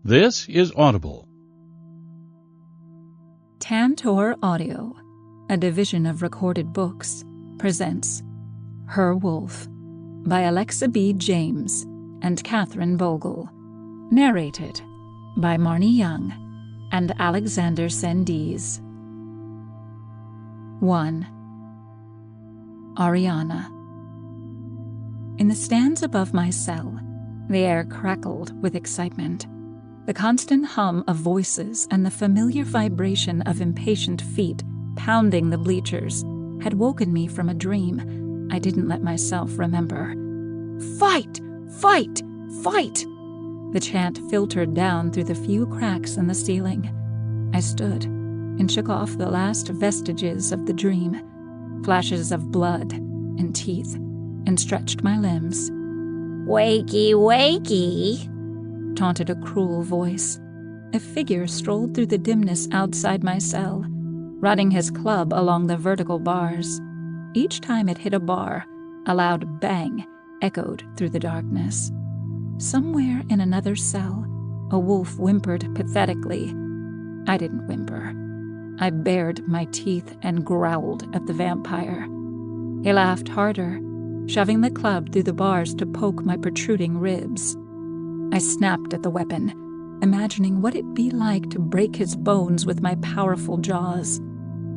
This is Audible. Tantor Audio, a division of Recorded Books, presents Her Wolf by Alexa B. James and Catherine Vogel, narrated by Marnie Young and Alexander Sendiz. 1. Ariana. In the stands above my cell, the air crackled with excitement. The constant hum of voices and the familiar vibration of impatient feet pounding the bleachers had woken me from a dream I didn't let myself remember. Fight! Fight! Fight! The chant filtered down through the few cracks in the ceiling. I stood and shook off the last vestiges of the dream, flashes of blood and teeth, and stretched my limbs. "Wakey, wakey," taunted a cruel voice. A figure strolled through the dimness outside my cell, running his club along the vertical bars. Each time it hit a bar, a loud bang echoed through the darkness. Somewhere in another cell, a wolf whimpered pathetically. I didn't whimper. I bared my teeth and growled at the vampire. He laughed harder, shoving the club through the bars to poke my protruding ribs. I snapped at the weapon, imagining what it'd be like to break his bones with my powerful jaws.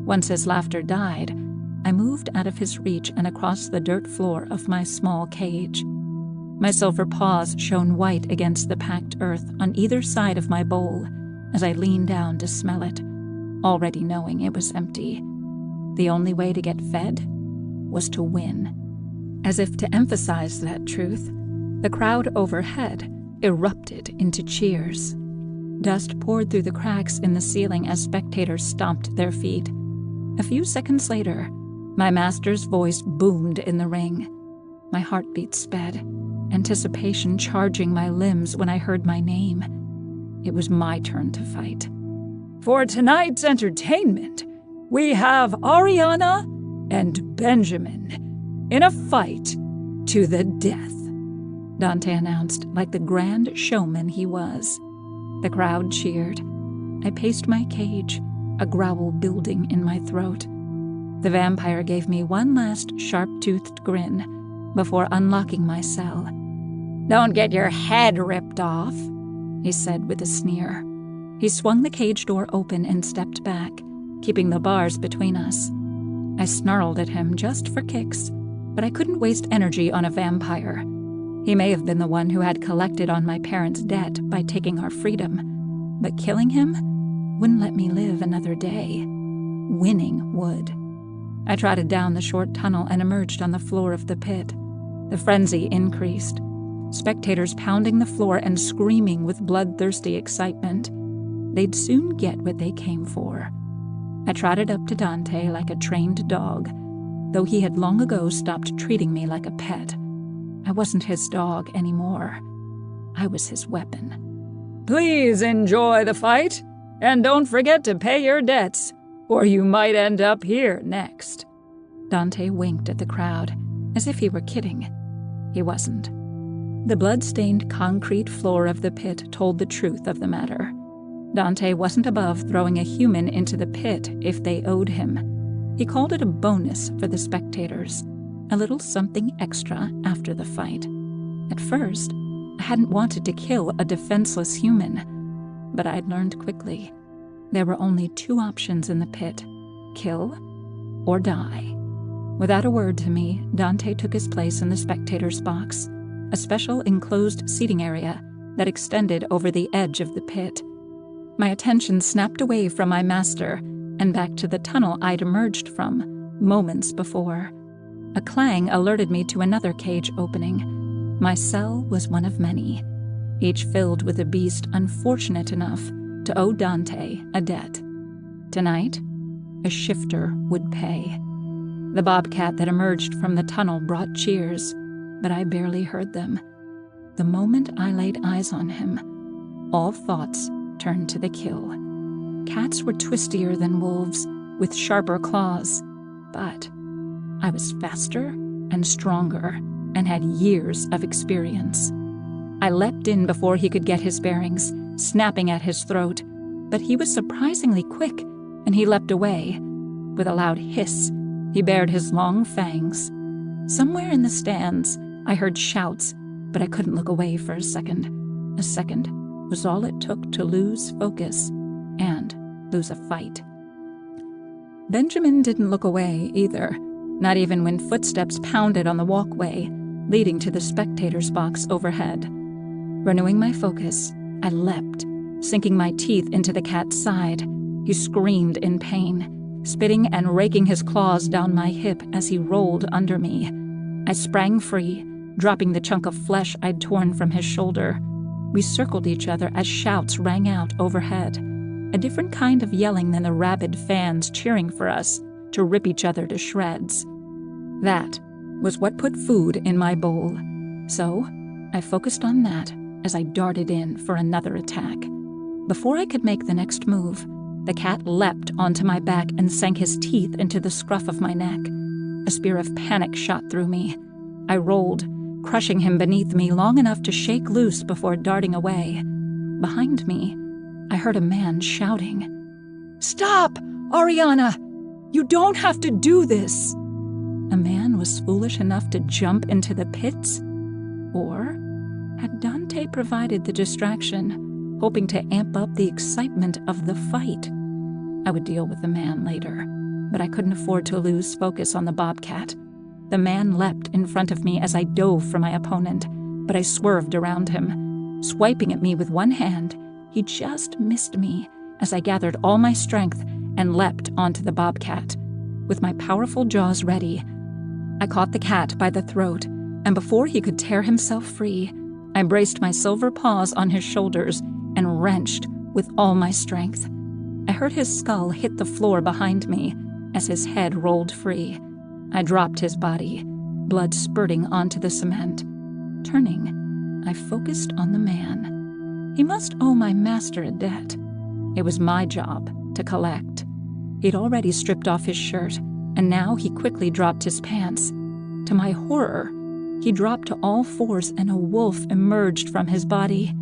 Once his laughter died, I moved out of his reach and across the dirt floor of my small cage. My silver paws shone white against the packed earth on either side of my bowl as I leaned down to smell it, already knowing it was empty. The only way to get fed was to win. As if to emphasize that truth, the crowd overhead erupted into cheers. Dust poured through the cracks in the ceiling as spectators stomped their feet. A few seconds later, my master's voice boomed in the ring. My heartbeat sped, anticipation charging my limbs when I heard my name. It was my turn to fight. "For tonight's entertainment, we have Ariana and Benjamin in a fight to the death," Dante announced like the grand showman he was. The crowd cheered. I paced my cage, a growl building in my throat. The vampire gave me one last sharp-toothed grin before unlocking my cell. "Don't get your head ripped off," he said with a sneer. He swung the cage door open and stepped back, keeping the bars between us. I snarled at him just for kicks, but I couldn't waste energy on a vampire. He may have been the one who had collected on my parents' debt by taking our freedom, but killing him wouldn't let me live another day. Winning would. I trotted down the short tunnel and emerged on the floor of the pit. The frenzy increased, spectators pounding the floor and screaming with bloodthirsty excitement. They'd soon get what they came for. I trotted up to Dante like a trained dog, though he had long ago stopped treating me like a pet. I wasn't his dog anymore. I was his weapon. "Please enjoy the fight, and don't forget to pay your debts, or you might end up here next." Dante winked at the crowd, as if he were kidding. He wasn't. The blood-stained concrete floor of the pit told the truth of the matter. Dante wasn't above throwing a human into the pit if they owed him. He called it a bonus for the spectators, a little something extra after the fight. At first, I hadn't wanted to kill a defenseless human, but I'd learned quickly. There were only two options in the pit: kill or die. Without a word to me, Dante took his place in the spectators' box, a special enclosed seating area that extended over the edge of the pit. My attention snapped away from my master and back to the tunnel I'd emerged from moments before. A clang alerted me to another cage opening. My cell was one of many, each filled with a beast unfortunate enough to owe Dante a debt. Tonight, a shifter would pay. The bobcat that emerged from the tunnel brought cheers, but I barely heard them. The moment I laid eyes on him, all thoughts turned to the kill. Cats were twistier than wolves, with sharper claws, but I was faster and stronger and had years of experience. I leapt in before he could get his bearings, snapping at his throat, but he was surprisingly quick, and he leapt away. With a loud hiss, he bared his long fangs. Somewhere in the stands, I heard shouts, but I couldn't look away for a second. A second was all it took to lose focus and lose a fight. Benjamin didn't look away either, not even when footsteps pounded on the walkway leading to the spectator's box overhead. Renewing my focus, I leapt, sinking my teeth into the cat's side. He screamed in pain, spitting and raking his claws down my hip as he rolled under me. I sprang free, dropping the chunk of flesh I'd torn from his shoulder. We circled each other as shouts rang out overhead, a different kind of yelling than the rabid fans cheering for us to rip each other to shreds. That was what put food in my bowl, so I focused on that as I darted in for another attack. Before I could make the next move, the cat leapt onto my back and sank his teeth into the scruff of my neck. A spear of panic shot through me. I rolled, crushing him beneath me long enough to shake loose before darting away. Behind me, I heard a man shouting, "Stop, Ariana! You don't have to do this!" A man was foolish enough to jump into the pits? Or had Dante provided the distraction, hoping to amp up the excitement of the fight? I would deal with the man later, but I couldn't afford to lose focus on the bobcat. The man leapt in front of me as I dove for my opponent, but I swerved around him. Swiping at me with one hand, he just missed me as I gathered all my strength and leapt onto the bobcat. With my powerful jaws ready, I caught the cat by the throat, and before he could tear himself free, I braced my silver paws on his shoulders and wrenched with all my strength. I heard his skull hit the floor behind me as his head rolled free. I dropped his body, blood spurting onto the cement. Turning, I focused on the man. He must owe my master a debt. It was my job to collect. He'd already stripped off his shirt, and now he quickly dropped his pants. To my horror, he dropped to all fours and a wolf emerged from his body.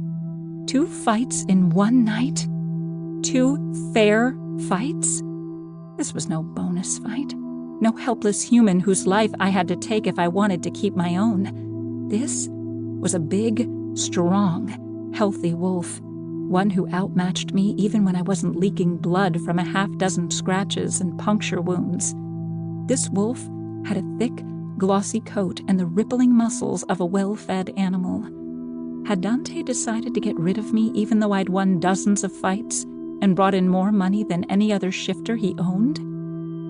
2 fights in one night? 2 fair fights? This was no bonus fight. No helpless human whose life I had to take if I wanted to keep my own. This was a big, strong, healthy wolf, one who outmatched me even when I wasn't leaking blood from a half-dozen scratches and puncture wounds. This wolf had a thick, glossy coat and the rippling muscles of a well-fed animal. Had Dante decided to get rid of me even though I'd won dozens of fights and brought in more money than any other shifter he owned?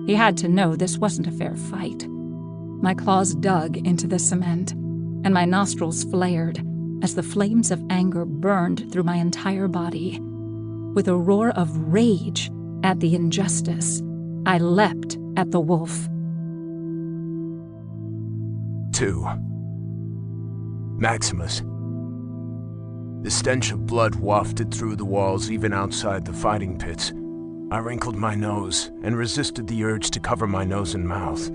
He had to know this wasn't a fair fight. My claws dug into the cement, and my nostrils flared as the flames of anger burned through my entire body. With a roar of rage at the injustice, I leapt at the wolf. 2. Maximus. The stench of blood wafted through the walls even outside the fighting pits. I wrinkled my nose and resisted the urge to cover my nose and mouth.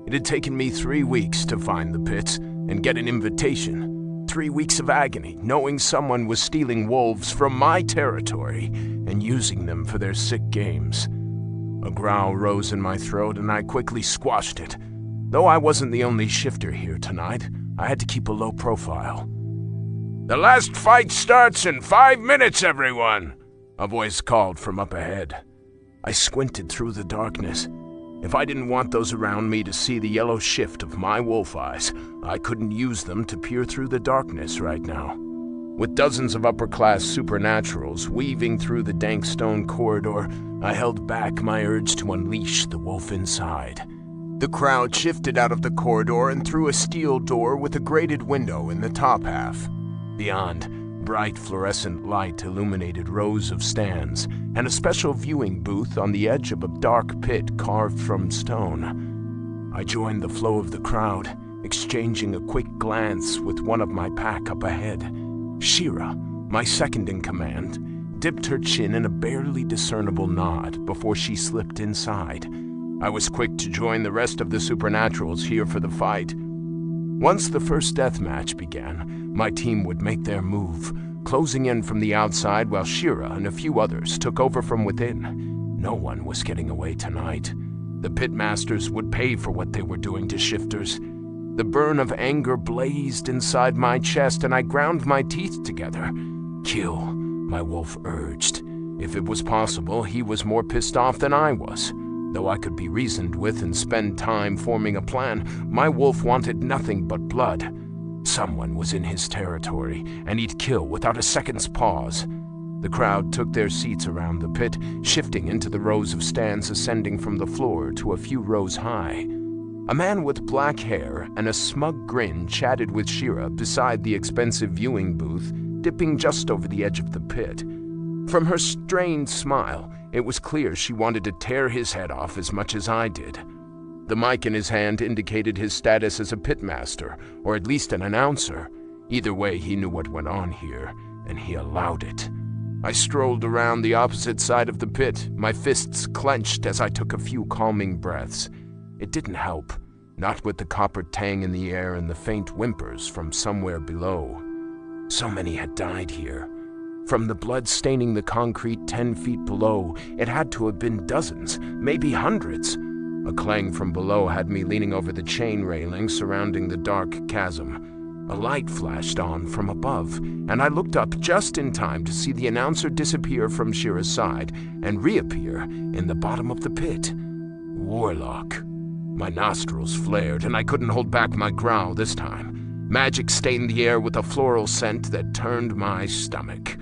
It had taken me 3 weeks to find the pits and get an invitation. 3 weeks of agony, knowing someone was stealing wolves from my territory and using them for their sick games. A growl rose in my throat and I quickly squashed it. Though I wasn't the only shifter here tonight, I had to keep a low profile. "The last fight starts in 5 minutes, everyone!" a voice called from up ahead. I squinted through the darkness. If I didn't want those around me to see the yellow shift of my wolf eyes, I couldn't use them to peer through the darkness right now. With dozens of upper-class supernaturals weaving through the dank stone corridor, I held back my urge to unleash the wolf inside. The crowd shifted out of the corridor and through a steel door with a grated window in the top half. Beyond, bright fluorescent light illuminated rows of stands and a special viewing booth on the edge of a dark pit carved from stone. I joined the flow of the crowd, exchanging a quick glance with one of my pack up ahead. Shira, my second in command, dipped her chin in a barely discernible nod before she slipped inside. I was quick to join the rest of the supernaturals here for the fight. Once the first death match began, my team would make their move, closing in from the outside while Shira and a few others took over from within. No one was getting away tonight. The pitmasters would pay for what they were doing to shifters. The burn of anger blazed inside my chest, and I ground my teeth together. Kill, my wolf urged. If it was possible, he was more pissed off than I was. Though I could be reasoned with and spend time forming a plan, my wolf wanted nothing but blood. Someone was in his territory, and he'd kill without a second's pause. The crowd took their seats around the pit, shifting into the rows of stands ascending from the floor to a few rows high. A man with black hair and a smug grin chatted with Shira beside the expensive viewing booth, dipping just over the edge of the pit. From her strained smile, it was clear she wanted to tear his head off as much as I did. The mic in his hand indicated his status as a pitmaster, or at least an announcer. Either way, he knew what went on here, and he allowed it. I strolled around the opposite side of the pit, my fists clenched as I took a few calming breaths. It didn't help, not with the copper tang in the air and the faint whimpers from somewhere below. So many had died here. From the blood staining the concrete 10 feet below, it had to have been dozens, maybe hundreds. A clang from below had me leaning over the chain railing surrounding the dark chasm. A light flashed on from above, and I looked up just in time to see the announcer disappear from Shira's side and reappear in the bottom of the pit. Warlock. My nostrils flared, and I couldn't hold back my growl this time. Magic stained the air with a floral scent that turned my stomach.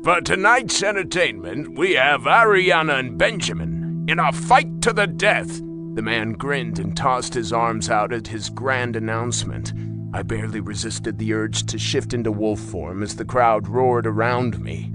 For tonight's entertainment, we have Ariana and Benjamin in a fight to the death. The man grinned and tossed his arms out at his grand announcement. I barely resisted the urge to shift into wolf form as the crowd roared around me.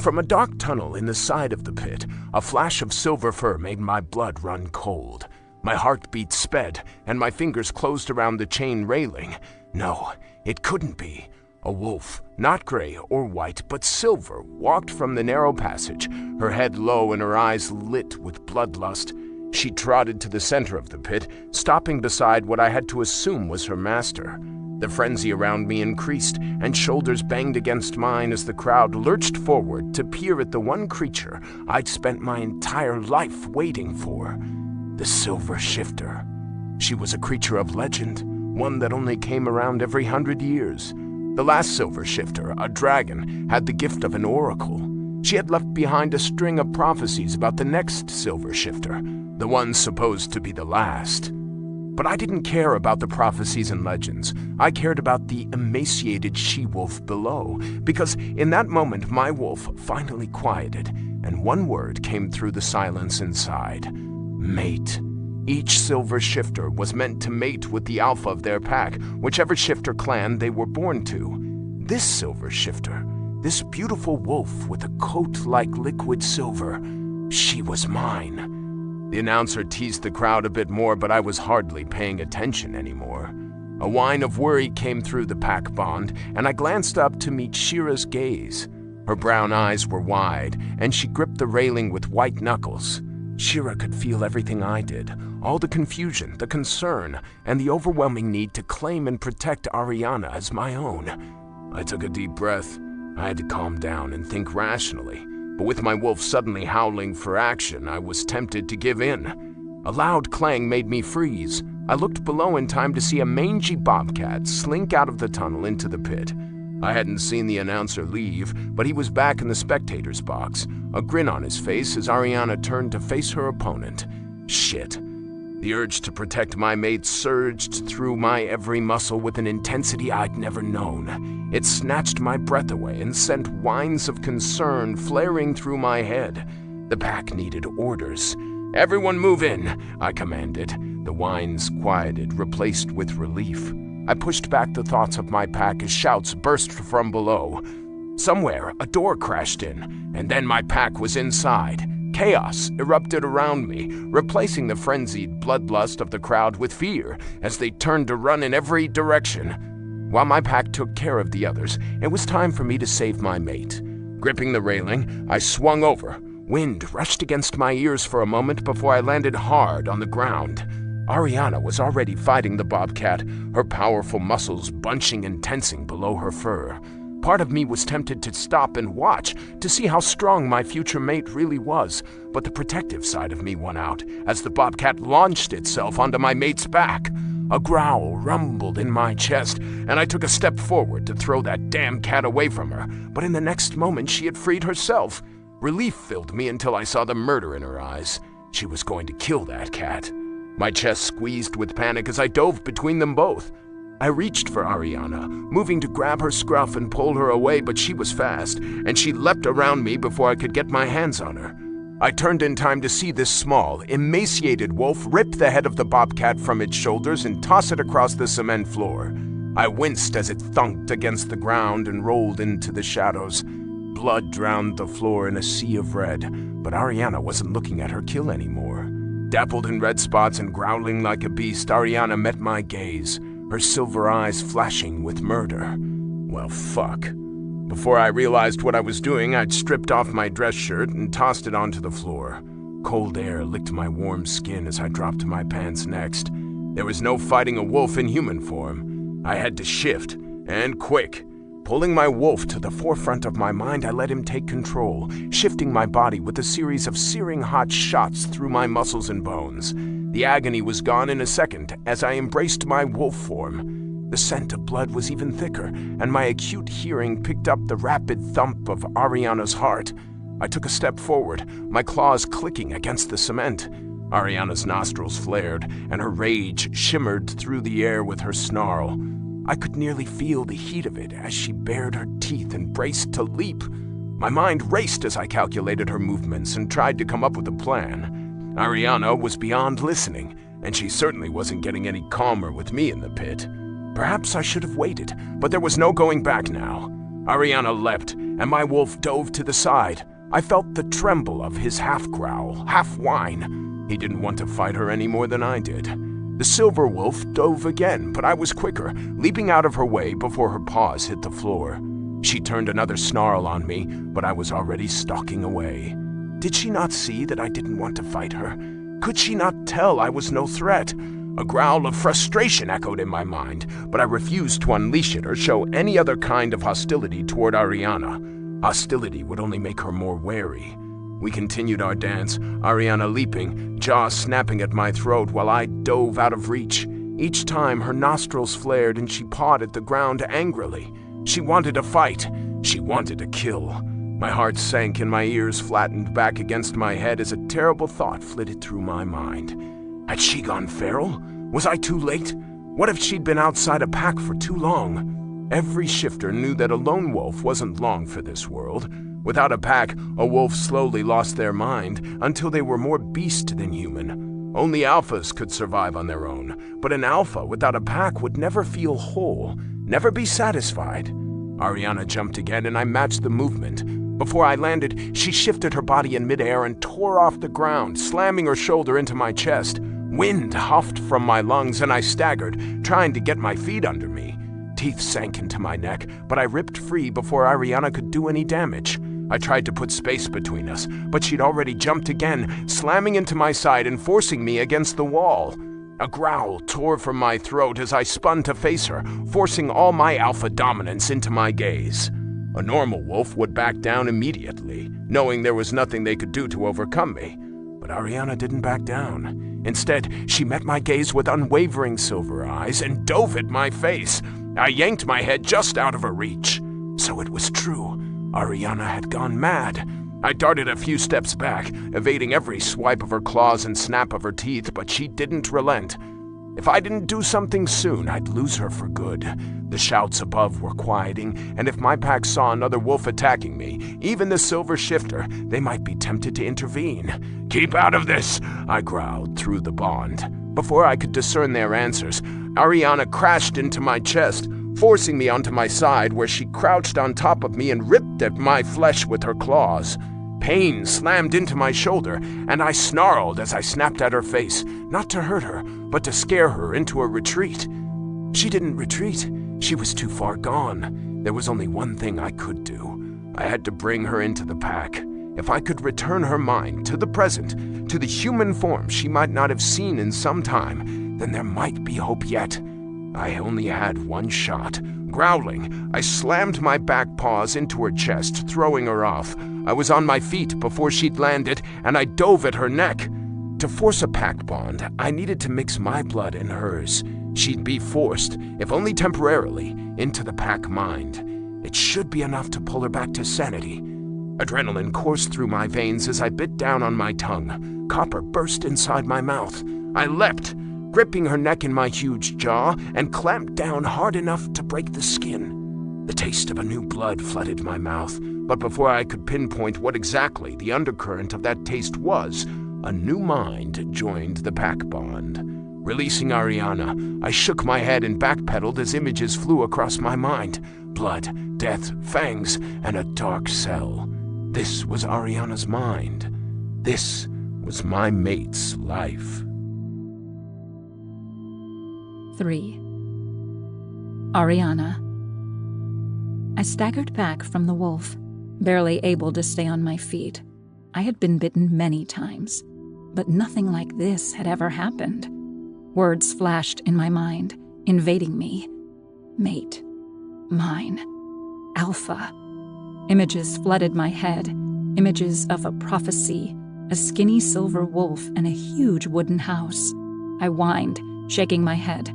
From a dark tunnel in the side of the pit, a flash of silver fur made my blood run cold. My heartbeat sped, and my fingers closed around the chain railing. No, it couldn't be. A wolf, not gray or white, but silver, walked from the narrow passage, her head low and her eyes lit with bloodlust. She trotted to the center of the pit, stopping beside what I had to assume was her master. The frenzy around me increased, and shoulders banged against mine as the crowd lurched forward to peer at the one creature I'd spent my entire life waiting for. The Silver Shifter. She was a creature of legend, one that only came around every 100 years. The last Silver Shifter, a dragon, had the gift of an oracle. She had left behind a string of prophecies about the next Silver Shifter, the one supposed to be the last. But I didn't care about the prophecies and legends. I cared about the emaciated she-wolf below, because in that moment my wolf finally quieted, and one word came through the silence inside. Mate. Each Silver Shifter was meant to mate with the alpha of their pack, whichever shifter clan they were born to. This Silver Shifter, this beautiful wolf with a coat like liquid silver, she was mine. The announcer teased the crowd a bit more, but I was hardly paying attention anymore. A whine of worry came through the pack bond, and I glanced up to meet Shira's gaze. Her brown eyes were wide, and she gripped the railing with white knuckles. Shira could feel everything I did, all the confusion, the concern, and the overwhelming need to claim and protect Ariana as my own. I took a deep breath. I had to calm down and think rationally. But with my wolf suddenly howling for action, I was tempted to give in. A loud clang made me freeze. I looked below in time to see a mangy bobcat slink out of the tunnel into the pit. I hadn't seen the announcer leave, but he was back in the spectator's box, a grin on his face as Ariana turned to face her opponent. Shit. The urge to protect my mate surged through my every muscle with an intensity I'd never known. It snatched my breath away and sent whines of concern flaring through my head. The pack needed orders. "Everyone move in," I commanded. The whines quieted, replaced with relief. I pushed back the thoughts of my pack as shouts burst from below. Somewhere, a door crashed in, and then my pack was inside. Chaos erupted around me, replacing the frenzied bloodlust of the crowd with fear as they turned to run in every direction. While my pack took care of the others, it was time for me to save my mate. Gripping the railing, I swung over. Wind rushed against my ears for a moment before I landed hard on the ground. Ariana was already fighting the bobcat, her powerful muscles bunching and tensing below her fur. Part of me was tempted to stop and watch to see how strong my future mate really was, but the protective side of me won out as the bobcat launched itself onto my mate's back. A growl rumbled in my chest, and I took a step forward to throw that damn cat away from her, but in the next moment she had freed herself. Relief filled me until I saw the murder in her eyes. She was going to kill that cat. My chest squeezed with panic as I dove between them both. I reached for Ariana, moving to grab her scruff and pull her away, but she was fast, and she leapt around me before I could get my hands on her. I turned in time to see this small, emaciated wolf rip the head of the bobcat from its shoulders and toss it across the cement floor. I winced as it thunked against the ground and rolled into the shadows. Blood drowned the floor in a sea of red, but Ariana wasn't looking at her kill anymore. Dappled in red spots and growling like a beast, Ariana met my gaze, her silver eyes flashing with murder. Well, fuck. Before I realized what I was doing, I'd stripped off my dress shirt and tossed it onto the floor. Cold air licked my warm skin as I dropped my pants next. There was no fighting a wolf in human form. I had to shift, and quick. Pulling my wolf to the forefront of my mind, I let him take control, shifting my body with a series of searing hot shots through my muscles and bones. The agony was gone in a second as I embraced my wolf form. The scent of blood was even thicker, and my acute hearing picked up the rapid thump of Ariana's heart. I took a step forward, my claws clicking against the cement. Ariana's nostrils flared, and her rage shimmered through the air with her snarl. I could nearly feel the heat of it as she bared her teeth and braced to leap. My mind raced as I calculated her movements and tried to come up with a plan. Ariana was beyond listening, and she certainly wasn't getting any calmer with me in the pit. Perhaps I should have waited, but there was no going back now. Ariana leapt, and my wolf dove to the side. I felt the tremble of his half-growl, half-whine. He didn't want to fight her any more than I did. The silver wolf dove again, but I was quicker, leaping out of her way before her paws hit the floor. She turned another snarl on me, but I was already stalking away. Did she not see that I didn't want to fight her? Could she not tell I was no threat? A growl of frustration echoed in my mind, but I refused to unleash it or show any other kind of hostility toward Ariana. Hostility would only make her more wary. We continued our dance, Ariana leaping, jaws snapping at my throat while I dove out of reach. Each time her nostrils flared and she pawed at the ground angrily. She wanted to fight. She wanted to kill. My heart sank and my ears flattened back against my head as a terrible thought flitted through my mind. Had she gone feral? Was I too late? What if she'd been outside a pack for too long? Every shifter knew that a lone wolf wasn't long for this world. Without a pack, a wolf slowly lost their mind until they were more beast than human. Only alphas could survive on their own, but an alpha without a pack would never feel whole, never be satisfied. Ariana jumped again and I matched the movement. Before I landed, she shifted her body in midair and tore off the ground, slamming her shoulder into my chest. Wind huffed from my lungs and I staggered, trying to get my feet under me. Teeth sank into my neck, but I ripped free before Ariana could do any damage. I tried to put space between us, but she'd already jumped again, slamming into my side and forcing me against the wall. A growl tore from my throat as I spun to face her, forcing all my alpha dominance into my gaze. A normal wolf would back down immediately, knowing there was nothing they could do to overcome me. But Ariana didn't back down. Instead, she met my gaze with unwavering silver eyes and dove at my face. I yanked my head just out of her reach. So it was true. Ariana had gone mad. I darted a few steps back, evading every swipe of her claws and snap of her teeth, but she didn't relent. If I didn't do something soon, I'd lose her for good. The shouts above were quieting, and if my pack saw another wolf attacking me, even the silver shifter, they might be tempted to intervene. "Keep out of this," I growled through the bond. Before I could discern their answers, Ariana crashed into my chest, forcing me onto my side where she crouched on top of me and ripped at my flesh with her claws. Pain slammed into my shoulder, and I snarled as I snapped at her face, not to hurt her, but to scare her into a retreat. She didn't retreat. She was too far gone. There was only one thing I could do. I had to bring her into the pack. If I could return her mind to the present, to the human form she might not have seen in some time, then there might be hope yet. I only had one shot. Growling, I slammed my back paws into her chest, throwing her off. I was on my feet before she'd landed, and I dove at her neck. To force a pack bond, I needed to mix my blood and hers. She'd be forced, if only temporarily, into the pack mind. It should be enough to pull her back to sanity. Adrenaline coursed through my veins as I bit down on my tongue. Copper burst inside my mouth. I leapt, gripping her neck in my huge jaw, and clamped down hard enough to break the skin. The taste of a new blood flooded my mouth, but before I could pinpoint what exactly the undercurrent of that taste was, a new mind joined the pack bond. Releasing Ariana, I shook my head and backpedaled as images flew across my mind. Blood, death, fangs, and a dark cell. This was Ariana's mind. This was my mate's life. 3. Ariana. I staggered back from the wolf, barely able to stay on my feet. I had been bitten many times, but nothing like this had ever happened. Words flashed in my mind, invading me. Mate. Mine. Alpha. Images flooded my head, images of a prophecy, a skinny silver wolf, and a huge wooden house. I whined, shaking my head.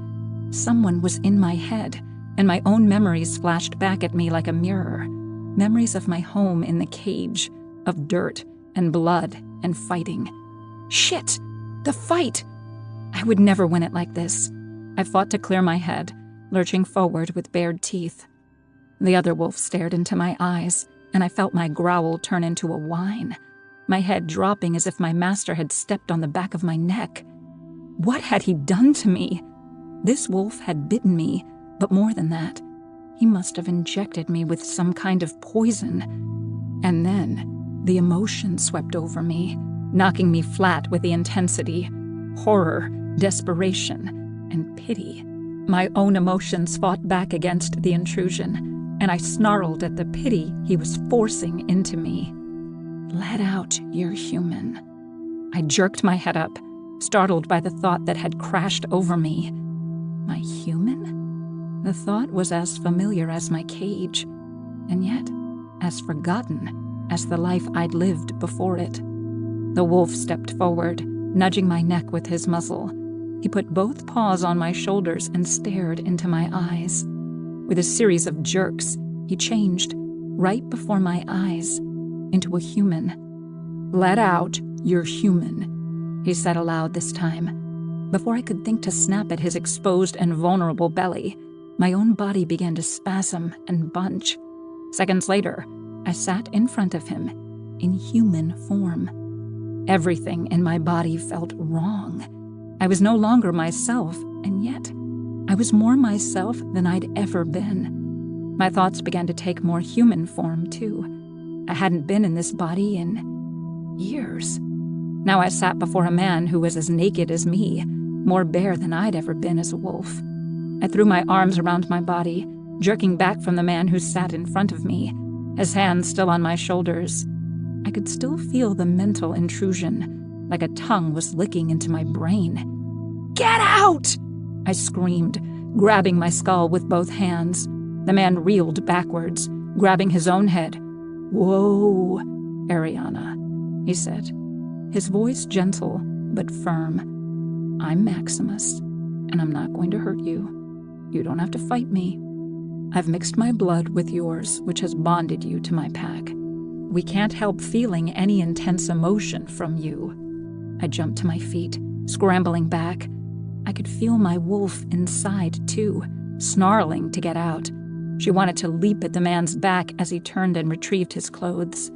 Someone was in my head, and my own memories flashed back at me like a mirror. Memories of my home in the cage, of dirt and blood and fighting. Shit! The fight! I would never win it like this. I fought to clear my head, lurching forward with bared teeth. The other wolf stared into my eyes, and I felt my growl turn into a whine, my head dropping as if my master had stepped on the back of my neck. What had he done to me? This wolf had bitten me, but more than that, he must have injected me with some kind of poison. And then, the emotion swept over me, knocking me flat with the intensity, horror, desperation, and pity. My own emotions fought back against the intrusion, and I snarled at the pity he was forcing into me. Let out, you're human. I jerked my head up, startled by the thought that had crashed over me. My human? The thought was as familiar as my cage, and yet as forgotten as the life I'd lived before it. The wolf stepped forward, nudging my neck with his muzzle. He put both paws on my shoulders and stared into my eyes. With a series of jerks, he changed, right before my eyes, into a human. Let out, you're human, he said aloud this time. Before I could think to snap at his exposed and vulnerable belly, my own body began to spasm and bunch. Seconds later, I sat in front of him, in human form. Everything in my body felt wrong. I was no longer myself, and yet I was more myself than I'd ever been. My thoughts began to take more human form, too. I hadn't been in this body in years. Now I sat before a man who was as naked as me, more bare than I'd ever been as a wolf. I threw my arms around my body, jerking back from the man who sat in front of me, his hands still on my shoulders. I could still feel the mental intrusion, like a tongue was licking into my brain. Get out! I screamed, grabbing my skull with both hands. The man reeled backwards, grabbing his own head. Whoa, Ariana, he said, his voice gentle but firm. I'm Maximus, and I'm not going to hurt you. You don't have to fight me. I've mixed my blood with yours, which has bonded you to my pack. We can't help feeling any intense emotion from you. I jumped to my feet, scrambling back. I could feel my wolf inside, too, snarling to get out. She wanted to leap at the man's back as he turned and retrieved his clothes.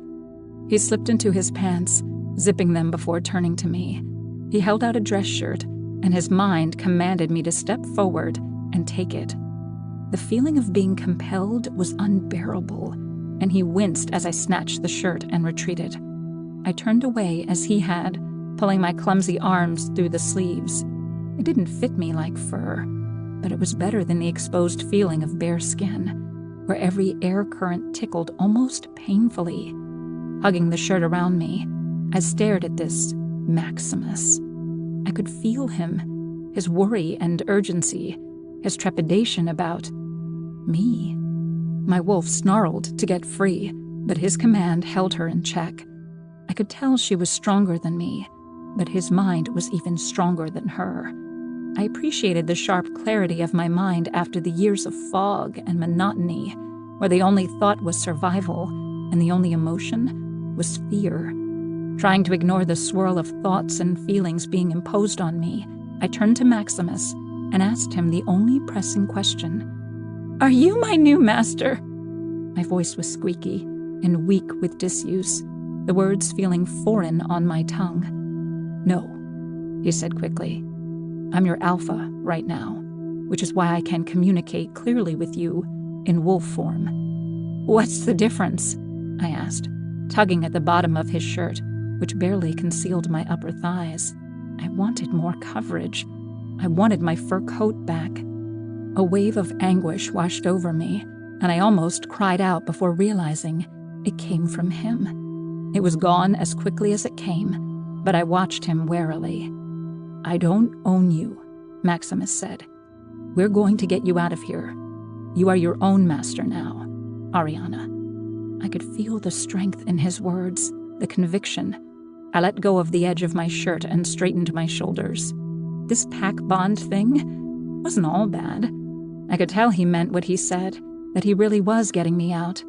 He slipped into his pants, zipping them before turning to me. He held out a dress shirt, and his mind commanded me to step forward and take it. The feeling of being compelled was unbearable, and he winced as I snatched the shirt and retreated. I turned away as he had, pulling my clumsy arms through the sleeves. It didn't fit me like fur, but it was better than the exposed feeling of bare skin, where every air current tickled almost painfully. Hugging the shirt around me, I stared at this Maximus. I could feel him, his worry and urgency, his trepidation about me. My wolf snarled to get free, but his command held her in check. I could tell she was stronger than me, but his mind was even stronger than her. I appreciated the sharp clarity of my mind after the years of fog and monotony, where the only thought was survival and the only emotion was fear. Trying to ignore the swirl of thoughts and feelings being imposed on me, I turned to Maximus and asked him the only pressing question. "Are you my new master?" My voice was squeaky and weak with disuse, the words feeling foreign on my tongue. "No," he said quickly. "I'm your alpha right now, which is why I can communicate clearly with you in wolf form." "What's the difference?" I asked, tugging at the bottom of his shirt, which barely concealed my upper thighs. I wanted more coverage. I wanted my fur coat back. A wave of anguish washed over me, and I almost cried out before realizing it came from him. It was gone as quickly as it came, but I watched him warily. "I don't own you," Maximus said. "We're going to get you out of here. You are your own master now, Ariana." I could feel the strength in his words, the conviction. I let go of the edge of my shirt and straightened my shoulders. This pack bond thing wasn't all bad. I could tell he meant what he said, that he really was getting me out.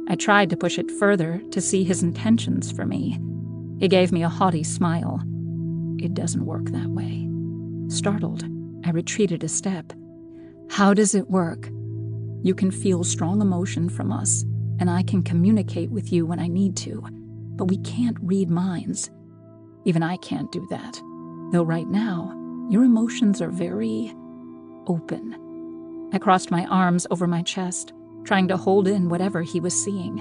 I tried to push it further to see his intentions for me. He gave me a haughty smile. "It doesn't work that way." Startled, I retreated a step. "How does it work?" "You can feel strong emotion from us, and I can communicate with you when I need to, but we can't read minds. Even I can't do that, though right now, your emotions are very open." I crossed my arms over my chest, trying to hold in whatever he was seeing.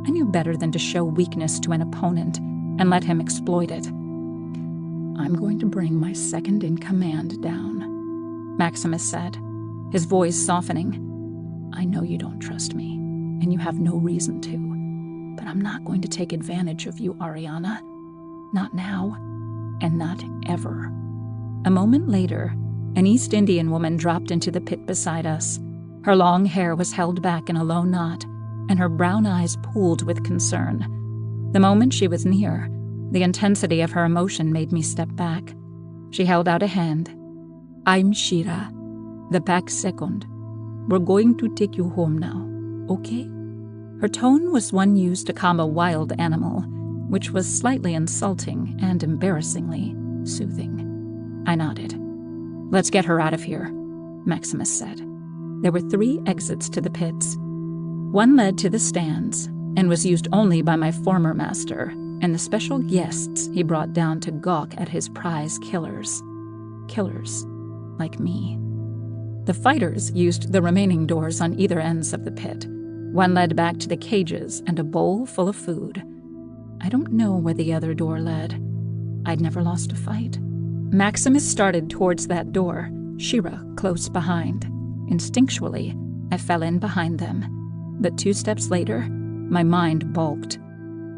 I knew better than to show weakness to an opponent and let him exploit it. "I'm going to bring my second-in-command down," Maximus said, his voice softening. "I know you don't trust me, and you have no reason to, but I'm not going to take advantage of you, Ariana. Not now, and not ever." A moment later, an East Indian woman dropped into the pit beside us. Her long hair was held back in a low knot, and her brown eyes pooled with concern. The moment she was near, the intensity of her emotion made me step back. She held out a hand. "I'm Shira, the pack second. We're going to take you home now, okay?" Her tone was one used to calm a wild animal, which was slightly insulting and embarrassingly soothing. I nodded. "Let's get her out of here," Maximus said. There were 3 exits to the pits. One led to the stands and was used only by my former master and the special guests he brought down to gawk at his prize killers. Killers like me. The fighters used the remaining doors on either ends of the pit. One led back to the cages and a bowl full of food. I don't know where the other door led. I'd never lost a fight. Maximus started towards that door, Shira close behind. Instinctually, I fell in behind them. But 2 steps later, my mind balked.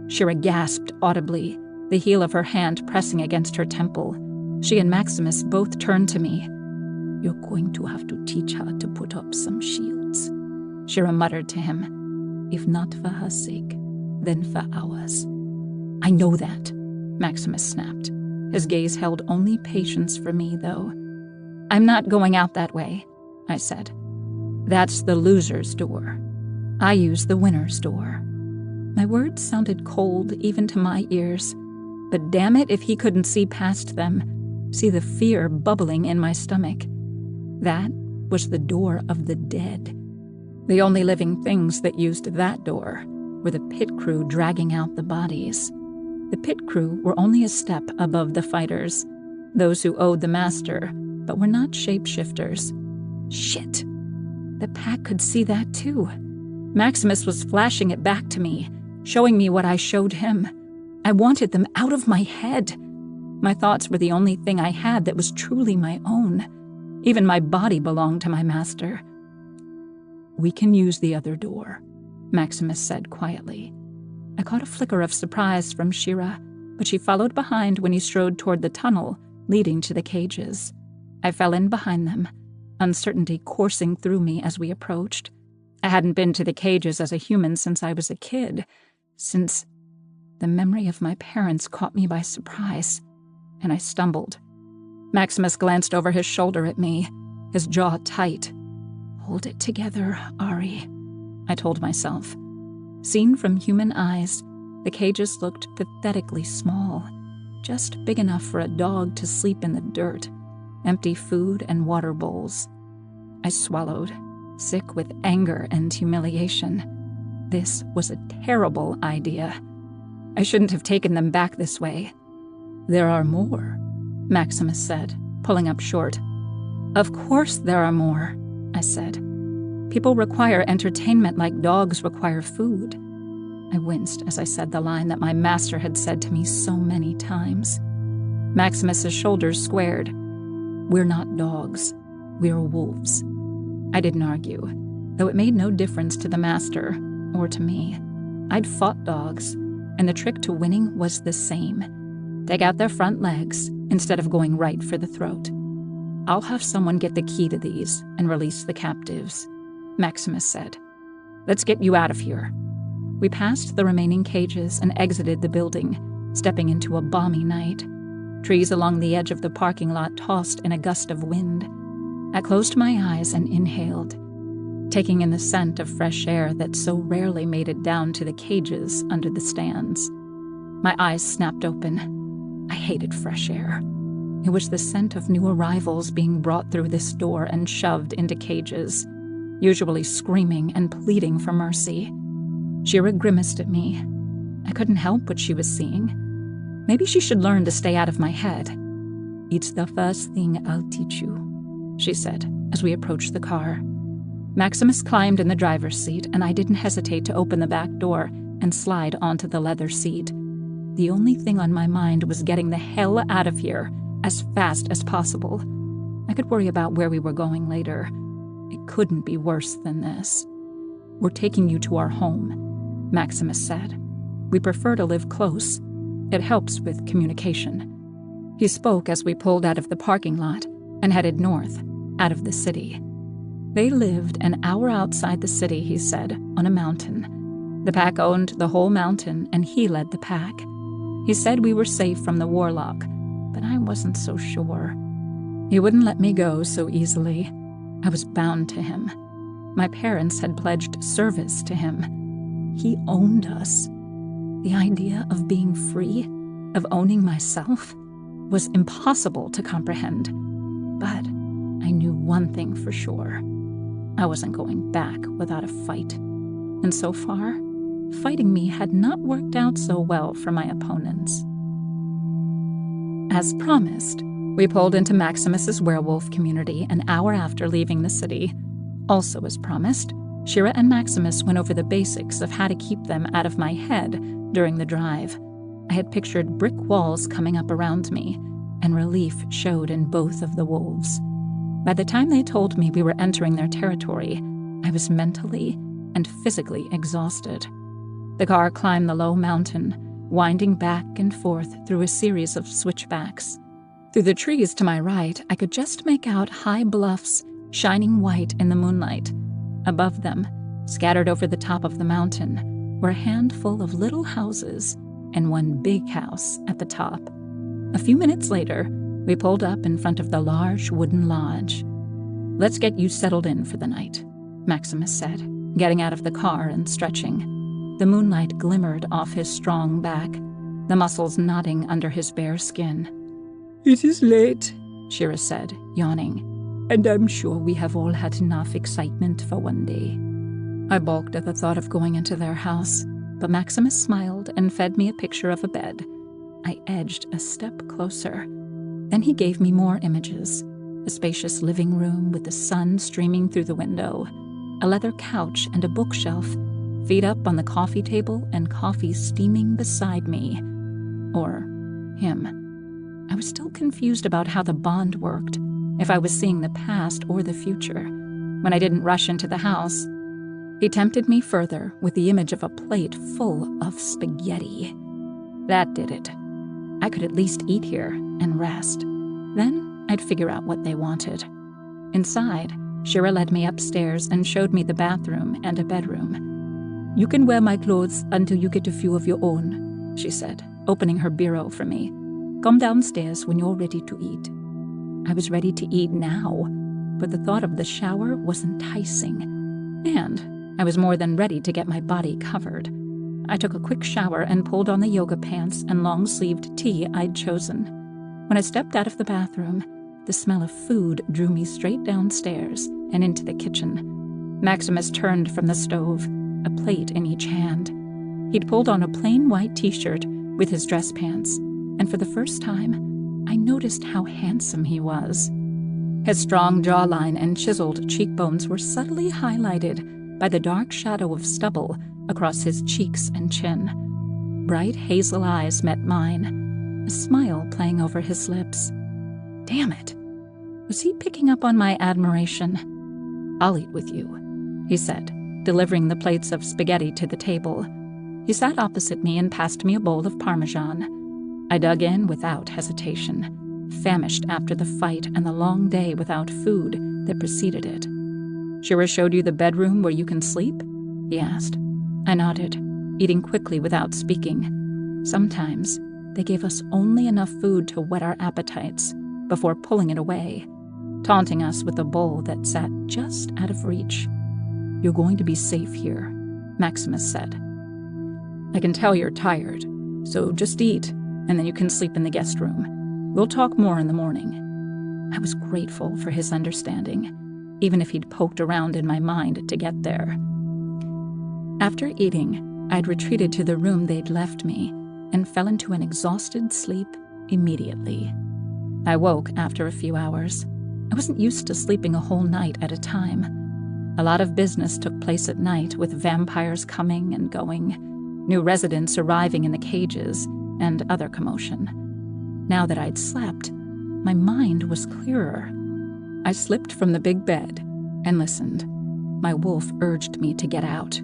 Shira gasped audibly, the heel of her hand pressing against her temple. She and Maximus both turned to me. "You're going to have to teach her to put up some shields," Shira muttered to him. "If not for her sake, then for ours." "I know that," Maximus snapped. His gaze held only patience for me, though. "I'm not going out that way," I said. "That's the loser's door. I use the winner's door." My words sounded cold even to my ears, but damn it if he couldn't see past them, see the fear bubbling in my stomach. That was the door of the dead. The only living things that used that door were the pit crew dragging out the bodies. The pit crew were only a step above the fighters, those who owed the master, but were not shapeshifters. Shit! The pack could see that too. Maximus was flashing it back to me, showing me what I showed him. I wanted them out of my head. My thoughts were the only thing I had that was truly my own. Even my body belonged to my master. "We can use the other door," Maximus said quietly. I caught a flicker of surprise from Shira, but she followed behind when he strode toward the tunnel leading to the cages. I fell in behind them. uncertainty coursing through me as we approached. I hadn't been to the cages as a human since I was a kid, since the memory of my parents caught me by surprise, and I stumbled. Maximus glanced over his shoulder at me, his jaw tight. "Hold it together, Ari," I told myself. Seen from human eyes, the cages looked pathetically small, just big enough for a dog to sleep in the dirt, empty food and water bowls. I swallowed, sick with anger and humiliation. This was a terrible idea. I shouldn't have taken them back this way. "There are more," Maximus said, pulling up short. "Of course there are more," I said. "People require entertainment like dogs require food." I winced as I said the line that my master had said to me so many times. Maximus's shoulders squared. "We're not dogs. We're wolves." I didn't argue, though it made no difference to the master or to me. I'd fought dogs, and the trick to winning was the same. Take out their front legs instead of going right for the throat. "I'll have someone get the key to these and release the captives," Maximus said. "Let's get you out of here." We passed the remaining cages and exited the building, stepping into a balmy night. Trees along the edge of the parking lot tossed in a gust of wind. I closed my eyes and inhaled, taking in the scent of fresh air that so rarely made it down to the cages under the stands. My eyes snapped open. I hated fresh air. It was the scent of new arrivals being brought through this door and shoved into cages, usually screaming and pleading for mercy. Shira grimaced at me. I couldn't help what she was seeing. Maybe she should learn to stay out of my head. "It's the first thing I'll teach you," she said as we approached the car. Maximus climbed in the driver's seat, and I didn't hesitate to open the back door and slide onto the leather seat. The only thing on my mind was getting the hell out of here as fast as possible. I could worry about where we were going later. It couldn't be worse than this. "We're taking you to our home," Maximus said. "We prefer to live close. It helps with communication." He spoke as we pulled out of the parking lot and headed north, out of the city. They lived an hour outside the city, he said, on a mountain. The pack owned the whole mountain, and he led the pack. He said we were safe from the warlock, but I wasn't so sure. He wouldn't let me go so easily. I was bound to him. My parents had pledged service to him. He owned us. The idea of being free, of owning myself, was impossible to comprehend. But I knew one thing for sure. I wasn't going back without a fight. And so far, fighting me had not worked out so well for my opponents. As promised, we pulled into Maximus's werewolf community an hour after leaving the city. Also as promised, Shira and Maximus went over the basics of how to keep them out of my head during the drive. I had pictured brick walls coming up around me, and relief showed in both of the wolves. By the time they told me we were entering their territory, I was mentally and physically exhausted. The car climbed the low mountain, winding back and forth through a series of switchbacks. Through the trees to my right, I could just make out high bluffs shining white in the moonlight. Above them, scattered over the top of the mountain, were a handful of little houses and one big house at the top. A few minutes later, we pulled up in front of the large wooden lodge. "Let's get you settled in for the night," Maximus said, getting out of the car and stretching. The moonlight glimmered off his strong back, the muscles knotting under his bare skin. "It is late," Shira said, yawning, "and I'm sure we have all had enough excitement for one day." I balked at the thought of going into their house, but Maximus smiled and fed me a picture of a bed. I edged a step closer. Then he gave me more images: a spacious living room with the sun streaming through the window, a leather couch and a bookshelf, feet up on the coffee table and coffee steaming beside me. Or him. I was still confused about how the bond worked, if I was seeing the past or the future. When I didn't rush into the house, he tempted me further with the image of a plate full of spaghetti. That did it. I could at least eat here and rest. Then I'd figure out what they wanted. Inside, Shira led me upstairs and showed me the bathroom and a bedroom. "You can wear my clothes until you get a few of your own," she said, opening her bureau for me. "Come downstairs when you're ready to eat." I was ready to eat now, but the thought of the shower was enticing, and I was more than ready to get my body covered. I took a quick shower and pulled on the yoga pants and long-sleeved tee I'd chosen. When I stepped out of the bathroom, the smell of food drew me straight downstairs and into the kitchen. Maximus turned from the stove, a plate in each hand. He'd pulled on a plain white t-shirt with his dress pants, and for the first time, I noticed how handsome he was. His strong jawline and chiseled cheekbones were subtly highlighted by the dark shadow of stubble across his cheeks and chin. Bright hazel eyes met mine, a smile playing over his lips. Damn it! Was he picking up on my admiration? "I'll eat with you," he said, delivering the plates of spaghetti to the table. He sat opposite me and passed me a bowl of Parmesan. I dug in without hesitation, famished after the fight and the long day without food that preceded it. "Shira showed you the bedroom where you can sleep?" he asked. I nodded, eating quickly without speaking. Sometimes they gave us only enough food to whet our appetites before pulling it away, taunting us with a bowl that sat just out of reach. "You're going to be safe here," Maximus said. "I can tell you're tired, so just eat, and then you can sleep in the guest room. We'll talk more in the morning." I was grateful for his understanding, even if he'd poked around in my mind to get there. After eating, I'd retreated to the room they'd left me and fell into an exhausted sleep immediately. I woke after a few hours. I wasn't used to sleeping a whole night at a time. A lot of business took place at night, with vampires coming and going, new residents arriving in the cages, and other commotion. Now that I'd slept, my mind was clearer. I slipped from the big bed and listened. My wolf urged me to get out,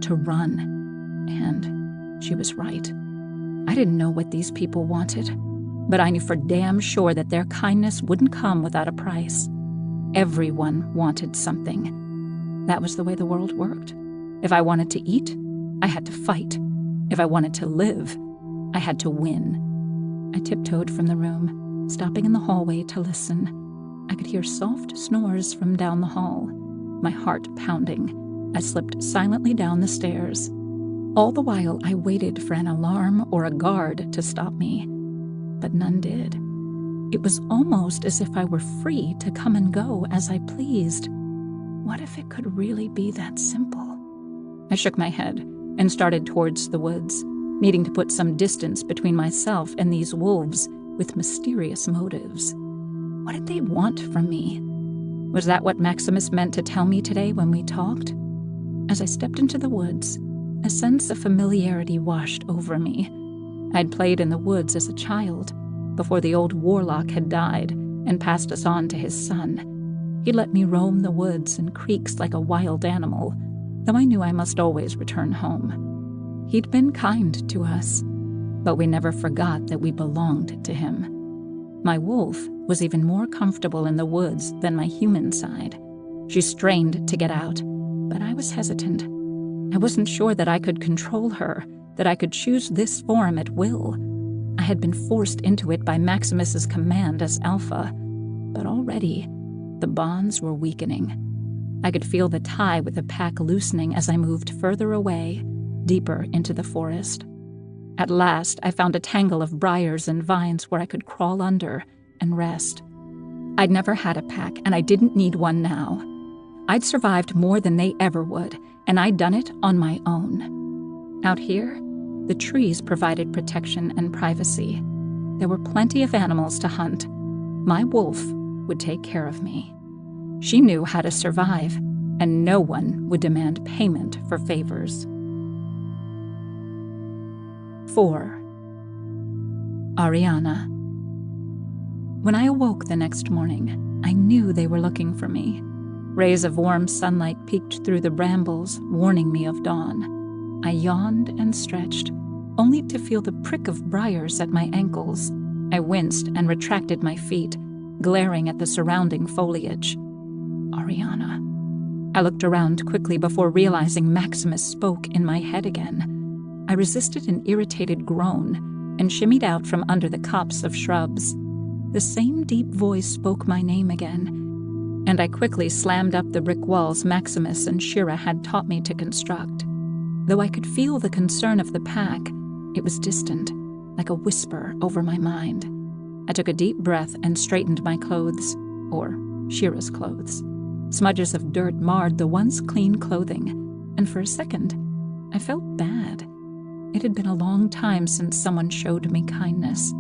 to run, and she was right. I didn't know what these people wanted, but I knew for damn sure that their kindness wouldn't come without a price. Everyone wanted something. That was the way the world worked. If I wanted to eat, I had to fight. If I wanted to live, I had to win. I tiptoed from the room, stopping in the hallway to listen. I could hear soft snores from down the hall, my heart pounding. I slipped silently down the stairs. All the while, I waited for an alarm or a guard to stop me, but none did. It was almost as if I were free to come and go as I pleased. What if it could really be that simple? I shook my head and started towards the woods, needing to put some distance between myself and these wolves with mysterious motives. What did they want from me? Was that what Maximus meant to tell me today when we talked? As I stepped into the woods, a sense of familiarity washed over me. I'd played in the woods as a child, before the old warlock had died and passed us on to his son. He let me roam the woods and creeks like a wild animal, though I knew I must always return home. He'd been kind to us, but we never forgot that we belonged to him. My wolf was even more comfortable in the woods than my human side. She strained to get out, but I was hesitant. I wasn't sure that I could control her, that I could choose this form at will. I had been forced into it by Maximus's command as Alpha, but already the bonds were weakening. I could feel the tie with the pack loosening as I moved further away, deeper into the forest. At last, I found a tangle of briars and vines where I could crawl under and rest. I'd never had a pack, and I didn't need one now. I'd survived more than they ever would, and I'd done it on my own. Out here, the trees provided protection and privacy. There were plenty of animals to hunt. My wolf would take care of me. She knew how to survive, and no one would demand payment for favors. 4. Ariana. When I awoke the next morning, I knew they were looking for me. Rays of warm sunlight peeked through the brambles, warning me of dawn. I yawned and stretched, only to feel the prick of briars at my ankles. I winced and retracted my feet, glaring at the surrounding foliage. Ariana. I looked around quickly before realizing Maximus spoke in my head again. I resisted an irritated groan and shimmied out from under the copse of shrubs. The same deep voice spoke my name again, and I quickly slammed up the brick walls Maximus and Shira had taught me to construct. Though I could feel the concern of the pack, it was distant, like a whisper over my mind. I took a deep breath and straightened my clothes, or Shira's clothes. Smudges of dirt marred the once clean clothing, and for a second, I felt bad. It had been a long time since someone showed me kindness,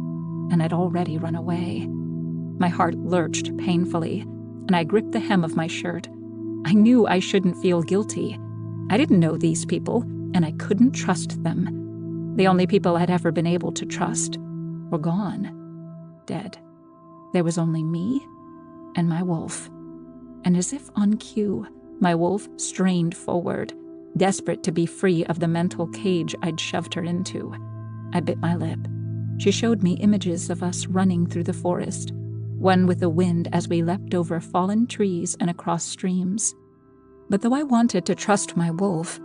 and I'd already run away. My heart lurched painfully, and I gripped the hem of my shirt. I knew I shouldn't feel guilty. I didn't know these people, and I couldn't trust them. The only people I'd ever been able to trust were gone, dead. There was only me and my wolf. And as if on cue, my wolf strained forward, desperate to be free of the mental cage I'd shoved her into. I bit my lip. She showed me images of us running through the forest, one with the wind as we leapt over fallen trees and across streams. But though I wanted to trust my wolf,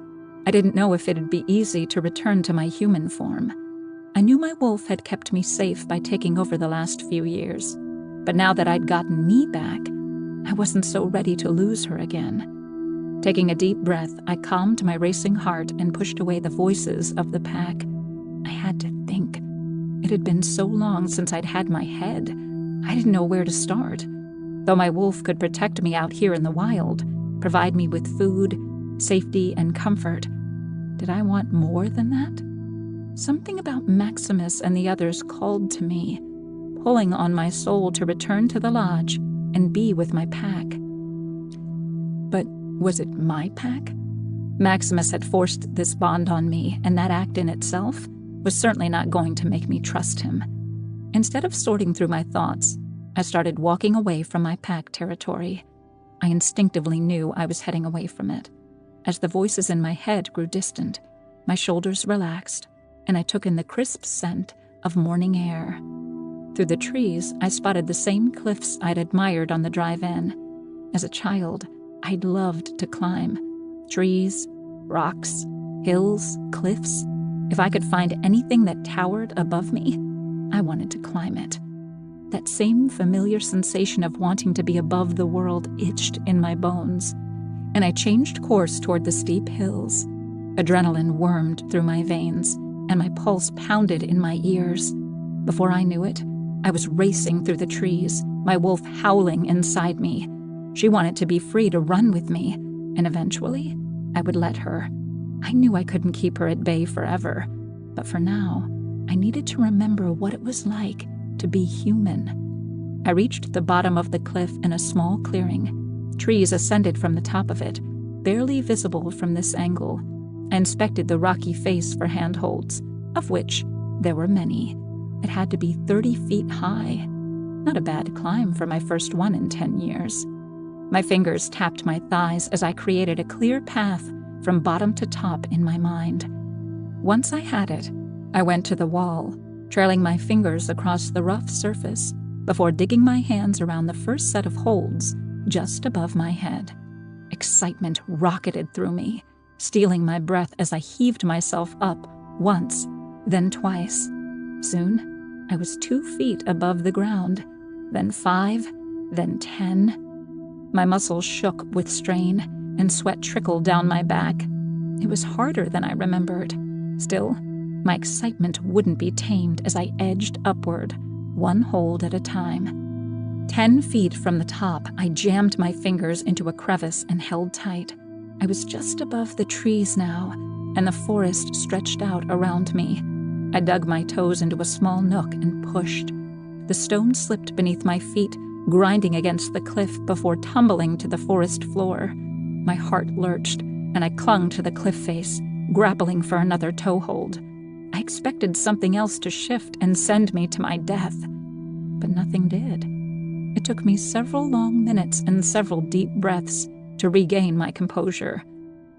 I didn't know if it'd be easy to return to my human form. I knew my wolf had kept me safe by taking over the last few years, but now that I'd gotten me back, I wasn't so ready to lose her again. Taking a deep breath, I calmed my racing heart and pushed away the voices of the pack. I had to think. It had been so long since I'd had my head. I didn't know where to start. Though my wolf could protect me out here in the wild, provide me with food, safety, and comfort, did I want more than that? Something about Maximus and the others called to me, pulling on my soul to return to the lodge and be with my pack. But was it my pack? Maximus had forced this bond on me, and that act in itself was certainly not going to make me trust him. Instead of sorting through my thoughts, I started walking away from my pack territory. I instinctively knew I was heading away from it. As the voices in my head grew distant, my shoulders relaxed, and I took in the crisp scent of morning air. Through the trees, I spotted the same cliffs I'd admired on the drive in. As a child, I'd loved to climb. Trees, rocks, hills, cliffs. If I could find anything that towered above me, I wanted to climb it. That same familiar sensation of wanting to be above the world itched in my bones, and I changed course toward the steep hills. Adrenaline wormed through my veins, and my pulse pounded in my ears. Before I knew it, I was racing through the trees, my wolf howling inside me. She wanted to be free to run with me, and eventually, I would let her. I knew I couldn't keep her at bay forever, but for now, I needed to remember what it was like to be human. I reached the bottom of the cliff in a small clearing. Trees ascended from the top of it, barely visible from this angle. I inspected the rocky face for handholds, of which there were many. It had to be 30 feet high. Not a bad climb for my first one in 10 years. My fingers tapped my thighs as I created a clear path from bottom to top in my mind. Once I had it, I went to the wall, trailing my fingers across the rough surface before digging my hands around the first set of holds just above my head. Excitement rocketed through me, stealing my breath as I heaved myself up once, then twice. Soon, I was 2 feet above the ground, then 5, then 10. My muscles shook with strain, and sweat trickled down my back. It was harder than I remembered. Still, my excitement wouldn't be tamed as I edged upward, one hold at a time. 10 feet from the top, I jammed my fingers into a crevice and held tight. I was just above the trees now, and the forest stretched out around me. I dug my toes into a small nook and pushed. The stone slipped beneath my feet, grinding against the cliff before tumbling to the forest floor. My heart lurched, and I clung to the cliff face, grappling for another toehold. I expected something else to shift and send me to my death, but nothing did. It took me several long minutes and several deep breaths to regain my composure.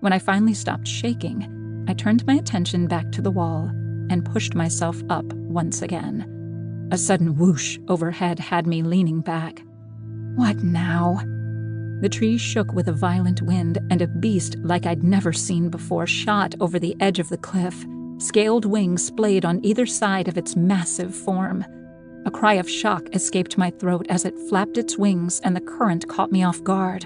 When I finally stopped shaking, I turned my attention back to the wall and pushed myself up once again. A sudden whoosh overhead had me leaning back. What now? The trees shook with a violent wind, and a beast like I'd never seen before shot over the edge of the cliff, scaled wings splayed on either side of its massive form. A cry of shock escaped my throat as it flapped its wings and the current caught me off guard.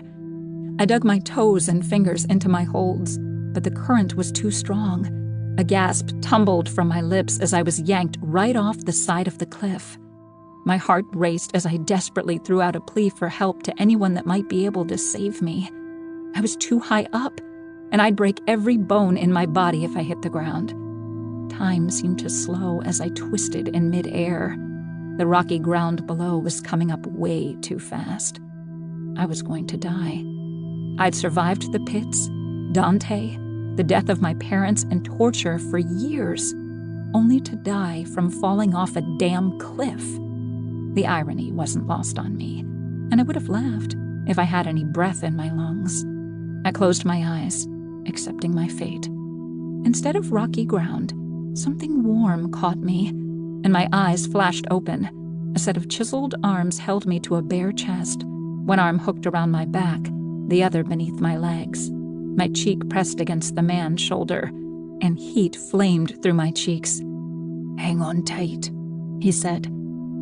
I dug my toes and fingers into my holds, but the current was too strong. A gasp tumbled from my lips as I was yanked right off the side of the cliff. My heart raced as I desperately threw out a plea for help to anyone that might be able to save me. I was too high up, and I'd break every bone in my body if I hit the ground. Time seemed to slow as I twisted in midair. The rocky ground below was coming up way too fast. I was going to die. I'd survived the pits, Dante, the death of my parents, and torture for years, only to die from falling off a damn cliff. The irony wasn't lost on me, and I would have laughed if I had any breath in my lungs. I closed my eyes, accepting my fate. Instead of rocky ground, something warm caught me, and my eyes flashed open. A set of chiseled arms held me to a bare chest, one arm hooked around my back, the other beneath my legs. My cheek pressed against the man's shoulder, and heat flamed through my cheeks. "Hang on tight," he said.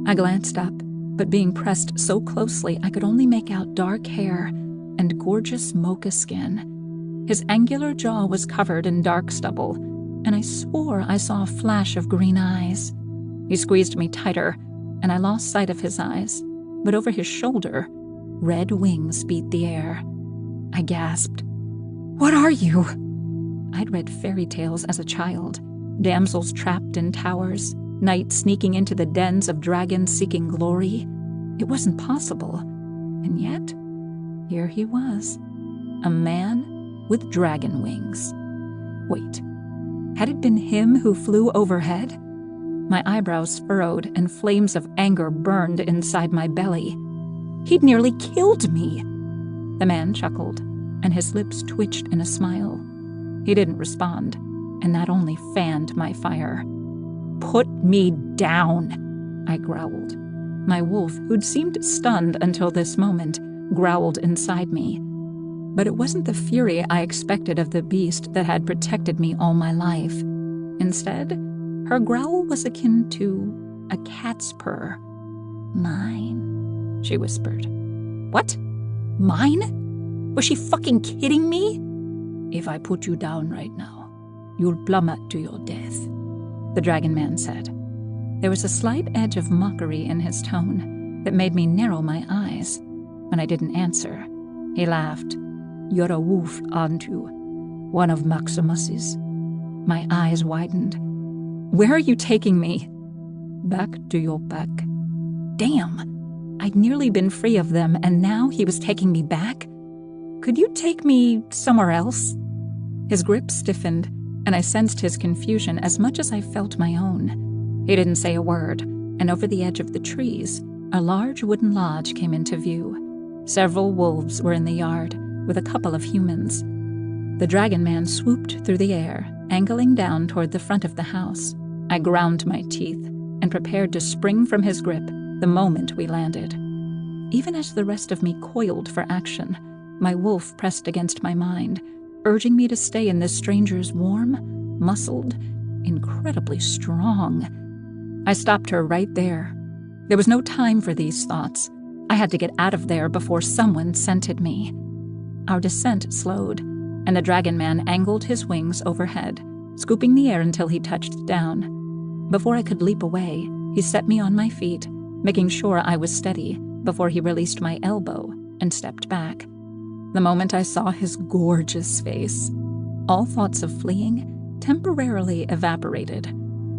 I glanced up, but being pressed so closely I could only make out dark hair and gorgeous mocha skin. His angular jaw was covered in dark stubble, and I swore I saw a flash of green eyes. He squeezed me tighter, and I lost sight of his eyes, but over his shoulder, red wings beat the air. I gasped. "What are you?" I'd read fairy tales as a child, damsels trapped in towers, knights sneaking into the dens of dragons seeking glory. It wasn't possible, and yet, here he was, a man with dragon wings. Wait, had it been him who flew overhead? My eyebrows furrowed and flames of anger burned inside my belly. He'd nearly killed me. The man chuckled, and his lips twitched in a smile. He didn't respond, and that only fanned my fire. "Put me down," I growled. My wolf, who'd seemed stunned until this moment, growled inside me. But it wasn't the fury I expected of the beast that had protected me all my life. Instead, her growl was akin to a cat's purr. "Mine," she whispered. "What? Mine? Was she fucking kidding me?" "If I put you down right now, you'll plummet to your death," the dragon man said. There was a slight edge of mockery in his tone that made me narrow my eyes. When I didn't answer, he laughed. "You're a wolf, aren't you? One of Maximus's." My eyes widened. "Where are you taking me?" "Back to your pack." Damn! I'd nearly been free of them, and now he was taking me back? "Could you take me somewhere else?" His grip stiffened, and I sensed his confusion as much as I felt my own. He didn't say a word, and over the edge of the trees, a large wooden lodge came into view. Several wolves were in the yard, with a couple of humans. The dragon man swooped through the air, angling down toward the front of the house. I ground my teeth and prepared to spring from his grip the moment we landed. Even as the rest of me coiled for action, my wolf pressed against my mind, urging me to stay in this stranger's warm, muscled, incredibly strong. I stopped her right there. There was no time for these thoughts. I had to get out of there before someone scented me. Our descent slowed, and the dragon man angled his wings overhead, scooping the air until he touched down. Before I could leap away, he set me on my feet, making sure I was steady before he released my elbow and stepped back. The moment I saw his gorgeous face, all thoughts of fleeing temporarily evaporated.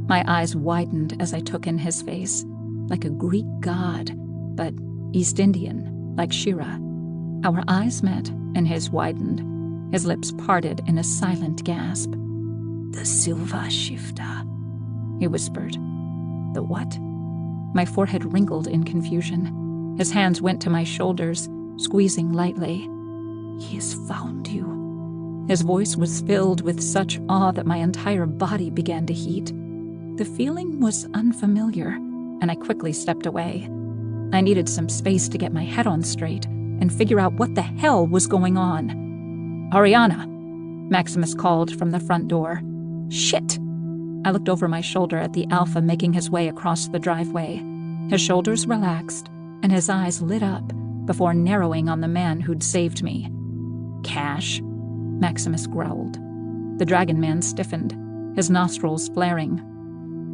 My eyes widened as I took in his face, like a Greek god, but East Indian, like Shira. Our eyes met, and his widened. His lips parted in a silent gasp. "The Silver Shifter," he whispered. "The what?" My forehead wrinkled in confusion. His hands went to my shoulders, squeezing lightly. "He has found you." His voice was filled with such awe that my entire body began to heat. The feeling was unfamiliar, and I quickly stepped away. I needed some space to get my head on straight, and figure out what the hell was going on. "Ariana," Maximus called from the front door. "Shit!" I looked over my shoulder at the Alpha making his way across the driveway. His shoulders relaxed, and his eyes lit up before narrowing on the man who'd saved me. "Cash," Maximus growled. The dragon man stiffened, his nostrils flaring.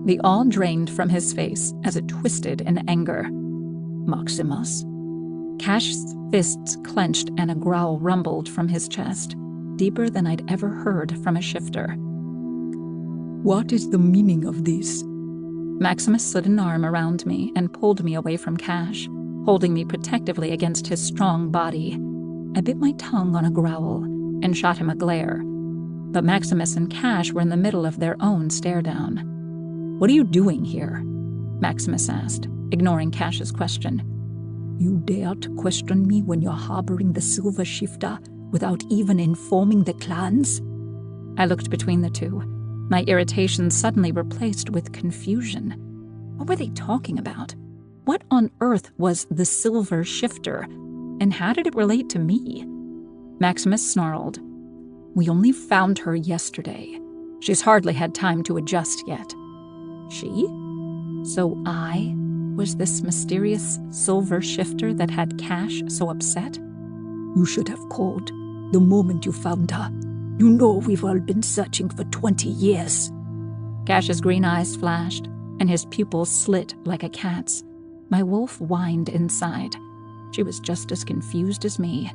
The awe drained from his face as it twisted in anger. "Maximus?" Cash's fists clenched and a growl rumbled from his chest, deeper than I'd ever heard from a shifter. "What is the meaning of this?" Maximus slid an arm around me and pulled me away from Cash, holding me protectively against his strong body. I bit my tongue on a growl and shot him a glare. But Maximus and Cash were in the middle of their own stare-down. "What are you doing here?" Maximus asked, ignoring Cash's question. "You dare to question me when you're harboring the Silver Shifter without even informing the clans?" I looked between the two, my irritation suddenly replaced with confusion. What were they talking about? What on earth was the Silver Shifter, and how did it relate to me? Maximus snarled. "We only found her yesterday. She's hardly had time to adjust yet." She? So I was this mysterious Silver Shifter that had Cash so upset? "You should have called the moment you found her. You know we've all been searching for 20 years. Cash's green eyes flashed, and his pupils slit like a cat's. My wolf whined inside. She was just as confused as me.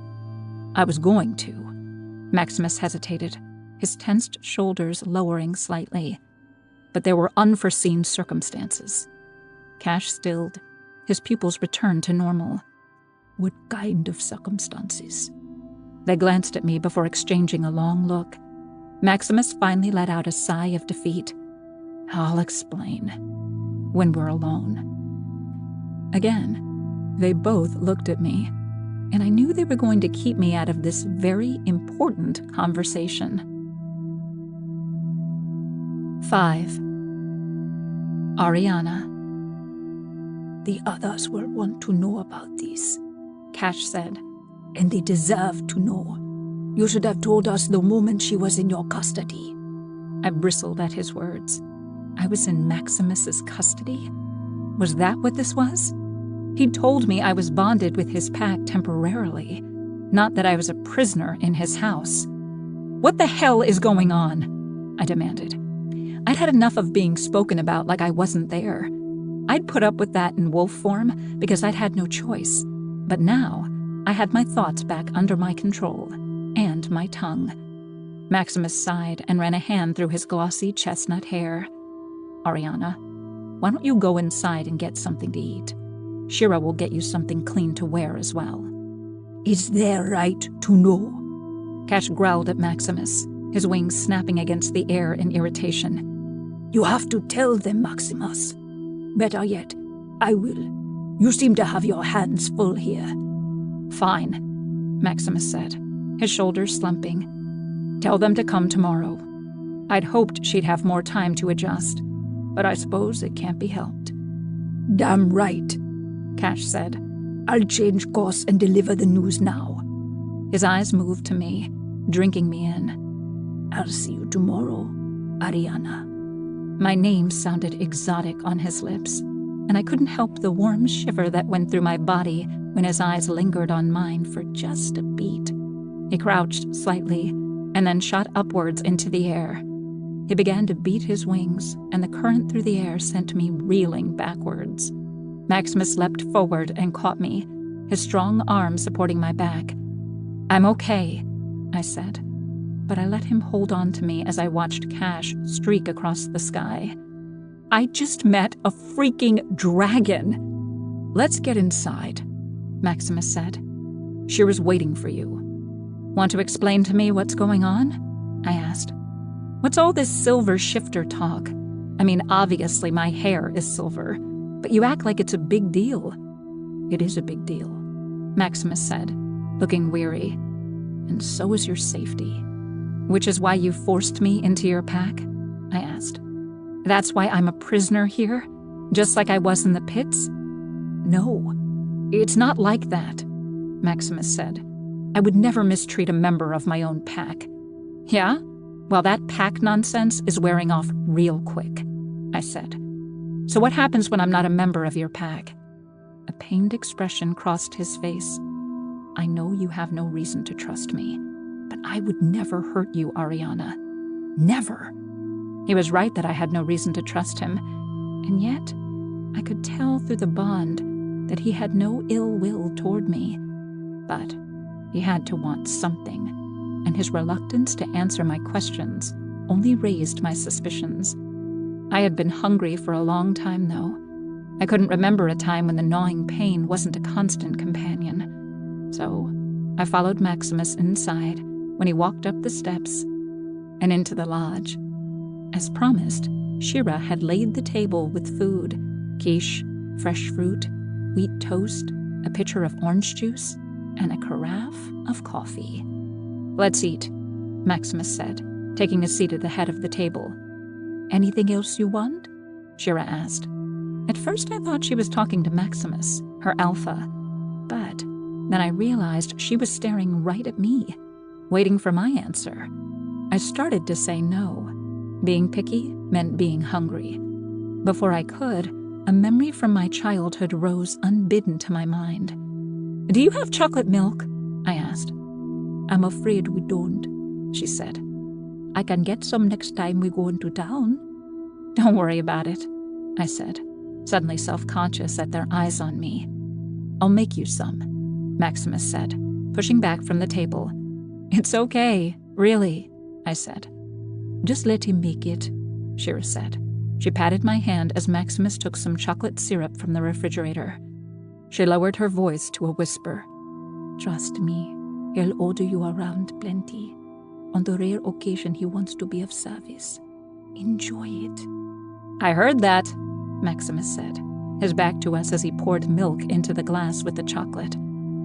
"I was going to." Maximus hesitated, his tensed shoulders lowering slightly. "But there were unforeseen circumstances." Cash stilled. His pupils returned to normal. "What kind of circumstances?" They glanced at me before exchanging a long look. Maximus finally let out a sigh of defeat. "I'll explain. When we're alone." Again, they both looked at me, and I knew they were going to keep me out of this very important conversation. 5. Ariana. "The others will want to know about this," Cash said, "and they deserve to know. You should have told us the moment she was in your custody." I bristled at his words. I was in Maximus's custody? Was that what this was? He'd told me I was bonded with his pack temporarily, not that I was a prisoner in his house. "What the hell is going on?" I demanded. I'd had enough of being spoken about like I wasn't there. I'd put up with that in wolf form because I'd had no choice. But now, I had my thoughts back under my control, and my tongue. Maximus sighed and ran a hand through his glossy chestnut hair. "Ariana, why don't you go inside and get something to eat? Shira will get you something clean to wear as well." "Is their right to know?" Cash growled at Maximus, his wings snapping against the air in irritation. "You have to tell them, Maximus. Better yet, I will. You seem to have your hands full here." "Fine," Maximus said, his shoulders slumping. "Tell them to come tomorrow." I'd hoped she'd have more time to adjust, but I suppose it can't be helped. "Damn right," Cash said. "I'll change course and deliver the news now." His eyes moved to me, drinking me in. "I'll see you tomorrow, Ariana." My name sounded exotic on his lips, and I couldn't help the warm shiver that went through my body when his eyes lingered on mine for just a beat. He crouched slightly, and then shot upwards into the air. He began to beat his wings, and the current through the air sent me reeling backwards. Maximus leapt forward and caught me, his strong arm supporting my back. "I'm okay," I said, but I let him hold on to me as I watched Cash streak across the sky. "I just met a freaking dragon!" "Let's get inside," Maximus said. "Shira's waiting for you." "Want to explain to me what's going on?" I asked. "What's all this Silver Shifter talk? I mean, obviously my hair is silver, but you act like it's a big deal." "It is a big deal," Maximus said, looking weary. "And so is your safety." "Which is why you forced me into your pack?" I asked. "That's why I'm a prisoner here, just like I was in the pits?" "No, it's not like that." Maximus said. "I would never mistreat a member of my own pack." "Yeah? Well, that pack nonsense is wearing off real quick," I said. "So what happens when I'm not a member of your pack?" A pained expression crossed his face. "I know you have no reason to trust me, but I would never hurt you, Ariana. Never." He was right that I had no reason to trust him, and yet I could tell through the bond that he had no ill will toward me. But he had to want something, and his reluctance to answer my questions only raised my suspicions. I had been hungry for a long time, though. I couldn't remember a time when the gnawing pain wasn't a constant companion. So I followed Maximus inside when he walked up the steps and into the lodge. As promised, Shira had laid the table with food, quiche, fresh fruit, wheat toast, a pitcher of orange juice, and a carafe of coffee. "Let's eat," Maximus said, taking a seat at the head of the table. "Anything else you want?" Shira asked. At first I thought she was talking to Maximus, her alpha, but then I realized she was staring right at me, waiting for my answer. I started to say no. Being picky meant being hungry. Before I could, a memory from my childhood rose unbidden to my mind. "Do you have chocolate milk?" I asked. "I'm afraid we don't," she said. "I can get some next time we go into town." "Don't worry about it," I said, suddenly self-conscious at their eyes on me. "I'll make you some," Maximus said, pushing back from the table. "It's okay, really," I said. "Just let him make it," Shira said. She patted my hand as Maximus took some chocolate syrup from the refrigerator. She lowered her voice to a whisper. "Trust me, he'll order you around plenty. On the rare occasion he wants to be of service. Enjoy it." "I heard that," Maximus said, his back to us as he poured milk into the glass with the chocolate.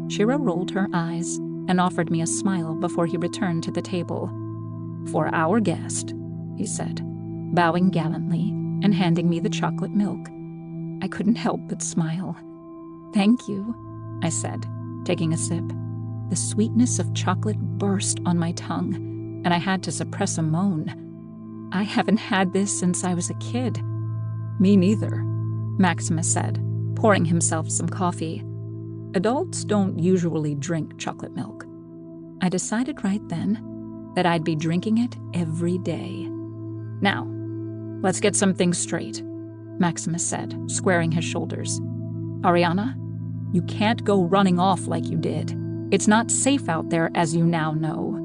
Shira rolled her eyes and offered me a smile before he returned to the table. "For our guest," he said, bowing gallantly and handing me the chocolate milk. I couldn't help but smile. "Thank you," I said, taking a sip. The sweetness of chocolate burst on my tongue, and I had to suppress a moan. "I haven't had this since I was a kid." "Me neither," Maximus said, pouring himself some coffee. "Adults don't usually drink chocolate milk." I decided right then that I'd be drinking it every day. "Now, let's get some things straight," Maximus said, squaring his shoulders. "Ariana, you can't go running off like you did. It's not safe out there, as you now know.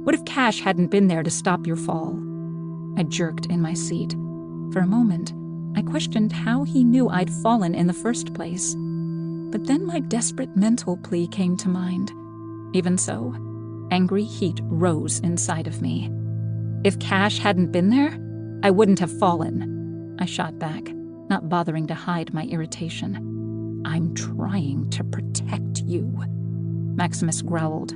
What if Cash hadn't been there to stop your fall?" I jerked in my seat. For a moment, I questioned how he knew I'd fallen in the first place. But then my desperate mental plea came to mind. Even so, angry heat rose inside of me. "If Cash hadn't been there, I wouldn't have fallen," I shot back, not bothering to hide my irritation. "I'm trying to protect you," Maximus growled.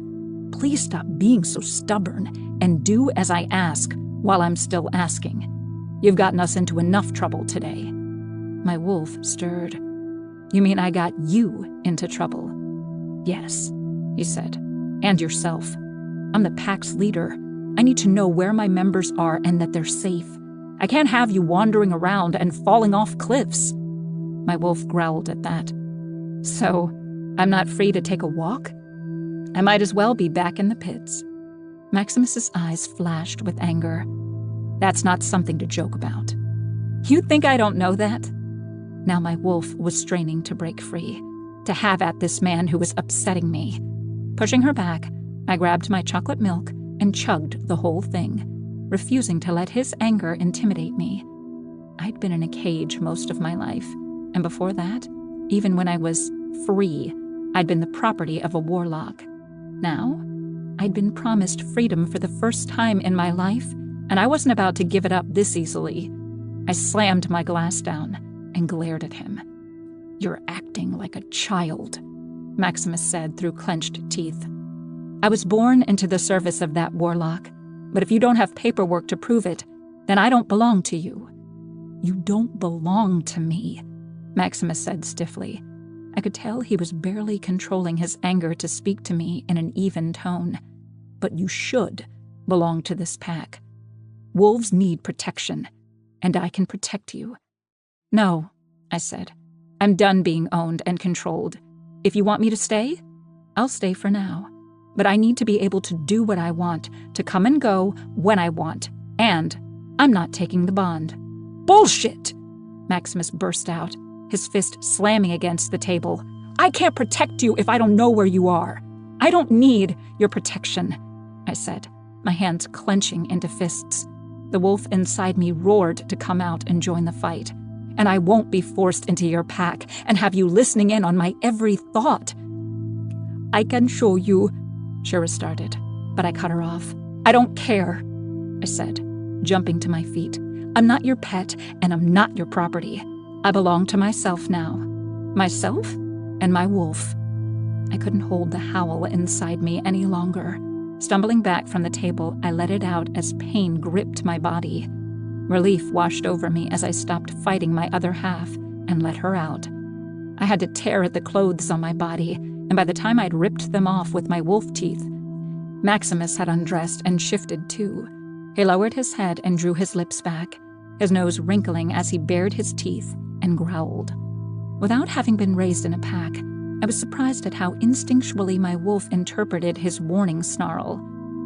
"Please stop being so stubborn and do as I ask while I'm still asking. You've gotten us into enough trouble today." My wolf stirred. "You mean I got you into trouble?" "Yes," he said, "and yourself. I'm the pack's leader. I need to know where my members are and that they're safe. I can't have you wandering around and falling off cliffs." My wolf growled at that. "So, I'm not free to take a walk? I might as well be back in the pits." Maximus's eyes flashed with anger. "That's not something to joke about. You think I don't know that?" Now my wolf was straining to break free, to have at this man who was upsetting me. Pushing her back, I grabbed my chocolate milk and chugged the whole thing, refusing to let his anger intimidate me. I'd been in a cage most of my life, and before that, even when I was free, I'd been the property of a warlock. Now, I'd been promised freedom for the first time in my life, and I wasn't about to give it up this easily. I slammed my glass down and glared at him. "You're acting like a child," Maximus said through clenched teeth. "I was born into the service of that warlock, but if you don't have paperwork to prove it, then I don't belong to you." "You don't belong to me," Maximus said stiffly. I could tell he was barely controlling his anger to speak to me in an even tone. "But you should belong to this pack. Wolves need protection, and I can protect you." "No," I said. "I'm done being owned and controlled. If you want me to stay, I'll stay for now. But I need to be able to do what I want, to come and go when I want, and I'm not taking the bond." "Bullshit!" Maximus burst out, his fist slamming against the table. "I can't protect you if I don't know where you are. I don't need your protection," I said, my hands clenching into fists. The wolf inside me roared to come out and join the fight. "And I won't be forced into your pack and have you listening in on my every thought." "I can show you," Shira started, but I cut her off. "I don't care," I said, jumping to my feet. "I'm not your pet, and I'm not your property. I belong to myself now. Myself and my wolf." I couldn't hold the howl inside me any longer. Stumbling back from the table, I let it out as pain gripped my body. Relief washed over me as I stopped fighting my other half and let her out. I had to tear at the clothes on my body, and by the time I'd ripped them off with my wolf teeth, Maximus had undressed and shifted too. He lowered his head and drew his lips back, his nose wrinkling as he bared his teeth and growled. Without having been raised in a pack, I was surprised at how instinctually my wolf interpreted his warning snarl.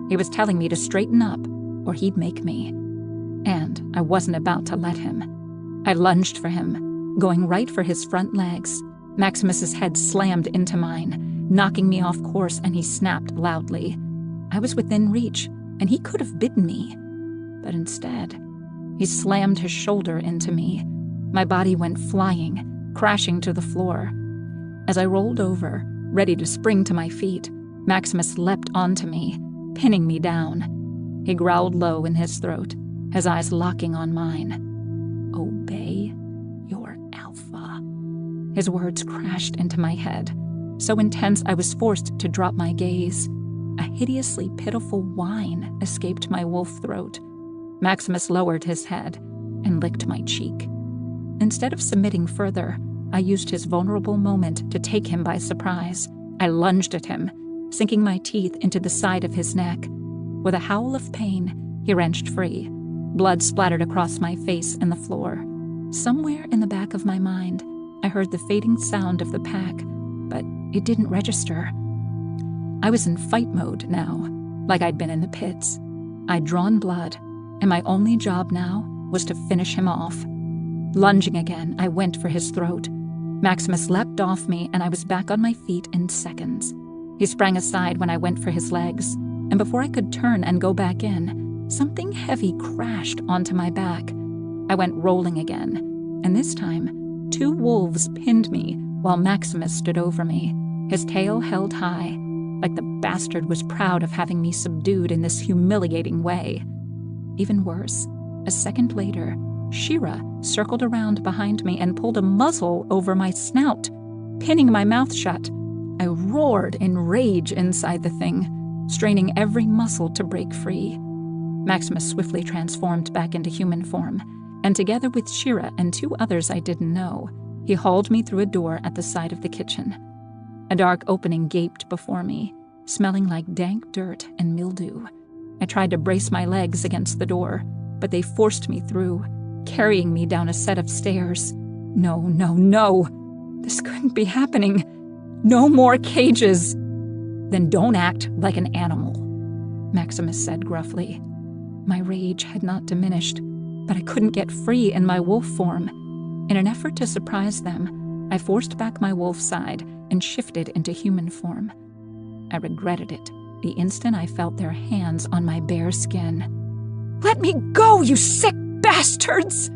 He was telling me to straighten up, or he'd make me. And I wasn't about to let him. I lunged for him, going right for his front legs. Maximus's head slammed into mine, knocking me off course, and he snapped loudly. I was within reach, and he could have bitten me. But instead, he slammed his shoulder into me. My body went flying, crashing to the floor. As I rolled over, ready to spring to my feet, Maximus leapt onto me, pinning me down. He growled low in his throat, his eyes locking on mine. "Obey your alpha." His words crashed into my head, so intense I was forced to drop my gaze. A hideously pitiful whine escaped my wolf throat. Maximus lowered his head and licked my cheek. Instead of submitting further, I used his vulnerable moment to take him by surprise. I lunged at him, sinking my teeth into the side of his neck. With a howl of pain, he wrenched free. Blood splattered across my face and the floor. Somewhere in the back of my mind, I heard the fading sound of the pack, but it didn't register. I was in fight mode now, like I'd been in the pits. I'd drawn blood, and my only job now was to finish him off. Lunging again, I went for his throat. Maximus leapt off me, and I was back on my feet in seconds. He sprang aside when I went for his legs, and before I could turn and go back in, something heavy crashed onto my back. I went rolling again, and this time, 2 wolves pinned me while Maximus stood over me, his tail held high, like the bastard was proud of having me subdued in this humiliating way. Even worse, a second later, Shira circled around behind me and pulled a muzzle over my snout, pinning my mouth shut. I roared in rage inside the thing, straining every muscle to break free. Maximus swiftly transformed back into human form, and together with Shira and 2 others I didn't know, he hauled me through a door at the side of the kitchen. A dark opening gaped before me, smelling like dank dirt and mildew. I tried to brace my legs against the door, but they forced me through, carrying me down a set of stairs. No, no, no! This couldn't be happening. No more cages! Then don't act like an animal, Maximus said gruffly. My rage had not diminished, but I couldn't get free in my wolf form. In an effort to surprise them, I forced back my wolf side and shifted into human form. I regretted it the instant I felt their hands on my bare skin. "Let me go, you sick bastards!"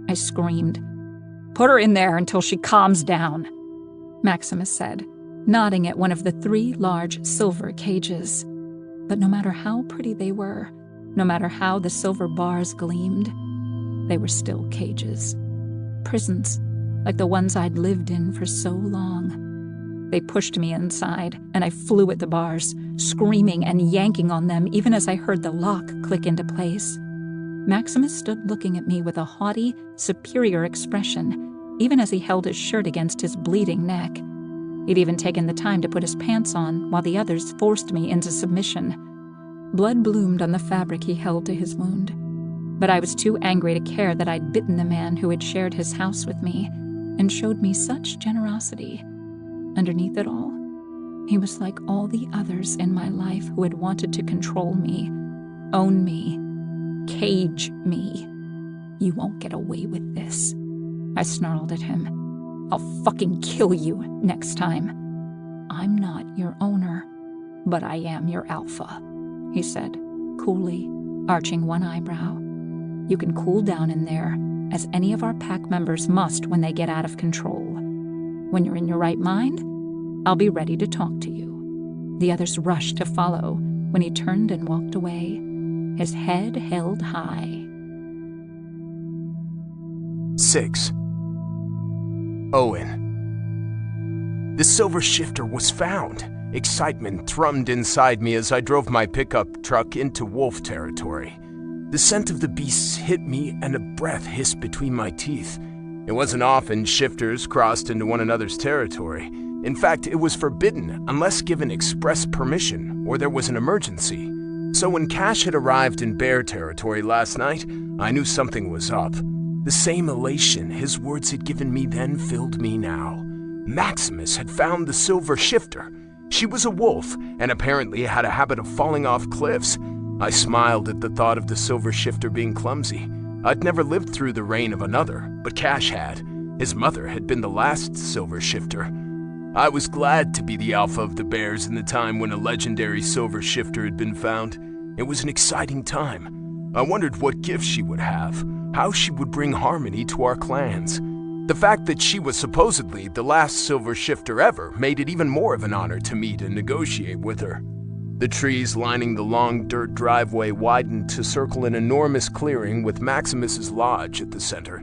I screamed. "Put her in there until she calms down," Maximus said, nodding at one of the 3 large silver cages. But no matter how pretty they were, no matter how the silver bars gleamed, they were still cages. Prisons, like the ones I'd lived in for so long. They pushed me inside, and I flew at the bars, screaming and yanking on them even as I heard the lock click into place. Maximus stood looking at me with a haughty, superior expression, even as he held his shirt against his bleeding neck. He'd even taken the time to put his pants on while the others forced me into submission. Blood bloomed on the fabric he held to his wound, but I was too angry to care that I'd bitten the man who had shared his house with me and showed me such generosity. Underneath it all, he was like all the others in my life who had wanted to control me, own me, cage me. "You won't get away with this," I snarled at him. "I'll fucking kill you next time." "I'm not your owner, but I am your alpha," he said, coolly, arching one eyebrow. "You can cool down in there, as any of our pack members must when they get out of control. When you're in your right mind, I'll be ready to talk to you." The others rushed to follow when he turned and walked away, his head held high. 6. Owen. The silver shifter was found. Excitement thrummed inside me as I drove my pickup truck into wolf territory. The scent of the beasts hit me and a breath hissed between my teeth. It wasn't often shifters crossed into one another's territory. In fact, it was forbidden unless given express permission or there was an emergency. So when Cash had arrived in bear territory last night, I knew something was up. The same elation his words had given me then filled me now. Maximus had found the silver shifter. She was a wolf and apparently had a habit of falling off cliffs. I smiled at the thought of the silver shifter being clumsy. I'd never lived through the reign of another, but Cash had. His mother had been the last silver shifter. I was glad to be the alpha of the bears in the time when a legendary silver shifter had been found. It was an exciting time. I wondered what gifts she would have, how she would bring harmony to our clans. The fact that she was supposedly the last silver shifter ever made it even more of an honor to meet and negotiate with her. The trees lining the long dirt driveway widened to circle an enormous clearing with Maximus's lodge at the center.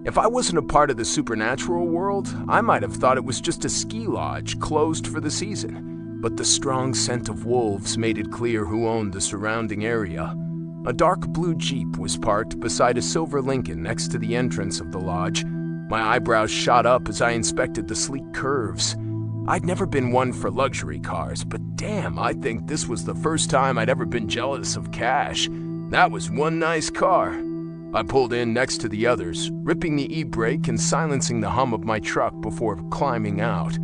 If I wasn't a part of the supernatural world, I might have thought it was just a ski lodge closed for the season. But the strong scent of wolves made it clear who owned the surrounding area. A dark blue Jeep was parked beside a silver Lincoln next to the entrance of the lodge. My eyebrows shot up as I inspected the sleek curves. I'd never been one for luxury cars, but damn, I think this was the first time I'd ever been jealous of Cash. That was one nice car. I pulled in next to the others, ripping the e-brake and silencing the hum of my truck before climbing out.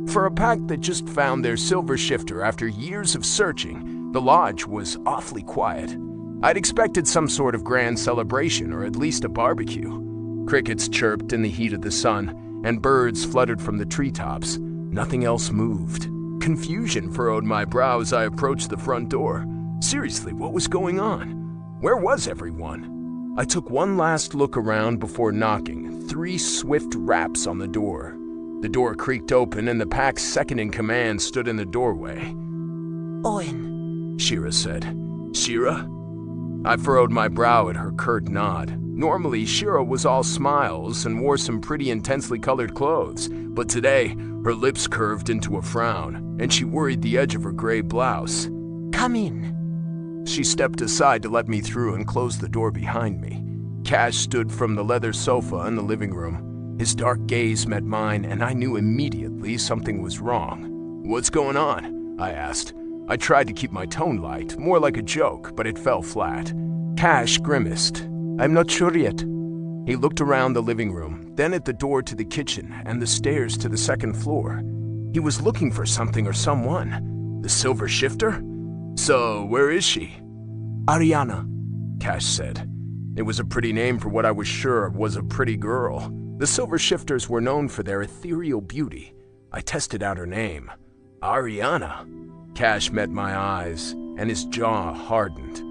For a pack that just found their silver shifter after years of searching, the lodge was awfully quiet. I'd expected some sort of grand celebration or at least a barbecue. Crickets chirped in the heat of the sun, and birds fluttered from the treetops. Nothing else moved. Confusion furrowed my brow as I approached the front door. Seriously, what was going on? Where was everyone? I took one last look around before knocking, 3 swift raps on the door. The door creaked open and the pack's second-in-command stood in the doorway. "Owen," Shira said. Shira? I furrowed my brow at her curt nod. Normally, Shira was all smiles and wore some pretty intensely colored clothes, but today, her lips curved into a frown, and she worried the edge of her gray blouse. "Come in." She stepped aside to let me through and closed the door behind me. Cash stood from the leather sofa in the living room. His dark gaze met mine, and I knew immediately something was wrong. "What's going on?" I asked. I tried to keep my tone light, more like a joke, but it fell flat. Cash grimaced. "I'm not sure yet." He looked around the living room, then at the door to the kitchen and the stairs to the second floor. He was looking for something or someone. The silver shifter? "So, where is she?" "Ariana," Cash said. It was a pretty name for what I was sure was a pretty girl. The silver shifters were known for their ethereal beauty. I tested out her name. Ariana. Cash met my eyes, and his jaw hardened.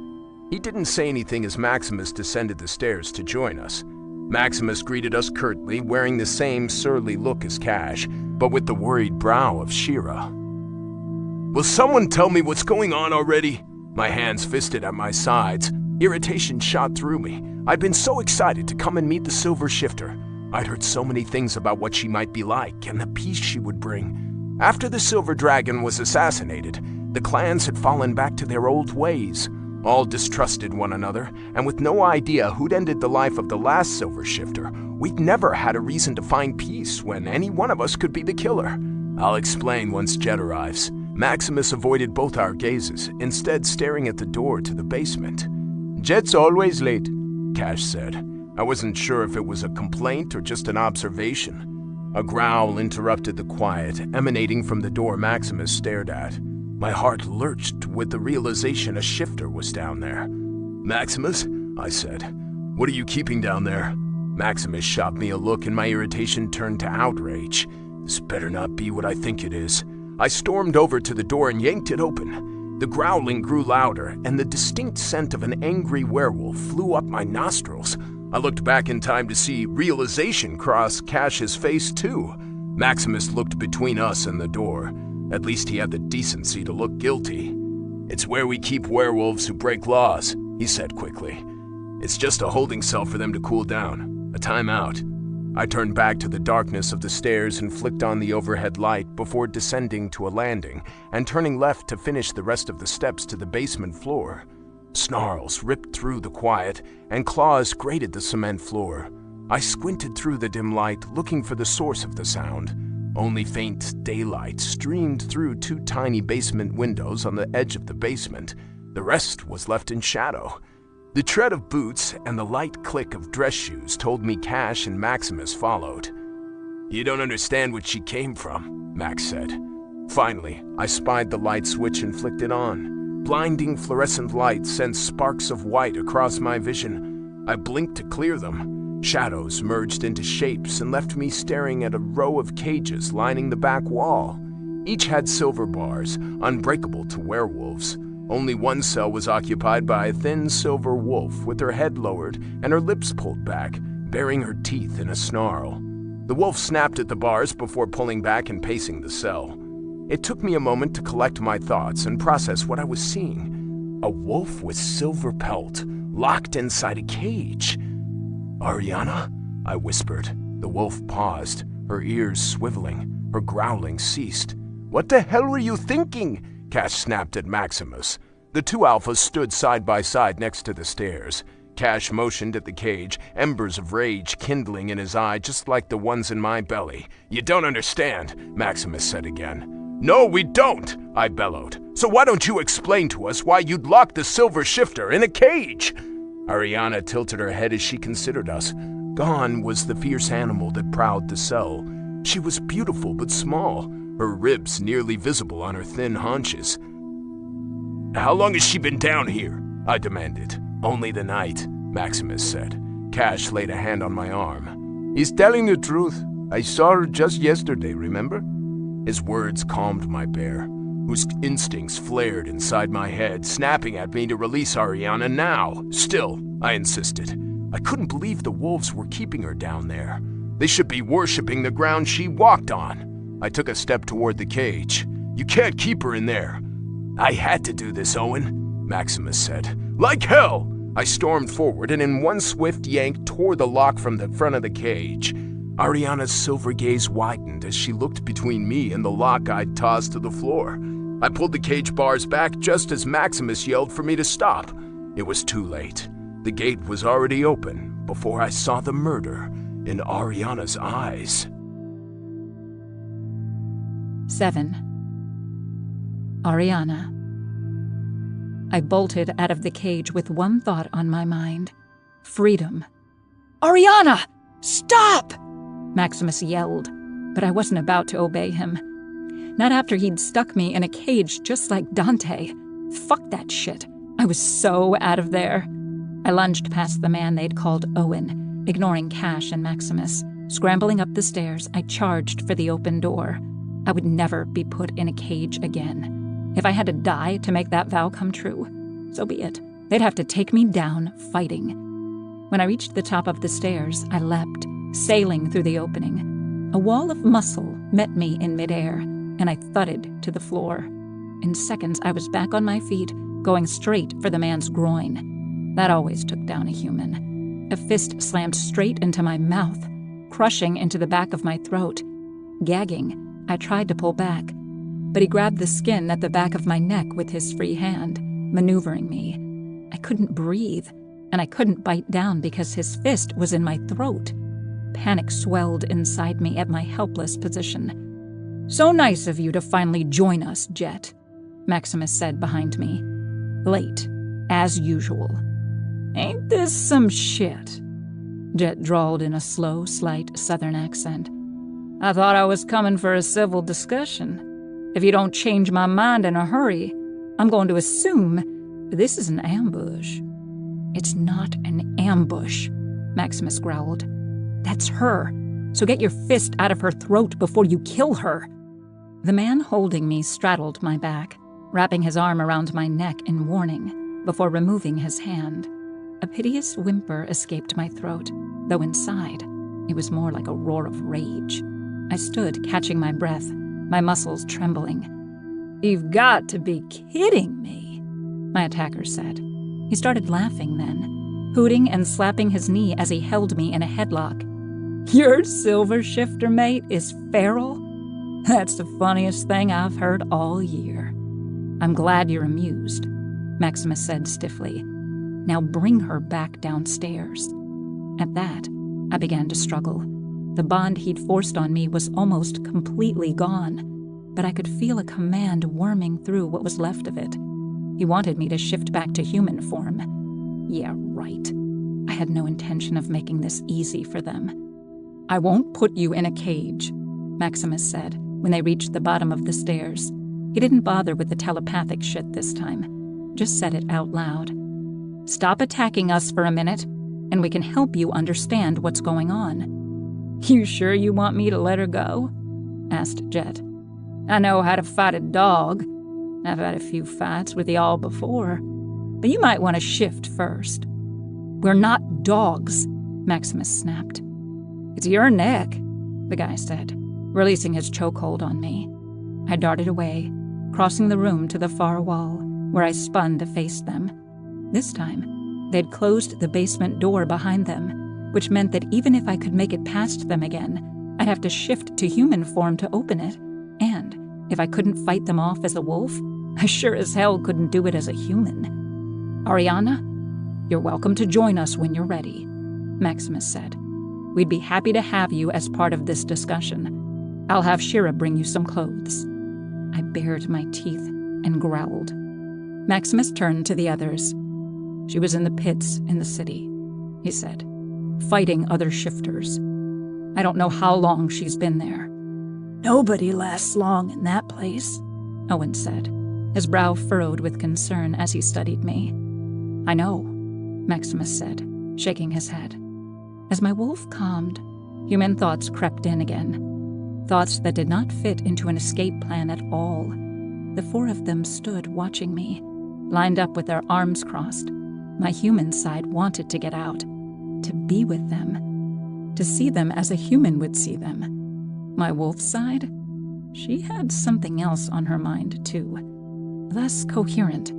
He didn't say anything as Maximus descended the stairs to join us. Maximus greeted us curtly, wearing the same surly look as Cash, but with the worried brow of Shira. "Will someone tell me what's going on already?" My hands fisted at my sides. Irritation shot through me. I'd been so excited to come and meet the silver shifter. I'd heard so many things about what she might be like and the peace she would bring. After the silver dragon was assassinated, the clans had fallen back to their old ways. All distrusted one another, and with no idea who'd ended the life of the last silver shifter, we'd never had a reason to find peace when any one of us could be the killer. I'll explain once Jet arrives. Maximus avoided both our gazes, instead staring at the door to the basement. "Jet's always late," Cash said. I wasn't sure if it was a complaint or just an observation. A growl interrupted the quiet, emanating from the door Maximus stared at. My heart lurched with the realization a shifter was down there. "Maximus," I said, "what are you keeping down there?" Maximus shot me a look and my irritation turned to outrage. This better not be what I think it is. I stormed over to the door and yanked it open. The growling grew louder, and the distinct scent of an angry werewolf flew up my nostrils. I looked back in time to see realization cross Cash's face too. Maximus looked between us and the door. At least he had the decency to look guilty. "It's where we keep werewolves who break laws," he said quickly. "It's just a holding cell for them to cool down. A timeout." I turned back to the darkness of the stairs and flicked on the overhead light before descending to a landing and turning left to finish the rest of the steps to the basement floor. Snarls ripped through the quiet, and claws grated the cement floor. I squinted through the dim light, looking for the source of the sound. Only faint daylight streamed through two tiny basement windows on the edge of the basement. The rest was left in shadow. The tread of boots and the light click of dress shoes told me Cash and Maximus followed. "You don't understand where she came from," Max said. Finally, I spied the light switch and flicked it on. Blinding fluorescent light sent sparks of white across my vision. I blinked to clear them. Shadows merged into shapes and left me staring at a row of cages lining the back wall. Each had silver bars, unbreakable to werewolves. Only one cell was occupied by a thin silver wolf with her head lowered and her lips pulled back, baring her teeth in a snarl. The wolf snapped at the bars before pulling back and pacing the cell. It took me a moment to collect my thoughts and process what I was seeing. A wolf with silver pelt, locked inside a cage. "Ariana?" I whispered. The wolf paused, her ears swiveling. Her growling ceased. "What the hell were you thinking?" Cash snapped at Maximus. The two alphas stood side by side next to the stairs. Cash motioned at the cage, embers of rage kindling in his eye just like the ones in my belly. "You don't understand," Maximus said again. "No, we don't," I bellowed. "So why don't you explain to us why you'd lock the silver shifter in a cage?" Ariana tilted her head as she considered us. Gone was the fierce animal that prowled the cell. She was beautiful but small, her ribs nearly visible on her thin haunches. "How long has she been down here?" I demanded. "Only the night," Maximus said. Cash laid a hand on my arm. "He's telling the truth. I saw her just yesterday, remember?" His words calmed my bear, whose instincts flared inside my head, snapping at me to release Ariana now. "Still," I insisted. I couldn't believe the wolves were keeping her down there. They should be worshipping the ground she walked on. I took a step toward the cage. "You can't keep her in there." "I had to do this, Owen," Maximus said. "Like hell!" I stormed forward and in one swift yank tore the lock from the front of the cage. Ariana's silver gaze widened as she looked between me and the lock I'd tossed to the floor. I pulled the cage bars back just as Maximus yelled for me to stop. It was too late. The gate was already open before I saw the murder in Ariana's eyes. 7. Ariana. I bolted out of the cage with one thought on my mind. Freedom. "Ariana! Stop!" Maximus yelled, but I wasn't about to obey him. Not after he'd stuck me in a cage just like Dante. Fuck that shit. I was so out of there. I lunged past the man they'd called Owen, ignoring Cash and Maximus. Scrambling up the stairs, I charged for the open door. I would never be put in a cage again. If I had to die to make that vow come true, so be it. They'd have to take me down fighting. When I reached the top of the stairs, I leapt, sailing through the opening. A wall of muscle met me in midair, and I thudded to the floor. In seconds, I was back on my feet, going straight for the man's groin. That always took down a human. A fist slammed straight into my mouth, crushing into the back of my throat. Gagging, I tried to pull back, but he grabbed the skin at the back of my neck with his free hand, maneuvering me. I couldn't breathe, and I couldn't bite down because his fist was in my throat. Panic swelled inside me at my helpless position. "So nice of you to finally join us, Jet," Maximus said behind me. "Late, as usual." "Ain't this some shit?" Jet drawled in a slow, slight southern accent. "I thought I was coming for a civil discussion. If you don't change my mind in a hurry, I'm going to assume this is an ambush." "It's not an ambush," Maximus growled. "That's her, so get your fist out of her throat before you kill her." The man holding me straddled my back, wrapping his arm around my neck in warning before removing his hand. A piteous whimper escaped my throat, though inside, it was more like a roar of rage. I stood, catching my breath, my muscles trembling. "You've got to be kidding me," my attacker said. He started laughing then, hooting and slapping his knee as he held me in a headlock. "Your silver shifter mate is feral? That's the funniest thing I've heard all year." "I'm glad you're amused," Maximus said stiffly. "Now bring her back downstairs." At that, I began to struggle. The bond he'd forced on me was almost completely gone, but I could feel a command worming through what was left of it. He wanted me to shift back to human form. Yeah, right. I had no intention of making this easy for them. "I won't put you in a cage," Maximus said when they reached the bottom of the stairs. He didn't bother with the telepathic shit this time, just said it out loud. "Stop attacking us for a minute, and we can help you understand what's going on." "You sure you want me to let her go?" asked Jet. "I know how to fight a dog. I've had a few fights with y'all before, but you might want to shift first." "We're not dogs," Maximus snapped. "It's your neck," the guy said, releasing his chokehold on me. I darted away, crossing the room to the far wall, where I spun to face them. This time, they'd closed the basement door behind them, which meant that even if I could make it past them again, I'd have to shift to human form to open it, and if I couldn't fight them off as a wolf, I sure as hell couldn't do it as a human. "Ariana, you're welcome to join us when you're ready," Maximus said. "We'd be happy to have you as part of this discussion. I'll have Shira bring you some clothes." I bared my teeth and growled. Maximus turned to the others. "She was in the pits in the city," he said, "fighting other shifters. I don't know how long she's been there." "Nobody lasts long in that place," Owen said, his brow furrowed with concern as he studied me. "I know," Maximus said, shaking his head. As my wolf calmed, human thoughts crept in again. Thoughts that did not fit into an escape plan at all. The four of them stood watching me, lined up with their arms crossed. My human side wanted to get out, to be with them, to see them as a human would see them. My wolf side? She had something else on her mind, too. Less coherent,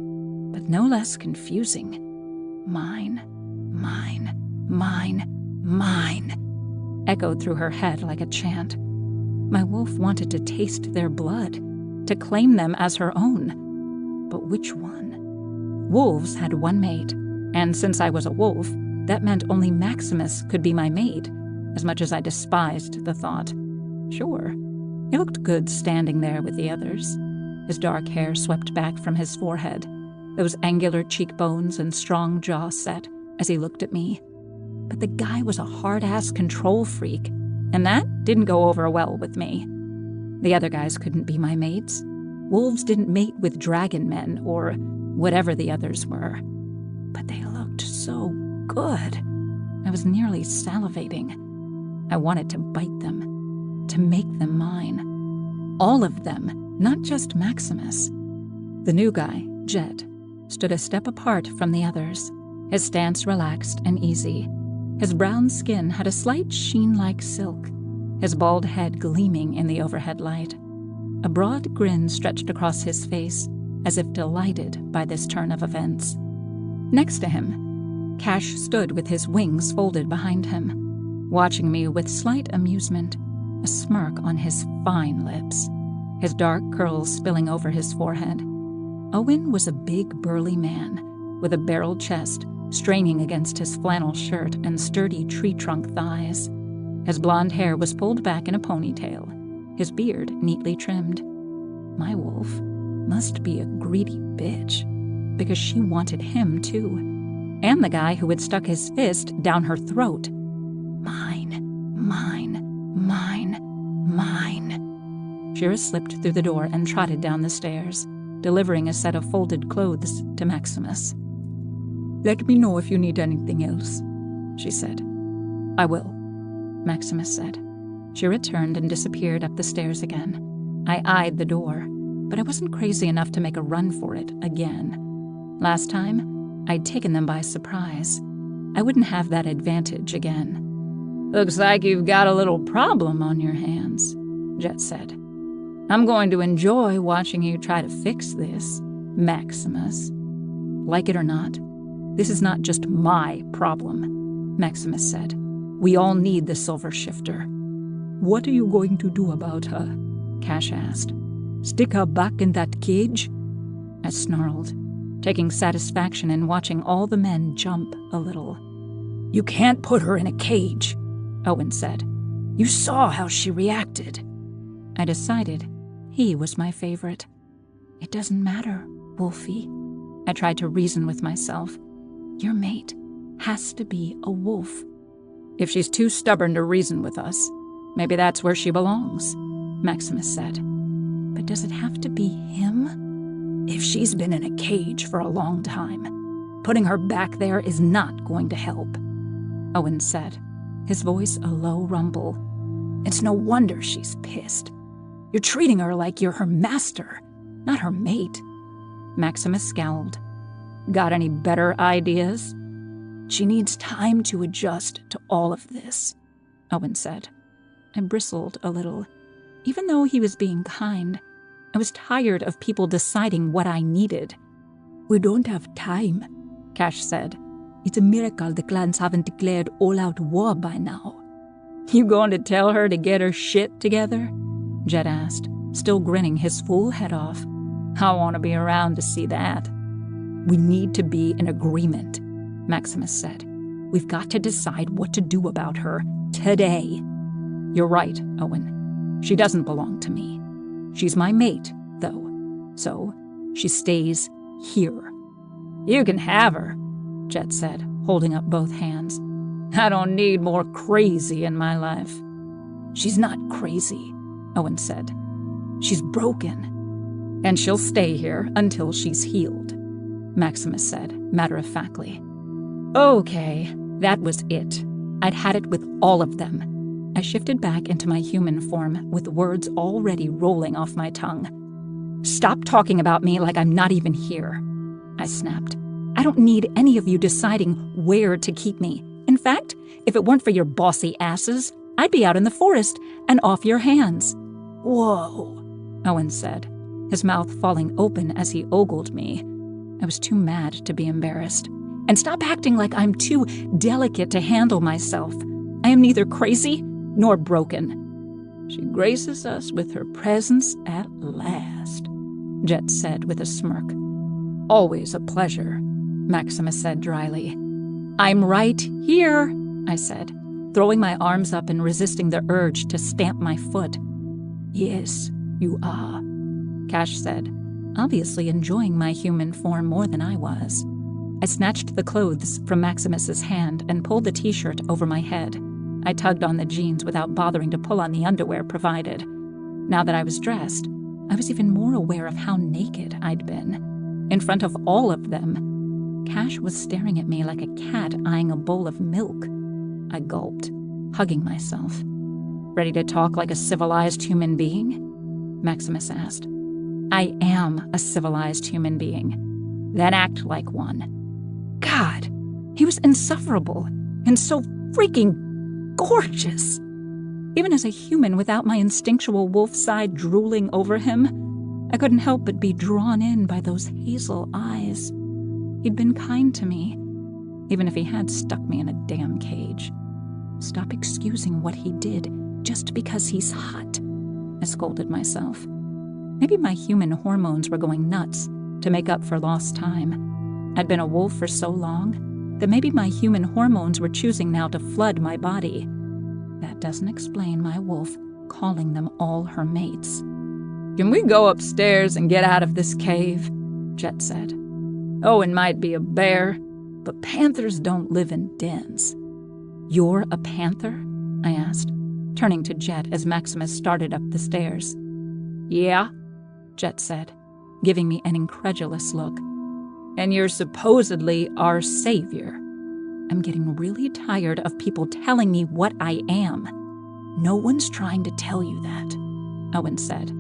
but no less confusing. Mine, mine, mine, mine, echoed through her head like a chant. My wolf wanted to taste their blood, to claim them as her own. But which one? Wolves had one mate, and since I was a wolf, that meant only Maximus could be my mate, as much as I despised the thought. Sure, he looked good standing there with the others. His dark hair swept back from his forehead, those angular cheekbones and strong jaw set as he looked at me. But the guy was a hard-ass control freak, and that didn't go over well with me. The other guys couldn't be my mates. Wolves didn't mate with dragon men, or whatever the others were. But they looked so good. I was nearly salivating. I wanted to bite them, to make them mine. All of them, not just Maximus. The new guy, Jet, stood a step apart from the others, his stance relaxed and easy. His brown skin had a slight sheen like silk, his bald head gleaming in the overhead light. A broad grin stretched across his face, as if delighted by this turn of events. Next to him, Cash stood with his wings folded behind him, watching me with slight amusement, a smirk on his fine lips, his dark curls spilling over his forehead. Owen was a big, burly man, with a barrel chest straining against his flannel shirt and sturdy tree trunk thighs. His blonde hair was pulled back in a ponytail, his beard neatly trimmed. My wolf must be a greedy bitch, because she wanted him too, and the guy who had stuck his fist down her throat. Mine, mine, mine, mine. Shira slipped through the door and trotted down the stairs, delivering a set of folded clothes to Maximus. "Let me know if you need anything else," she said. "I will," Maximus said. Shira turned and disappeared up the stairs again. I eyed the door, but I wasn't crazy enough to make a run for it again. Last time, I'd taken them by surprise. I wouldn't have that advantage again. "Looks like you've got a little problem on your hands," Jet said. "I'm going to enjoy watching you try to fix this, Maximus." "Like it or not, this is not just my problem," Maximus said. "We all need the Silver Shifter." "What are you going to do about her?" Cash asked. "Stick her back in that cage?" I snarled, taking satisfaction in watching all the men jump a little. "You can't put her in a cage," Owen said. "You saw how she reacted." I decided he was my favorite. "It doesn't matter, Wolfie." I tried to reason with myself. "Your mate has to be a wolf." "If she's too stubborn to reason with us, maybe that's where she belongs," Maximus said. "But does it have to be him?" "If she's been in a cage for a long time, putting her back there is not going to help," Owen said, his voice a low rumble. "It's no wonder she's pissed. You're treating her like you're her master, not her mate." Maximus scowled. "Got any better ideas?" "She needs time to adjust to all of this," Owen said. I bristled a little. Even though he was being kind, I was tired of people deciding what I needed. "We don't have time," Cash said. "It's a miracle the clans haven't declared all-out war by now." "You going to tell her to get her shit together?" Jet asked, still grinning his full head off. "I want to be around to see that." "We need to be in agreement," Maximus said. "We've got to decide what to do about her today." "You're right, Owen. She doesn't belong to me. She's my mate, though, so she stays here." "You can have her," Jet said, holding up both hands. "I don't need more crazy in my life." "She's not crazy," Owen said. "She's broken." "And she'll stay here until she's healed," Maximus said, matter-of-factly. Okay, that was it. I'd had it with all of them. I shifted back into my human form with words already rolling off my tongue. "Stop talking about me like I'm not even here," I snapped. "I don't need any of you deciding where to keep me. In fact, if it weren't for your bossy asses, I'd be out in the forest and off your hands." "Whoa," Owen said, his mouth falling open as he ogled me. I was too mad to be embarrassed. "And stop acting like I'm too delicate to handle myself. I am neither crazy nor broken." "She graces us with her presence at last," Jet said with a smirk. "Always a pleasure," Maximus said dryly. "I'm right here," I said, throwing my arms up and resisting the urge to stamp my foot. "Yes, you are," Cash said, obviously enjoying my human form more than I was. I snatched the clothes from Maximus's hand and pulled the t-shirt over my head. I tugged on the jeans without bothering to pull on the underwear provided. Now that I was dressed, I was even more aware of how naked I'd been. In front of all of them, Cash was staring at me like a cat eyeing a bowl of milk. I gulped, hugging myself. "Ready to talk like a civilized human being?" Maximus asked. "I am a civilized human being. Then act like one." God, he was insufferable and so freaking gorgeous. Even as a human without my instinctual wolf side drooling over him, I couldn't help but be drawn in by those hazel eyes. He'd been kind to me, even if he had stuck me in a damn cage. "Stop excusing what he did just because he's hot," I scolded myself. Maybe my human hormones were going nuts to make up for lost time. I'd been a wolf for so long that maybe my human hormones were choosing now to flood my body. That doesn't explain my wolf calling them all her mates. "Can we go upstairs and get out of this cave?" Jet said. "Owen might be a bear, but panthers don't live in dens." "You're a panther?" I asked, turning to Jet as Maximus started up the stairs. "Yeah," Jet said, giving me an incredulous look. "And you're supposedly our savior." I'm getting really tired of people telling me what I am. "No one's trying to tell you that," Owen said,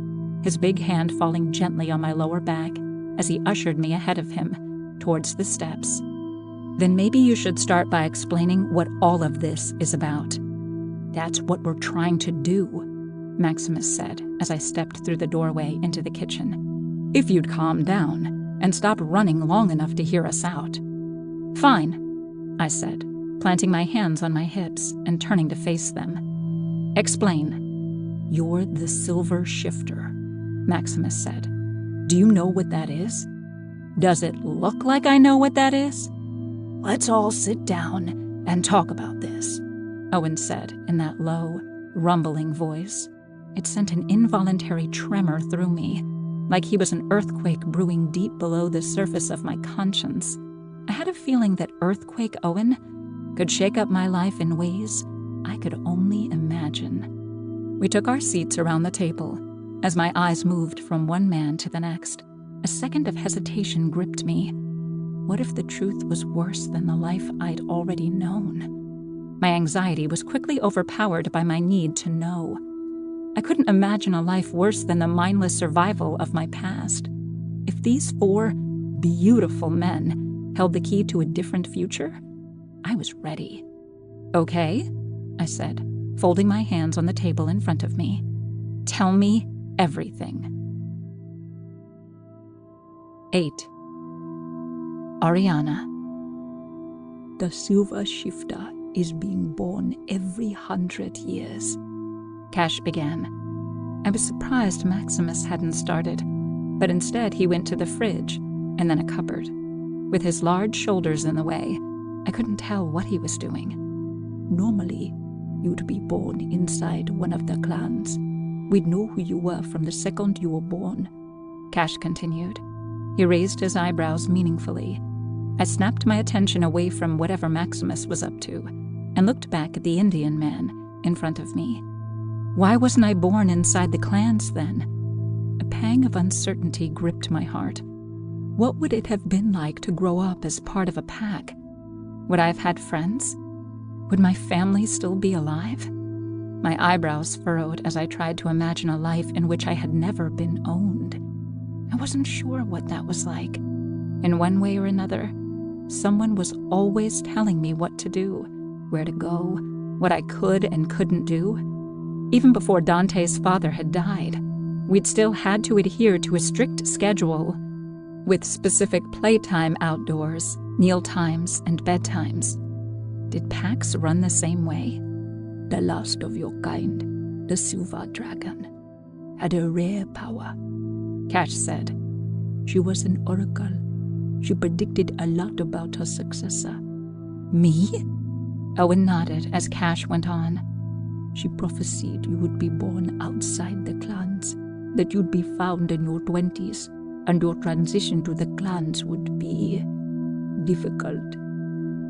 his big hand falling gently on my lower back as he ushered me ahead of him towards the steps. "Then maybe you should start by explaining what all of this is about." "That's what we're trying to do," Maximus said as I stepped through the doorway into the kitchen. "If you'd calm down and stop running long enough to hear us out." "Fine," I said, planting my hands on my hips and turning to face them. "Explain." "You're the Silver Shifter," Maximus said. "Do you know what that is?" "Does it look like I know what that is?" "Let's all sit down and talk about this," Owen said in that low, rumbling voice. It sent an involuntary tremor through me, like he was an earthquake brewing deep below the surface of my conscience. I had a feeling that Earthquake Owen could shake up my life in ways I could only imagine. We took our seats around the table. As my eyes moved from one man to the next, a second of hesitation gripped me. What if the truth was worse than the life I'd already known? My anxiety was quickly overpowered by my need to know. I couldn't imagine a life worse than the mindless survival of my past. If these 4 beautiful men held the key to a different future, I was ready. "Okay," I said, folding my hands on the table in front of me. "Tell me everything." 8. Ariana. The Silver Shifter is being born every 100 years, Cash began. I was surprised Maximus hadn't started, but instead he went to the fridge and then a cupboard. With his large shoulders in the way, I couldn't tell what he was doing. Normally, you'd be born inside one of the clans. We'd know who you were from the second you were born, Cash continued. He raised his eyebrows meaningfully. I snapped my attention away from whatever Maximus was up to and looked back at the Indian man in front of me. Why wasn't I born inside the clans then? A pang of uncertainty gripped my heart. What would it have been like to grow up as part of a pack? Would I have had friends? Would my family still be alive? My eyebrows furrowed as I tried to imagine a life in which I had never been owned. I wasn't sure what that was like. In one way or another, someone was always telling me what to do, where to go, what I could and couldn't do. Even before Dante's father had died, we'd still had to adhere to a strict schedule, with specific playtime outdoors, meal times, and bedtimes. Did packs run the same way? The last of your kind, the Silver Dragon, had a rare power, Cash said. She was an oracle. She predicted a lot about her successor. Me? Owen nodded as Cash went on. She prophesied you would be born outside the clans, that you'd be found in your 20s, and your transition to the clans would be difficult.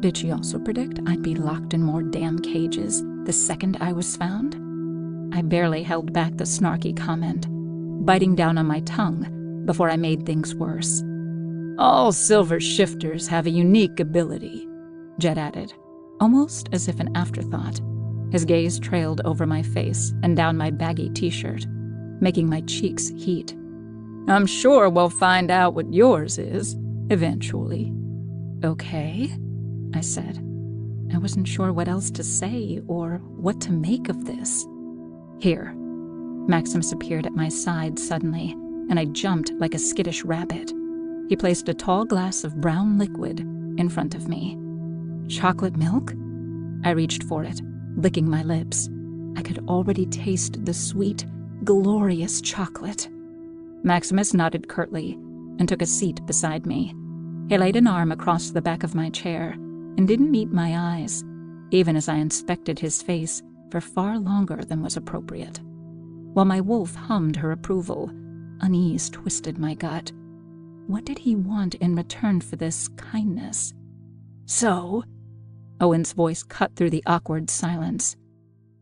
Did she also predict I'd be locked in more damn cages the second I was found? I barely held back the snarky comment, biting down on my tongue before I made things worse. All Silver Shifters have a unique ability, Jet added, almost as if an afterthought. His gaze trailed over my face and down my baggy t-shirt, making my cheeks heat. I'm sure we'll find out what yours is, eventually. Okay, I said. I wasn't sure what else to say or what to make of this. Here. Maximus appeared at my side suddenly, and I jumped like a skittish rabbit. He placed a tall glass of brown liquid in front of me. Chocolate milk? I reached for it, licking my lips. I could already taste the sweet, glorious chocolate. Maximus nodded curtly and took a seat beside me. He laid an arm across the back of my chair and didn't meet my eyes, even as I inspected his face for far longer than was appropriate. While my wolf hummed her approval, unease twisted my gut. What did he want in return for this kindness? "So?" Owen's voice cut through the awkward silence.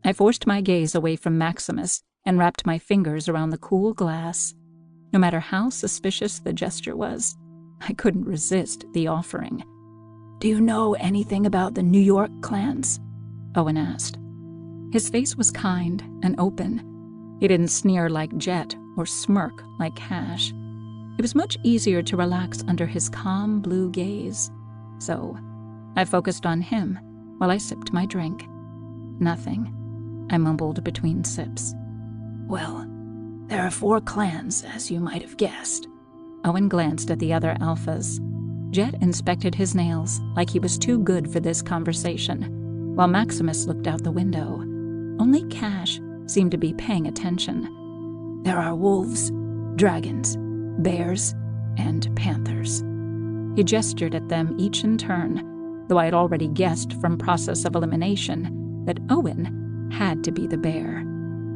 I forced my gaze away from Maximus and wrapped my fingers around the cool glass. No matter how suspicious the gesture was, I couldn't resist the offering. "Do you know anything about the New York clans?" Owen asked. His face was kind and open. He didn't sneer like Jet or smirk like Cash. It was much easier to relax under his calm blue gaze. So I focused on him while I sipped my drink. "Nothing," I mumbled between sips. "Well, there are 4 clans, as you might have guessed." Owen glanced at the other alphas. Jet inspected his nails like he was too good for this conversation, while Maximus looked out the window. Only Cash seemed to be paying attention. "There are wolves, dragons, bears, and panthers." He gestured at them each in turn, though I had already guessed from process of elimination that Owen had to be the bear.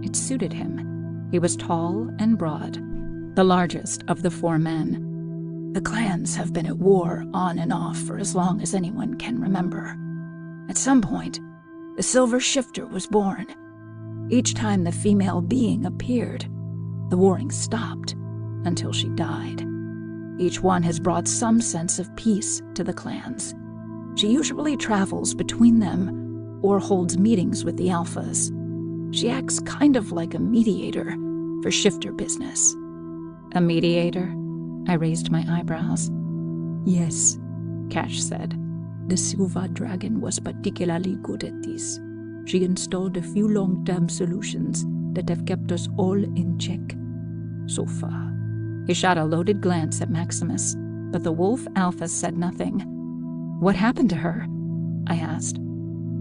It suited him. He was tall and broad, the largest of the 4 men. "The clans have been at war on and off for as long as anyone can remember. At some point, the Silver Shifter was born. Each time the female being appeared, the warring stopped until she died. Each one has brought some sense of peace to the clans. She usually travels between them or holds meetings with the alphas. She acts kind of like a mediator for shifter business." "A mediator?" I raised my eyebrows. "Yes," Cash said. "The Silver Dragon was particularly good at this. She installed a few long-term solutions that have kept us all in check. So far." He shot a loaded glance at Maximus, but the wolf alpha said nothing. "What happened to her?" I asked.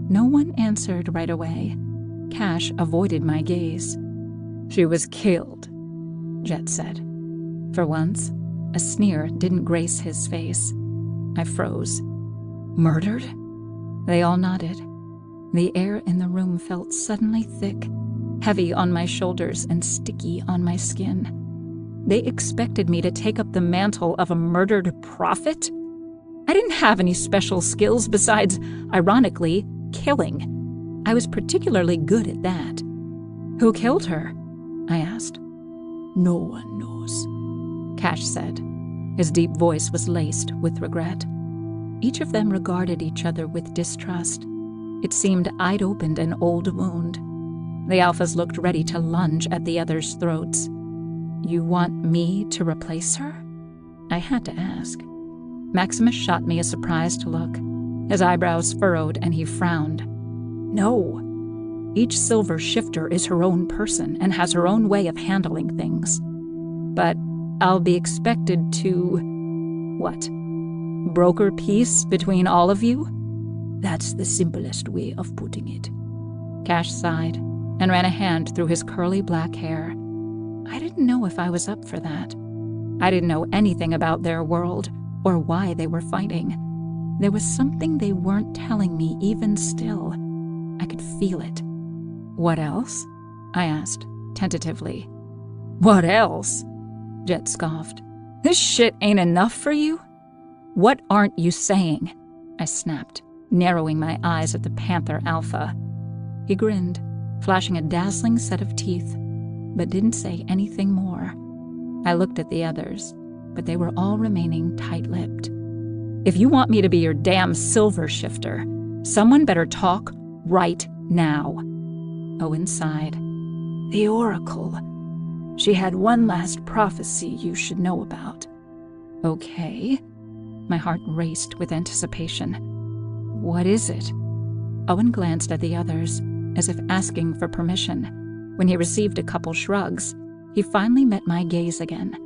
No one answered right away. Cash avoided my gaze. "She was killed," Jet said. For once, a sneer didn't grace his face. I froze. "Murdered?" They all nodded. The air in the room felt suddenly thick, heavy on my shoulders and sticky on my skin. They expected me to take up the mantle of a murdered prophet? I didn't have any special skills besides, ironically, killing. I was particularly good at that. "Who killed her?" I asked. "No one knows," Cash said. His deep voice was laced with regret. Each of them regarded each other with distrust. It seemed I'd opened an old wound. The alphas looked ready to lunge at the others' throats. "You want me to replace her?" I had to ask. Maximus shot me a surprised look. His eyebrows furrowed and he frowned. "No. Each Silver Shifter is her own person and has her own way of handling things. But I'll be expected to... what? Broker peace between all of you?" "That's the simplest way of putting it." Cash sighed and ran a hand through his curly black hair. I didn't know if I was up for that. I didn't know anything about their world or why they were fighting. There was something they weren't telling me even still. I could feel it. "What else?" I asked, tentatively. "What else?" Jet scoffed. "This shit ain't enough for you? What aren't you saying?" I snapped, narrowing my eyes at the Panther Alpha. He grinned, flashing a dazzling set of teeth, but didn't say anything more. I looked at the others, but they were all remaining tight-lipped. "If you want me to be your damn Silver Shifter, someone better talk right now." Owen sighed. "The Oracle. She had one last prophecy you should know about." "Okay." My heart raced with anticipation. "What is it?" Owen glanced at the others, as if asking for permission. When he received a couple shrugs, he finally met my gaze again.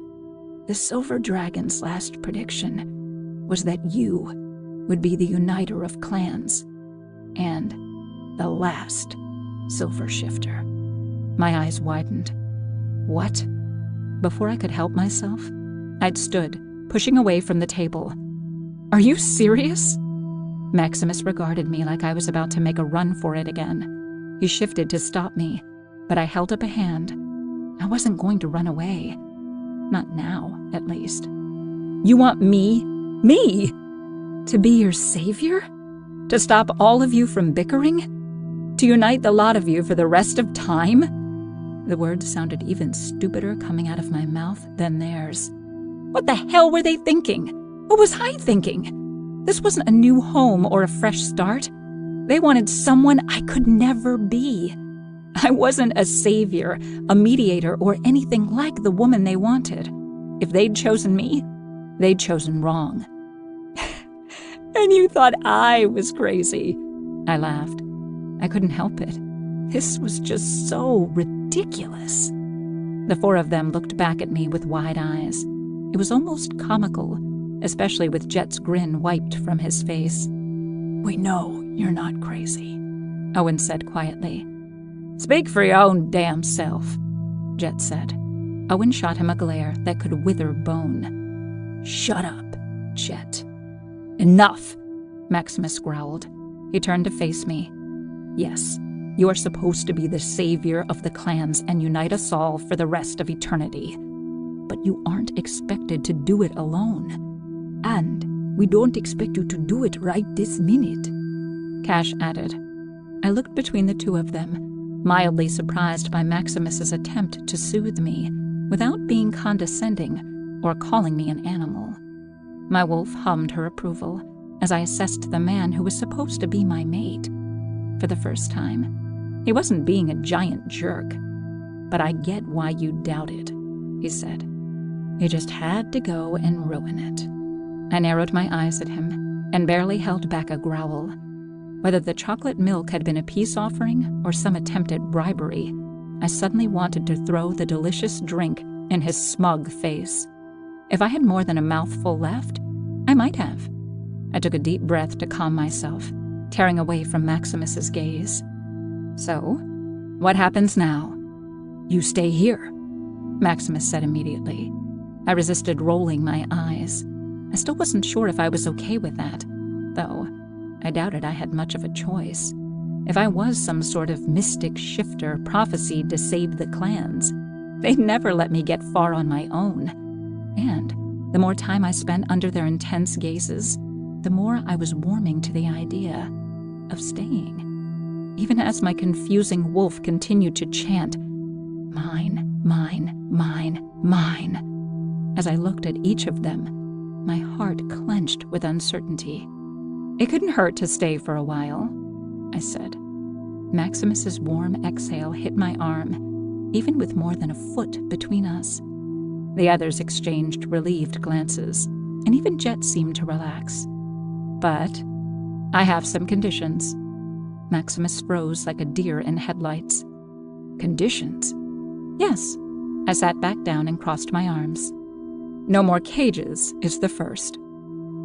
"The Silver Dragon's last prediction was that you would be the uniter of clans, and the last Silver Shifter." My eyes widened. "What?" Before I could help myself, I'd stood, pushing away from the table. Are you serious? Maximus regarded me like I was about to make a run for it again. He shifted to stop me, but I held up a hand. I wasn't going to run away. Not now, at least. You want me? Me? To be your savior? To stop all of you from bickering? To unite the lot of you for the rest of time? The words sounded even stupider coming out of my mouth than theirs. What the hell were they thinking? What was I thinking? This wasn't a new home or a fresh start. They wanted someone I could never be. I wasn't a savior, a mediator, or anything like the woman they wanted. If they'd chosen me, they'd chosen wrong. And you thought I was crazy. I laughed. I couldn't help it. This was just so ridiculous. The four of them looked back at me with wide eyes. It was almost comical, especially with Jet's grin wiped from his face. We know you're not crazy, Owen said quietly. Speak for your own damn self, Jet said. Owen shot him a glare that could wither bone. Shut up, Jet. Enough, Maximus growled. He turned to face me. Yes, you are supposed to be the savior of the clans and unite us all for the rest of eternity. But you aren't expected to do it alone. And we don't expect you to do it right this minute, Cash added. I looked between the two of them, mildly surprised by Maximus's attempt to soothe me without being condescending or calling me an animal. My wolf hummed her approval as I assessed the man who was supposed to be my mate. For the first time, he wasn't being a giant jerk. But I get why you doubted, he said. You just had to go and ruin it. I narrowed my eyes at him and barely held back a growl. Whether the chocolate milk had been a peace offering or some attempt at bribery, I suddenly wanted to throw the delicious drink in his smug face. If I had more than a mouthful left, I might have. I took a deep breath to calm myself, tearing away from Maximus's gaze. So, what happens now? You stay here, Maximus said immediately. I resisted rolling my eyes. I still wasn't sure if I was okay with that, though I doubted I had much of a choice. If I was some sort of mystic shifter prophesied to save the clans, they'd never let me get far on my own. And the more time I spent under their intense gazes, the more I was warming to the idea of staying. Even as my confusing wolf continued to chant, mine, mine, mine, mine. As I looked at each of them, my heart clenched with uncertainty. It couldn't hurt to stay for a while, I said. Maximus's warm exhale hit my arm, even with more than a foot between us. The others exchanged relieved glances, and even Jet seemed to relax. But I have some conditions. Maximus froze like a deer in headlights. Conditions? Yes. I sat back down and crossed my arms. No more cages is the first.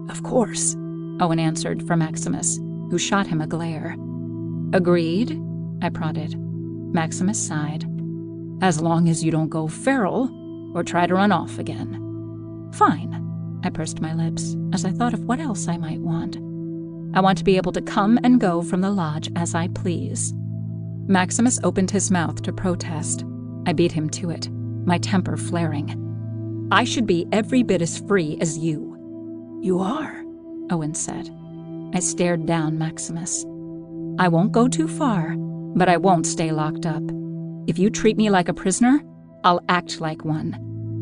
Of course, Owen answered for Maximus, who shot him a glare. Agreed, I prodded. Maximus sighed. As long as you don't go feral or try to run off again. Fine, I pursed my lips as I thought of what else I might want. I want to be able to come and go from the lodge as I please. Maximus opened his mouth to protest. I beat him to it, my temper flaring. I should be every bit as free as you. You are, Owen said. I stared down Maximus. I won't go too far, but I won't stay locked up. If you treat me like a prisoner, I'll act like one,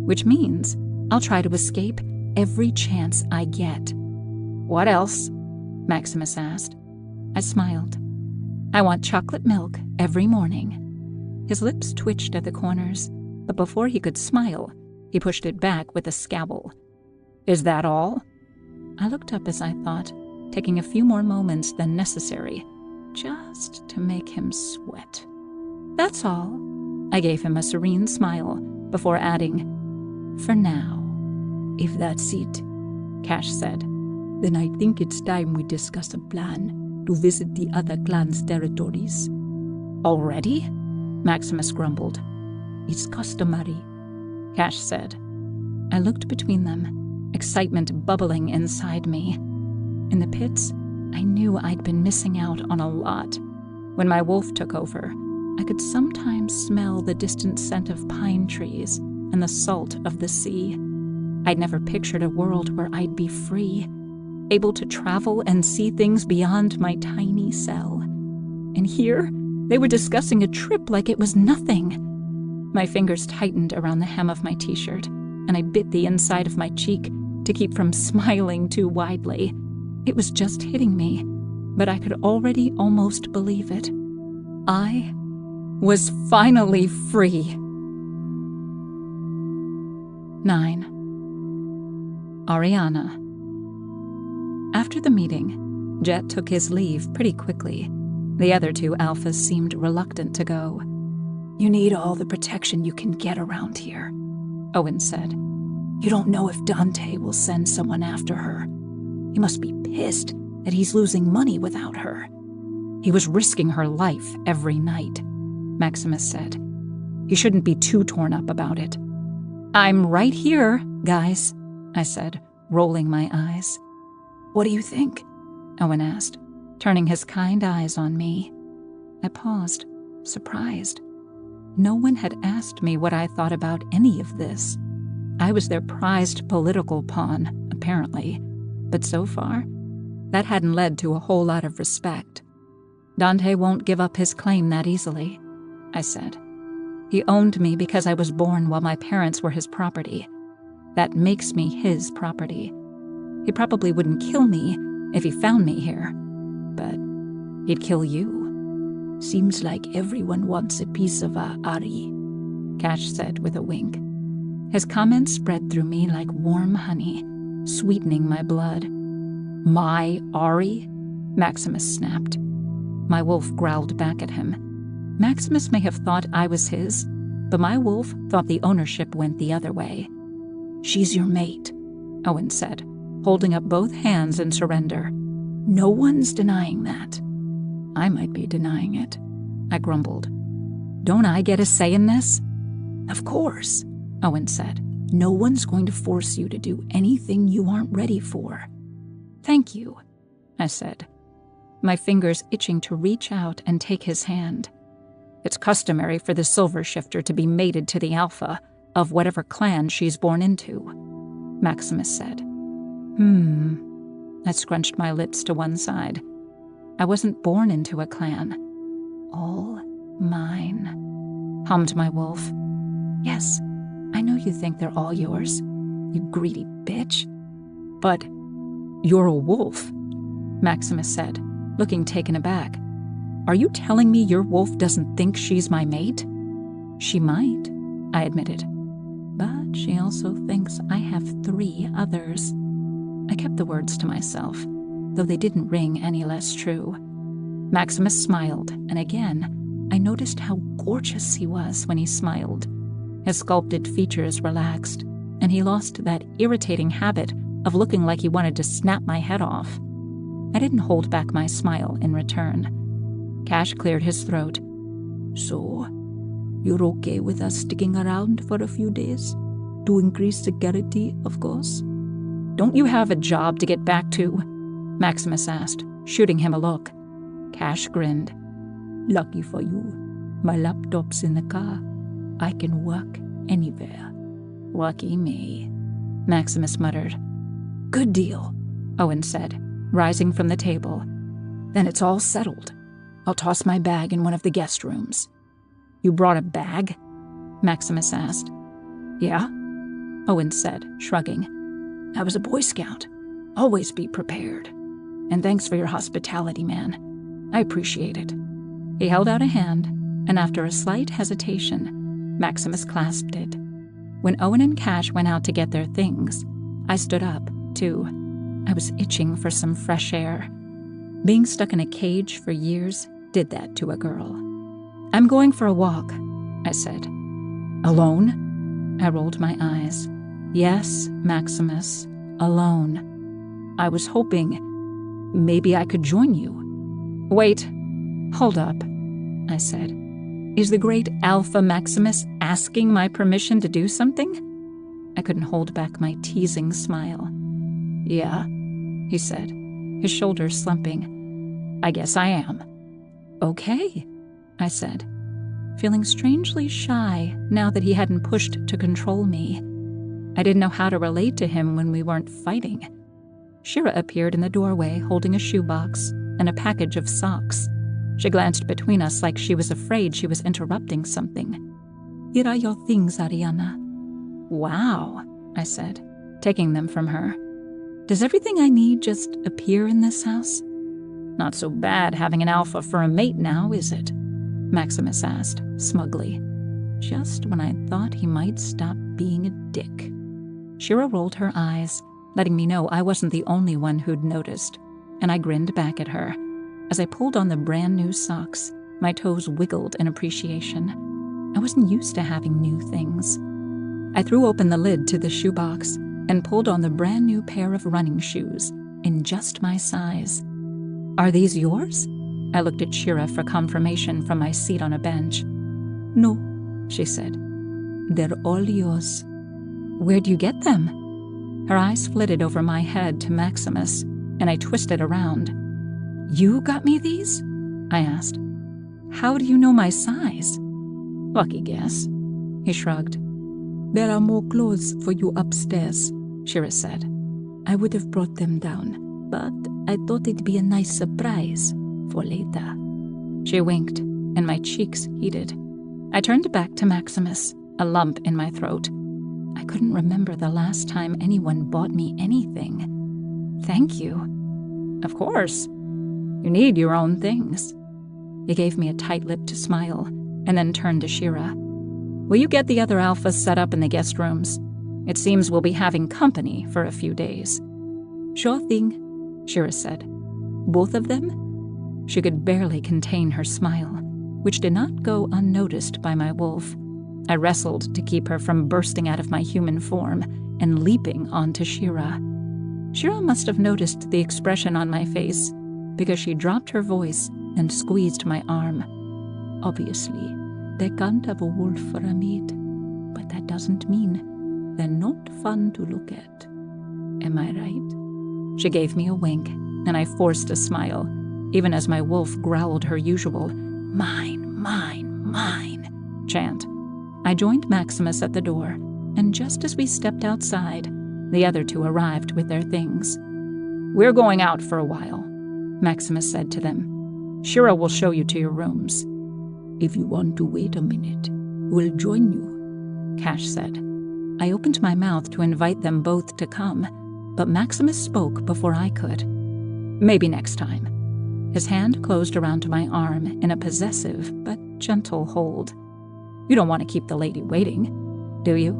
which means I'll try to escape every chance I get. What else? Maximus asked. I smiled. I want chocolate milk every morning. His lips twitched at the corners, but before he could smile, he pushed it back with a scowl. Is that all? I looked up as I thought, taking a few more moments than necessary, just to make him sweat. That's all. I gave him a serene smile before adding, for now. If that's it, Cash said, then I think it's time we discuss a plan to visit the other clans' territories. Already? Maximus grumbled. It's customary, Cash said. I looked between them, excitement bubbling inside me. In the pits, I knew I'd been missing out on a lot. When my wolf took over, I could sometimes smell the distant scent of pine trees and the salt of the sea. I'd never pictured a world where I'd be free, able to travel and see things beyond my tiny cell. And here, they were discussing a trip like it was nothing. My fingers tightened around the hem of my t-shirt, and I bit the inside of my cheek to keep from smiling too widely. It was just hitting me, but I could already almost believe it. I was finally free. 9. Ariana. After the meeting, Jet took his leave pretty quickly. The other two alphas seemed reluctant to go. You need all the protection you can get around here, Owen said. You don't know if Dante will send someone after her. He must be pissed that he's losing money without her. He was risking her life every night, Maximus said. He shouldn't be too torn up about it. I'm right here, guys, I said, rolling my eyes. What do you think? Owen asked, turning his kind eyes on me. I paused, surprised. No one had asked me what I thought about any of this. I was their prized political pawn, apparently, but so far, that hadn't led to a whole lot of respect. Dante won't give up his claim that easily, I said. He owned me because I was born while my parents were his property. That makes me his property. He probably wouldn't kill me if he found me here, but he'd kill you. Seems like everyone wants a piece of Ari, Cash said with a wink. His comments spread through me like warm honey, sweetening my blood. My Ari? Maximus snapped. My wolf growled back at him. Maximus may have thought I was his, but my wolf thought the ownership went the other way. She's your mate, Owen said, holding up both hands in surrender. No one's denying that. I might be denying it, I grumbled. Don't I get a say in this? Of course, Owen said. No one's going to force you to do anything you aren't ready for. Thank you, I said, my fingers itching to reach out and take his hand. It's customary for the Silver Shifter to be mated to the Alpha of whatever clan she's born into, Maximus said. I scrunched my lips to one side. I wasn't born into a clan. All mine, hummed my wolf. Yes, I know you think they're all yours, you greedy bitch. But you're a wolf, Maximus said, looking taken aback. Are you telling me your wolf doesn't think she's my mate? She might, I admitted. But she also thinks I have 3 others. I kept the words to myself, though they didn't ring any less true. Maximus smiled, and again, I noticed how gorgeous he was when he smiled. His sculpted features relaxed, and he lost that irritating habit of looking like he wanted to snap my head off. I didn't hold back my smile in return. Cash cleared his throat. So, you're okay with us sticking around for a few days? To increase security, of course? Don't you have a job to get back to? Maximus asked, shooting him a look. Cash grinned. Lucky for you. My laptop's in the car. I can work anywhere. Lucky me, Maximus muttered. Good deal, Owen said, rising from the table. Then it's all settled. I'll toss my bag in one of the guest rooms. You brought a bag? Maximus asked. Yeah, Owen said, shrugging. I was a Boy Scout. Always be prepared. And thanks for your hospitality, man. I appreciate it. He held out a hand, and after a slight hesitation, Maximus clasped it. When Owen and Cash went out to get their things, I stood up, too. I was itching for some fresh air. Being stuck in a cage for years did that to a girl. I'm going for a walk, I said. Alone? I rolled my eyes. Yes, Maximus, alone. I was hoping maybe I could join you. Wait, hold up, I said. Is the great Alpha Maximus asking my permission to do something? I couldn't hold back my teasing smile. Yeah, he said, his shoulders slumping. "I guess I am." "Okay," I said, feeling strangely shy now that he hadn't pushed to control me. I didn't know how to relate to him when we weren't fighting. Shira appeared in the doorway holding a shoebox and a package of socks. She glanced between us like she was afraid she was interrupting something. "Here are your things, Ariana." "Wow," I said, taking them from her. "Does everything I need just appear in this house?" "Not so bad having an alpha for a mate now, is it?" Maximus asked, smugly, just when I thought he might stop being a dick. Shira rolled her eyes, letting me know I wasn't the only one who'd noticed, and I grinned back at her. As I pulled on the brand new socks, my toes wiggled in appreciation. I wasn't used to having new things. I threw open the lid to the shoebox and pulled on the brand new pair of running shoes, in just my size. "Are these yours?" I looked at Shira for confirmation from my seat on a bench. "No," she said. "They're all yours." "Where'd you get them?" Her eyes flitted over my head to Maximus, and I twisted around. "You got me these?" I asked. "How do you know my size?" "Lucky guess." He shrugged. "There are more clothes for you upstairs," Shira said. "I would have brought them down, but I thought it'd be a nice surprise for later." She winked, and my cheeks heated. I turned back to Maximus, a lump in my throat. I couldn't remember the last time anyone bought me anything. "Thank you." "Of course. You need your own things." He gave me a tight-lipped smile, and then turned to Shira. "Will you get the other alphas set up in the guest rooms? It seems we'll be having company for a few days." "Sure thing," Shira said. "Both of them?" She could barely contain her smile, which did not go unnoticed by my wolf. I wrestled to keep her from bursting out of my human form and leaping onto Shira. Shira must have noticed the expression on my face, because she dropped her voice and squeezed my arm. "Obviously, they can't have a wolf for a mate, but that doesn't mean they're not fun to look at. Am I right?" She gave me a wink, and I forced a smile, even as my wolf growled her usual, "Mine, mine, mine," chant. I joined Maximus at the door, and just as we stepped outside, the other two arrived with their things. "We're going out for a while," Maximus said to them. "Shira will show you to your rooms." "If you want to wait a minute, we'll join you," Cash said. I opened my mouth to invite them both to come, but Maximus spoke before I could. "Maybe next time." His hand closed around my arm in a possessive but gentle hold. "You don't want to keep the lady waiting, do you?"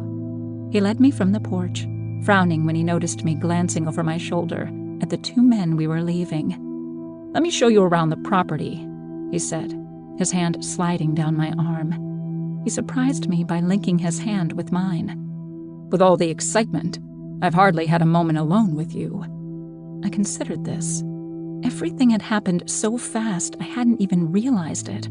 He led me from the porch, frowning when he noticed me glancing over my shoulder at the two men we were leaving. "Let me show you around the property," he said, his hand sliding down my arm. He surprised me by linking his hand with mine. "With all the excitement, I've hardly had a moment alone with you." I considered this. Everything had happened so fast I hadn't even realized it.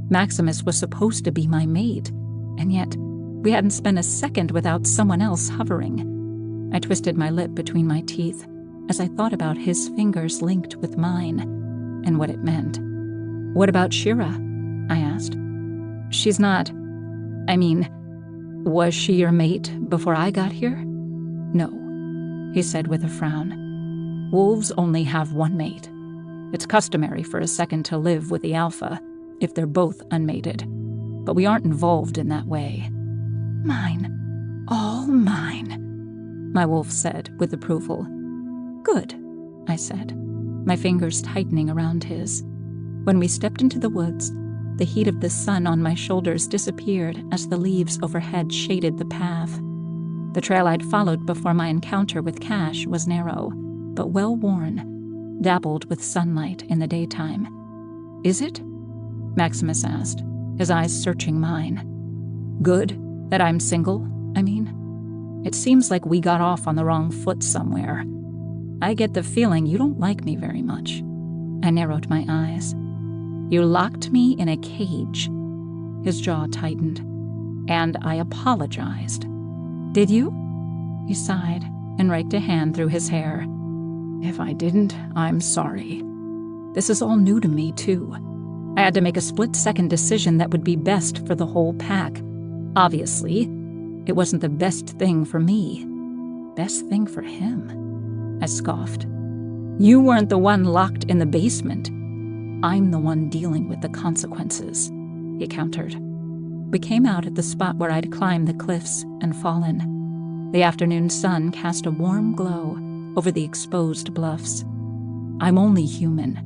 Maximus was supposed to be my mate, and yet we hadn't spent a second without someone else hovering. I twisted my lip between my teeth as I thought about his fingers linked with mine and what it meant. "What about Shira?" I asked. "She's not... was she your mate before I got here?" "No," he said with a frown. "Wolves only have one mate. It's customary for a second to live with the alpha if they're both unmated, but we aren't involved in that way." "Mine. All mine," my wolf said with approval. "Good," I said, my fingers tightening around his. When we stepped into the woods, the heat of the sun on my shoulders disappeared as the leaves overhead shaded the path. The trail I'd followed before my encounter with Cash was narrow, but well-worn, dappled with sunlight in the daytime. "Is it?" Maximus asked, his eyes searching mine. "Good that I'm single, It seems like we got off on the wrong foot somewhere. I get the feeling you don't like me very much." I narrowed my eyes. "You locked me in a cage." His jaw tightened. "And I apologized." "Did you?" He sighed and raked a hand through his hair. If I didn't, I'm sorry. This is all new to me, too. I had to make a split-second decision that would be best for the whole pack. Obviously, it wasn't the best thing for me. Best thing for him, I scoffed. You weren't the one locked in the basement. I'm the one dealing with the consequences, he countered. We came out at the spot where I'd climbed the cliffs and fallen. The afternoon sun cast a warm glow over the exposed bluffs. I'm only human,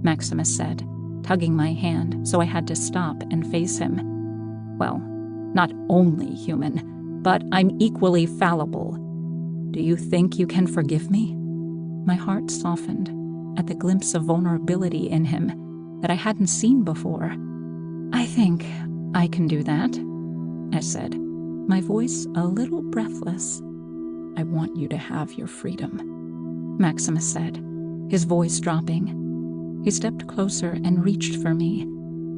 Maximus said, tugging my hand so I had to stop and face him. Well, not only human, but I'm equally fallible. Do you think you can forgive me? My heart softened at the glimpse of vulnerability in him that I hadn't seen before. I think I can do that, I said, my voice a little breathless. I want you to have your freedom, Maximus said, his voice dropping. He stepped closer and reached for me,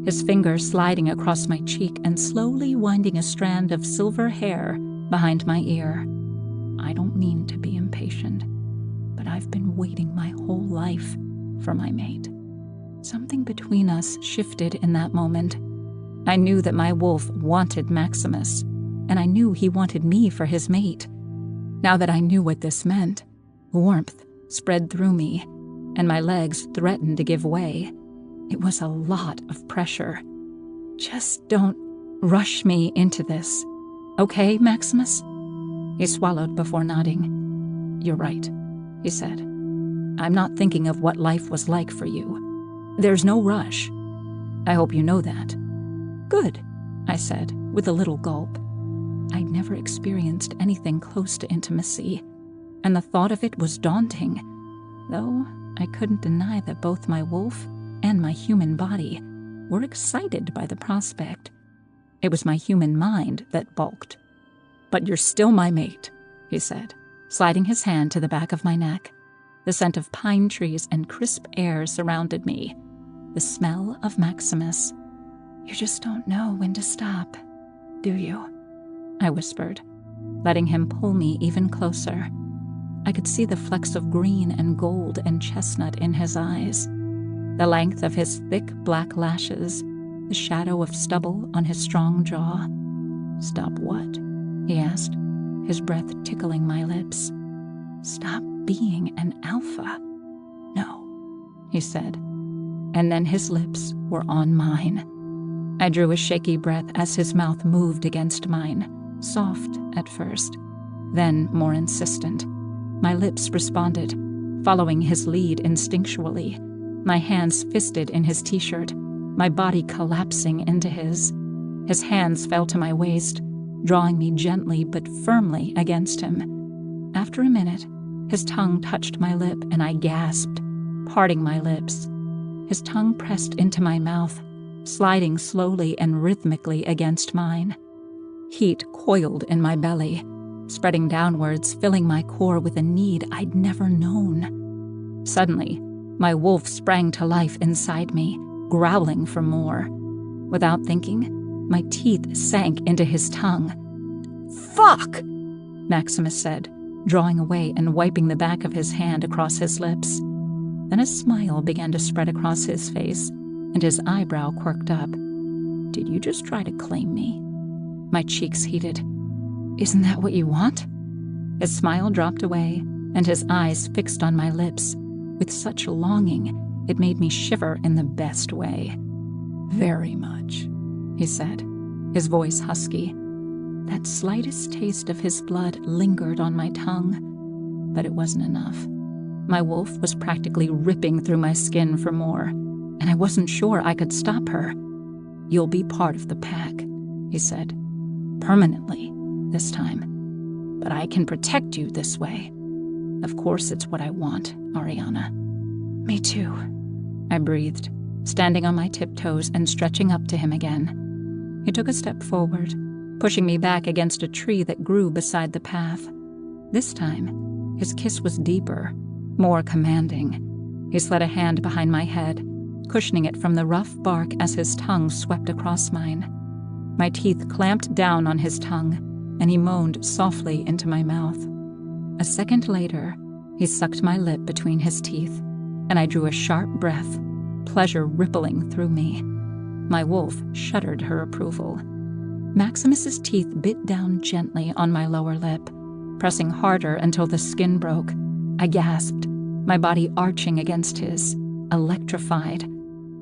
his finger sliding across my cheek and slowly winding a strand of silver hair behind my ear. I don't mean to be impatient, but I've been waiting my whole life for my mate. Something between us shifted in that moment. I knew that my wolf wanted Maximus, and I knew he wanted me for his mate. Now that I knew what this meant, warmth spread through me, and my legs threatened to give way. It was a lot of pressure. Just don't rush me into this. Okay, Maximus? He swallowed before nodding. You're right, he said. I'm not thinking of what life was like for you. There's no rush. I hope you know that. Good, I said, with a little gulp. I'd never experienced anything close to intimacy, and the thought of it was daunting, though I couldn't deny that both my wolf and my human body were excited by the prospect. It was my human mind that balked. But you're still my mate, he said, sliding his hand to the back of my neck. The scent of pine trees and crisp air surrounded me. The smell of Maximus. You just don't know when to stop, do you? I whispered, letting him pull me even closer. I could see the flecks of green and gold and chestnut in his eyes, the length of his thick black lashes, the shadow of stubble on his strong jaw. Stop what? He asked, his breath tickling my lips. Stop being an alpha. No, he said, and then his lips were on mine. I drew a shaky breath as his mouth moved against mine, soft at first, then more insistent. My lips responded, following his lead instinctually, my hands fisted in his t-shirt, my body collapsing into his. His hands fell to my waist, drawing me gently but firmly against him. After a minute, his tongue touched my lip and I gasped, parting my lips. His tongue pressed into my mouth, sliding slowly and rhythmically against mine. Heat coiled in my belly, spreading downwards, filling my core with a need I'd never known. Suddenly, my wolf sprang to life inside me, growling for more. Without thinking, my teeth sank into his tongue. Fuck! Maximus said, drawing away and wiping the back of his hand across his lips. Then a smile began to spread across his face, and his eyebrow quirked up. Did you just try to claim me? My cheeks heated. Isn't that what you want? His smile dropped away, and his eyes fixed on my lips, with such longing it made me shiver in the best way. Very much, he said, his voice husky. That slightest taste of his blood lingered on my tongue, but it wasn't enough. My wolf was practically ripping through my skin for more, and I wasn't sure I could stop her. You'll be part of the pack, he said. Permanently, this time. But I can protect you this way. Of course it's what I want, Ariana. Me too, I breathed, standing on my tiptoes and stretching up to him again. He took a step forward, pushing me back against a tree that grew beside the path. This time, his kiss was deeper, more commanding. He slid a hand behind my head, cushioning it from the rough bark as his tongue swept across mine. My teeth clamped down on his tongue, and he moaned softly into my mouth. A second later, He sucked my lip between his teeth, and I drew a sharp breath, pleasure rippling through me. My wolf shuddered her approval. Maximus's teeth bit down gently on my lower lip, pressing harder until the skin broke. I gasped, my body arching against his, electrified.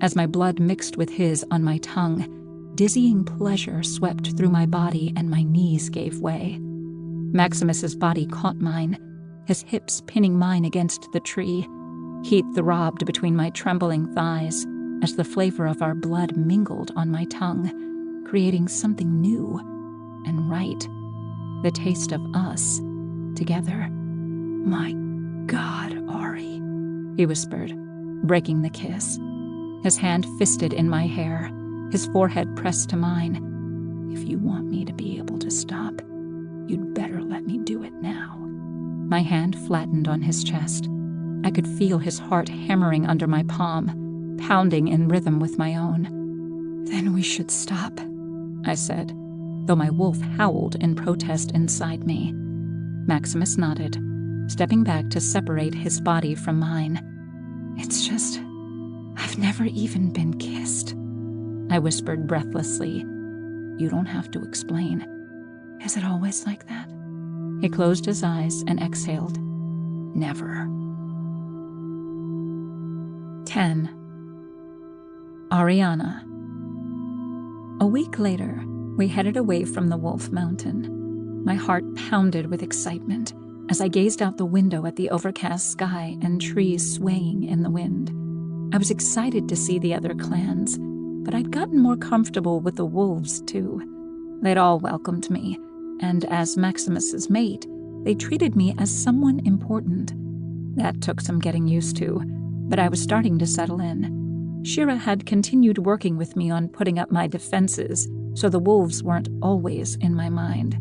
As my blood mixed with his on my tongue, dizzying pleasure swept through my body and my knees gave way. Maximus's body caught mine, his hips pinning mine against the tree. Heat throbbed between my trembling thighs as the flavor of our blood mingled on my tongue, creating something new and right. The taste of us together. "My God, Ari," he whispered, breaking the kiss. His hand fisted in my hair, his forehead pressed to mine. "If you want me to be able to stop, you'd better let me do it now." My hand flattened on his chest. I could feel his heart hammering under my palm, pounding in rhythm with my own. "Then we should stop," I said, though my wolf howled in protest inside me. Maximus nodded, stepping back to separate his body from mine. "It's just, I've never even been kissed," I whispered breathlessly. "You don't have to explain. Is it always like that?" He closed his eyes and exhaled. "Never." 10. Ariana. A week later, we headed away from the Wolf Mountain. My heart pounded with excitement as I gazed out the window at the overcast sky and trees swaying in the wind. I was excited to see the other clans, but I'd gotten more comfortable with the wolves too. They'd all welcomed me, and as Maximus's mate, they treated me as someone important. That took some getting used to, but I was starting to settle in. Shira had continued working with me on putting up my defenses, so the wolves weren't always in my mind.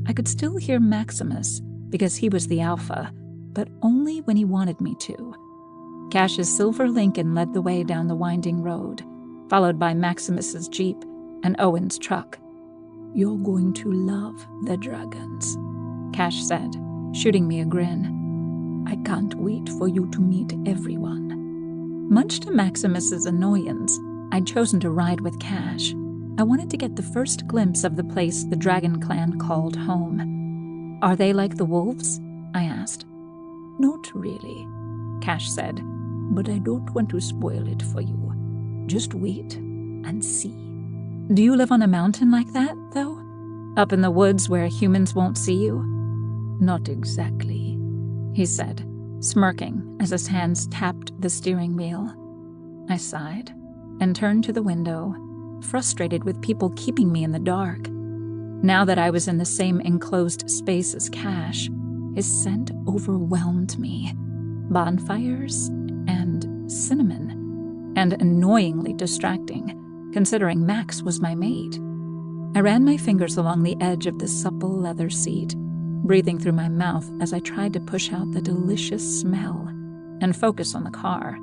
I could still hear Maximus, because he was the alpha, but only when he wanted me to. Cash's silver Lincoln led the way down the winding road, followed by Maximus's jeep and Owen's truck. "You're going to love the dragons," Cash said, shooting me a grin. "I can't wait for you to meet everyone." Much to Maximus's annoyance, I'd chosen to ride with Cash. I wanted to get the first glimpse of the place the Dragon Clan called home. "Are they like the wolves?" I asked. "Not really," Cash said, "but I don't want to spoil it for you. Just wait and see." "Do you live on a mountain like that, though? Up in the woods where humans won't see you?" "Not exactly," he said, smirking as his hands tapped the steering wheel. I sighed and turned to the window, frustrated with people keeping me in the dark. Now that I was in the same enclosed space as Cash, his scent overwhelmed me. Bonfires and cinnamon, and annoyingly distracting, considering Max was my mate. I ran my fingers along the edge of the supple leather seat, breathing through my mouth as I tried to push out the delicious smell and focus on the car.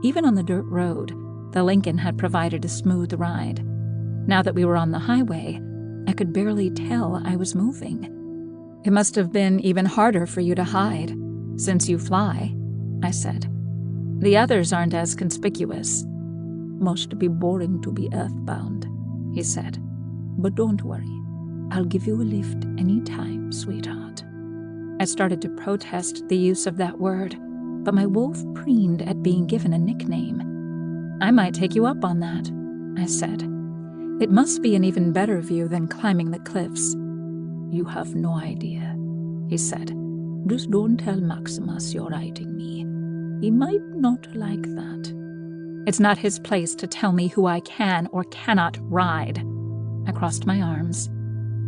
Even on the dirt road, the Lincoln had provided a smooth ride. Now that we were on the highway, I could barely tell I was moving. "It must have been even harder for you to hide, since you fly," I said. "The others aren't as conspicuous." "Must be boring to be earthbound," he said. "But don't worry. I'll give you a lift any time, sweetheart." I started to protest the use of that word, but my wolf preened at being given a nickname. "I might take you up on that," I said. "It must be an even better view than climbing the cliffs." "You have no idea," he said. "Just don't tell Maximus you're riding me. He might not like that." "It's not his place to tell me who I can or cannot ride." I crossed my arms.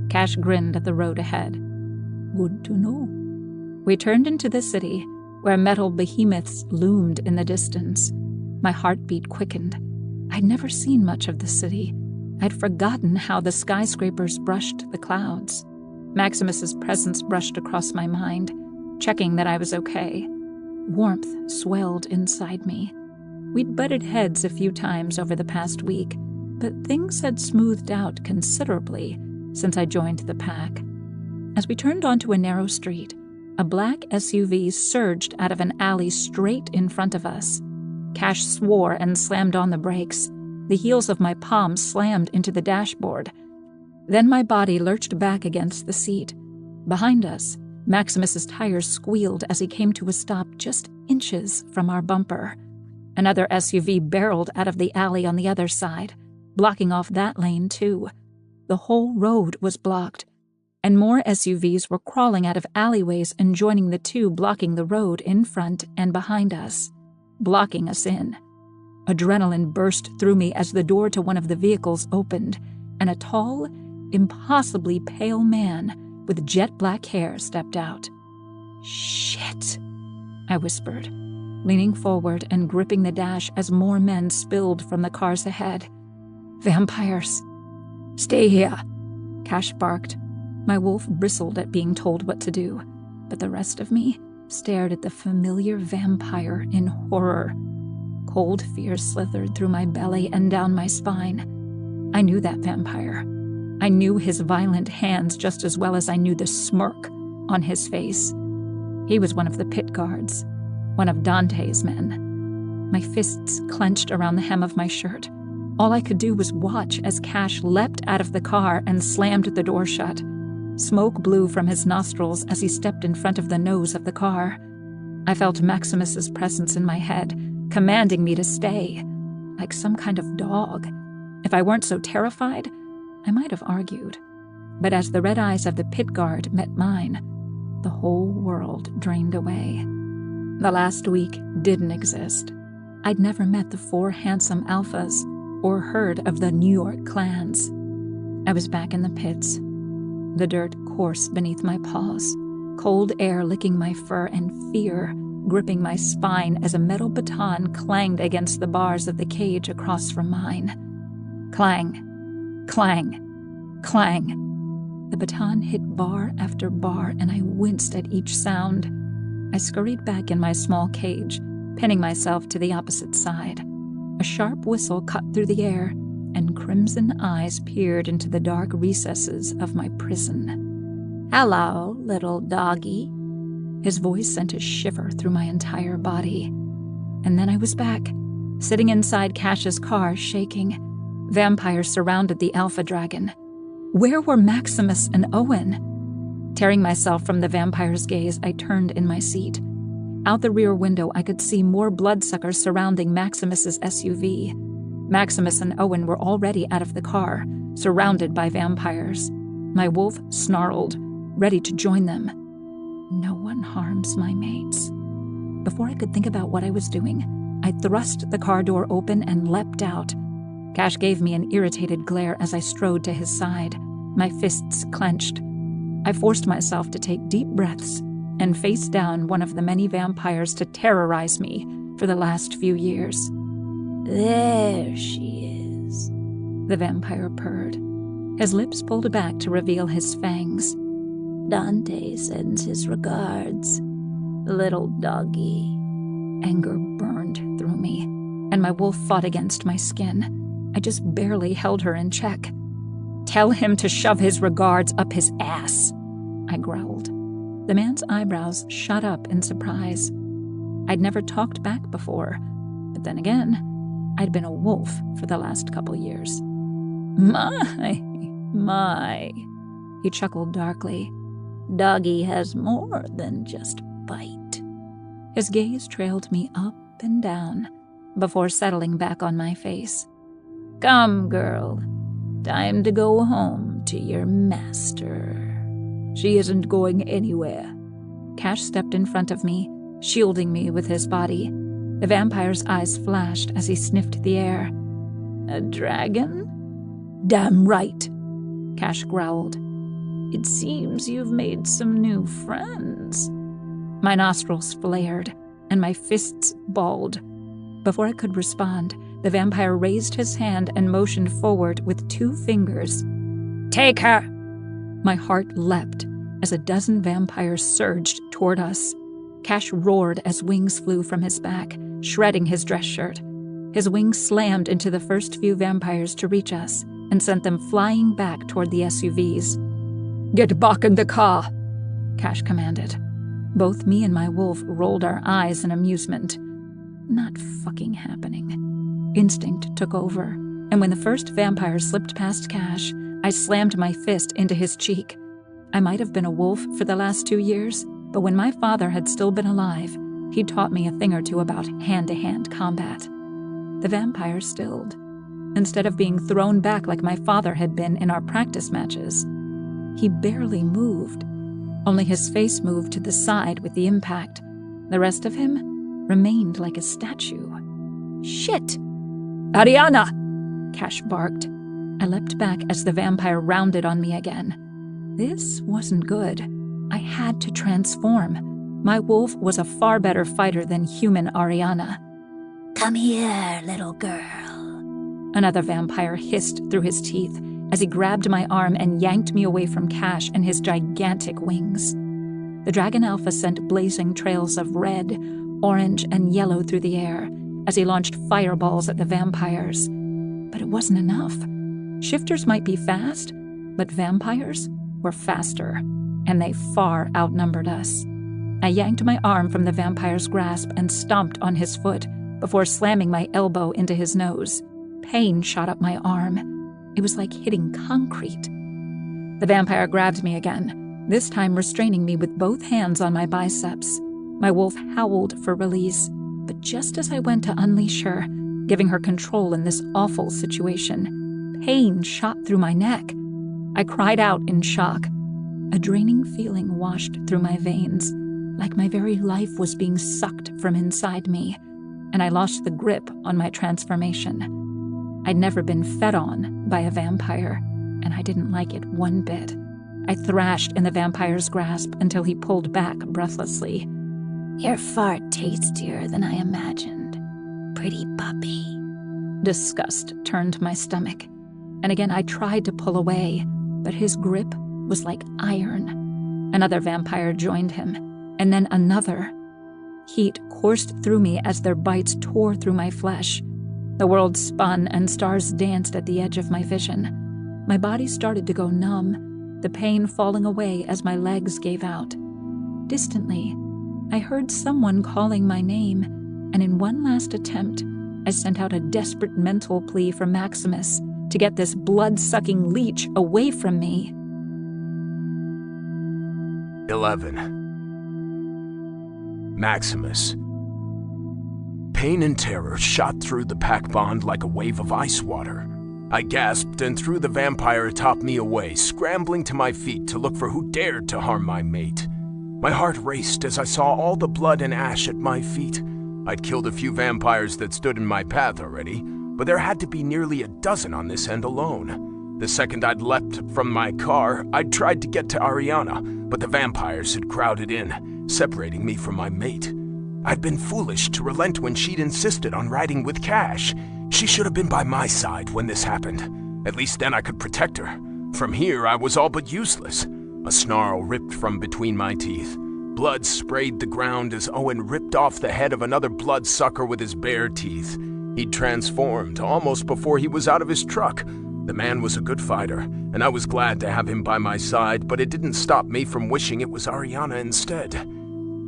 Cash grinned at the road ahead. "Good to know." We turned into the city, where metal behemoths loomed in the distance. My heartbeat quickened. I'd never seen much of the city. I'd forgotten how the skyscrapers brushed the clouds. Maximus's presence brushed across my mind, checking that I was okay. Warmth swelled inside me. We'd butted heads a few times over the past week, but things had smoothed out considerably since I joined the pack. As we turned onto a narrow street, a black SUV surged out of an alley straight in front of us. Cash swore and slammed on the brakes. The heels of my palms slammed into the dashboard. Then my body lurched back against the seat. Behind us, Maximus's tires squealed as he came to a stop just inches from our bumper. Another SUV barreled out of the alley on the other side, blocking off that lane too. The whole road was blocked, and more SUVs were crawling out of alleyways and joining the two blocking the road in front and behind us, blocking us in. Adrenaline burst through me as the door to one of the vehicles opened, and a tall, impossibly pale man with jet black hair stepped out. "Shit," I whispered, leaning forward and gripping the dash as more men spilled from the cars ahead. "Vampires." "Stay here," Cash barked. My wolf bristled at being told what to do, but the rest of me stared at the familiar vampire in horror. Cold fear slithered through my belly and down my spine. I knew that vampire. I knew his violent hands just as well as I knew the smirk on his face. He was one of the pit guards, one of Dante's men. My fists clenched around the hem of my shirt. All I could do was watch as Cash leapt out of the car and slammed the door shut. Smoke blew from his nostrils as he stepped in front of the nose of the car. I felt Maximus's presence in my head, commanding me to stay, like some kind of dog. If I weren't so terrified, I might have argued. But as the red eyes of the pit guard met mine, the whole world drained away. The last week didn't exist. I'd never met the 4 handsome alphas or heard of the New York clans. I was back in the pits, the dirt coarse beneath my paws, cold air licking my fur and fear gripping my spine as a metal baton clanged against the bars of the cage across from mine. Clang, clang, clang. The baton hit bar after bar, and I winced at each sound. I scurried back in my small cage, pinning myself to the opposite side. A sharp whistle cut through the air, and crimson eyes peered into the dark recesses of my prison. "Hello, little doggy." His voice sent a shiver through my entire body. And then I was back, sitting inside Cash's car, shaking. Vampires surrounded the Alpha Dragon. Where were Maximus and Owen? Tearing myself from the vampire's gaze, I turned in my seat. Out the rear window, I could see more bloodsuckers surrounding Maximus's SUV. Maximus and Owen were already out of the car, surrounded by vampires. My wolf snarled, ready to join them. No one harms my mates. Before I could think about what I was doing, I thrust the car door open and leapt out. Cash gave me an irritated glare as I strode to his side, my fists clenched. I forced myself to take deep breaths and face down one of the many vampires to terrorize me for the last few years. "There she is," the vampire purred. His lips pulled back to reveal his fangs. "Dante sends his regards, little doggy." Anger burned through me, and my wolf fought against my skin. I just barely held her in check. "Tell him to shove his regards up his ass," I growled. The man's eyebrows shot up in surprise. I'd never talked back before, but then again, I'd been a wolf for the last couple years. My, he chuckled darkly. "Doggy has more than just bite." His gaze trailed me up and down before settling back on my face. "Come, girl. Time to go home to your master." "She isn't going anywhere." Cash stepped in front of me, shielding me with his body. The vampire's eyes flashed as he sniffed the air. "A dragon?" "Damn right," Cash growled. "It seems you've made some new friends." My nostrils flared, and my fists balled. Before I could respond, the vampire raised his hand and motioned forward with 2 fingers. "Take her!" My heart leapt as a dozen vampires surged toward us. Cash roared as wings flew from his back, shredding his dress shirt. His wings slammed into the first few vampires to reach us and sent them flying back toward the SUVs. "Get back in the car," Cash commanded. Both me and my wolf rolled our eyes in amusement. Not fucking happening. Instinct took over, and when the first vampire slipped past Cash, I slammed my fist into his cheek. I might have been a wolf for the last 2 years, but when my father had still been alive, he taught me a thing or two about hand-to-hand combat. The vampire stilled. Instead of being thrown back like my father had been in our practice matches, he barely moved. Only his face moved to the side with the impact. The rest of him remained like a statue. Shit! Ariana! Cash barked. I leapt back as the vampire rounded on me again. This wasn't good. I had to transform. My wolf was a far better fighter than human Ariana. Come here, little girl. Another vampire hissed through his teeth as he grabbed my arm and yanked me away from Cash and his gigantic wings. The Dragon Alpha sent blazing trails of red, orange, and yellow through the air as he launched fireballs at the vampires. But it wasn't enough. Shifters might be fast, but vampires were faster, and they far outnumbered us. I yanked my arm from the vampire's grasp and stomped on his foot before slamming my elbow into his nose. Pain shot up my arm. It was like hitting concrete. The vampire grabbed me again, this time restraining me with both hands on my biceps. My wolf howled for release, but just as I went to unleash her, giving her control in this awful situation, pain shot through my neck. I cried out in shock. A draining feeling washed through my veins, like my very life was being sucked from inside me, and I lost the grip on my transformation. I'd never been fed on by a vampire, and I didn't like it one bit. I thrashed in the vampire's grasp until he pulled back breathlessly. You're far tastier than I imagined, pretty puppy. Disgust turned my stomach, and again I tried to pull away, but his grip was like iron. Another vampire joined him, and then another. Heat coursed through me as their bites tore through my flesh. The world spun and stars danced at the edge of my vision. My body started to go numb, the pain falling away as my legs gave out. Distantly, I heard someone calling my name, and in one last attempt, I sent out a desperate mental plea for Maximus to get this blood-sucking leech away from me. 11. Maximus. Pain and terror shot through the pack bond like a wave of ice water. I gasped and threw the vampire atop me away, scrambling to my feet to look for who dared to harm my mate. My heart raced as I saw all the blood and ash at my feet. I'd killed a few vampires that stood in my path already, but there had to be nearly a dozen on this end alone. The second I'd leapt from my car, I'd tried to get to Ariana, but the vampires had crowded in, separating me from my mate. I'd been foolish to relent when she'd insisted on riding with Cash. She should have been by my side when this happened. At least then I could protect her. From here, I was all but useless. A snarl ripped from between my teeth. Blood sprayed the ground as Owen ripped off the head of another bloodsucker with his bare teeth. He'd transformed almost before he was out of his truck. The man was a good fighter, and I was glad to have him by my side, but it didn't stop me from wishing it was Ariana instead.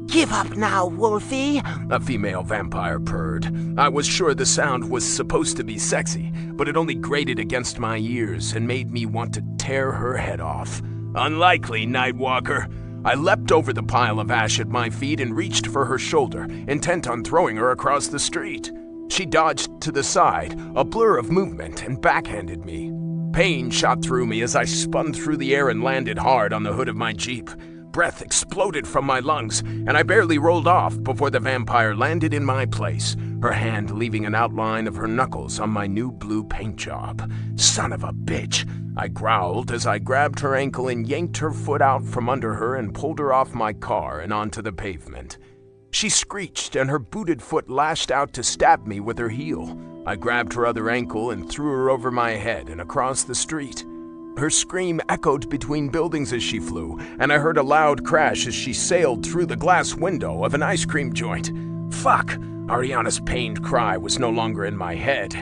Give up now, Wolfie, a female vampire purred. I was sure the sound was supposed to be sexy, but it only grated against my ears and made me want to tear her head off. Unlikely, Nightwalker. I leapt over the pile of ash at my feet and reached for her shoulder, intent on throwing her across the street. She dodged to the side, a blur of movement, and backhanded me. Pain shot through me as I spun through the air and landed hard on the hood of my Jeep. Breath exploded from my lungs, and I barely rolled off before the vampire landed in my place, her hand leaving an outline of her knuckles on my new blue paint job. Son of a bitch! I growled as I grabbed her ankle and yanked her foot out from under her and pulled her off my car and onto the pavement. She screeched, and her booted foot lashed out to stab me with her heel. I grabbed her other ankle and threw her over my head and across the street. Her scream echoed between buildings as she flew, and I heard a loud crash as she sailed through the glass window of an ice cream joint. Fuck! Ariana's pained cry was no longer in my head.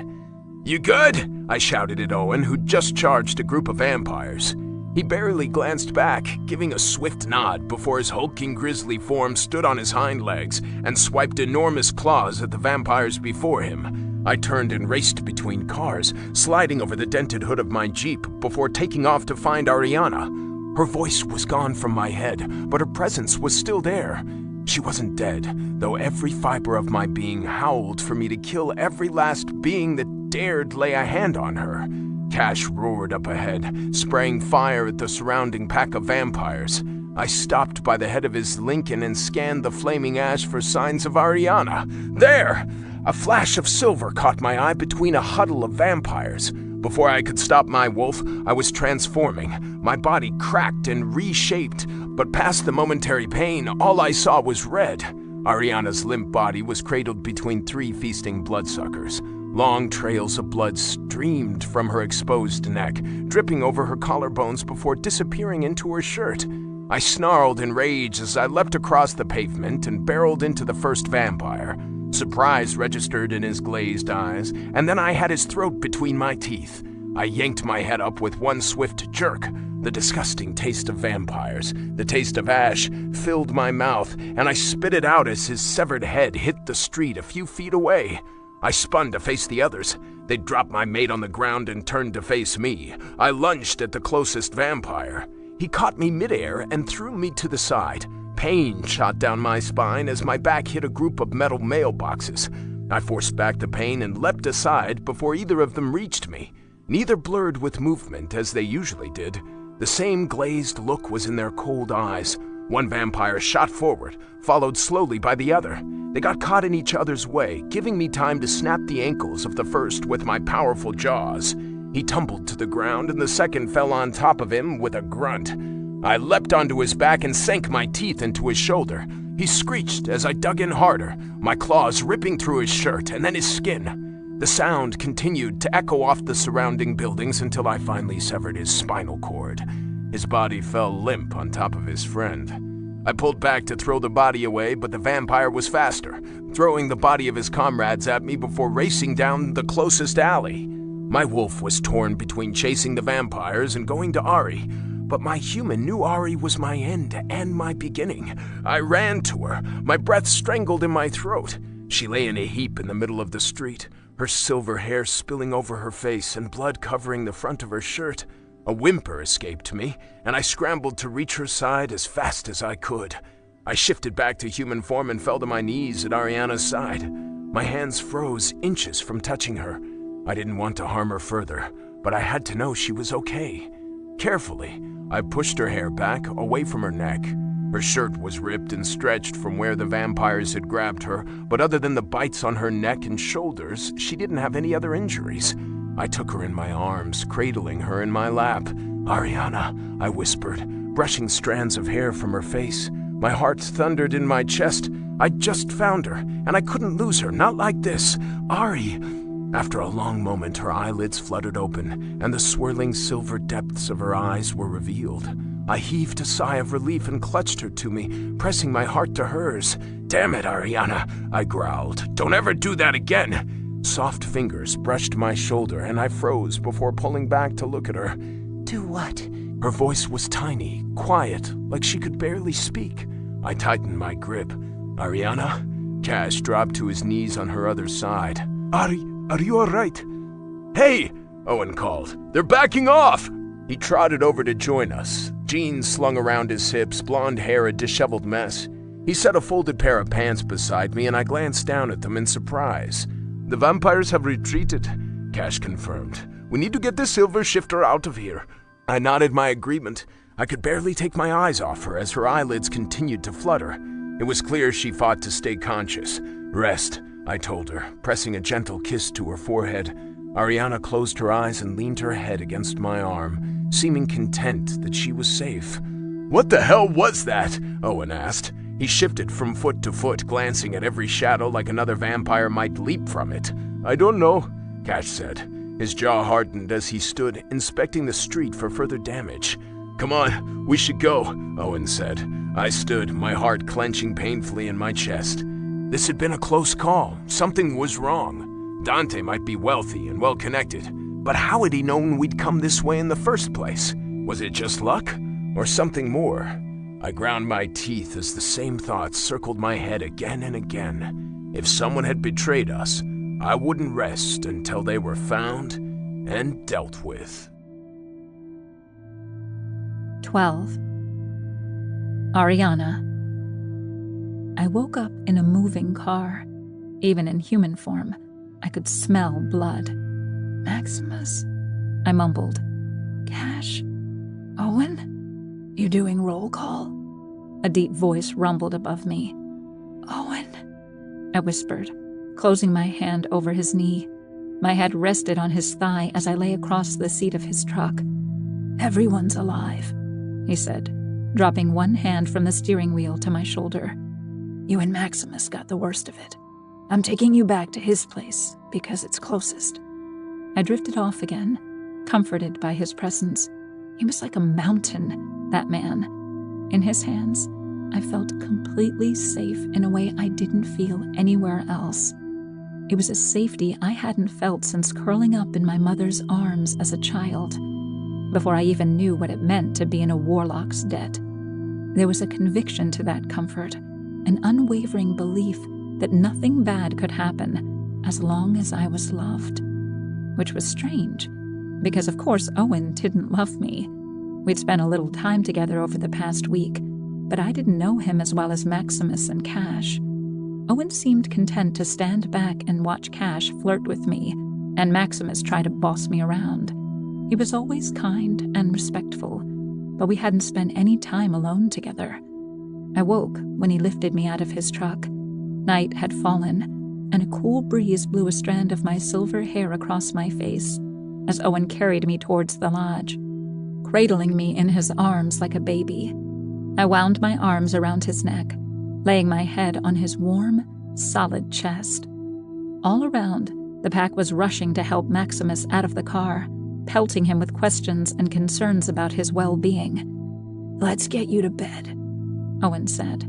"You good?" I shouted at Owen, who'd just charged a group of vampires. He barely glanced back, giving a swift nod before his hulking grisly form stood on his hind legs and swiped enormous claws at the vampires before him. I turned and raced between cars, sliding over the dented hood of my Jeep before taking off to find Ariana. Her voice was gone from my head, but her presence was still there. She wasn't dead, though every fiber of my being howled for me to kill every last being that dared lay a hand on her. Cash roared up ahead, spraying fire at the surrounding pack of vampires. I stopped by the head of his Lincoln and scanned the flaming ash for signs of Ariana. There! A flash of silver caught my eye between a huddle of vampires. Before I could stop my wolf, I was transforming. My body cracked and reshaped, but past the momentary pain, all I saw was red. Ariana's limp body was cradled between 3 feasting bloodsuckers. Long trails of blood streamed from her exposed neck, dripping over her collarbones before disappearing into her shirt. I snarled in rage as I leapt across the pavement and barreled into the first vampire. Surprise registered in his glazed eyes, and then I had his throat between my teeth. I yanked my head up with one swift jerk. The disgusting taste of vampires, the taste of ash, filled my mouth, and I spit it out as his severed head hit the street a few feet away. I spun to face the others. They dropped my mate on the ground and turned to face me. I lunged at the closest vampire. He caught me midair and threw me to the side. Pain shot down my spine as my back hit a group of metal mailboxes. I forced back the pain and leapt aside before either of them reached me. Neither blurred with movement as they usually did. The same glazed look was in their cold eyes. One vampire shot forward, followed slowly by the other. They got caught in each other's way, giving me time to snap the ankles of the first with my powerful jaws. He tumbled to the ground and the second fell on top of him with a grunt. I leapt onto his back and sank my teeth into his shoulder. He screeched as I dug in harder, my claws ripping through his shirt and then his skin. The sound continued to echo off the surrounding buildings until I finally severed his spinal cord. His body fell limp on top of his friend. I pulled back to throw the body away, but the vampire was faster, throwing the body of his comrades at me before racing down the closest alley. My wolf was torn between chasing the vampires and going to Ari, but my human knew Ari was my end and my beginning. I ran to her, my breath strangled in my throat. She lay in a heap in the middle of the street, her silver hair spilling over her face and blood covering the front of her shirt. A whimper escaped me, and I scrambled to reach her side as fast as I could. I shifted back to human form and fell to my knees at Ariana's side. My hands froze inches from touching her. I didn't want to harm her further, but I had to know she was okay. Carefully, I pushed her hair back, away from her neck. Her shirt was ripped and stretched from where the vampires had grabbed her, but other than the bites on her neck and shoulders, she didn't have any other injuries. I took her in my arms, cradling her in my lap. "Ariana," I whispered, brushing strands of hair from her face. My heart thundered in my chest. I'd just found her, and I couldn't lose her, not like this. "Ari!" After a long moment, her eyelids fluttered open, and the swirling silver depths of her eyes were revealed. I heaved a sigh of relief and clutched her to me, pressing my heart to hers. "Damn it, Ariana," I growled. "Don't ever do that again." Soft fingers brushed my shoulder, and I froze before pulling back to look at her. Do what? Her voice was tiny, quiet, like she could barely speak. I tightened my grip. "Ariana?" Cash dropped to his knees on her other side. Ari, are you all right?" "Hey!" Owen called. "They're backing off!" He trotted over to join us, jeans slung around his hips, blonde hair a disheveled mess. He set a folded pair of pants beside me, and I glanced down at them in surprise. "The vampires have retreated," Cash confirmed. "We need to get this silver shifter out of here." I nodded my agreement. I could barely take my eyes off her as her eyelids continued to flutter. It was clear she fought to stay conscious. "Rest," I told her, pressing a gentle kiss to her forehead. Ariana closed her eyes and leaned her head against my arm, seeming content that she was safe. "What the hell was that?" Owen asked. He shifted from foot to foot, glancing at every shadow like another vampire might leap from it. "I don't know," Cash said. His jaw hardened as he stood, inspecting the street for further damage. "Come on, we should go," Owen said. I stood, my heart clenching painfully in my chest. This had been a close call. Something was wrong. Dante might be wealthy and well-connected, but how had he known we'd come this way in the first place? Was it just luck, or something more? I ground my teeth as the same thoughts circled my head again and again. If someone had betrayed us, I wouldn't rest until they were found and dealt with. 12. Ariana. I woke up in a moving car. Even in human form, I could smell blood. Maximus, I mumbled. Cash? Owen? You doing roll call? A deep voice rumbled above me. Owen, I whispered, closing my hand over his knee. My head rested on his thigh as I lay across the seat of his truck. Everyone's alive, he said, dropping one hand from the steering wheel to my shoulder. You and Maximus got the worst of it. I'm taking you back to his place because it's closest. I drifted off again, comforted by his presence. He was like a mountain, that man. In his hands, I felt completely safe in a way I didn't feel anywhere else. It was a safety I hadn't felt since curling up in my mother's arms as a child, before I even knew what it meant to be in a warlock's debt. There was a conviction to that comfort, an unwavering belief that nothing bad could happen as long as I was loved. Which was strange, because of course Owen didn't love me. We'd spent a little time together over the past week, but I didn't know him as well as Maximus and Cash. Owen seemed content to stand back and watch Cash flirt with me, and Maximus try to boss me around. He was always kind and respectful, but we hadn't spent any time alone together. I woke when he lifted me out of his truck. Night had fallen, and a cool breeze blew a strand of my silver hair across my face as Owen carried me towards the lodge, cradling me in his arms like a baby. I wound my arms around his neck, laying my head on his warm, solid chest. All around, the pack was rushing to help Maximus out of the car, pelting him with questions and concerns about his well-being. Let's get you to bed, Owen said,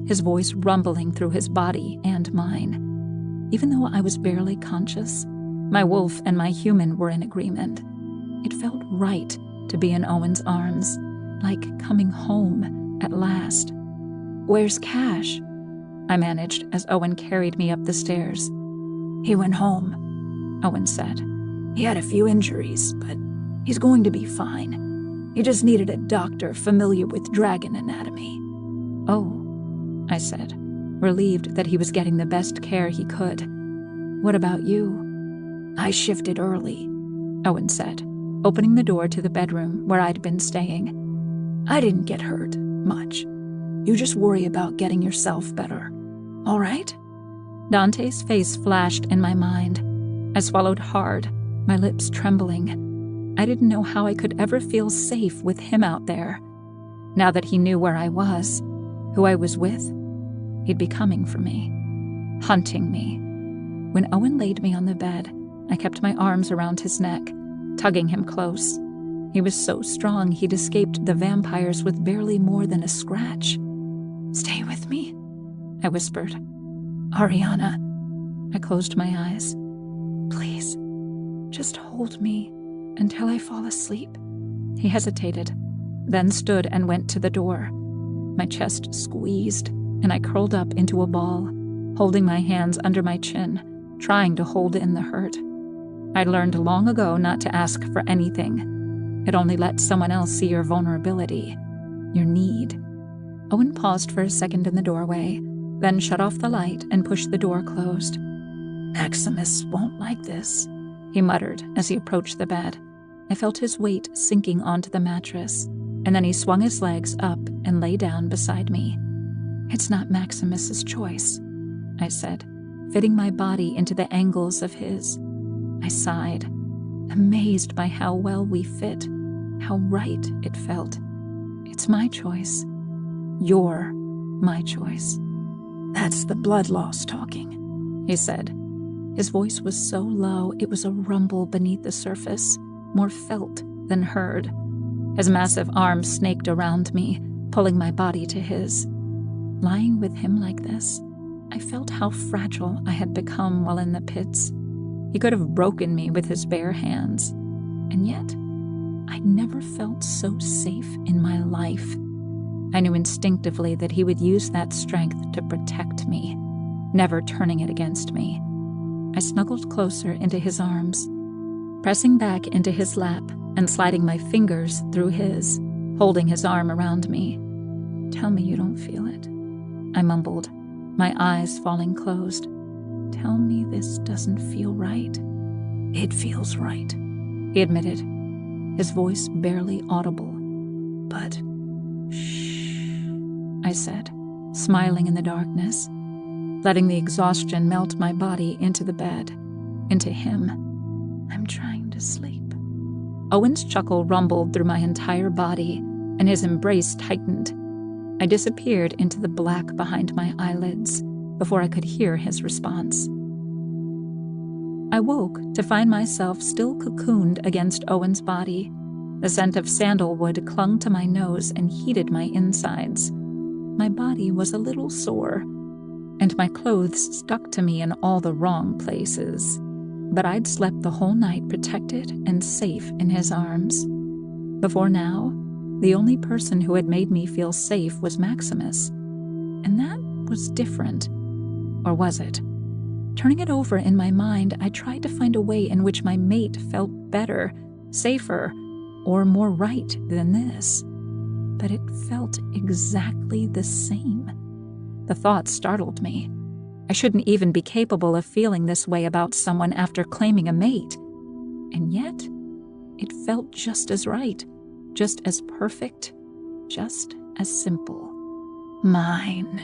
his voice rumbling through his body and mine. Even though I was barely conscious, my wolf and my human were in agreement. It felt right to be in Owen's arms, like coming home at last. Where's Cash? I managed as Owen carried me up the stairs. He went home, Owen said. He had a few injuries, but he's going to be fine. He just needed a doctor familiar with dragon anatomy. Oh, I said, relieved that he was getting the best care he could. What about you? I shifted early, Owen said, opening the door to the bedroom where I'd been staying. I didn't get hurt much. You just worry about getting yourself better. All right? Dante's face flashed in my mind. I swallowed hard, my lips trembling. I didn't know how I could ever feel safe with him out there. Now that he knew where I was, who I was with, he'd be coming for me, hunting me. When Owen laid me on the bed, I kept my arms around his neck, tugging him close. He was so strong he'd escaped the vampires with barely more than a scratch. Stay with me, I whispered. Ariana. I closed my eyes. Please, just hold me until I fall asleep. He hesitated, then stood and went to the door. My chest squeezed, and I curled up into a ball, holding my hands under my chin, trying to hold in the hurt. I'd learned long ago not to ask for anything. It only lets someone else see your vulnerability, your need. Owen paused for a second in the doorway, then shut off the light and pushed the door closed. Maximus won't like this, he muttered as he approached the bed. I felt his weight sinking onto the mattress, and then he swung his legs up and lay down beside me. It's not Maximus's choice, I said, fitting my body into the angles of his. I sighed, amazed by how well we fit, how right it felt. It's my choice. You're my choice. That's the blood loss talking, he said. His voice was so low it was a rumble beneath the surface, more felt than heard. His massive arms snaked around me, pulling my body to his. Lying with him like this, I felt how fragile I had become while in the pits. He could have broken me with his bare hands. And yet, I'd never felt so safe in my life. I knew instinctively that he would use that strength to protect me, never turning it against me. I snuggled closer into his arms, pressing back into his lap and sliding my fingers through his, holding his arm around me. "Tell me you don't feel it," I mumbled, my eyes falling closed. "Tell me this doesn't feel right." "It feels right," he admitted, his voice barely audible. "But shh," I said, smiling in the darkness, letting the exhaustion melt my body into the bed, into him. "I'm trying to sleep." Owen's chuckle rumbled through my entire body, and his embrace tightened. I disappeared into the black behind my eyelids before I could hear his response. I woke to find myself still cocooned against Owen's body. The scent of sandalwood clung to my nose and heated my insides. My body was a little sore, and my clothes stuck to me in all the wrong places. But I'd slept the whole night protected and safe in his arms. Before now, the only person who had made me feel safe was Maximus. And that was different. Or was it? Turning it over in my mind, I tried to find a way in which my mate felt better, safer, or more right than this. But it felt exactly the same. The thought startled me. I shouldn't even be capable of feeling this way about someone after claiming a mate. And yet, it felt just as right, just as perfect, just as simple. "Mine."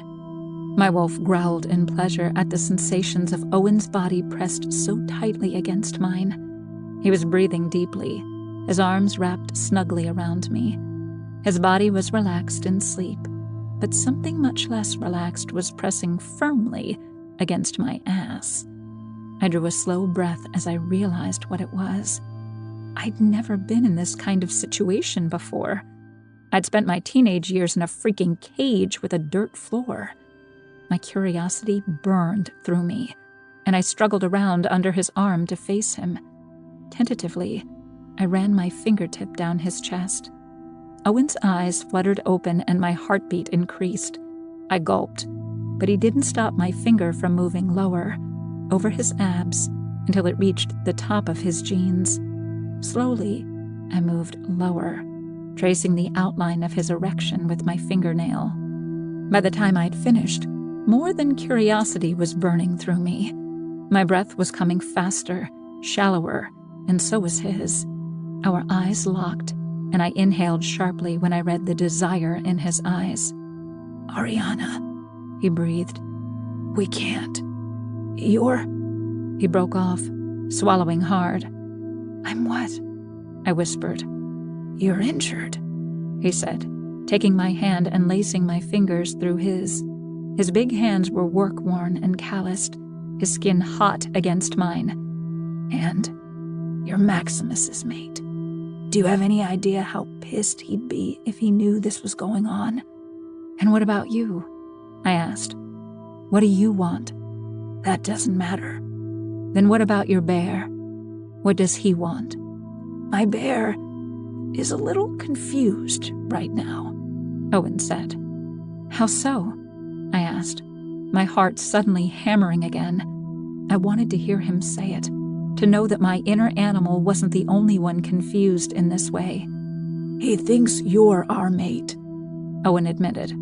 My wolf growled in pleasure at the sensations of Owen's body pressed so tightly against mine. He was breathing deeply, his arms wrapped snugly around me. His body was relaxed in sleep, but something much less relaxed was pressing firmly against my ass. I drew a slow breath as I realized what it was. I'd never been in this kind of situation before. I'd spent my teenage years in a freaking cage with a dirt floor. My curiosity burned through me, and I struggled around under his arm to face him. Tentatively, I ran my fingertip down his chest. Owen's eyes fluttered open and my heartbeat increased. I gulped, but he didn't stop my finger from moving lower, over his abs, until it reached the top of his jeans. Slowly, I moved lower, tracing the outline of his erection with my fingernail. By the time I'd finished, more than curiosity was burning through me. My breath was coming faster, shallower, and so was his. Our eyes locked, and I inhaled sharply when I read the desire in his eyes. "Ariana," he breathed. "we can't. He broke off, swallowing hard. I'm what?" I whispered. "You're injured," he said, taking my hand and lacing my fingers through his. His big hands were work-worn and calloused, his skin hot against mine. "And you're Maximus's mate. Do you have any idea how pissed he'd be if he knew this was going on?" "And what about you?" I asked. "What do you want?" "That doesn't matter." "Then what about your bear? What does he want?" "My bear is a little confused right now," Owen said. "How so?" I asked, my heart suddenly hammering again. I wanted to hear him say it, to know that my inner animal wasn't the only one confused in this way. "He thinks you're our mate," Owen admitted.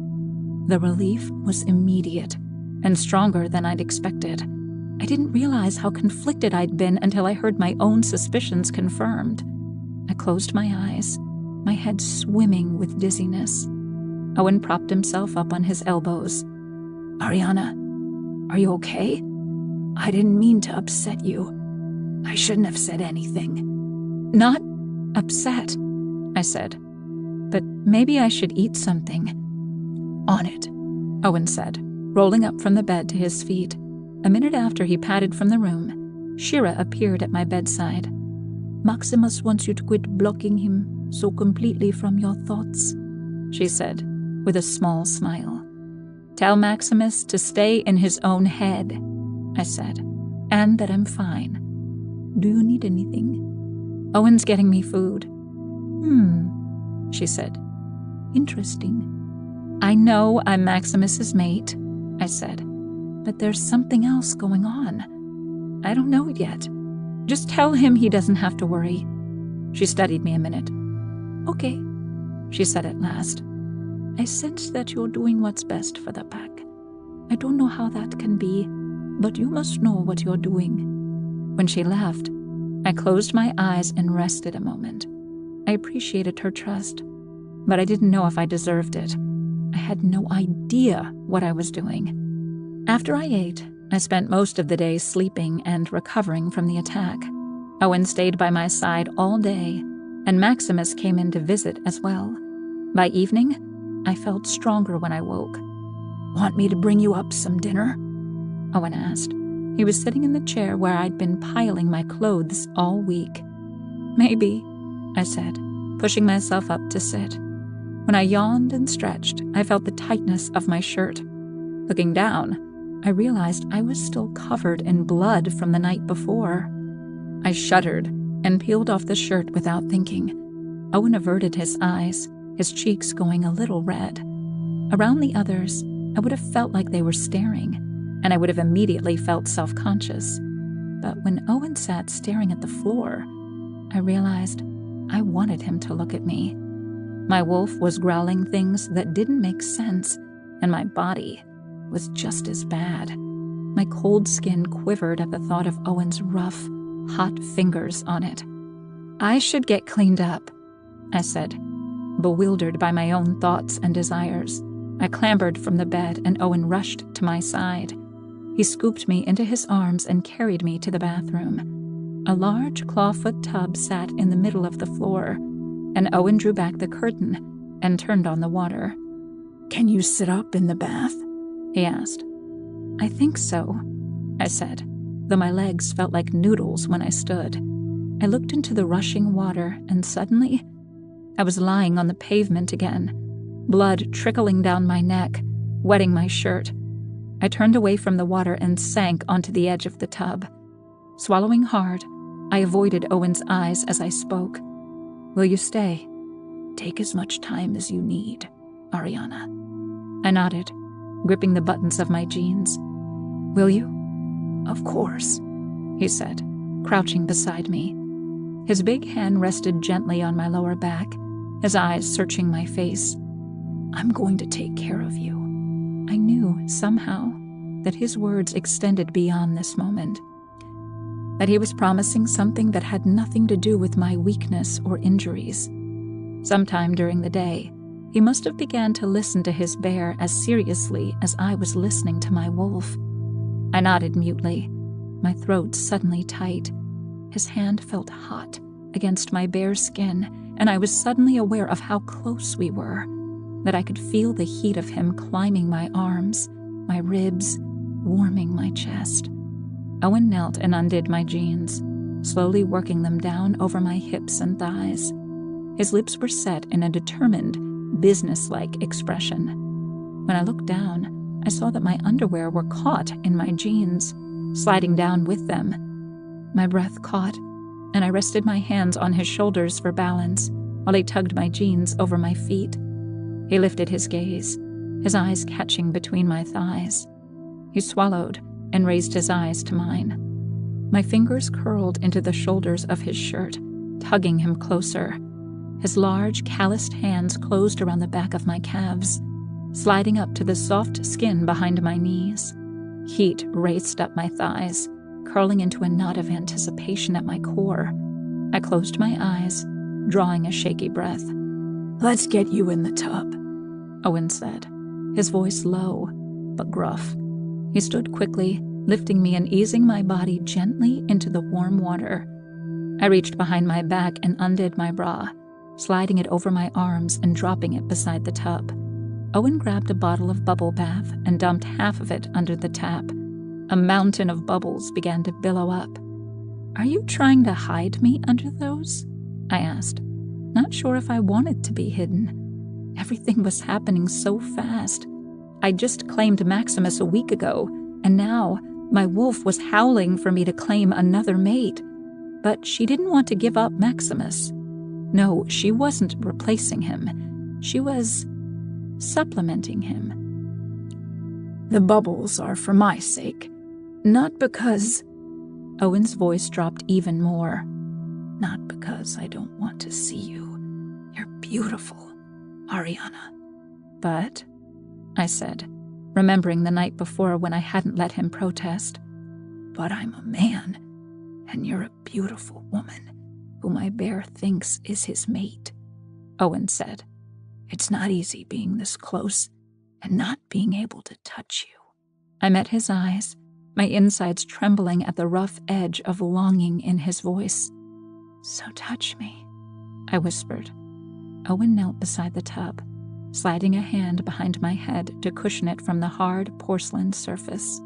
The relief was immediate and stronger than I'd expected. I didn't realize how conflicted I'd been until I heard my own suspicions confirmed. I closed my eyes, my head swimming with dizziness. Owen propped himself up on his elbows. "Ariana, are you okay? I didn't mean to upset you. I shouldn't have said anything." "Not upset," I said. "But maybe I should eat something." "On it," Owen said, rolling up from the bed to his feet. A minute after he padded from the room, Shira appeared at my bedside. "Maximus wants you to quit blocking him so completely from your thoughts," she said, with a small smile. "Tell Maximus to stay in his own head," I said, "and that I'm fine." "Do you need anything?" "Owen's getting me food." She said. Interesting. I know I'm Maximus's mate, I said, but there's something else going on. I don't know it yet. Just tell him he doesn't have to worry. She studied me a minute. Okay, she said at last. I sense that you're doing what's best for the pack. I don't know how that can be, but you must know what you're doing. When she left, I closed my eyes and rested a moment. I appreciated her trust, but I didn't know if I deserved it. I had no idea what I was doing. After I ate, I spent most of the day sleeping and recovering from the attack. Owen stayed by my side all day, and Maximus came in to visit as well. By evening, I felt stronger when I woke. Want me to bring you up some dinner? Owen asked. He was sitting in the chair where I'd been piling my clothes all week. Maybe, I said, pushing myself up to sit. When I yawned and stretched, I felt the tightness of my shirt. Looking down, I realized I was still covered in blood from the night before. I shuddered and peeled off the shirt without thinking. Owen averted his eyes, his cheeks going a little red. Around the others, I would have felt like they were staring, and I would have immediately felt self-conscious. But when Owen sat staring at the floor, I realized I wanted him to look at me. My wolf was growling things that didn't make sense, and my body was just as bad. My cold skin quivered at the thought of Owen's rough, hot fingers on it. I should get cleaned up, I said, bewildered by my own thoughts and desires. I clambered from the bed, and Owen rushed to my side. He scooped me into his arms and carried me to the bathroom. A large clawfoot tub sat in the middle of the floor, and Owen drew back the curtain and turned on the water. Can you sit up in the bath? He asked. I think so, I said, though my legs felt like noodles when I stood. I looked into the rushing water, and suddenly, I was lying on the pavement again, blood trickling down my neck, wetting my shirt. I turned away from the water and sank onto the edge of the tub. Swallowing hard, I avoided Owen's eyes as I spoke. Will you stay? Take as much time as you need, Ariana. I nodded, gripping the buttons of my jeans. Will you? Of course, he said, crouching beside me. His big hand rested gently on my lower back, his eyes searching my face. I'm going to take care of you. I knew, somehow, that his words extended beyond this moment, that he was promising something that had nothing to do with my weakness or injuries. Sometime during the day, he must have began to listen to his bear as seriously as I was listening to my wolf. I nodded mutely, my throat suddenly tight. His hand felt hot against my bare skin, and I was suddenly aware of how close we were, that I could feel the heat of him climbing my arms, my ribs, warming my chest. Owen knelt and undid my jeans, slowly working them down over my hips and thighs. His lips were set in a determined, businesslike expression. When I looked down, I saw that my underwear were caught in my jeans, sliding down with them. My breath caught, and I rested my hands on his shoulders for balance while he tugged my jeans over my feet. He lifted his gaze, his eyes catching between my thighs. He swallowed and raised his eyes to mine. My fingers curled into the shoulders of his shirt, tugging him closer. His large, calloused hands closed around the back of my calves, sliding up to the soft skin behind my knees. Heat raced up my thighs, curling into a knot of anticipation at my core. I closed my eyes, drawing a shaky breath. Let's get you in the tub, Owen said, his voice low but gruff. He stood quickly, lifting me and easing my body gently into the warm water. I reached behind my back and undid my bra, sliding it over my arms and dropping it beside the tub. Owen grabbed a bottle of bubble bath and dumped half of it under the tap. A mountain of bubbles began to billow up. Are you trying to hide me under those? I asked, not sure if I wanted to be hidden. Everything was happening so fast. I just claimed Maximus a week ago, and now my wolf was howling for me to claim another mate. But she didn't want to give up Maximus. No, she wasn't replacing him. She was supplementing him. The bubbles are for my sake, not because... Owen's voice dropped even more. Not because I don't want to see you. You're beautiful, Ariana. But, I said, remembering the night before when I hadn't let him protest. But I'm a man, and you're a beautiful woman, who my bear thinks is his mate, Owen said. It's not easy being this close and not being able to touch you. I met his eyes, my insides trembling at the rough edge of longing in his voice. So touch me, I whispered. Owen knelt beside the tub, sliding a hand behind my head to cushion it from the hard porcelain surface.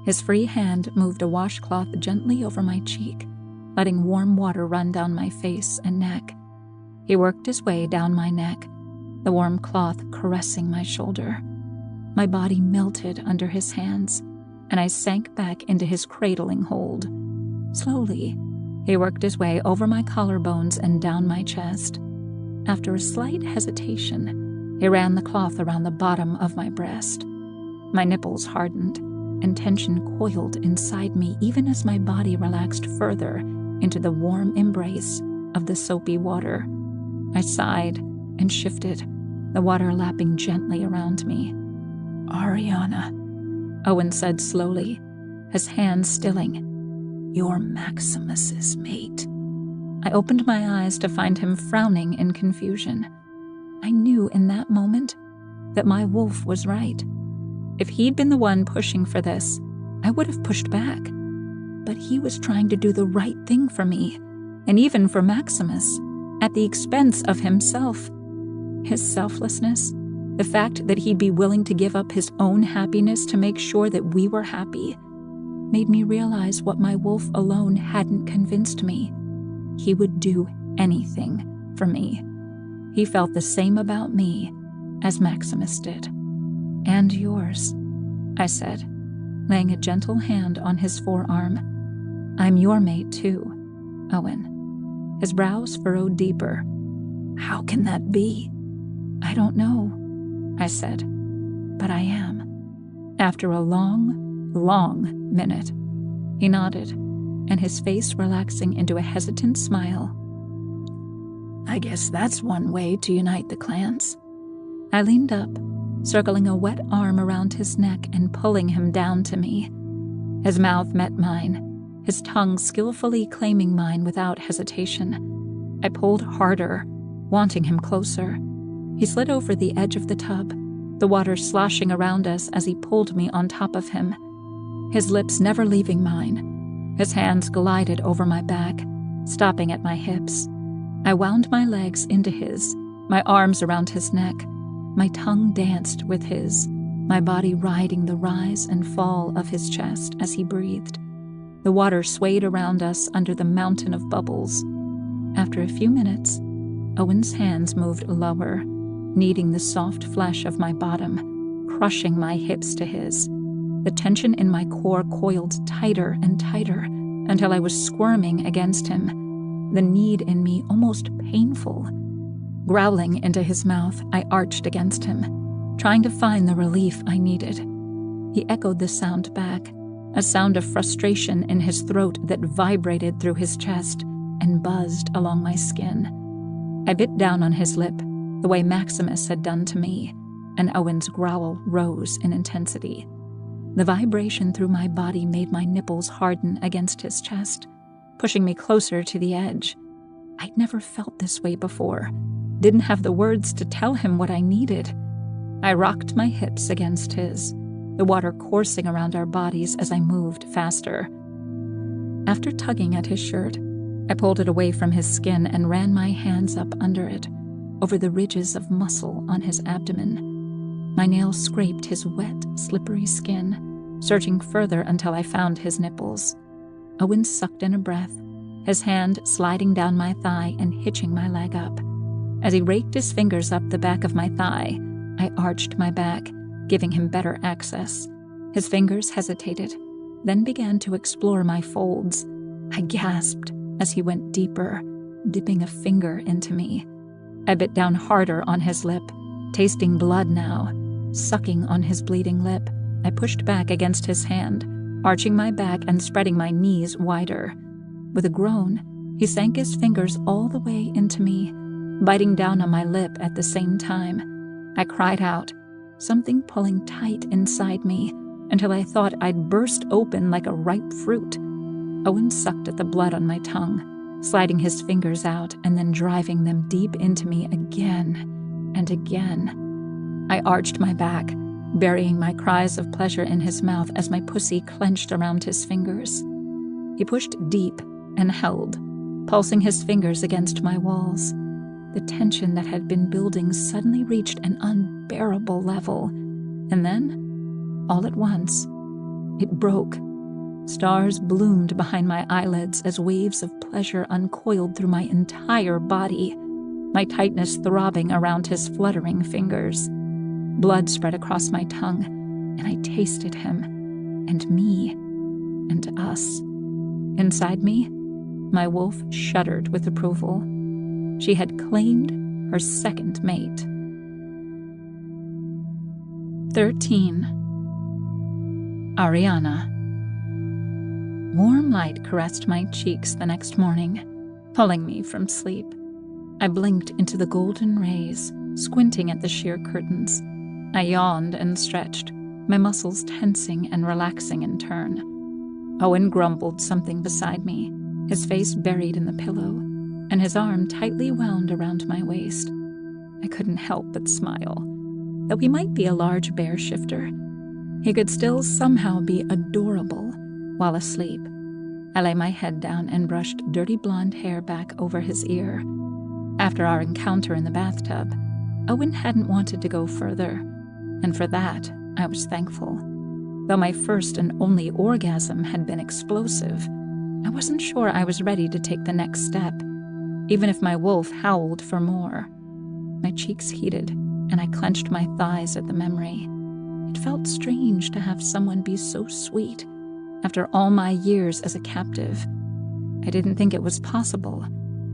His free hand moved a washcloth gently over my cheek, letting warm water run down my face and neck. He worked his way down my neck, the warm cloth caressing my shoulder. My body melted under his hands, and I sank back into his cradling hold. Slowly, he worked his way over my collarbones and down my chest. After a slight hesitation, he ran the cloth around the bottom of my breast. My nipples hardened, and tension coiled inside me even as my body relaxed further into the warm embrace of the soapy water. I sighed and shifted, the water lapping gently around me. Ariana, Owen said slowly, his hands stilling. You're Maximus's mate. I opened my eyes to find him frowning in confusion. I knew in that moment that my wolf was right. If he'd been the one pushing for this, I would have pushed back. But he was trying to do the right thing for me, and even for Maximus, at the expense of himself. His selflessness, the fact that he'd be willing to give up his own happiness to make sure that we were happy, made me realize what my wolf alone hadn't convinced me. He would do anything for me. He felt the same about me as Maximus did. And yours, I said, laying a gentle hand on his forearm. I'm your mate too, Owen. His brows furrowed deeper. How can that be? I don't know, I said, but I am. After a long, long minute, he nodded, and his face relaxing into a hesitant smile. I guess that's one way to unite the clans. I leaned up, circling a wet arm around his neck and pulling him down to me. His mouth met mine, his tongue skillfully claiming mine without hesitation. I pulled harder, wanting him closer. He slid over the edge of the tub, the water sloshing around us as he pulled me on top of him, his lips never leaving mine. His hands glided over my back, stopping at my hips. I wound my legs into his, my arms around his neck. My tongue danced with his, my body riding the rise and fall of his chest as he breathed. The water swayed around us under the mountain of bubbles. After a few minutes, Owen's hands moved lower, kneading the soft flesh of my bottom, crushing my hips to his. The tension in my core coiled tighter and tighter until I was squirming against him, the need in me almost painful. Growling into his mouth, I arched against him, trying to find the relief I needed. He echoed the sound back, a sound of frustration in his throat that vibrated through his chest and buzzed along my skin. I bit down on his lip, the way Maximus had done to me, and Owen's growl rose in intensity. The vibration through my body made my nipples harden against his chest, pushing me closer to the edge. I'd never felt this way before, didn't have the words to tell him what I needed. I rocked my hips against his, the water coursing around our bodies as I moved faster. After tugging at his shirt, I pulled it away from his skin and ran my hands up under it, over the ridges of muscle on his abdomen. My nails scraped his wet, slippery skin, searching further until I found his nipples. Owen sucked in a breath, his hand sliding down my thigh and hitching my leg up. As he raked his fingers up the back of my thigh, I arched my back, giving him better access. His fingers hesitated, then began to explore my folds. I gasped as he went deeper, dipping a finger into me. I bit down harder on his lip, tasting blood now, sucking on his bleeding lip. I pushed back against his hand, arching my back and spreading my knees wider. With a groan, he sank his fingers all the way into me, biting down on my lip at the same time. I cried out, something pulling tight inside me, until I thought I'd burst open like a ripe fruit. Owen sucked at the blood on my tongue, sliding his fingers out and then driving them deep into me again and again. I arched my back, burying my cries of pleasure in his mouth as my pussy clenched around his fingers. He pushed deep and held, pulsing his fingers against my walls. The tension that had been building suddenly reached an unbearable level, and then, all at once, it broke. Stars bloomed behind my eyelids as waves of pleasure uncoiled through my entire body, my tightness throbbing around his fluttering fingers. Blood spread across my tongue, and I tasted him, and me, and us. Inside me, my wolf shuddered with approval. She had claimed her second mate. 13. Ariana. Warm light caressed my cheeks the next morning, pulling me from sleep. I blinked into the golden rays, squinting at the sheer curtains. I yawned and stretched, my muscles tensing and relaxing in turn. Owen grumbled something beside me, his face buried in the pillow, and his arm tightly wound around my waist. I couldn't help but smile. Though he might be a large bear shifter, he could still somehow be adorable while asleep. I lay my head down and brushed dirty blonde hair back over his ear. After our encounter in the bathtub, Owen hadn't wanted to go further, and for that, I was thankful. Though my first and only orgasm had been explosive, I wasn't sure I was ready to take the next step, even if my wolf howled for more. My cheeks heated, and I clenched my thighs at the memory. It felt strange to have someone be so sweet after all my years as a captive. I didn't think it was possible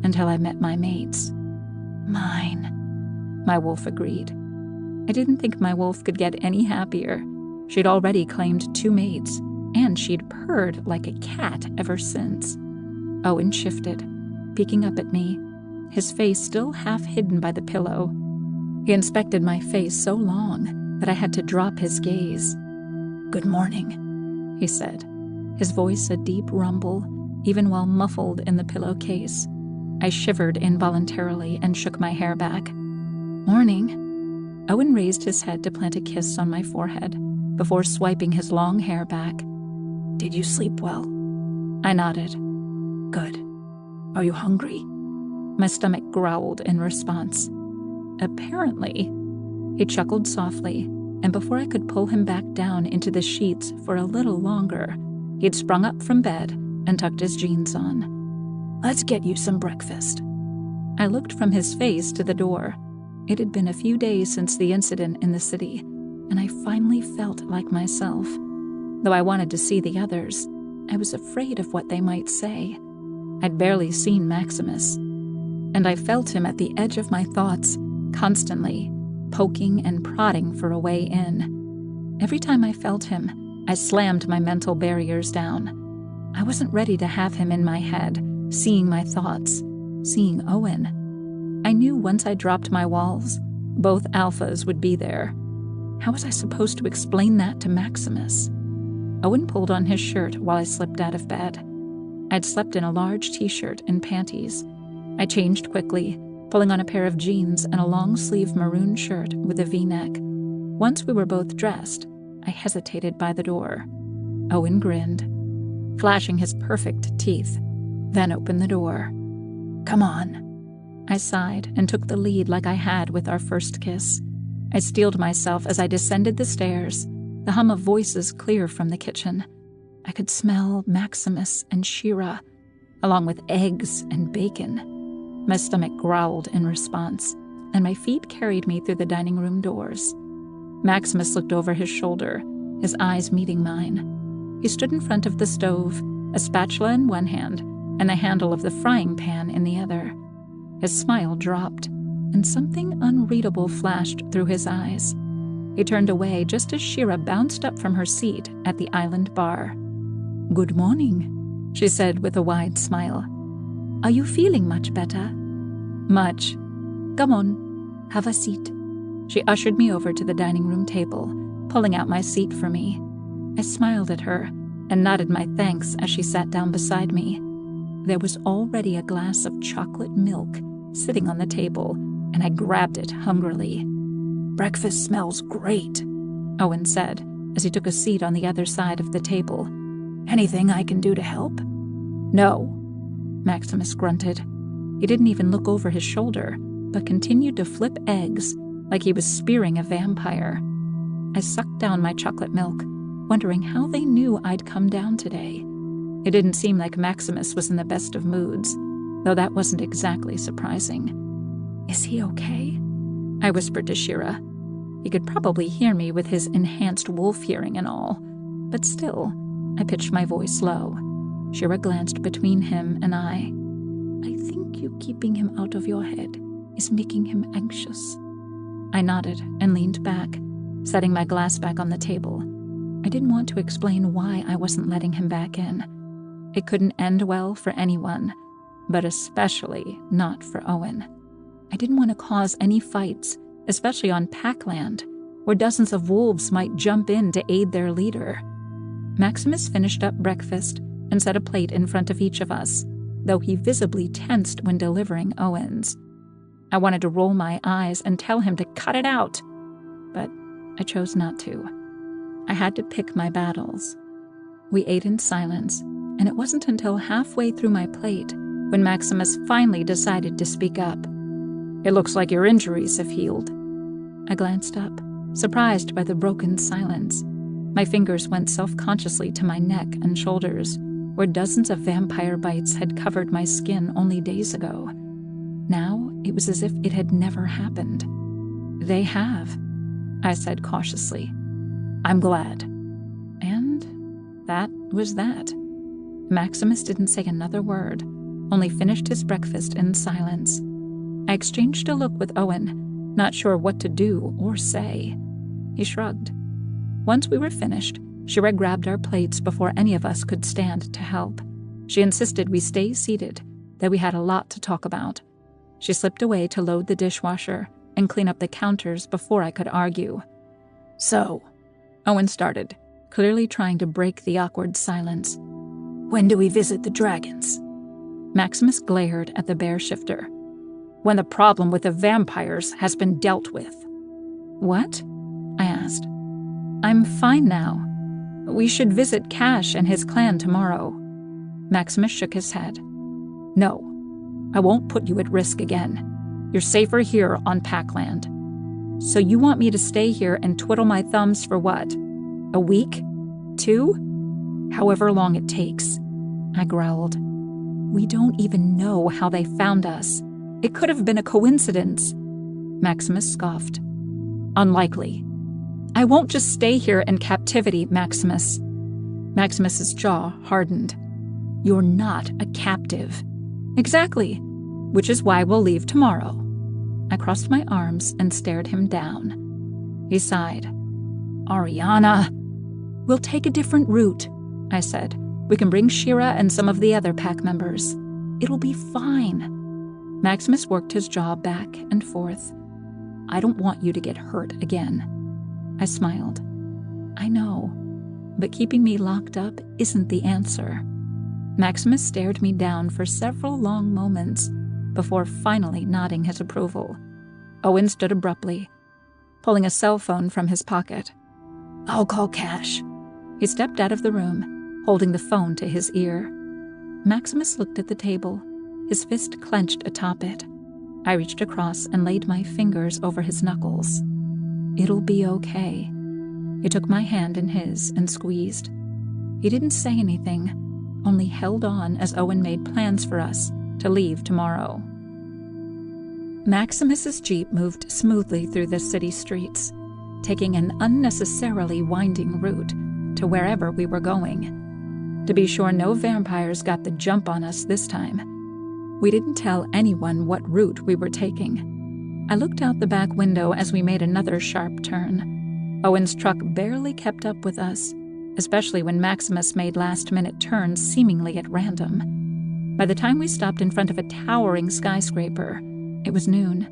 until I met my mates. Mine, my wolf agreed. I didn't think my wolf could get any happier. She'd already claimed 2 mates, and she'd purred like a cat ever since. Owen shifted, peeking up at me, his face still half hidden by the pillow. He inspected my face so long that I had to drop his gaze. "Good morning," he said, his voice a deep rumble, even while muffled in the pillowcase. I shivered involuntarily and shook my hair back. "Morning." Owen raised his head to plant a kiss on my forehead before swiping his long hair back. "Did you sleep well?" I nodded. "Good. Are you hungry?" My stomach growled in response. "Apparently." He chuckled softly, and before I could pull him back down into the sheets for a little longer, he'd sprung up from bed and tucked his jeans on. "Let's get you some breakfast." I looked from his face to the door. It had been a few days since the incident in the city, and I finally felt like myself. Though I wanted to see the others, I was afraid of what they might say. I'd barely seen Maximus, and I felt him at the edge of my thoughts, constantly, poking and prodding for a way in. Every time I felt him, I slammed my mental barriers down. I wasn't ready to have him in my head, seeing my thoughts, seeing Owen. I knew once I dropped my walls, both alphas would be there. How was I supposed to explain that to Maximus? Owen pulled on his shirt while I slipped out of bed. I'd slept in a large t-shirt and panties. I changed quickly, pulling on a pair of jeans and a long-sleeve maroon shirt with a V-neck. Once we were both dressed, I hesitated by the door. Owen grinned, flashing his perfect teeth, then opened the door. "Come on." I sighed and took the lead like I had with our first kiss. I steeled myself as I descended the stairs, the hum of voices clear from the kitchen. I could smell Maximus and Shira, along with eggs and bacon. My stomach growled in response, and my feet carried me through the dining room doors. Maximus looked over his shoulder, his eyes meeting mine. He stood in front of the stove, a spatula in one hand and the handle of the frying pan in the other. His smile dropped, and something unreadable flashed through his eyes. He turned away just as Shira bounced up from her seat at the island bar. "Good morning," she said with a wide smile. "Are you feeling much better?" "Much. Come on, have a seat." She ushered me over to the dining room table, pulling out my seat for me. I smiled at her and nodded my thanks as she sat down beside me. There was already a glass of chocolate milk sitting on the table, and I grabbed it hungrily. "Breakfast smells great," Owen said as he took a seat on the other side of the table. "Anything I can do to help?" "No," Maximus grunted. He didn't even look over his shoulder, but continued to flip eggs like he was spearing a vampire. I sucked down my chocolate milk, wondering how they knew I'd come down today. It didn't seem like Maximus was in the best of moods, though that wasn't exactly surprising. "Is he okay?" I whispered to Shira. He could probably hear me with his enhanced wolf hearing and all, but still, I pitched my voice low. Shira glanced between him and I think you keeping him out of your head is making him anxious." I nodded and leaned back, setting my glass back on the table. I didn't want to explain why I wasn't letting him back in. It couldn't end well for anyone, but especially not for Owen. I didn't want to cause any fights, especially on Packland, where dozens of wolves might jump in to aid their leader. Maximus finished up breakfast and set a plate in front of each of us, though he visibly tensed when delivering Owen's. I wanted to roll my eyes and tell him to cut it out, but I chose not to. I had to pick my battles. We ate in silence, and it wasn't until halfway through my plate when Maximus finally decided to speak up. "It looks like your injuries have healed." I glanced up, surprised by the broken silence. My fingers went self-consciously to my neck and shoulders, where dozens of vampire bites had covered my skin only days ago. Now it was as if it had never happened. "They have," I said cautiously. "I'm glad." And that was that. Maximus didn't say another word, only finished his breakfast in silence. I exchanged a look with Owen, not sure what to do or say. He shrugged. Once we were finished, Shira grabbed our plates before any of us could stand to help. She insisted we stay seated, that we had a lot to talk about. She slipped away to load the dishwasher and clean up the counters before I could argue. "So," Owen started, clearly trying to break the awkward silence. "When do we visit the dragons?" Maximus glared at the bear shifter. "When the problem with the vampires has been dealt with." "What?" I asked. "I'm fine now. We should visit Cash and his clan tomorrow." Maximus shook his head. "No, I won't put you at risk again. You're safer here on Packland. So you want me to stay here and twiddle my thumbs for what? A week? 2? However long it takes," I growled. "We don't even know how they found us. It could have been a coincidence." Maximus scoffed. "Unlikely. I won't just stay here in captivity, Maximus." Maximus's jaw hardened. "You're not a captive." "Exactly. Which is why we'll leave tomorrow." I crossed my arms and stared him down. He sighed. "Ariana." "We'll take a different route," I said. "We can bring Shira and some of the other pack members. It'll be fine." Maximus worked his jaw back and forth. "I don't want you to get hurt again." I smiled. "I know, but keeping me locked up isn't the answer." Maximus stared me down for several long moments before finally nodding his approval. Owen stood abruptly, pulling a cell phone from his pocket. "I'll call Cash." He stepped out of the room, holding the phone to his ear. Maximus looked at the table, his fist clenched atop it. I reached across and laid my fingers over his knuckles. "It'll be okay." He took my hand in his and squeezed. He didn't say anything, only held on as Owen made plans for us to leave tomorrow. Maximus's jeep moved smoothly through the city streets, taking an unnecessarily winding route to wherever we were going. To be sure no vampires got the jump on us this time. We didn't tell anyone what route we were taking. I looked out the back window as we made another sharp turn. Owen's truck barely kept up with us, especially when Maximus made last-minute turns seemingly at random. By the time we stopped in front of a towering skyscraper, it was noon,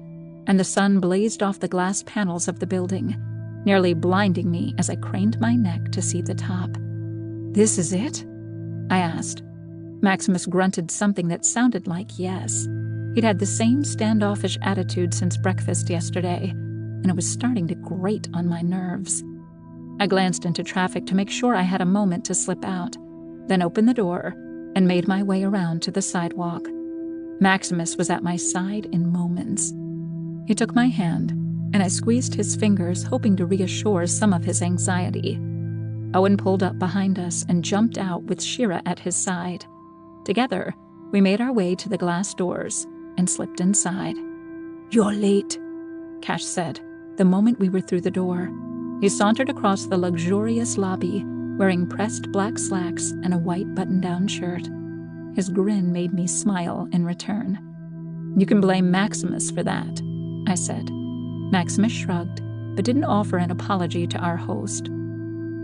and the sun blazed off the glass panels of the building, nearly blinding me as I craned my neck to see the top. "This is it?" I asked. Maximus grunted something that sounded like yes. He'd had the same standoffish attitude since breakfast yesterday, and it was starting to grate on my nerves. I glanced into traffic to make sure I had a moment to slip out, then opened the door and made my way around to the sidewalk. Maximus was at my side in moments. He took my hand, and I squeezed his fingers, hoping to reassure some of his anxiety. Owen pulled up behind us and jumped out with Shira at his side. Together, we made our way to the glass doors and slipped inside. "You're late," Cash said, the moment we were through the door. He sauntered across the luxurious lobby, wearing pressed black slacks and a white button-down shirt. His grin made me smile in return. "You can blame Maximus for that," I said. Maximus shrugged, but didn't offer an apology to our host.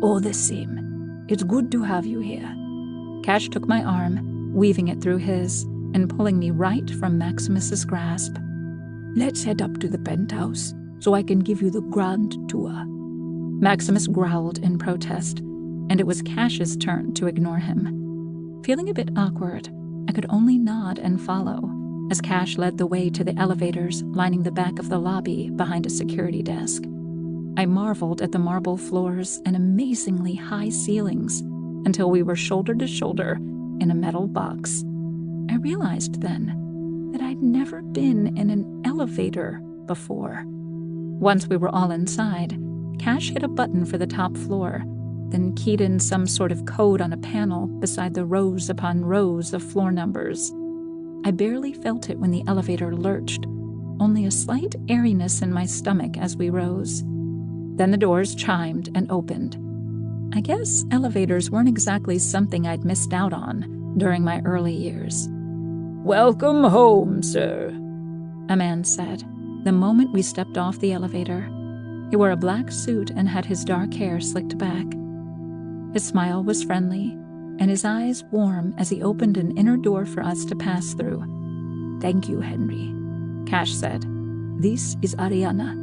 "All the same, it's good to have you here." Cash took my arm, weaving it through his, and pulling me right from Maximus's grasp. "Let's head up to the penthouse, so I can give you the grand tour." Maximus growled in protest, and it was Cash's turn to ignore him. Feeling a bit awkward, I could only nod and follow, as Cash led the way to the elevators lining the back of the lobby behind a security desk. I marveled at the marble floors and amazingly high ceilings until we were shoulder to shoulder in a metal box. I realized then that I'd never been in an elevator before. Once we were all inside, Cash hit a button for the top floor, then keyed in some sort of code on a panel beside the rows upon rows of floor numbers. I barely felt it when the elevator lurched, only a slight airiness in my stomach as we rose. Then the doors chimed and opened. I guess elevators weren't exactly something I'd missed out on during my early years. "Welcome home, sir," a man said, the moment we stepped off the elevator. He wore a black suit and had his dark hair slicked back. His smile was friendly, and his eyes warm as he opened an inner door for us to pass through. "Thank you, Henry," Cash said. "This is Ariana,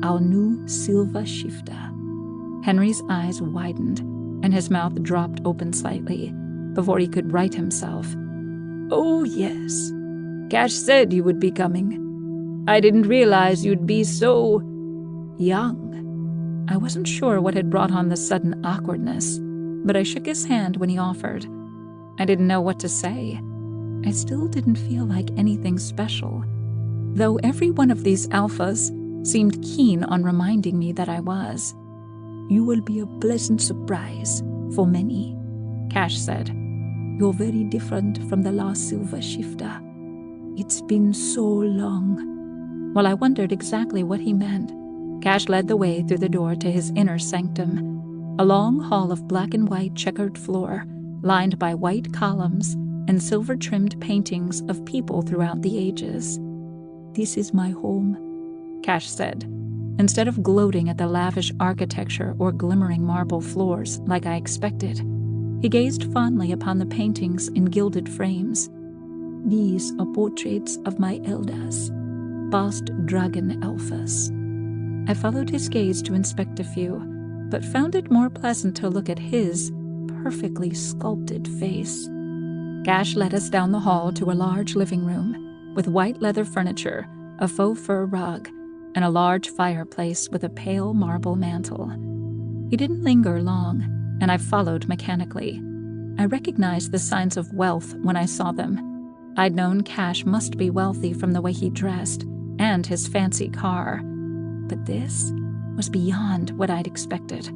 our new silver shifter." Henry's eyes widened, and his mouth dropped open slightly before he could right himself. "Oh, yes. Cash said you would be coming. I didn't realize you'd be so young." I wasn't sure what had brought on the sudden awkwardness, but I shook his hand when he offered. I didn't know what to say. I still didn't feel like anything special, though every one of these alphas seemed keen on reminding me that I was. "You will be a pleasant surprise for many," Cash said. "You're very different from the last silver shifter. It's been so long." While I wondered exactly what he meant, Cash led the way through the door to his inner sanctum, a long hall of black and white checkered floor, lined by white columns and silver-trimmed paintings of people throughout the ages. "This is my home," Cash said, instead of gloating at the lavish architecture or glimmering marble floors like I expected. He gazed fondly upon the paintings in gilded frames. "These are portraits of my elders, past dragon alphas." I followed his gaze to inspect a few, but found it more pleasant to look at his perfectly sculpted face. Cash led us down the hall to a large living room with white leather furniture, a faux fur rug, and a large fireplace with a pale marble mantel. He didn't linger long, and I followed mechanically. I recognized the signs of wealth when I saw them. I'd known Cash must be wealthy from the way he dressed and his fancy car, but this was beyond what I'd expected.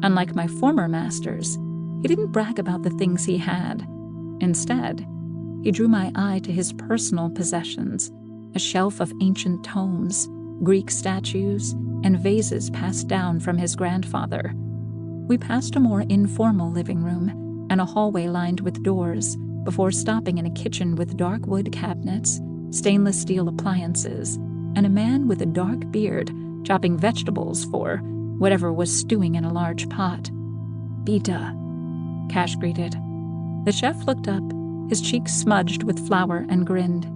Unlike my former masters, he didn't brag about the things he had. Instead, he drew my eye to his personal possessions, a shelf of ancient tomes, Greek statues, and vases passed down from his grandfather. We passed a more informal living room and a hallway lined with doors, before stopping in a kitchen with dark wood cabinets, stainless steel appliances, and a man with a dark beard chopping vegetables for whatever was stewing in a large pot. "Peter," Cash greeted. The chef looked up, his cheeks smudged with flour, and grinned.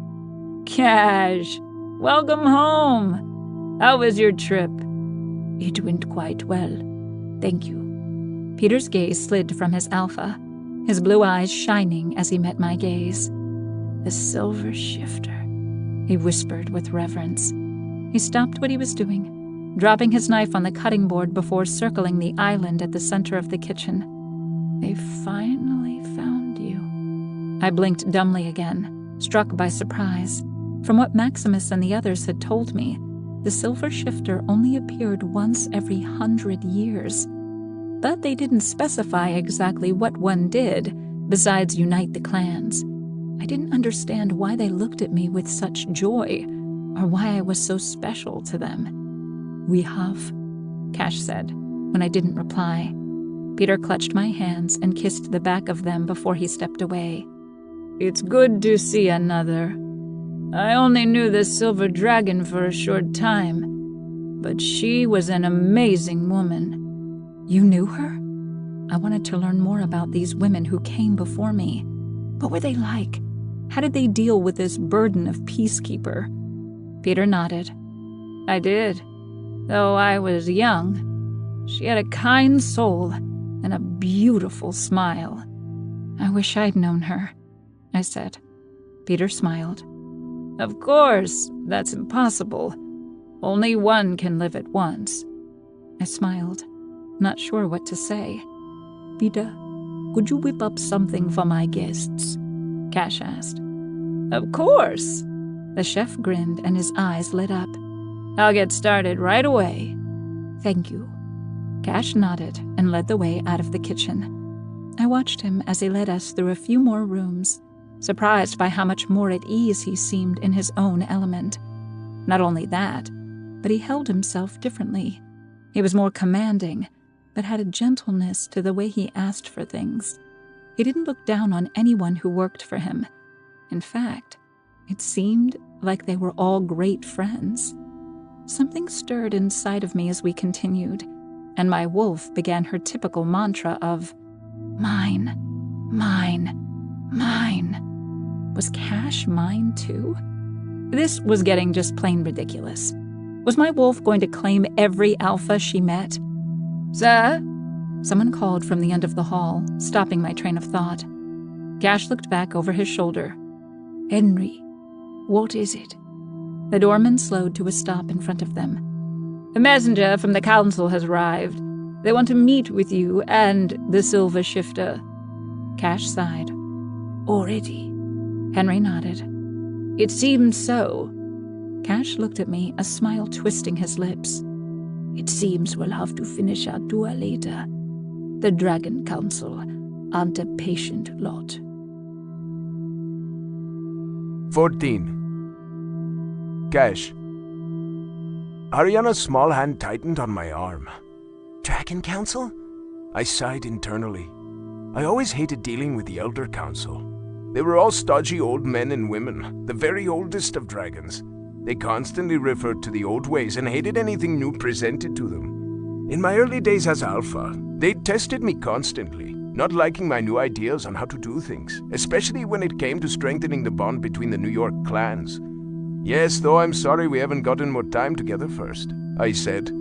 "Cash, welcome home. How was your trip?" "It went quite well, thank you." Peter's gaze slid from his alpha, his blue eyes shining as he met my gaze. "The Silver Shifter," he whispered with reverence. He stopped what he was doing, dropping his knife on the cutting board before circling the island at the center of the kitchen. "They finally found you." I blinked dumbly again, struck by surprise. From what Maximus and the others had told me, the Silver Shifter only appeared once every 100 years. But they didn't specify exactly what one did, besides unite the clans. I didn't understand why they looked at me with such joy, or why I was so special to them. "We have," Cash said, when I didn't reply. Peter clutched my hands and kissed the back of them before he stepped away. "It's good to see another. I only knew the Silver Dragon for a short time, but she was an amazing woman." "You knew her?" I wanted to learn more about these women who came before me. What were they like? How did they deal with this burden of peacekeeper? Peter nodded. "I did, though I was young. She had a kind soul and a beautiful smile." "I wish I'd known her," I said. Peter smiled. "Of course, that's impossible. Only one can live at once." I smiled, not sure what to say. "Peter, could you whip up something for my guests?" Cash asked. "Of course." The chef grinned and his eyes lit up. "I'll get started right away." "Thank you." Cash nodded and led the way out of the kitchen. I watched him as he led us through a few more rooms, surprised by how much more at ease he seemed in his own element. Not only that, but he held himself differently. He was more commanding, but had a gentleness to the way he asked for things. He didn't look down on anyone who worked for him. In fact, it seemed like they were all great friends. Something stirred inside of me as we continued, and my wolf began her typical mantra of, "Mine, mine, mine." Was Cash mine too? This was getting just plain ridiculous. Was my wolf going to claim every alpha she met? "Sir?" Someone called from the end of the hall, stopping my train of thought. Cash looked back over his shoulder. "Henry, what is it?" The doorman slowed to a stop in front of them. "A messenger from the council has arrived. They want to meet with you and the Silver Shifter." Cash sighed. "Already?" Henry nodded. "It seems so." Cash looked at me, a smile twisting his lips. "It seems we'll have to finish our tour later. The Dragon Council aren't a patient lot." 14. Cash. Ariana's small hand tightened on my arm. Dragon Council? I sighed internally. I always hated dealing with the Elder Council. They were all stodgy old men and women, the very oldest of dragons. They constantly referred to the old ways and hated anything new presented to them. In my early days as Alpha, they tested me constantly, not liking my new ideas on how to do things, especially when it came to strengthening the bond between the New York clans. "Yes, though I'm sorry we haven't gotten more time together first," I said.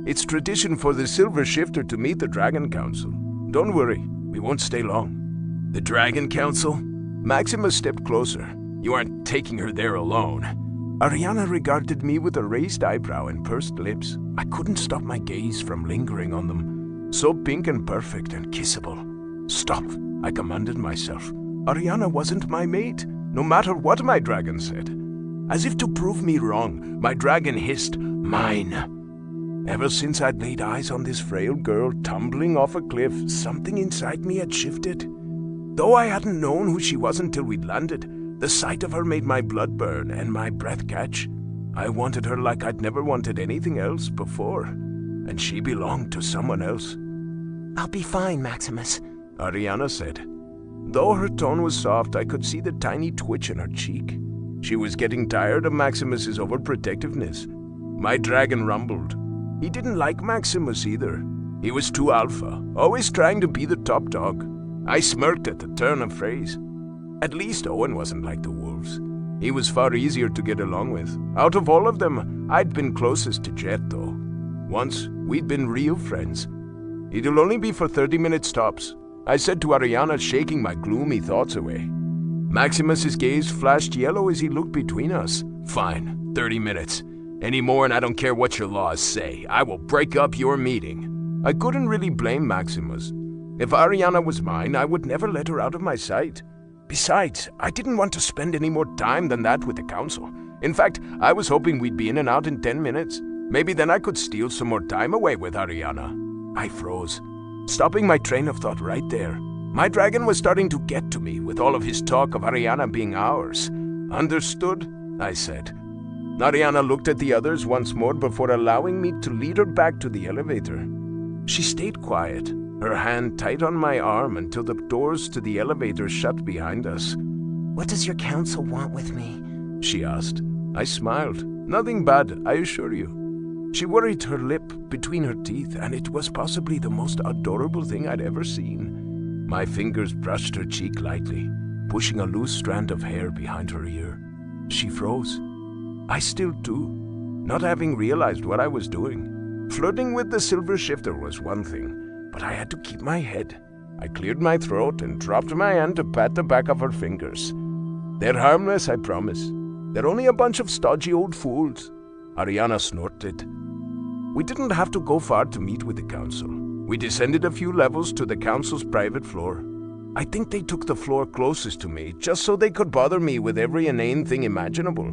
"It's tradition for the Silver Shifter to meet the Dragon Council. Don't worry, we won't stay long." "The Dragon Council?" Maximus stepped closer. "You aren't taking her there alone." Ariana regarded me with a raised eyebrow and pursed lips. I couldn't stop my gaze from lingering on them. So pink and perfect and kissable. "Stop," I commanded myself. Ariana wasn't my mate, no matter what my dragon said. As if to prove me wrong, my dragon hissed, "Mine." Ever since I'd laid eyes on this frail girl tumbling off a cliff, something inside me had shifted. Though I hadn't known who she was until we'd landed, the sight of her made my blood burn and my breath catch. I wanted her like I'd never wanted anything else before, and she belonged to someone else. "I'll be fine, Maximus," Ariana said. Though her tone was soft, I could see the tiny twitch in her cheek. She was getting tired of Maximus's overprotectiveness. My dragon rumbled. He didn't like Maximus either. He was too alpha, always trying to be the top dog. I smirked at the turn of phrase. At least Owen wasn't like the wolves. He was far easier to get along with. Out of all of them, I'd been closest to Jet, though. Once, we'd been real friends. It'll only be for 30 minutes tops, I said to Ariana, shaking my gloomy thoughts away. Maximus's gaze flashed yellow as he looked between us. Fine, 30 minutes. Any more and I don't care what your laws say. I will break up your meeting. I couldn't really blame Maximus. If Ariana was mine, I would never let her out of my sight. Besides, I didn't want to spend any more time than that with the council. In fact, I was hoping we'd be in and out in 10 minutes. Maybe then I could steal some more time away with Ariana. I froze, stopping my train of thought right there. My dragon was starting to get to me with all of his talk of Ariana being ours. Understood? I said. Ariana looked at the others once more before allowing me to lead her back to the elevator. She stayed quiet, her hand tight on my arm until the doors to the elevator shut behind us. What does your council want with me? She asked. I smiled. Nothing bad, I assure you. She worried her lip between her teeth, and it was possibly the most adorable thing I'd ever seen. My fingers brushed her cheek lightly, pushing a loose strand of hair behind her ear. She froze. I still do, not having realized what I was doing. Flirting with the silver shifter was one thing, but I had to keep my head. I cleared my throat and dropped my hand to pat the back of her fingers. They're harmless, I promise. They're only a bunch of stodgy old fools. Ariana snorted. We didn't have to go far to meet with the council. We descended a few levels to the council's private floor. I think they took the floor closest to me, just so they could bother me with every inane thing imaginable.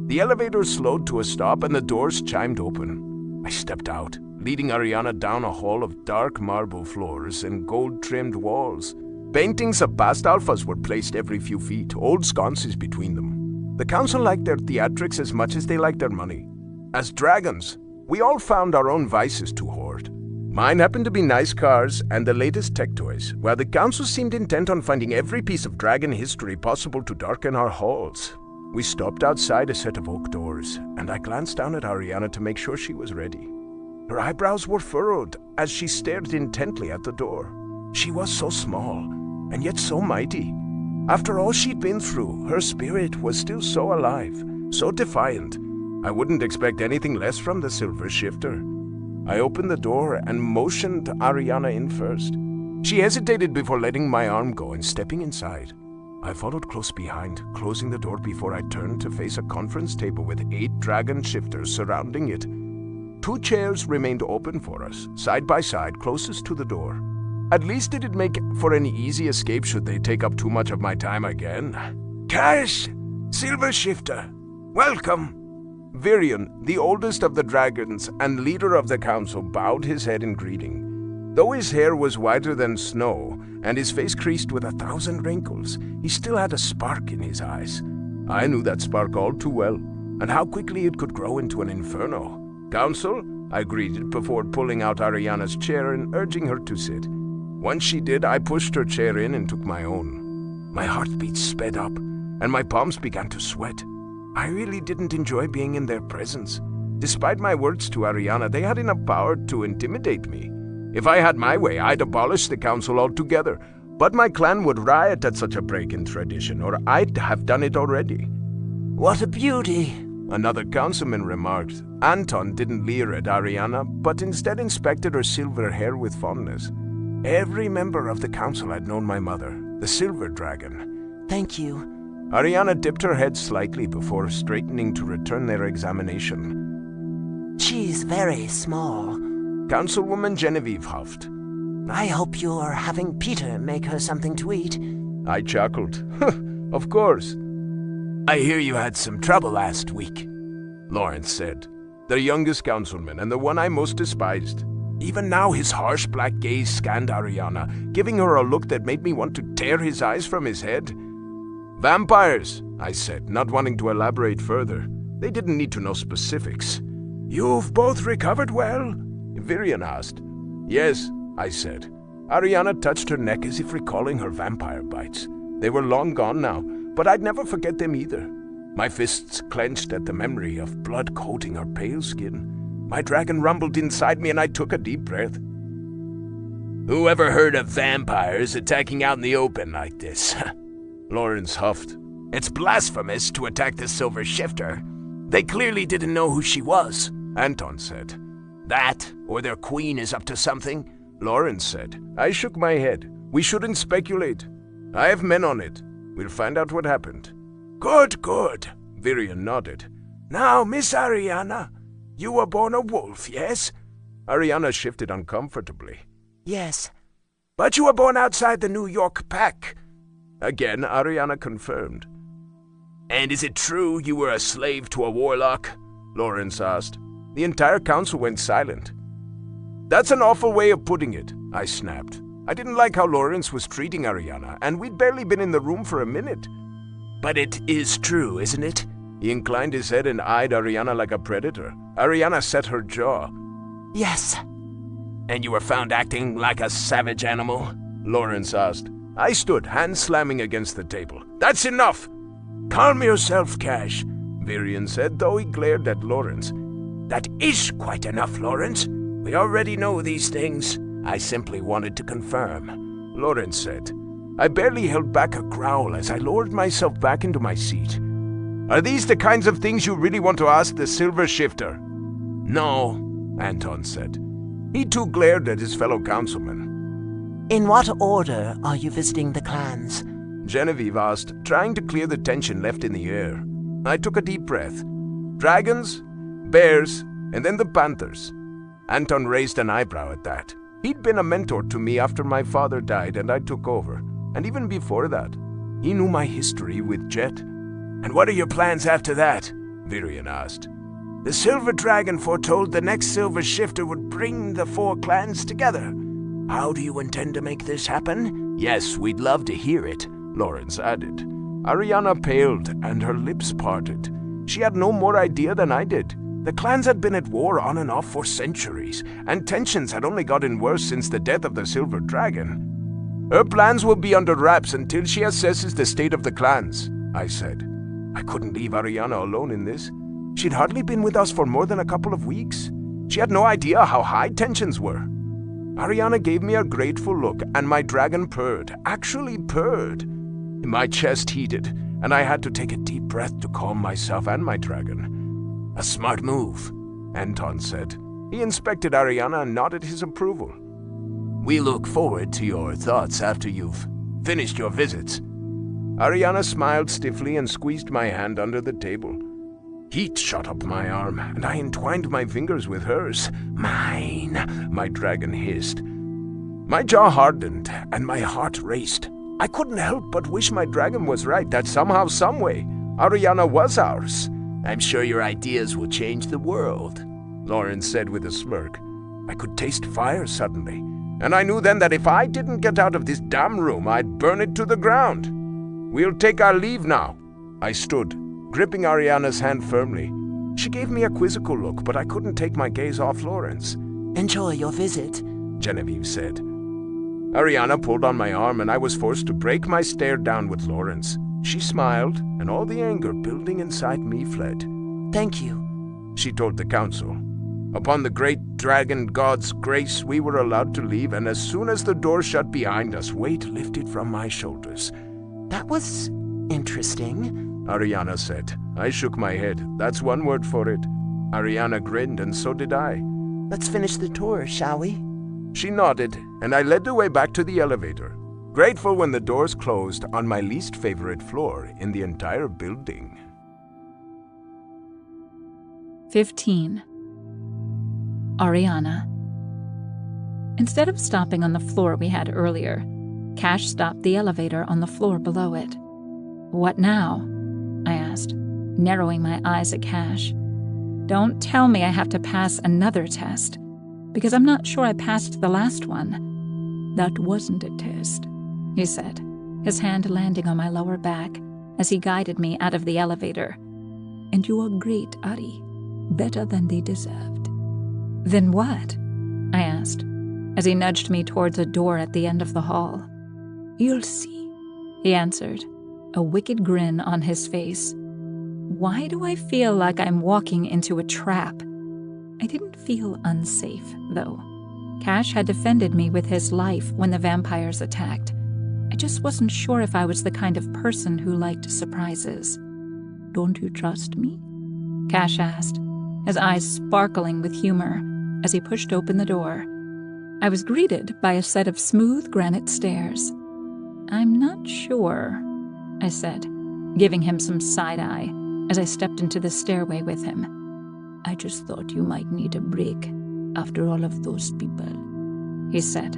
The elevator slowed to a stop and the doors chimed open. I stepped out, leading Ariana down a hall of dark marble floors and gold-trimmed walls. Paintings of past alphas were placed every few feet, old sconces between them. The council liked their theatrics as much as they liked their money. As dragons, we all found our own vices to hoard. Mine happened to be nice cars and the latest tech toys, while the council seemed intent on finding every piece of dragon history possible to darken our halls. We stopped outside a set of oak doors, and I glanced down at Ariana to make sure she was ready. Her eyebrows were furrowed as she stared intently at the door. She was so small, and yet so mighty. After all she'd been through, her spirit was still so alive, so defiant. I wouldn't expect anything less from the silver shifter. I opened the door and motioned Ariana in first. She hesitated before letting my arm go and stepping inside. I followed close behind, closing the door before I turned to face a conference table with 8 dragon shifters surrounding it. 2 chairs remained open for us, side by side, closest to the door. At least it'd make for an easy escape should they take up too much of my time again. Cash! Silver Shifter! Welcome! Virion, the oldest of the dragons and leader of the council, bowed his head in greeting. Though his hair was whiter than snow, and his face creased with 1,000 wrinkles, he still had a spark in his eyes. I knew that spark all too well, and how quickly it could grow into an inferno. Council, I greeted before pulling out Ariana's chair and urging her to sit. Once she did, I pushed her chair in and took my own. My heartbeat sped up, and my palms began to sweat. I really didn't enjoy being in their presence. Despite my words to Ariana, they had enough power to intimidate me. If I had my way, I'd abolish the council altogether, but my clan would riot at such a break in tradition, or I'd have done it already. What a beauty, another councilman remarked. Anton didn't leer at Ariana, but instead inspected her silver hair with fondness. Every member of the council had known my mother, the silver dragon. Thank you. Ariana dipped her head slightly before straightening to return their examination. She's very small. Councilwoman Genevieve huffed. I hope you're having Peter make her something to eat. I chuckled. Of course. I hear you had some trouble last week, Lawrence said, the youngest councilman and the one I most despised. Even now his harsh black gaze scanned Ariana, giving her a look that made me want to tear his eyes from his head. Vampires, I said, not wanting to elaborate further. They didn't need to know specifics. You've both recovered well? Virion asked. Yes, I said. Ariana touched her neck as if recalling her vampire bites. They were long gone now, but I'd never forget them either. My fists clenched at the memory of blood coating her pale skin. My dragon rumbled inside me and I took a deep breath. Who ever heard of vampires attacking out in the open like this? Lawrence huffed. It's blasphemous to attack the Silver Shifter. They clearly didn't know who she was, Anton said. That, or their queen is up to something, Lawrence said. I shook my head. We shouldn't speculate. I have men on it. We'll find out what happened. Good, good, Virion nodded. Now, Miss Ariana, you were born a wolf, yes? Ariana shifted uncomfortably. Yes. But you were born outside the New York pack. Again, Ariana confirmed. And is it true you were a slave to a warlock? Lawrence asked. The entire council went silent. That's an awful way of putting it, I snapped. I didn't like how Lawrence was treating Ariana, and we'd barely been in the room for a minute. But it is true, isn't it? He inclined his head and eyed Ariana like a predator. Ariana set her jaw. Yes. And you were found acting like a savage animal? Lawrence asked. I stood, hands slamming against the table. That's enough! Calm yourself, Cash, Virion said, though he glared at Lawrence. That is quite enough, Lawrence. We already know these things. I simply wanted to confirm, Lawrence said. I barely held back a growl as I lowered myself back into my seat. Are these the kinds of things you really want to ask the Silver Shifter? No, Anton said. He too glared at his fellow councilman. In what order are you visiting the clans? Genevieve asked, trying to clear the tension left in the air. I took a deep breath. Dragons, bears, and then the panthers. Anton raised an eyebrow at that. He'd been a mentor to me after my father died and I took over. And even before that, he knew my history with Jet. And what are your plans after that? Virion asked. The Silver Dragon foretold the next Silver Shifter would bring the 4 clans together. How do you intend to make this happen? Yes, we'd love to hear it, Lawrence added. Ariana paled and her lips parted. She had no more idea than I did. The clans had been at war on and off for centuries, and tensions had only gotten worse since the death of the Silver Dragon. Her plans will be under wraps until she assesses the state of the clans, I said. I couldn't leave Ariana alone in this. She'd hardly been with us for more than a couple of weeks. She had no idea how high tensions were. Ariana gave me a grateful look, and my dragon purred, actually purred. My chest heated, and I had to take a deep breath to calm myself and my dragon. A smart move, Anton said. He inspected Ariana and nodded his approval. We look forward to your thoughts after you've finished your visits. Ariana smiled stiffly and squeezed my hand under the table. Heat shot up my arm, and I entwined my fingers with hers. Mine, my dragon hissed. My jaw hardened, and my heart raced. I couldn't help but wish my dragon was right, that somehow, someway, Ariana was ours. I'm sure your ideas will change the world, Lawrence said with a smirk. I could taste fire suddenly, and I knew then that if I didn't get out of this damn room, I'd burn it to the ground. We'll take our leave now. I stood, gripping Ariana's hand firmly. She gave me a quizzical look, but I couldn't take my gaze off Lawrence. Enjoy your visit, Genevieve said. Ariana pulled on my arm, and I was forced to break my stare down with Lawrence. She smiled, and all the anger building inside me fled. Thank you, she told the council. Upon the great dragon god's grace, we were allowed to leave, and as soon as the door shut behind us, weight lifted from my shoulders. That was interesting, Ariana said. I shook my head. That's one word for it. Ariana grinned, and so did I. Let's finish the tour, shall we? She nodded, and I led the way back to the elevator, grateful when the doors closed on my least favorite floor in the entire building. 15. Ariana. Instead of stopping on the floor we had earlier, Cash stopped the elevator on the floor below it. What now? I asked, narrowing my eyes at Cash. Don't tell me I have to pass another test, because I'm not sure I passed the last one. That wasn't a test, he said, his hand landing on my lower back as he guided me out of the elevator. And you are great, Ari. Better than they deserved. Then what? I asked. as he nudged me towards a door at the end of the hall. "You'll see," he answered, a wicked grin on his face. Why do I feel like I'm walking into a trap? I didn't feel unsafe, though. Cash had defended me with his life when the vampires attacked. I just wasn't sure if I was the kind of person who liked surprises. "Don't you trust me?" Cash asked, his eyes sparkling with humor as he pushed open the door. I was greeted by a set of smooth granite stairs. "I'm not sure," I said, giving him some side-eye as I stepped into the stairway with him. "I just thought you might need a break after all of those people," he said.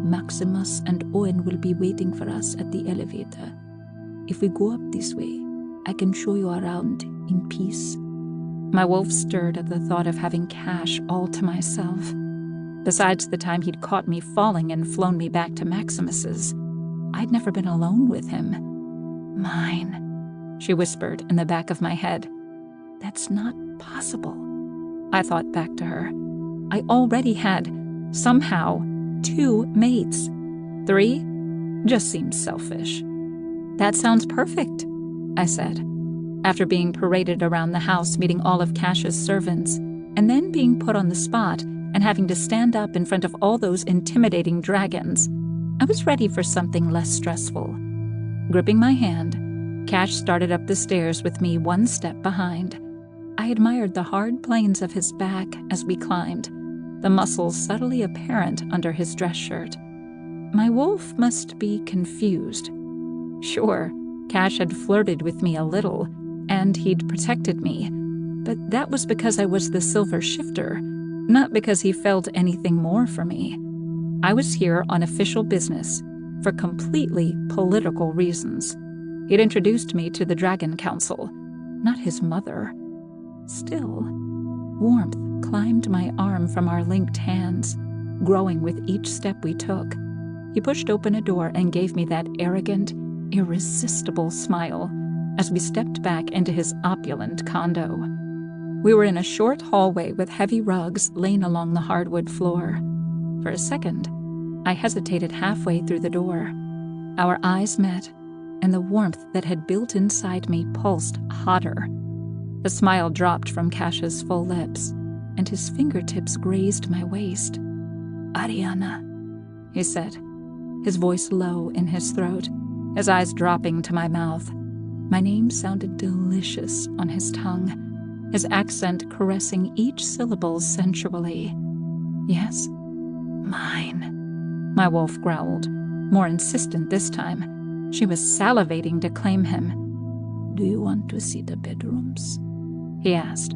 "Maximus and Owen will be waiting for us at the elevator. If we go up this way, I can show you around in peace." My wolf stirred at the thought of having Cash all to myself. Besides the time he'd caught me falling and flown me back to Maximus's, I'd never been alone with him. "Mine," she whispered in the back of my head. That's not possible. I thought back to her. I already had, somehow, 2 mates. 3 just seems selfish. "That sounds perfect," I said, after being paraded around the house meeting all of Cash's servants, and then being put on the spot and having to stand up in front of all those intimidating dragons. I was ready for something less stressful. Gripping my hand, Cash started up the stairs with me 1 step behind. I admired the hard planes of his back as we climbed, the muscles subtly apparent under his dress shirt. My wolf must be confused. Sure, Cash had flirted with me a little, and he'd protected me, but that was because I was the Silver Shifter, not because he felt anything more for me. I was here on official business, for completely political reasons. He'd introduced me to the Dragon Council, not his mother. Still, warmth climbed my arm from our linked hands, growing with each step we took. He pushed open a door and gave me that arrogant, irresistible smile as we stepped back into his opulent condo. We were in a short hallway with heavy rugs laying along the hardwood floor. For a second, I hesitated halfway through the door. Our eyes met, and the warmth that had built inside me pulsed hotter. The smile dropped from Cash's full lips, and his fingertips grazed my waist. "Ariana," he said, his voice low in his throat, his eyes dropping to my mouth. My name sounded delicious on his tongue, his accent caressing each syllable sensually. "Yes?" "Mine," my wolf growled, more insistent this time. She was salivating to claim him. "Do you want to see the bedrooms?" he asked.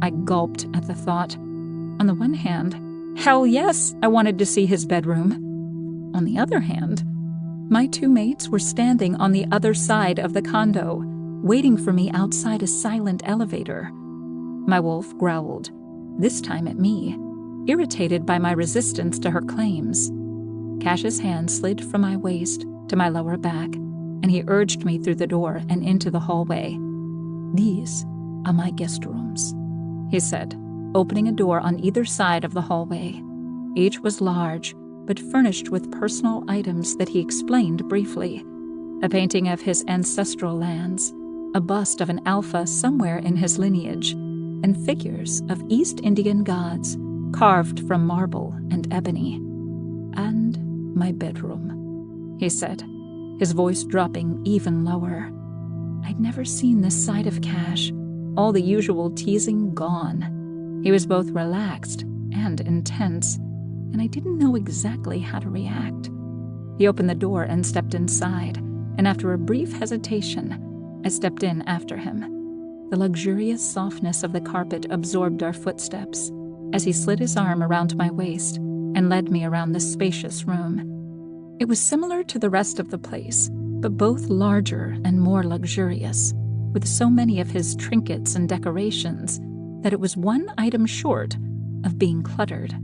I gulped at the thought. On the one hand, hell yes, I wanted to see his bedroom. On the other hand, my 2 mates were standing on the other side of the condo, waiting for me outside a silent elevator. My wolf growled, this time at me, irritated by my resistance to her claims. Cash's hand slid from my waist to my lower back, and he urged me through the door and into the hallway. "These are my guest rooms," he said, opening a door on either side of the hallway. Each was large, but furnished with personal items that he explained briefly. A painting of his ancestral lands, a bust of an alpha somewhere in his lineage, and figures of East Indian gods carved from marble and ebony. "And my bedroom," he said, his voice dropping even lower. I'd never seen this side of Cash, all the usual teasing gone. He was both relaxed and intense, and I didn't know exactly how to react. He opened the door and stepped inside, and after a brief hesitation, I stepped in after him. The luxurious softness of the carpet absorbed our footsteps as he slid his arm around my waist and led me around the spacious room. It was similar to the rest of the place, but both larger and more luxurious, with so many of his trinkets and decorations that it was one item short of being cluttered.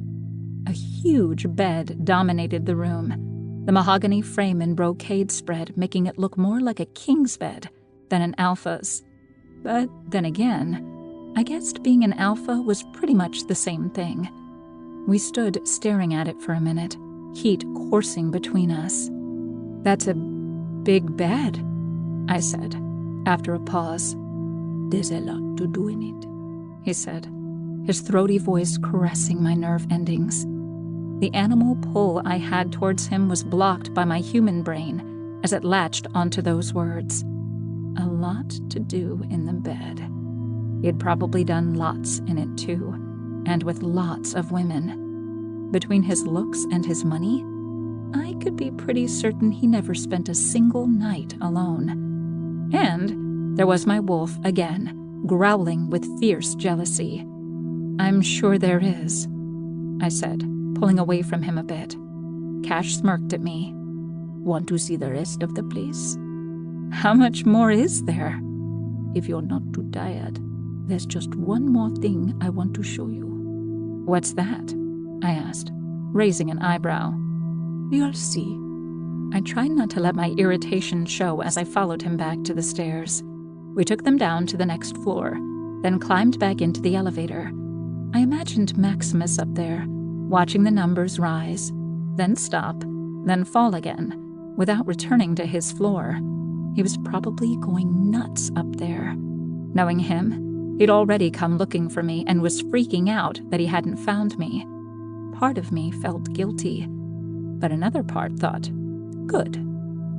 A huge bed dominated the room, the mahogany frame and brocade spread making it look more like a king's bed than an alpha's. But then again, I guessed being an alpha was pretty much the same thing. We stood staring at it for a minute, heat coursing between us. "That's a big bed," I said, after a pause. "There's a lot to do in it," he said, his throaty voice caressing my nerve endings. The animal pull I had towards him was blocked by my human brain as it latched onto those words. A lot to do in the bed. He had probably done lots in it too, and with lots of women. Between his looks and his money, I could be pretty certain he never spent a single night alone. And there was my wolf again, growling with fierce jealousy. "I'm sure there is," I said, pulling away from him a bit. Cash smirked at me. "Want to see the rest of the place? "How much more is there?" If you're not too tired, there's just one more thing I want to show you." "What's that?" I asked, raising an eyebrow. "You'll see." I tried not to let my irritation show as I followed him back to the stairs. We took them down to the next floor, then climbed back into the elevator. I imagined Maximus up there, watching the numbers rise, then stop, then fall again, without returning to his floor. He was probably going nuts up there. Knowing him, he'd already come looking for me and was freaking out that he hadn't found me. Part of me felt guilty, but another part thought, good.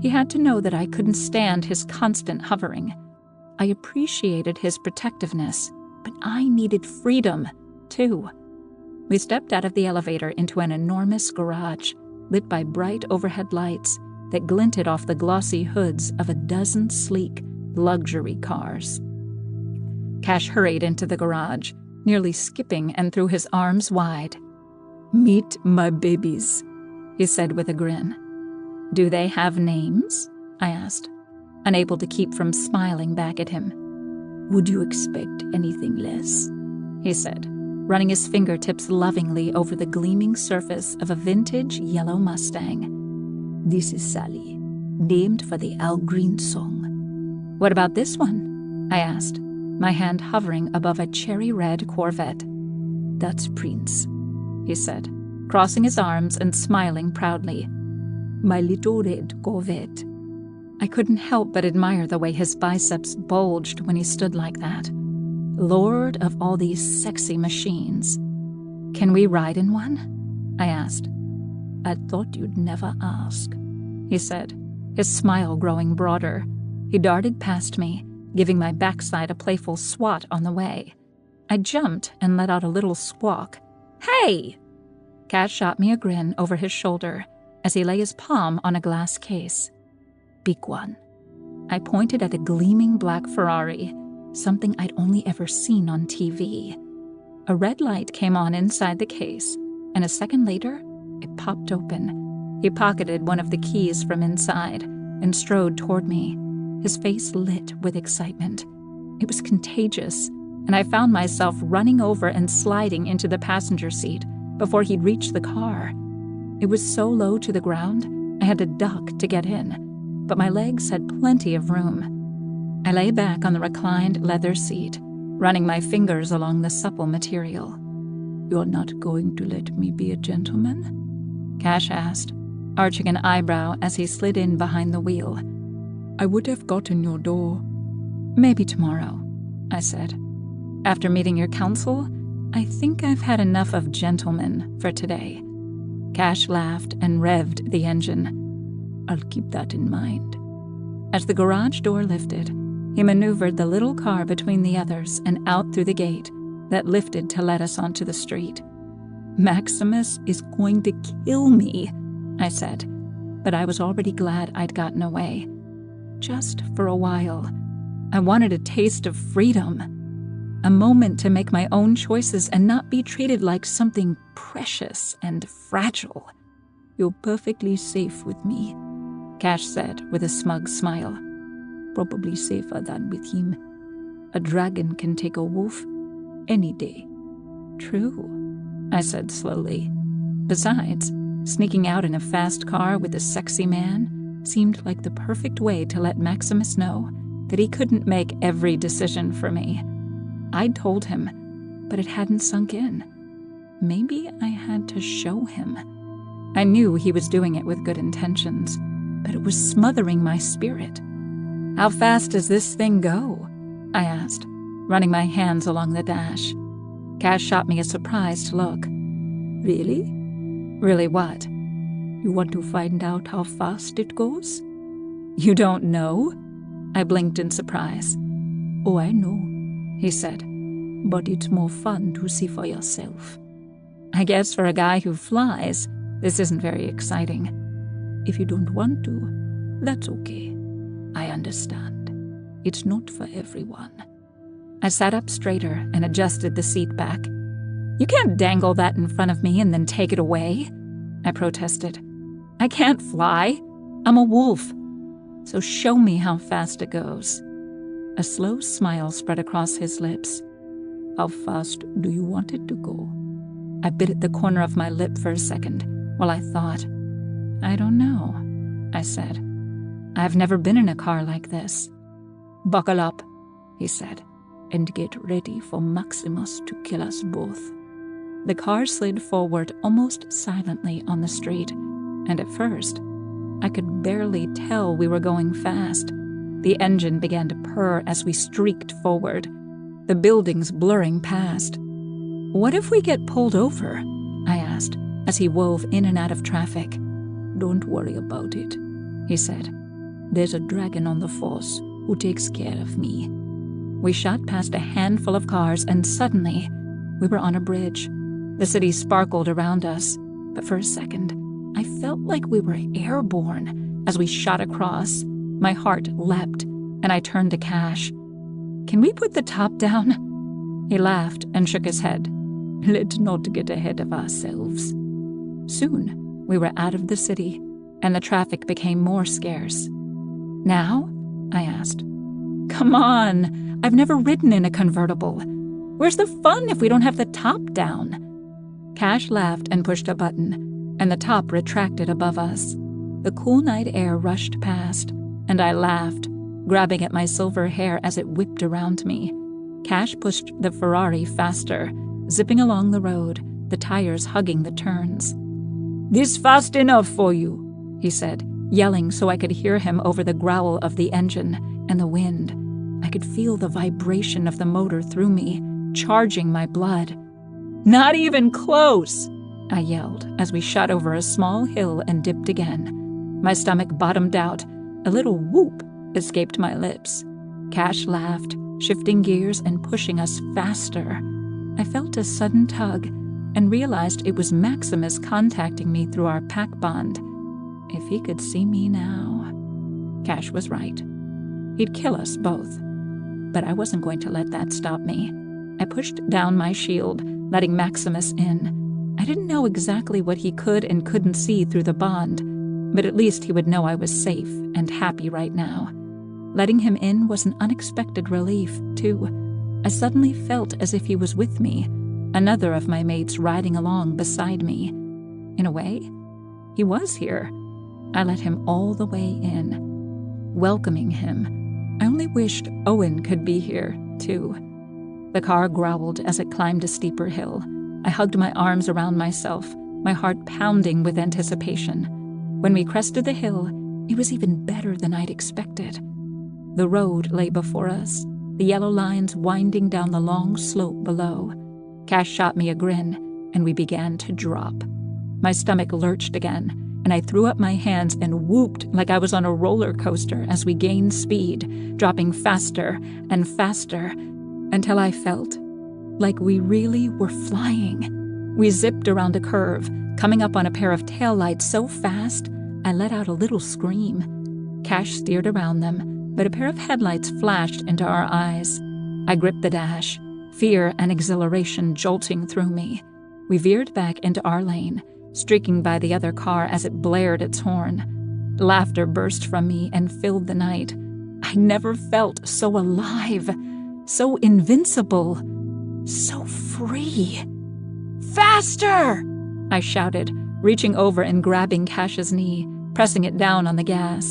He had to know that I couldn't stand his constant hovering. I appreciated his protectiveness, but I needed freedom, too. We stepped out of the elevator into an enormous garage, lit by bright overhead lights that glinted off the glossy hoods of a dozen sleek luxury cars. Cash hurried into the garage, nearly skipping and threw his arms wide. "Meet my babies," he said with a grin. "Do they have names?" I asked, unable to keep from smiling back at him. "Would you expect anything less?" he said, running his fingertips lovingly over the gleaming surface of a vintage yellow Mustang. "This is Sally, named for the Al Green song." "What about this one?" I asked, my hand hovering above a cherry-red Corvette. "That's Prince," he said, crossing his arms and smiling proudly. "My little red Corvette." I couldn't help but admire the way his biceps bulged when he stood like that. Lord of all these sexy machines. "Can we ride in one?" I asked. "I thought you'd never ask," he said, his smile growing broader. He darted past me, giving my backside a playful swat on the way. I jumped and let out a little squawk. "Hey!" Cash shot me a grin over his shoulder as he lay his palm on a glass case. "Big one." I pointed at a gleaming black Ferrari, something I'd only ever seen on TV. A red light came on inside the case, and a second later, it popped open. He pocketed one of the keys from inside and strode toward me, his face lit with excitement. It was contagious, and I found myself running over and sliding into the passenger seat before he'd reached the car. It was so low to the ground, I had to duck to get in, but my legs had plenty of room. I lay back on the reclined leather seat, running my fingers along the supple material. "You're not going to let me be a gentleman?" Cash asked, arching an eyebrow as he slid in behind the wheel. "I would have gotten your door." "Maybe tomorrow," I said. "After meeting your counsel, I think I've had enough of gentlemen for today." Cash laughed and revved the engine. "I'll keep that in mind." As the garage door lifted, he maneuvered the little car between the others and out through the gate that lifted to let us onto the street. "Maximus is going to kill me," I said, but I was already glad I'd gotten away. Just for a while. I wanted a taste of freedom. A moment to make my own choices and not be treated like something precious and fragile. "You're perfectly safe with me," Cash said with a smug smile. "Probably safer than with him. A dragon can take a wolf any day." "True," I said slowly. Besides, sneaking out in a fast car with a sexy man seemed like the perfect way to let Maximus know that he couldn't make every decision for me. I'd told him, but it hadn't sunk in. maybe I had to show him. I knew he was doing it with good intentions, but it was smothering my spirit. "How fast does this thing go?" I asked, running my hands along the dash. Cash shot me a surprised look. "Really?" "Really what?" "You want to find out how fast it goes?" "You don't know?" I blinked in surprise. "Oh, I know," he said, "but it's more fun to see for yourself." I guess for a guy who flies, this isn't very exciting. "If you don't want to, that's okay. I understand. It's not for everyone." I sat up straighter and adjusted the seat back. "You can't dangle that in front of me and then take it away," I protested. "I can't fly. I'm a wolf. So show me how fast it goes." A slow smile spread across his lips. "How fast do you want it to go?" I bit at the corner of my lip for a second while I thought. "I don't know," I said. "I've never been in a car like this." "Buckle up," he said, "and get ready for Maximus to kill us both." The car slid forward almost silently on the street, and at first, I could barely tell we were going fast. The engine began to purr as we streaked forward, the buildings blurring past. "What if we get pulled over?" I asked, as he wove in and out of traffic. "Don't worry about it," he said. "There's a dragon on the force who takes care of me." We shot past a handful of cars, and suddenly, we were on a bridge. The city sparkled around us, but for a second, I felt like we were airborne as we shot across. My heart leapt, and I turned to Cash. "Can we put the top down?" He laughed and shook his head. "Let's not get ahead of ourselves." Soon, we were out of the city, and the traffic became more scarce. "Now?" I asked. "Come on! I've never ridden in a convertible. Where's the fun if we don't have the top down?" Cash laughed and pushed a button, and the top retracted above us. The cool night air rushed past, and I laughed, grabbing at my silver hair as it whipped around me. Cash pushed the Ferrari faster, zipping along the road, the tires hugging the turns. "This fast enough for you," he said, yelling so I could hear him over the growl of the engine and the wind. I could feel the vibration of the motor through me, charging my blood. "Not even close!" I yelled as we shot over a small hill and dipped again. My stomach bottomed out. A little whoop escaped my lips. Cash laughed, shifting gears and pushing us faster. I felt a sudden tug and realized it was Maximus contacting me through our pack bond. If he could see me now. Cash was right. He'd kill us both. But I wasn't going to let that stop me. I pushed down my shield, letting Maximus in. I didn't know exactly what he could and couldn't see through the bond, but at least he would know I was safe and happy right now. Letting him in was an unexpected relief, too. I suddenly felt as if he was with me, another of my mates riding along beside me. In a way, he was here. I let him all the way in, welcoming him. I only wished Owen could be here, too. The car growled as it climbed a steeper hill. I hugged my arms around myself, my heart pounding with anticipation. When we crested the hill, it was even better than I'd expected. The road lay before us, the yellow lines winding down the long slope below. Cash shot me a grin, and we began to drop. My stomach lurched again, and I threw up my hands and whooped like I was on a roller coaster as we gained speed, dropping faster and faster, until I felt like we really were flying. We zipped around a curve, coming up on a pair of taillights so fast, I let out a little scream. Cash steered around them, but a pair of headlights flashed into our eyes. I gripped the dash, fear and exhilaration jolting through me. We veered back into our lane, streaking by the other car as it blared its horn. Laughter burst from me and filled the night. I never felt so alive, so invincible, so free. "Faster!" I shouted, reaching over and grabbing Cash's knee, pressing it down on the gas.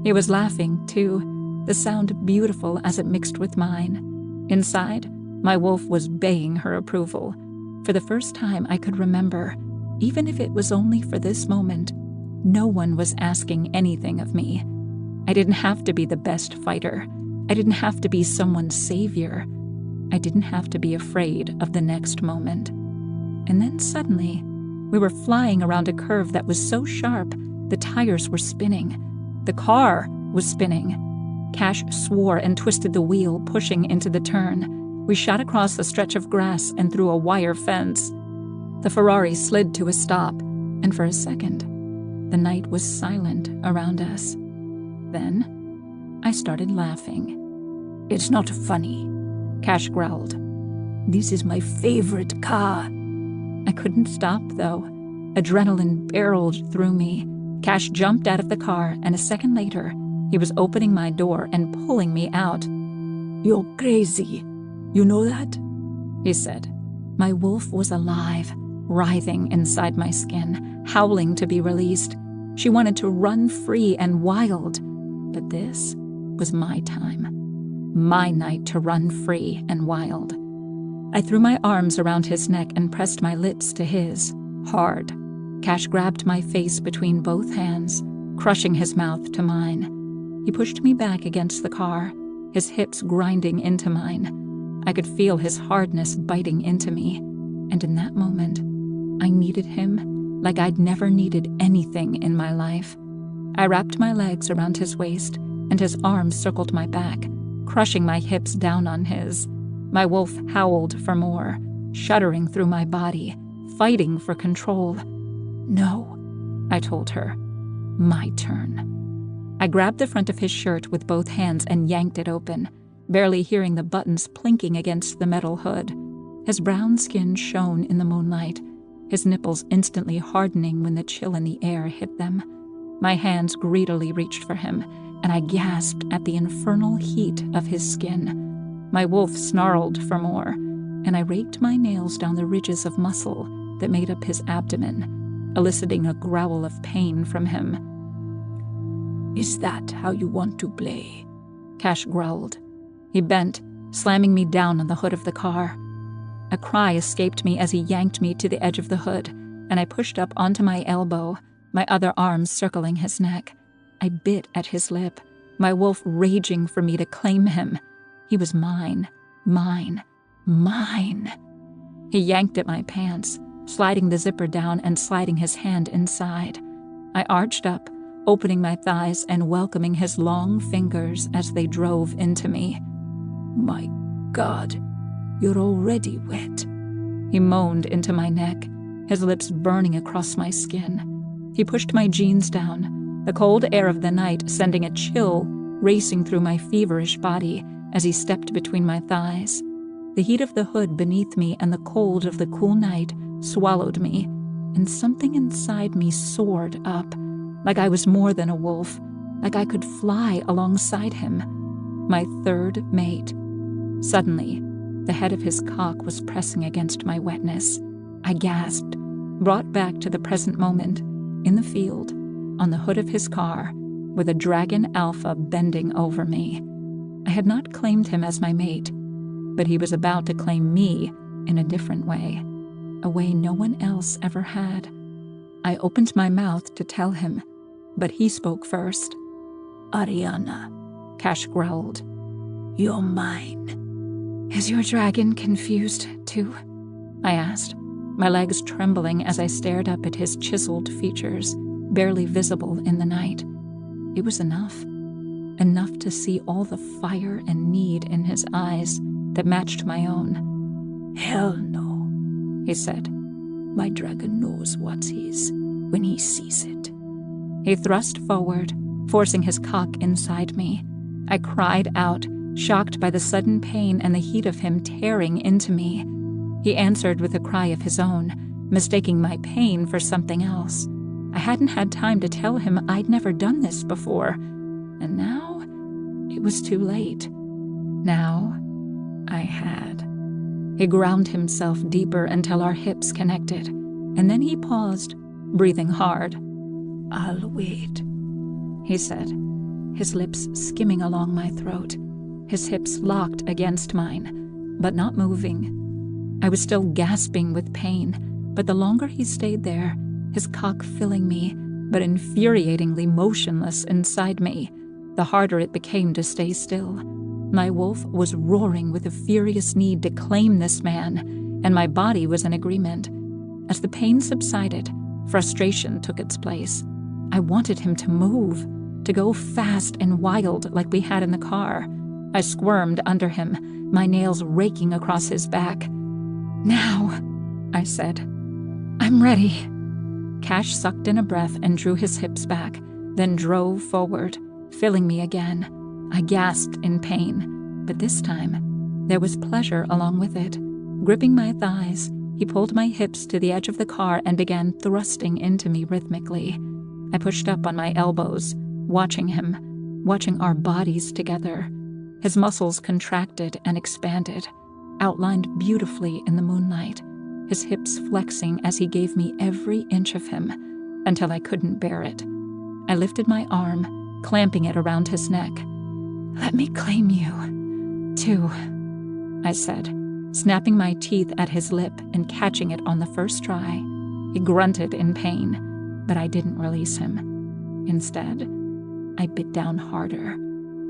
He was laughing, too, the sound beautiful as it mixed with mine. Inside, my wolf was baying her approval. For the first time I could remember, even if it was only for this moment, no one was asking anything of me. I didn't have to be the best fighter. I didn't have to be someone's savior. I didn't have to be afraid of the next moment. And then suddenly, we were flying around a curve that was so sharp, the tires were spinning. The car was spinning. Cash swore and twisted the wheel, pushing into the turn. We shot across a stretch of grass and through a wire fence. The Ferrari slid to a stop, and for a second, the night was silent around us. Then, I started laughing. "It's not funny," Cash growled. "This is my favorite car." I couldn't stop, though. Adrenaline barreled through me. Cash jumped out of the car, and a second later, he was opening my door and pulling me out. "You're crazy. You know that?" he said. My wolf was alive, writhing inside my skin, howling to be released. She wanted to run free and wild. But this was my time. My night to run free and wild. I threw my arms around his neck and pressed my lips to his, hard. Cash grabbed my face between both hands, crushing his mouth to mine. He pushed me back against the car, his hips grinding into mine. I could feel his hardness biting into me, and in that moment, I needed him like I'd never needed anything in my life. I wrapped my legs around his waist, and his arms circled my back, crushing my hips down on his. My wolf howled for more, shuddering through my body, fighting for control. "No," I told her. "My turn." I grabbed the front of his shirt with both hands and yanked it open, barely hearing the buttons plinking against the metal hood. His brown skin shone in the moonlight, his nipples instantly hardening when the chill in the air hit them. My hands greedily reached for him, and I gasped at the infernal heat of his skin. My wolf snarled for more, and I raked my nails down the ridges of muscle that made up his abdomen, eliciting a growl of pain from him. "Is that how you want to play?" Cash growled. He bent, slamming me down on the hood of the car. A cry escaped me as he yanked me to the edge of the hood, and I pushed up onto my elbow, my other arm circling his neck. I bit at his lip, my wolf raging for me to claim him. He was mine, mine, mine. He yanked at my pants, sliding the zipper down and sliding his hand inside. I arched up, opening my thighs and welcoming his long fingers as they drove into me. "My God, you're already wet," he moaned into my neck, his lips burning across my skin. He pushed my jeans down, the cold air of the night sending a chill racing through my feverish body as he stepped between my thighs. The heat of the hood beneath me and the cold of the cool night swallowed me, and something inside me soared up, like I was more than a wolf, like I could fly alongside him, my third mate. Suddenly, the head of his cock was pressing against my wetness. I gasped, brought back to the present moment, in the field, on the hood of his car, with a dragon alpha bending over me. I had not claimed him as my mate, but he was about to claim me in a different way, a way no one else ever had. I opened my mouth to tell him, but he spoke first. "Ariana," Cash growled. "You're mine." "Is your dragon confused, too?" I asked, my legs trembling as I stared up at his chiseled features, barely visible in the night. It was enough to see all the fire and need in his eyes that matched my own. "Hell no," he said. "My dragon knows what's his when he sees it." He thrust forward, forcing his cock inside me. I cried out, shocked by the sudden pain and the heat of him tearing into me. He answered with a cry of his own, mistaking my pain for something else. I hadn't had time to tell him I'd never done this before, and now it was too late. Now I had. He ground himself deeper until our hips connected, and then he paused, breathing hard. "I'll wait," he said, his lips skimming along my throat, his hips locked against mine, but not moving. I was still gasping with pain, but the longer he stayed there, his cock filling me, but infuriatingly motionless inside me, the harder it became to stay still. My wolf was roaring with a furious need to claim this man, and my body was in agreement. As the pain subsided, frustration took its place. I wanted him to move, to go fast and wild like we had in the car. I squirmed under him, my nails raking across his back. "Now," I said. "I'm ready." Cash sucked in a breath and drew his hips back, then drove forward, filling me again. I gasped in pain, but this time, there was pleasure along with it. Gripping my thighs, he pulled my hips to the edge of the car and began thrusting into me rhythmically. I pushed up on my elbows, watching him, watching our bodies together. His muscles contracted and expanded, outlined beautifully in the moonlight, his hips flexing as he gave me every inch of him, until I couldn't bear it. I lifted my arm, clamping it around his neck. "Let me claim you, too," I said, snapping my teeth at his lip and catching it on the first try. He grunted in pain, but I didn't release him. Instead, I bit down harder.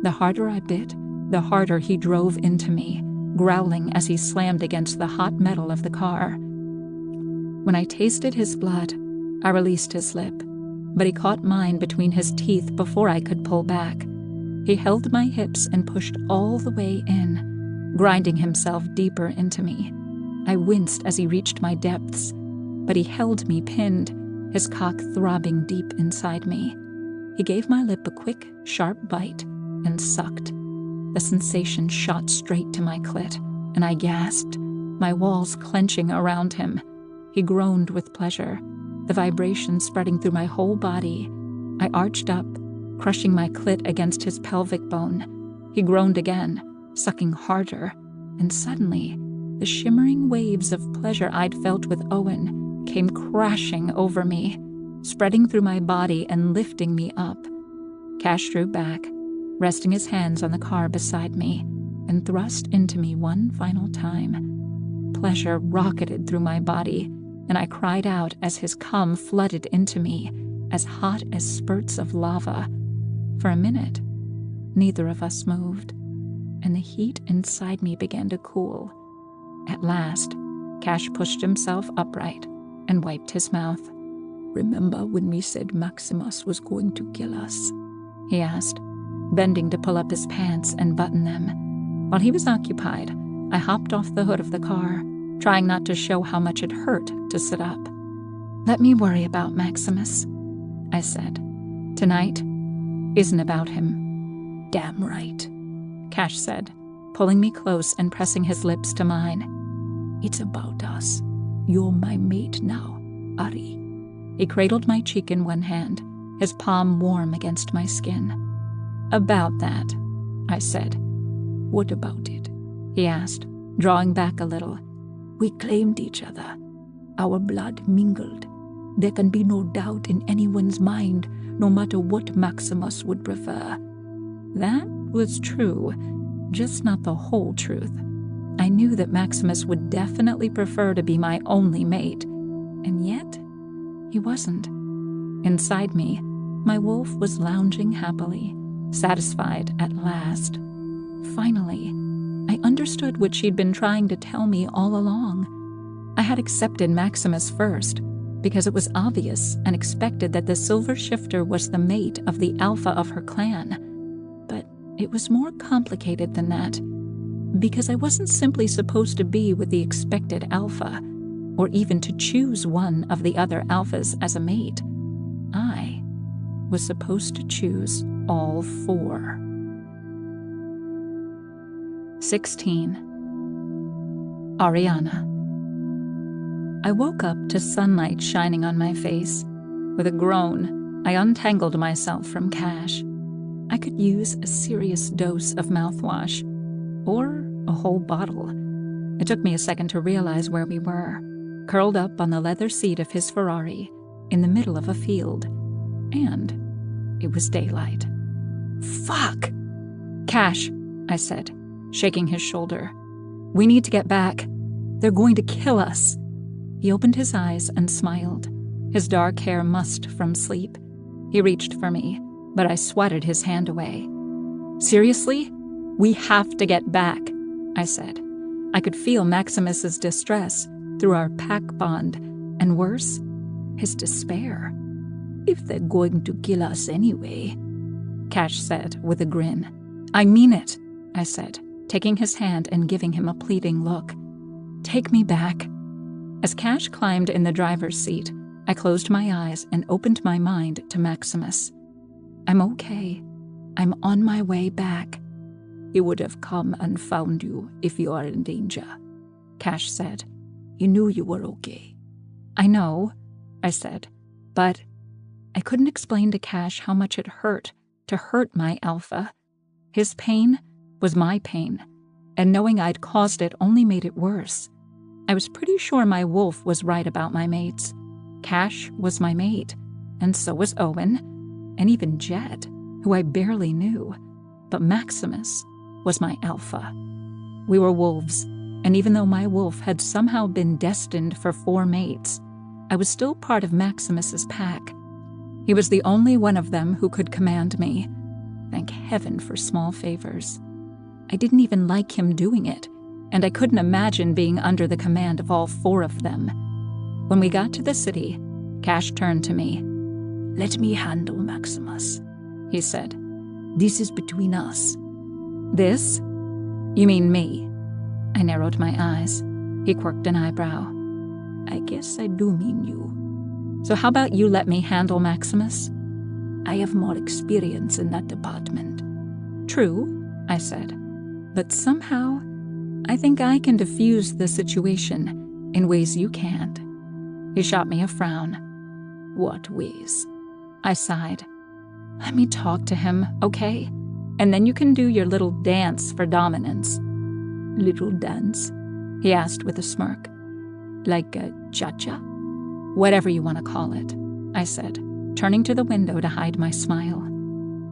The harder I bit, the harder he drove into me, growling as he slammed against the hot metal of the car. When I tasted his blood, I released his lip, but he caught mine between his teeth before I could pull back. He held my hips and pushed all the way in, grinding himself deeper into me. I winced as he reached my depths, but he held me pinned, his cock throbbing deep inside me. He gave my lip a quick, sharp bite and sucked. The sensation shot straight to my clit, and I gasped, my walls clenching around him. He groaned with pleasure, the vibration spreading through my whole body. I arched up, crushing my clit against his pelvic bone. He groaned again, sucking harder, and suddenly, the shimmering waves of pleasure I'd felt with Owen came crashing over me, spreading through my body and lifting me up. Cash drew back, resting his hands on the car beside me, and thrust into me one final time. Pleasure rocketed through my body, and I cried out as his cum flooded into me, as hot as spurts of lava. For a minute, neither of us moved, and the heat inside me began to cool. At last, Cash pushed himself upright and wiped his mouth. "Remember when we said Maximus was going to kill us?" he asked, bending to pull up his pants and button them. While he was occupied, I hopped off the hood of the car, trying not to show how much it hurt to sit up. "Let me worry about Maximus," I said. "Tonight isn't about him." "Damn right," Cash said, pulling me close and pressing his lips to mine. "It's about us. You're my mate now, Ari." He cradled my cheek in one hand, his palm warm against my skin. "About that," I said. "What about it?" he asked, drawing back a little. "We claimed each other. Our blood mingled. There can be no doubt in anyone's mind, no matter what Maximus would prefer." That was true, just not the whole truth. I knew that Maximus would definitely prefer to be my only mate, and yet he wasn't. Inside me, my wolf was lounging happily, satisfied at last. Finally, I understood what she'd been trying to tell me all along. I had accepted Maximus first, because it was obvious and expected that the Silver Shifter was the mate of the alpha of her clan. But it was more complicated than that, because I wasn't simply supposed to be with the expected alpha, or even to choose one of the other alphas as a mate. I was supposed to choose all four. 16. Ariana. I woke up to sunlight shining on my face. With a groan, I untangled myself from Cash. I could use a serious dose of mouthwash, or a whole bottle. It took me a second to realize where we were, curled up on the leather seat of his Ferrari, in the middle of a field. And it was daylight. "Fuck!" "Cash," I said, shaking his shoulder. "We need to get back." They're going to kill us." He opened his eyes and smiled, his dark hair mussed from sleep. He reached for me, but I swatted his hand away. "Seriously? We have to get back," I said. I could feel Maximus's distress through our pack bond, and worse, his despair. "If they're going to kill us anyway," Cash said with a grin. "I mean it," I said, taking his hand and giving him a pleading look. "Take me back." As Cash climbed in the driver's seat, I closed my eyes and opened my mind to Maximus. "I'm okay. I'm on my way back." "He would have come and found you if you are in danger," Cash said. "He knew you were okay." "I know," I said, but I couldn't explain to Cash how much it hurt to hurt my alpha. His pain was my pain, and knowing I'd caused it only made it worse. I was pretty sure my wolf was right about my mates. Cash was my mate, and so was Owen, and even Jet, who I barely knew. But Maximus was my alpha. We were wolves, and even though my wolf had somehow been destined for 4 mates, I was still part of Maximus's pack. He was the only one of them who could command me. Thank heaven for small favors. I didn't even like him doing it, and I couldn't imagine being under the command of all 4 of them. When we got to the city, Cash turned to me. "Let me handle Maximus," he said. "This is between us." "This? You mean me?" I narrowed my eyes. He quirked an eyebrow. "I guess I do mean you." "So how about you let me handle Maximus?" "I have more experience in that department." "True," I said. "But somehow, I think I can diffuse the situation in ways you can't." He shot me a frown. "What ways?" I sighed. "Let me talk to him, okay? And then you can do your little dance for dominance." "Little dance?" he asked with a smirk. "Like a cha-cha?" "Whatever you want to call it," I said, turning to the window to hide my smile.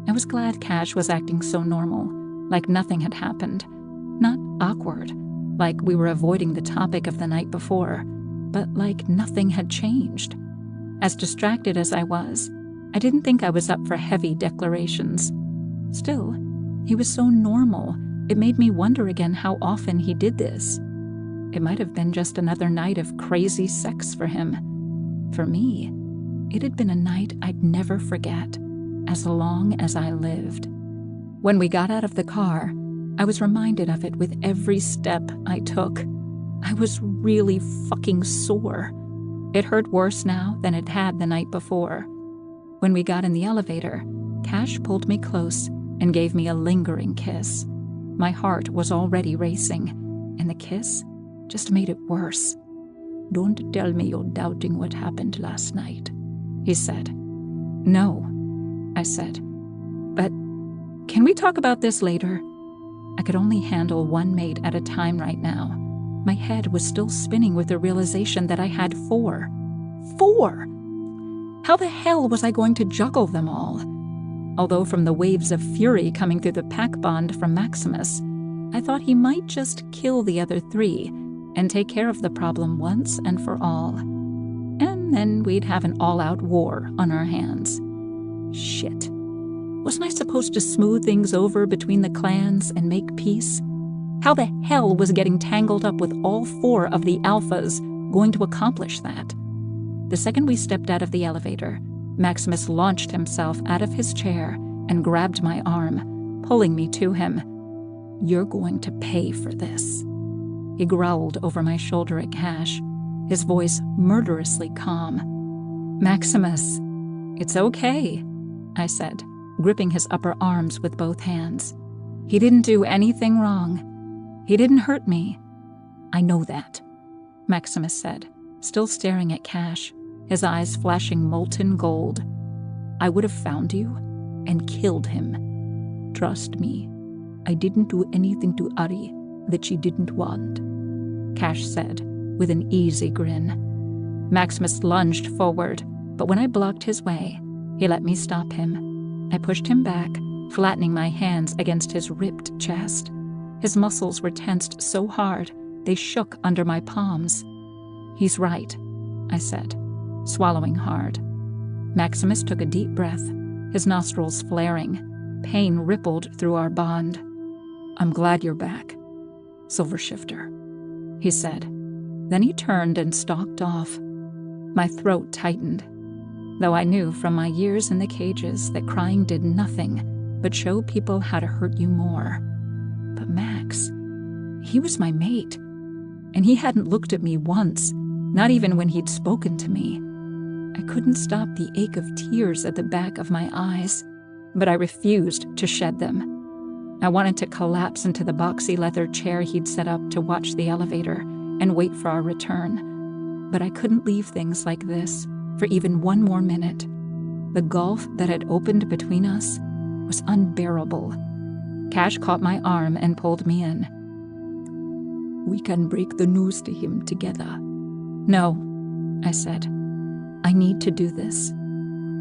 I was glad Cash was acting so normal, like nothing had happened. Not awkward, like we were avoiding the topic of the night before, but like nothing had changed. As distracted as I was, I didn't think I was up for heavy declarations. Still, he was so normal, it made me wonder again how often he did this. It might have been just another night of crazy sex for him. For me, it had been a night I'd never forget, as long as I lived. When we got out of the car, I was reminded of it with every step I took. I was really fucking sore. It hurt worse now than it had the night before. When we got in the elevator, Cash pulled me close and gave me a lingering kiss. My heart was already racing, and the kiss just made it worse. "Don't tell me you're doubting what happened last night," he said. "No," I said. "But can we talk about this later?" I could only handle 1 mate at a time right now. My head was still spinning with the realization that I had 4. 4! How the hell was I going to juggle them all? Although from the waves of fury coming through the pack bond from Maximus, I thought he might just kill the other 3 and take care of the problem once and for all. And then we'd have an all-out war on our hands. Shit. Wasn't I supposed to smooth things over between the clans and make peace? How the hell was getting tangled up with all 4 of the alphas going to accomplish that? The second we stepped out of the elevator, Maximus launched himself out of his chair and grabbed my arm, pulling me to him. "You're going to pay for this." He growled over my shoulder at Cash, his voice murderously calm. "Maximus, it's okay," I said, gripping his upper arms with both hands. "He didn't do anything wrong. He didn't hurt me." "I know that," Maximus said, still staring at Cash, his eyes flashing molten gold. "I would have found you and killed him. Trust me, I didn't do anything to Ari that she didn't want," Cash said, with an easy grin. Maximus lunged forward, but when I blocked his way, he let me stop him. I pushed him back, flattening my hands against his ripped chest. His muscles were tensed so hard, They shook under my palms. "He's right," I said, swallowing hard. Maximus took a deep breath, his nostrils flaring. Pain rippled through our bond. "I'm glad you're back, Silver Shifter," he said. Then he turned and stalked off. My throat tightened, though I knew from my years in the cages that crying did nothing but show people how to hurt you more. But Max, he was my mate, and he hadn't looked at me once, not even when he'd spoken to me. I couldn't stop the ache of tears at the back of my eyes, but I refused to shed them. I wanted to collapse into the boxy leather chair he'd set up to watch the elevator and wait for our return. But I couldn't leave things like this for even one more minute. The gulf that had opened between us was unbearable. Cash caught my arm and pulled me in. "We can break the news to him together." "No," I said. "I need to do this."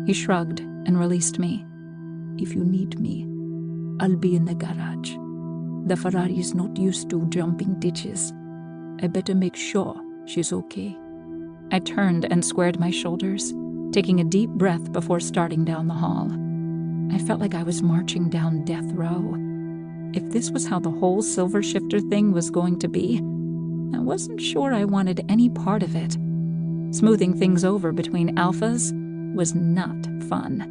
He shrugged and released me. "If you need me, I'll be in the garage. The Ferrari's not used to jumping ditches. I better make sure she's okay." I turned and squared my shoulders, taking a deep breath before starting down the hall. I felt like I was marching down death row. If this was how the whole Silver Shifter thing was going to be, I wasn't sure I wanted any part of it. Smoothing things over between alphas was not fun.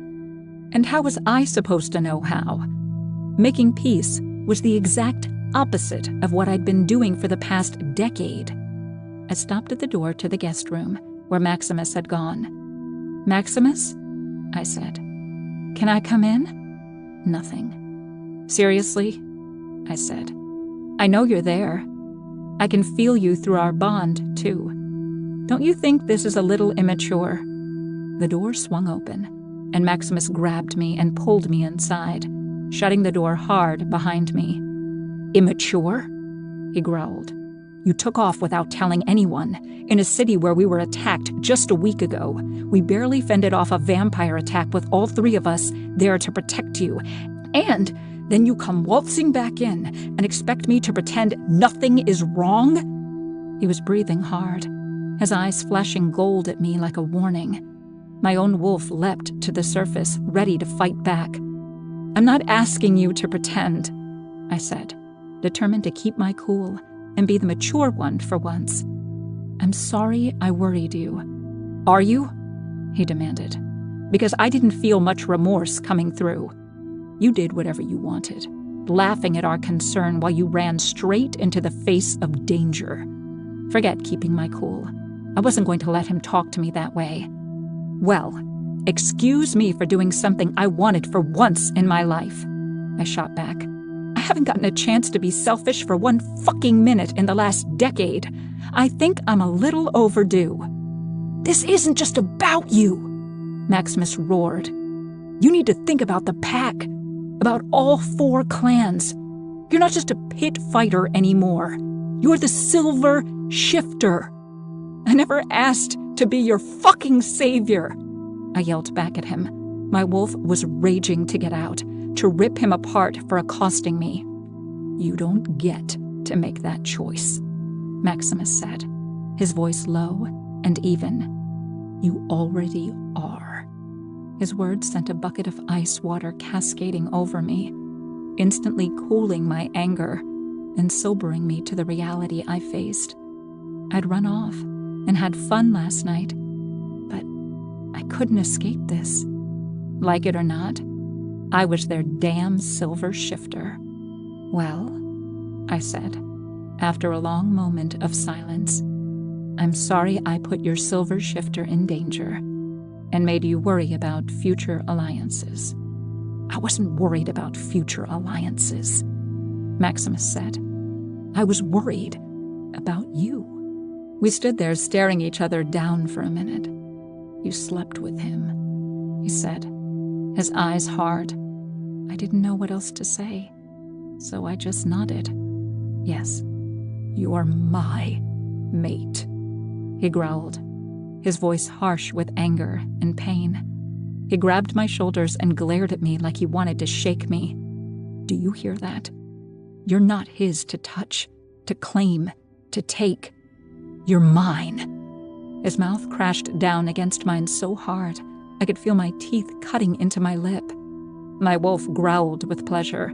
And how was I supposed to know how? Making peace was the exact opposite of what I'd been doing for the past decade. I stopped at the door to the guest room, where Maximus had gone. "Maximus?" I said. "Can I come in?" Nothing. "Seriously?" I said. "I know you're there. I can feel you through our bond, too. Don't you think this is a little immature?" The door swung open, and Maximus grabbed me and pulled me inside, shutting the door hard behind me. "Immature?" he growled. "You took off without telling anyone, in a city where we were attacked just a week ago. We barely fended off a vampire attack with all three of us there to protect you. And then you come waltzing back in and expect me to pretend nothing is wrong?" He was breathing hard, his eyes flashing gold at me like a warning. My own wolf leapt to the surface, ready to fight back. "I'm not asking you to pretend," I said, determined to keep my cool and be the mature one for once. "I'm sorry I worried you." "Are you?" he demanded. "Because I didn't feel much remorse coming through. You did whatever you wanted, laughing at our concern while you ran straight into the face of danger. Forget keeping my cool. I wasn't going to let him talk to me that way. Well, excuse me for doing something I wanted for once in my life," I shot back. "I haven't gotten a chance to be selfish for one fucking minute in the last decade. I think I'm a little overdue." "This isn't just about you," Maximus roared. "You need to think about the pack, about all 4 clans. You're not just a pit fighter anymore. You're the Silver Shifter. I never asked to be your fucking savior," I yelled back at him. My wolf was raging to get out, to rip him apart for accosting me. "You don't get to make that choice," Maximus said, his voice low and even. "You already are." His words sent a bucket of ice water cascading over me, instantly cooling my anger and sobering me to the reality I faced. I'd run off and had fun last night, but I couldn't escape this. Like it or not, I was their damn Silver Shifter. "Well," I said, after a long moment of silence, "I'm sorry I put your Silver Shifter in danger and made you worry about future alliances." "I wasn't worried about future alliances," Maximus said. "I was worried about you." We stood there staring each other down for a minute. "You slept with him," he said, his eyes hard. I didn't know what else to say, so I just nodded. "Yes, you are my mate," he growled, his voice harsh with anger and pain. He grabbed my shoulders and glared at me like he wanted to shake me. "Do you hear that? You're not his to touch, to claim, to take. You're mine." His mouth crashed down against mine so hard I could feel my teeth cutting into my lip. My wolf growled with pleasure,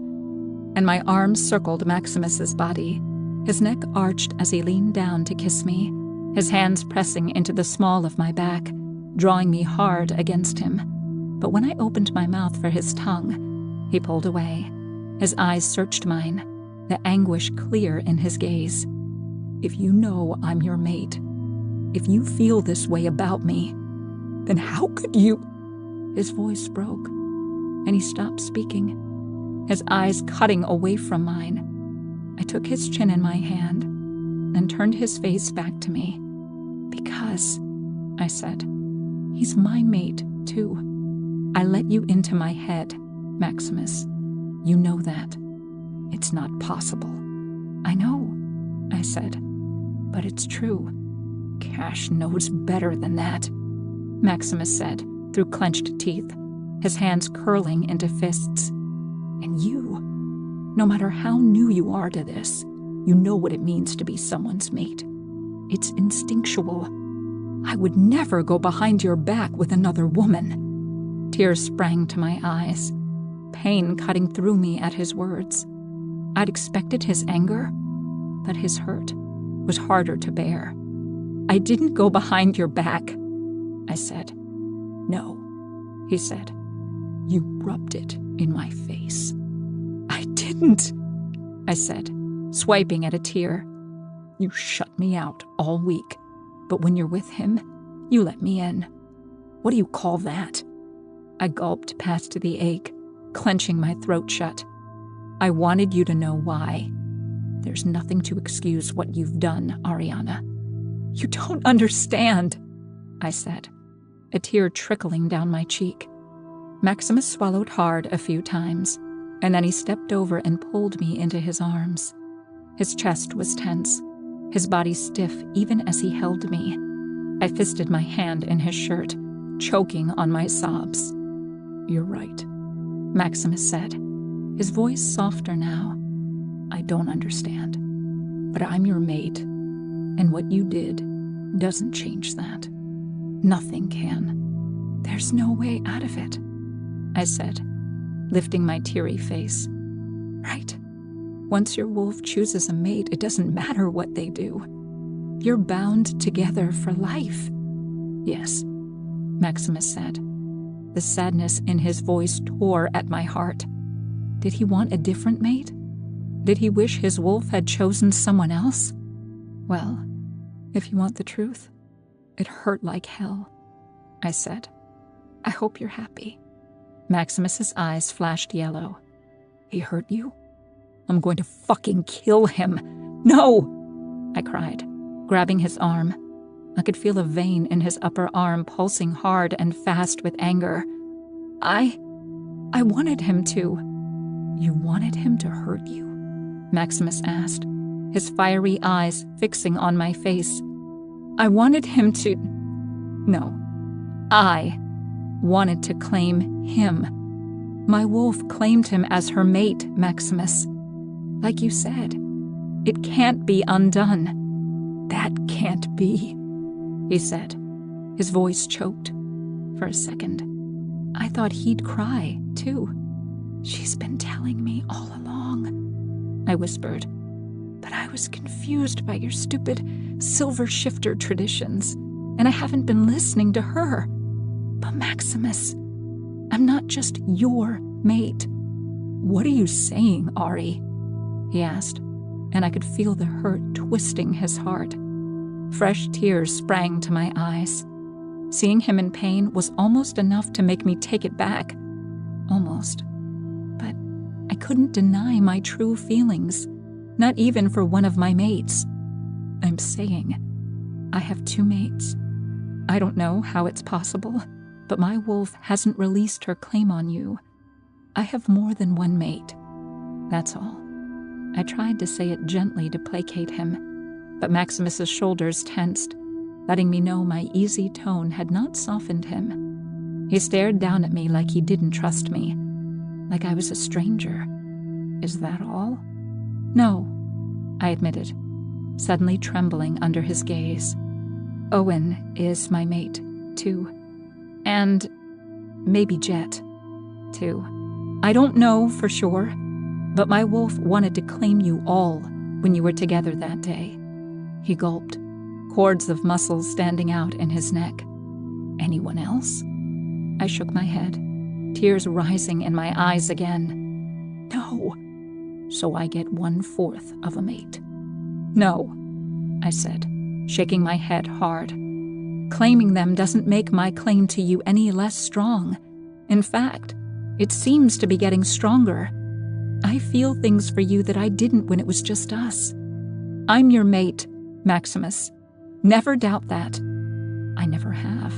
and my arms circled Maximus's body. His neck arched as he leaned down to kiss me, his hands pressing into the small of my back, drawing me hard against him. But when I opened my mouth for his tongue, he pulled away. His eyes searched mine, the anguish clear in his gaze. "If you know I'm your mate, if you feel this way about me, then how could you—" His voice broke, and he stopped speaking, his eyes cutting away from mine. I took his chin in my hand and turned his face back to me. "Because," I said, "he's my mate, too. I let you into my head, Maximus. You know that. It's not possible." "I know," I said, "but it's true." "Cash knows better than that," Maximus said through clenched teeth, his hands curling into fists. "And you, no matter how new you are to this, you know what it means to be someone's mate. It's instinctual. I would never go behind your back with another woman." Tears sprang to my eyes, pain cutting through me at his words. I'd expected his anger, but his hurt was harder to bear. "I didn't go behind your back," I said. "No," he said. "You rubbed it in my face." "I didn't," I said, swiping at a tear. "You shut me out all week, but when you're with him, you let me in. What do you call that?" I gulped past the ache, clenching my throat shut. "I wanted you to know why. There's nothing to excuse what you've done, Ariana." "You don't understand," I said, a tear trickling down my cheek. Maximus swallowed hard a few times, and then he stepped over and pulled me into his arms. His chest was tense, his body stiff even as he held me. I fisted my hand in his shirt, choking on my sobs. "You're right," Maximus said, his voice softer now. "I don't understand, but I'm your mate, and what you did doesn't change that. Nothing can." "There's no way out of it," I said, lifting my teary face. "Right. Once your wolf chooses a mate, it doesn't matter what they do. You're bound together for life." "Yes," Maximus said. The sadness in his voice tore at my heart. Did he want a different mate? Did he wish his wolf had chosen someone else? "Well, if you want the truth, it hurt like hell," I said. "I hope you're happy." Maximus's eyes flashed yellow. "He hurt you? I'm going to fucking kill him." "No!" I cried, grabbing his arm. I could feel a vein in his upper arm pulsing hard and fast with anger. I wanted him to." "You wanted him to hurt you?" Maximus asked, his fiery eyes fixing on my face. "I wanted him to... No, I wanted to claim him. My wolf claimed him as her mate, Maximus. Like you said, it can't be undone." "That can't be," he said, his voice choked. For a second, I thought he'd cry, too. "She's been telling me all along," I whispered. "But I was confused by your stupid silver shifter traditions, and I haven't been listening to her. But Maximus, I'm not just your mate." "What are you saying, Ari?" he asked, and I could feel the hurt twisting his heart. Fresh tears sprang to my eyes. Seeing him in pain was almost enough to make me take it back. Almost. But I couldn't deny my true feelings, not even for one of my mates. I'm saying, I have two mates. I don't know how it's possible, but my wolf hasn't released her claim on you. I have more than one mate. That's all. I tried to say it gently to placate him, but Maximus's shoulders tensed, letting me know my easy tone had not softened him. He stared down at me like he didn't trust me, like I was a stranger. "Is that all?" "No," I admitted. suddenly trembling under his gaze. Owen is my mate, too. And maybe Jet, too. I don't know for sure, but my wolf wanted to claim you all when you were together that day. He gulped, cords of muscles standing out in his neck. Anyone else? I shook my head, tears rising in my eyes again. No. So I get 1/4 of a mate. No, I said, shaking my head hard. Claiming them doesn't make my claim to you any less strong. In fact, it seems to be getting stronger. I feel things for you that I didn't when it was just us. I'm your mate, Maximus. Never doubt that. I never have.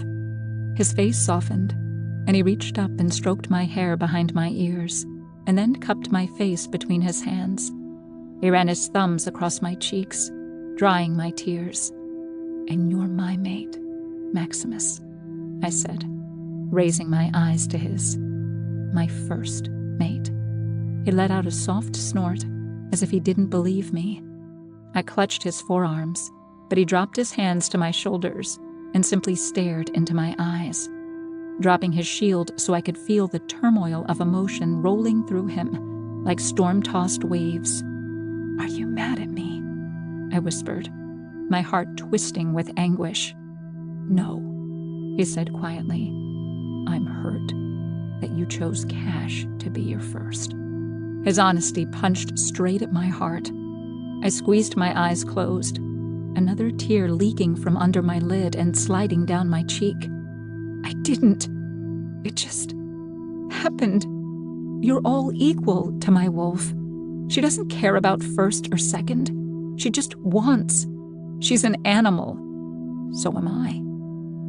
His face softened, and he reached up and stroked my hair behind my ears, and then cupped my face between his hands. He ran his thumbs across my cheeks, drying my tears. And you're my mate, Maximus, I said, raising my eyes to his. My first mate. He let out a soft snort, as if he didn't believe me. I clutched his forearms, but he dropped his hands to my shoulders and simply stared into my eyes, dropping his shield so I could feel the turmoil of emotion rolling through him like storm-tossed waves. Are you mad at me? I whispered, my heart twisting with anguish. No, he said quietly. I'm hurt that you chose Cash to be your first. His honesty punched straight at my heart. I squeezed my eyes closed, another tear leaking from under my lid and sliding down my cheek. I didn't. It just happened. You're all equal to my wolf. She doesn't care about first or second. She just wants. She's an animal. So am I.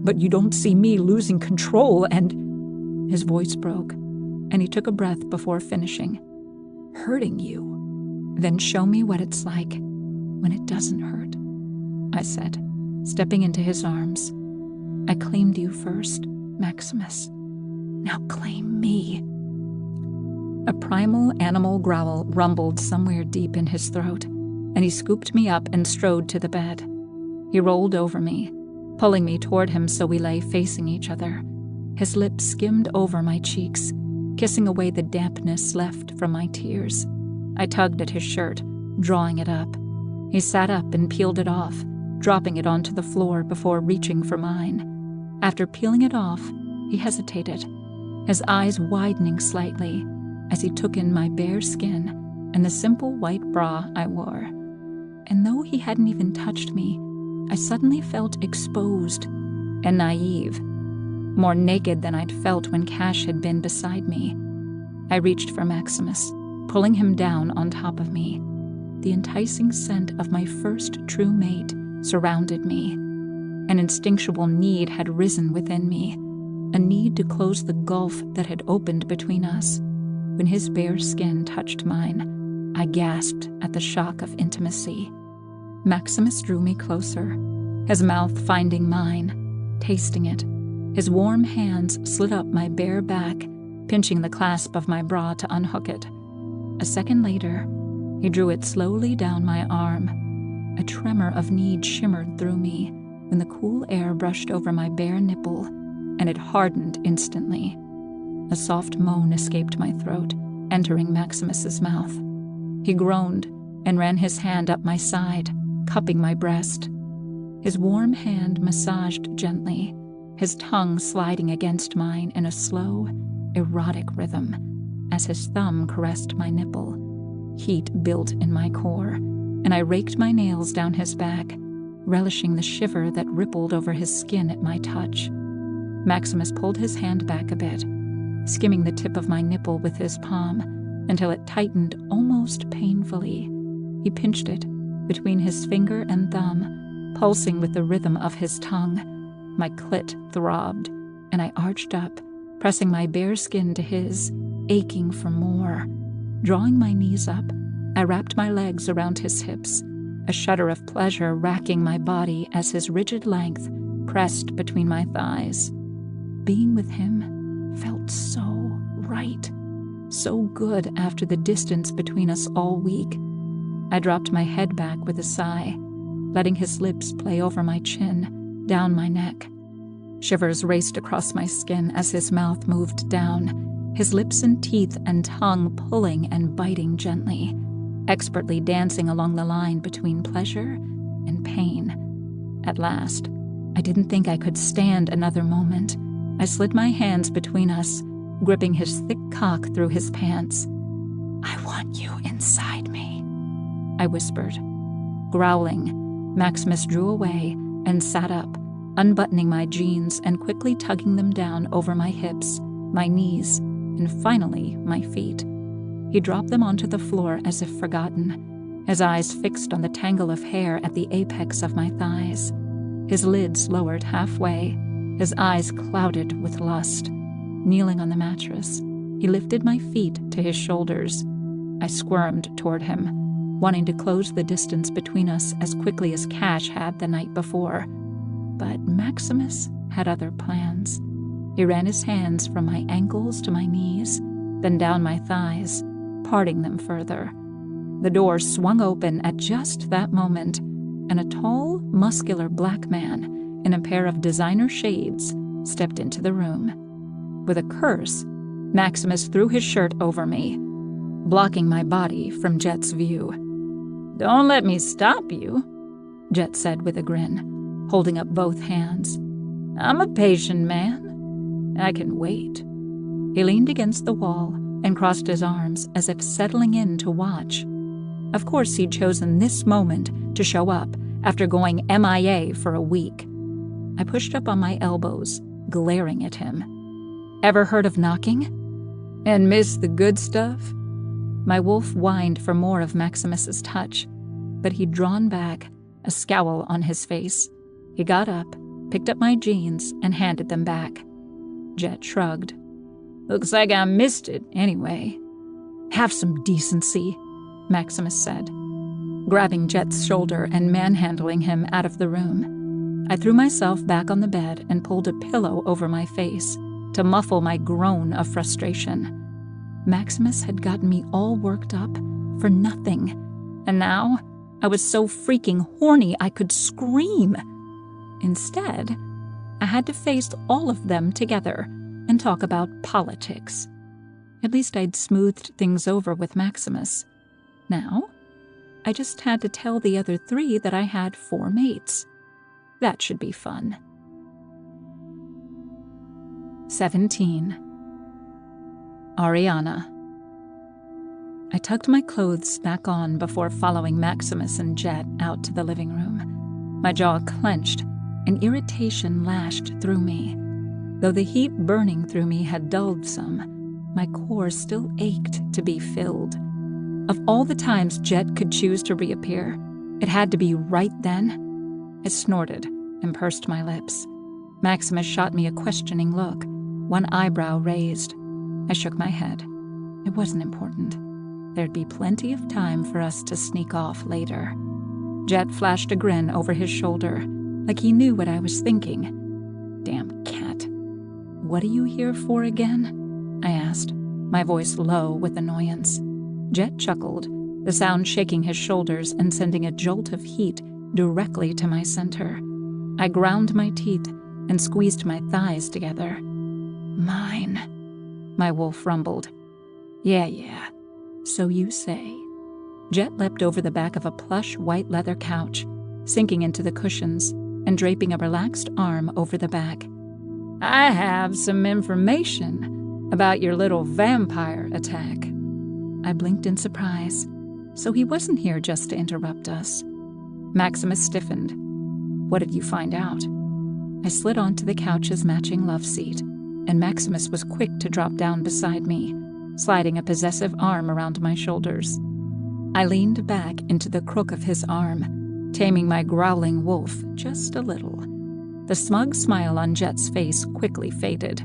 But you don't see me losing control and... His voice broke, and he took a breath before finishing. Hurting you. Then show me what it's like when it doesn't hurt, I said, stepping into his arms. I claimed you first, Maximus. Now claim me. A primal animal growl rumbled somewhere deep in his throat, and he scooped me up and strode to the bed. He rolled over me, pulling me toward him so we lay facing each other. His lips skimmed over my cheeks, kissing away the dampness left from my tears. I tugged at his shirt, drawing it up. He sat up and peeled it off, dropping it onto the floor before reaching for mine. After peeling it off, he hesitated, his eyes widening slightly as he took in my bare skin and the simple white bra I wore. And though he hadn't even touched me, I suddenly felt exposed and naive, more naked than I'd felt when Cash had been beside me. I reached for Maximus, pulling him down on top of me. The enticing scent of my first true mate surrounded me. An instinctual need had risen within me, a need to close the gulf that had opened between us. When his bare skin touched mine, I gasped at the shock of intimacy. Maximus drew me closer, his mouth finding mine, tasting it. His warm hands slid up my bare back, pinching the clasp of my bra to unhook it. A second later, he drew it slowly down my arm. A tremor of need shimmered through me when the cool air brushed over my bare nipple, and it hardened instantly. A soft moan escaped my throat, entering Maximus's mouth. He groaned and ran his hand up my side, cupping my breast. His warm hand massaged gently, his tongue sliding against mine in a slow, erotic rhythm as his thumb caressed my nipple. Heat built in my core, and I raked my nails down his back, relishing the shiver that rippled over his skin at my touch. Maximus pulled his hand back a bit, skimming the tip of my nipple with his palm until it tightened almost painfully. He pinched it between his finger and thumb, pulsing with the rhythm of his tongue. My clit throbbed, and I arched up, pressing my bare skin to his, aching for more. Drawing my knees up, I wrapped my legs around his hips, a shudder of pleasure racking my body as his rigid length pressed between my thighs. Being with him felt so right, so good after the distance between us all week. I dropped my head back with a sigh, letting his lips play over my chin, down my neck. Shivers raced across my skin as his mouth moved down, his lips and teeth and tongue pulling and biting gently, expertly dancing along the line between pleasure and pain. At last, I didn't think I could stand another moment. I slid my hands between us, gripping his thick cock through his pants. "I want you inside me," I whispered. Growling, Maximus drew away and sat up, unbuttoning my jeans and quickly tugging them down over my hips, my knees, and finally my feet. He dropped them onto the floor as if forgotten, his eyes fixed on the tangle of hair at the apex of my thighs. His lids lowered halfway, his eyes clouded with lust. Kneeling on the mattress, he lifted my feet to his shoulders. I squirmed toward him, wanting to close the distance between us as quickly as Cash had the night before. But Maximus had other plans. He ran his hands from my ankles to my knees, then down my thighs, parting them further. The door swung open at just that moment, and a tall, muscular black man in a pair of designer shades stepped into the room. With a curse, Maximus threw his shirt over me, blocking my body from Jet's view. "Don't let me stop you," Jet said with a grin, holding up both hands. "I'm a patient man. I can wait." He leaned against the wall and crossed his arms as if settling in to watch. Of course, he'd chosen this moment to show up after going MIA for a week. I pushed up on my elbows, glaring at him. "Ever heard of knocking? And miss the good stuff?" My wolf whined for more of Maximus's touch, but he'd drawn back, a scowl on his face. He got up, picked up my jeans, and handed them back. Jet shrugged. "Looks like I missed it, anyway." "Have some decency," Maximus said, grabbing Jet's shoulder and manhandling him out of the room. I threw myself back on the bed and pulled a pillow over my face to muffle my groan of frustration. Maximus had gotten me all worked up for nothing, and now I was so freaking horny I could scream. Instead, I had to face all of them together and talk about politics. At least I'd smoothed things over with Maximus. Now, I just had to tell the other 3 that I had 4 mates. That should be fun. 17. Ariana. I tucked my clothes back on before following Maximus and Jet out to the living room. My jaw clenched, and irritation lashed through me. Though the heat burning through me had dulled some, my core still ached to be filled. Of all the times Jet could choose to reappear, it had to be right then. I snorted and pursed my lips. Maximus shot me a questioning look, one eyebrow raised. I shook my head. It wasn't important. There'd be plenty of time for us to sneak off later. Jet flashed a grin over his shoulder, like he knew what I was thinking. Damn cat. "What are you here for again?" I asked, my voice low with annoyance. Jet chuckled, the sound shaking his shoulders and sending a jolt of heat directly to my center. I ground my teeth and squeezed my thighs together. "Mine," my wolf rumbled. Yeah, so you say." Jet leapt over the back of a plush white leather couch, sinking into the cushions and draping a relaxed arm over the back. "I have some information about your little vampire attack." I blinked in surprise. So he wasn't here just to interrupt us. Maximus stiffened. "What did you find out?" I slid onto the couch's matching love seat, and Maximus was quick to drop down beside me, sliding a possessive arm around my shoulders. I leaned back into the crook of his arm, taming my growling wolf just a little. The smug smile on Jet's face quickly faded.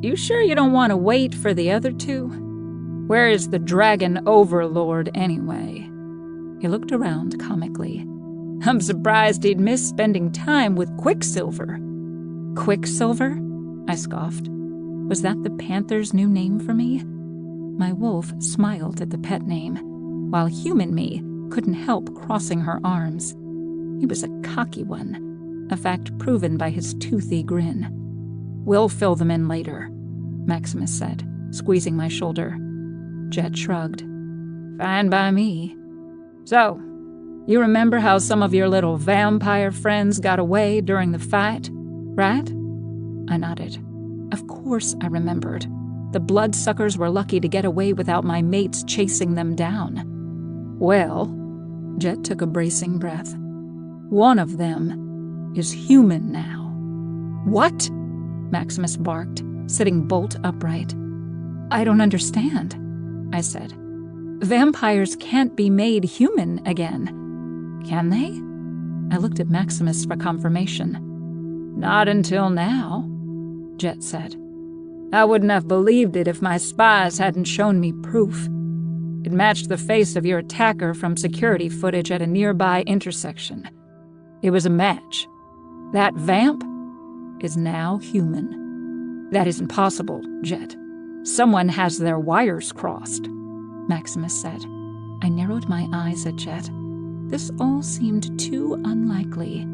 "You sure you don't want to wait for the other 2? Where is the dragon overlord anyway?" He looked around comically. "I'm surprised he'd miss spending time with Quicksilver." "Quicksilver?" I scoffed. Was that the Panther's new name for me? My wolf smiled at the pet name, while human me couldn't help crossing her arms. He was a cocky one, a fact proven by his toothy grin. "We'll fill them in later," Maximus said, squeezing my shoulder. Jet shrugged. "Fine by me. So, you remember how some of your little vampire friends got away during the fight, right?" I nodded. Of course I remembered. The bloodsuckers were lucky to get away without my mates chasing them down. "Well," Jet took a bracing breath, "one of them is human now." "What?" Maximus barked, sitting bolt upright. "I don't understand," I said. "Vampires can't be made human again. Can they?" I looked at Maximus for confirmation. "Not until now," Jet said. "I wouldn't have believed it if my spies hadn't shown me proof. It matched the face of your attacker from security footage at a nearby intersection. It was a match. That vamp is now human." "That isn't possible, Jet. Someone has their wires crossed," Maximus said. I narrowed my eyes at Jet. This all seemed too unlikely.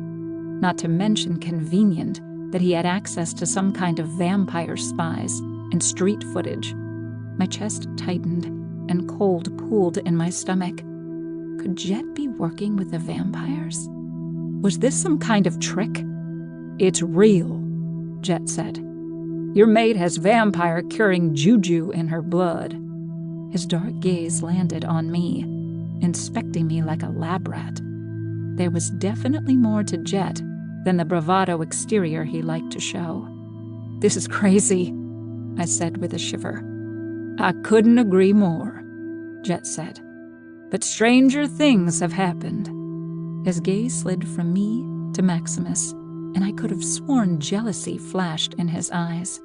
Not to mention convenient that he had access to some kind of vampire spies and street footage. My chest tightened and cold pooled in my stomach. Could Jet be working with the vampires? Was this some kind of trick? "It's real," Jet said. "Your mate has vampire curing juju in her blood." His dark gaze landed on me, inspecting me like a lab rat. There was definitely more to Jet than the bravado exterior he liked to show. "This is crazy," I said with a shiver. "I couldn't agree more," Jet said. "But stranger things have happened." His gaze slid from me to Maximus, and I could have sworn jealousy flashed in his eyes.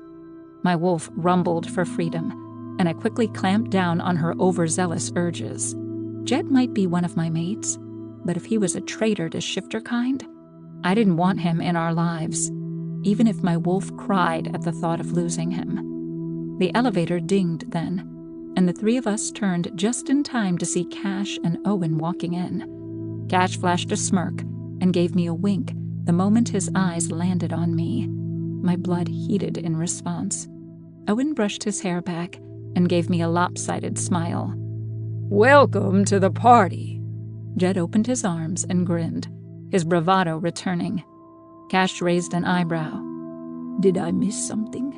My wolf rumbled for freedom, and I quickly clamped down on her overzealous urges. Jet might be one of my mates, but if he was a traitor to shifter kind, I didn't want him in our lives, even if my wolf cried at the thought of losing him. The elevator dinged then, and the three of us turned just in time to see Cash and Owen walking in. Cash flashed a smirk and gave me a wink the moment his eyes landed on me. My blood heated in response. Owen brushed his hair back and gave me a lopsided smile. "Welcome to the party." Jet opened his arms and grinned, his bravado returning. Cash raised an eyebrow. "Did I miss something?"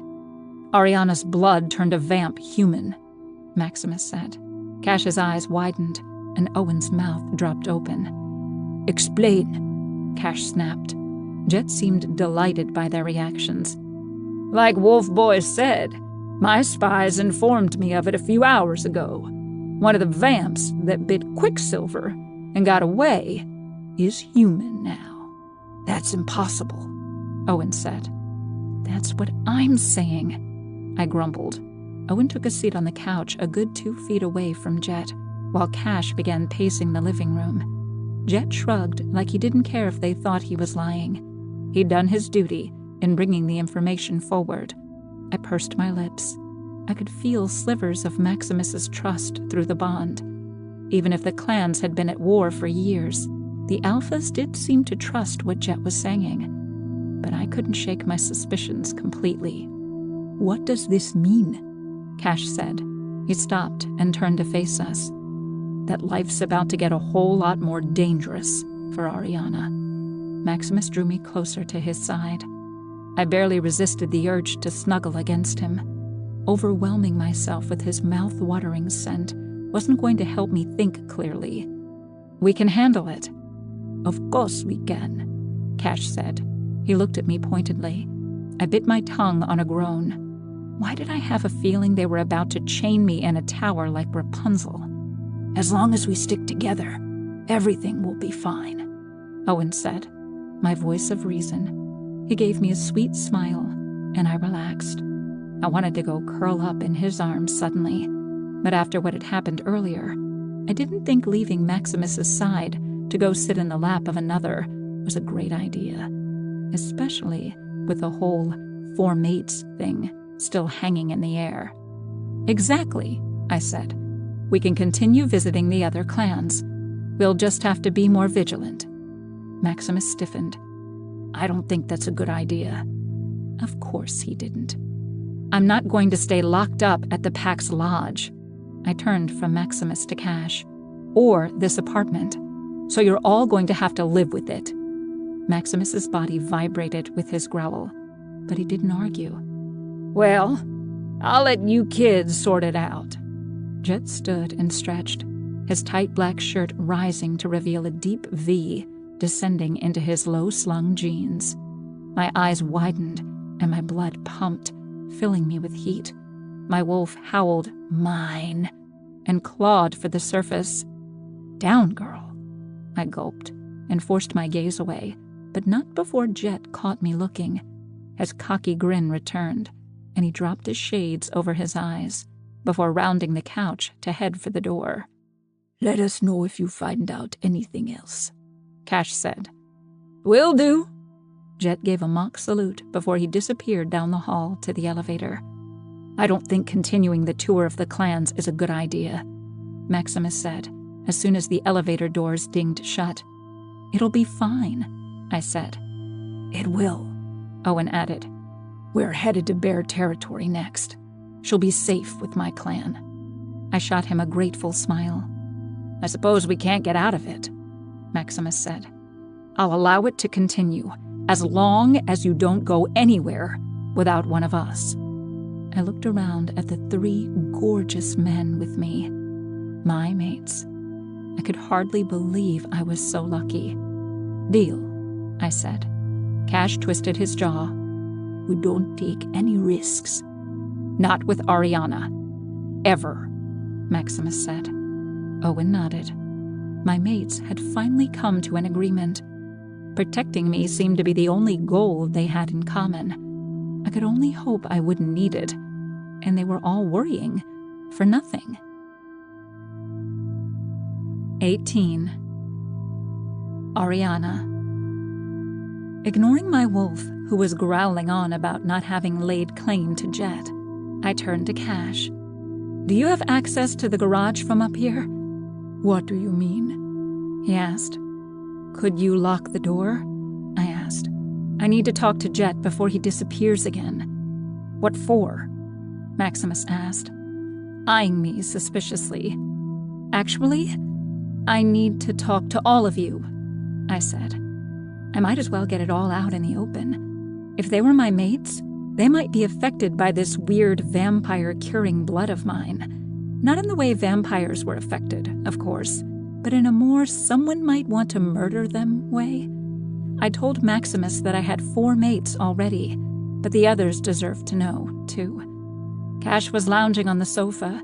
"Ariana's blood turned a vamp human," Maximus said. Cash's eyes widened, and Owen's mouth dropped open. "Explain," Cash snapped. Jet seemed delighted by their reactions. "Like Wolf Boy said, my spies informed me of it a few hours ago. One of the vamps that bit Quicksilver and got away is human now." "That's impossible," Owen said. "That's what I'm saying," I grumbled. Owen took a seat on the couch a good 2 feet away from Jet, while Cash began pacing the living room. Jet shrugged like he didn't care if they thought he was lying. He'd done his duty in bringing the information forward. I pursed my lips. I could feel slivers of Maximus's trust through the bond. Even if the clans had been at war for years, the Alphas did seem to trust what Jet was saying. But I couldn't shake my suspicions completely. "What does this mean?" Cash said. He stopped and turned to face us. "That life's about to get a whole lot more dangerous for Ariana." Maximus drew me closer to his side. I barely resisted the urge to snuggle against him. Overwhelming myself with his mouth-watering scent wasn't going to help me think clearly. "We can handle it." "Of course we can," Cash said. He looked at me pointedly. I bit my tongue on a groan. Why did I have a feeling they were about to chain me in a tower like Rapunzel? "As long as we stick together, everything will be fine," Owen said, my voice of reason. He gave me a sweet smile, and I relaxed. I wanted to go curl up in his arms suddenly, but after what had happened earlier, I didn't think leaving Maximus's side to go sit in the lap of another was a great idea, especially with the whole 4 mates thing still hanging in the air. "Exactly," I said. "We can continue visiting the other clans. We'll just have to be more vigilant." Maximus stiffened. I don't think that's a good idea. Of course he didn't. I'm not going to stay locked up at the Pax Lodge. I turned from Maximus to Cash. Or this apartment. So you're all going to have to live with it. Maximus's body vibrated with his growl, but he didn't argue. Well, I'll let you kids sort it out. Jet stood and stretched, his tight black shirt rising to reveal a deep V descending into his low-slung jeans. My eyes widened and my blood pumped, filling me with heat. My wolf howled, "Mine," and clawed for the surface. Down, girl. I gulped and forced my gaze away, but not before Jet caught me looking. His cocky grin returned, and he dropped his shades over his eyes before rounding the couch to head for the door. Let us know if you find out anything else, Cash said. Will do. Jet gave a mock salute before he disappeared down the hall to the elevator. I don't think continuing the tour of the clans is a good idea, Maximus said, as soon as the elevator doors dinged shut. It'll be fine, I said. It will, Owen added. We're headed to Bear Territory next. She'll be safe with my clan. I shot him a grateful smile. I suppose we can't get out of it, Maximus said. I'll allow it to continue, as long as you don't go anywhere without one of us. I looked around at the 3 gorgeous men with me, my mates. I could hardly believe I was so lucky. Deal, I said. Cash twisted his jaw. We don't take any risks. Not with Ariana. Ever, Maximus said. Owen nodded. My mates had finally come to an agreement. Protecting me seemed to be the only goal they had in common. I could only hope I wouldn't need it, and they were all worrying for nothing. 18. Ariana. Ignoring my wolf, who was growling on about not having laid claim to Jet, I turned to Cash. Do you have access to the garage from up here? What do you mean? He asked. Could you lock the door? I asked. I need to talk to Jet before he disappears again. What for? Maximus asked, eyeing me suspiciously. Actually, I need to talk to all of you, I said. I might as well get it all out in the open. If they were my mates, they might be affected by this weird vampire-curing blood of mine. Not in the way vampires were affected, of course, but in a more someone might want to murder them way. I told Maximus that I had 4 mates already, but the others deserved to know, too. Cash was lounging on the sofa,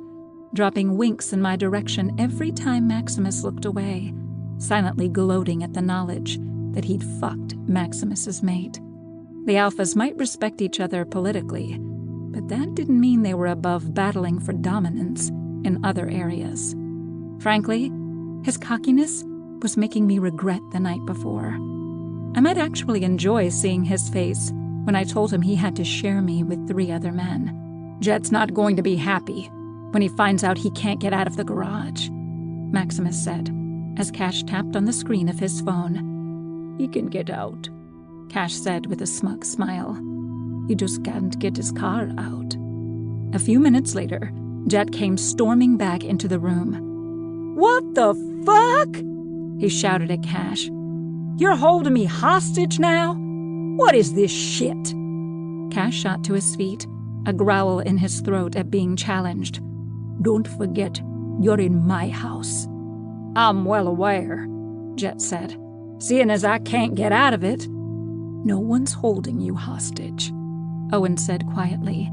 dropping winks in my direction every time Maximus looked away, silently gloating at the knowledge that he'd fucked Maximus's mate. The alphas might respect each other politically, but that didn't mean they were above battling for dominance in other areas. Frankly, his cockiness was making me regret the night before. I might actually enjoy seeing his face when I told him he had to share me with 3 other men. Jet's not going to be happy when he finds out he can't get out of the garage, Maximus said, as Cash tapped on the screen of his phone. He can get out, Cash said with a smug smile. He just can't get his car out. A few minutes later, Jet came storming back into the room. What the fuck? He shouted at Cash. You're holding me hostage now? What is this shit? Cash shot to his feet, a growl in his throat at being challenged. Don't forget, you're in my house. I'm well aware, Jet said, seeing as I can't get out of it. No one's holding you hostage, Owen said quietly.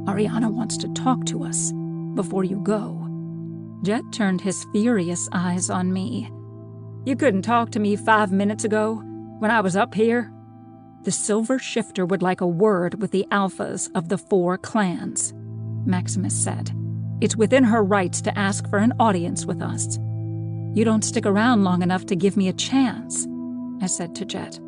Ariana wants to talk to us before you go. Jet turned his furious eyes on me. You couldn't talk to me 5 minutes ago when I was up here? The Silver Shifter would like a word with the alphas of the 4 clans, Maximus said. It's within her rights to ask for an audience with us. You don't stick around long enough to give me a chance, I said to Jet.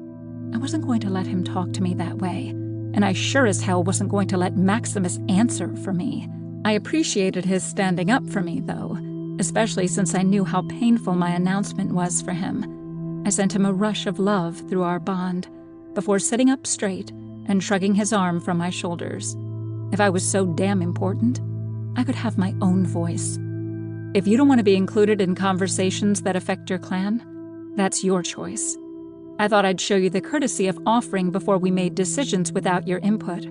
I wasn't going to let him talk to me that way, and I sure as hell wasn't going to let Maximus answer for me. I appreciated his standing up for me, though, especially since I knew how painful my announcement was for him. I sent him a rush of love through our bond, before sitting up straight and shrugging his arm from my shoulders. If I was so damn important, I could have my own voice. If you don't want to be included in conversations that affect your clan, that's your choice. I thought I'd show you the courtesy of offering before we made decisions without your input.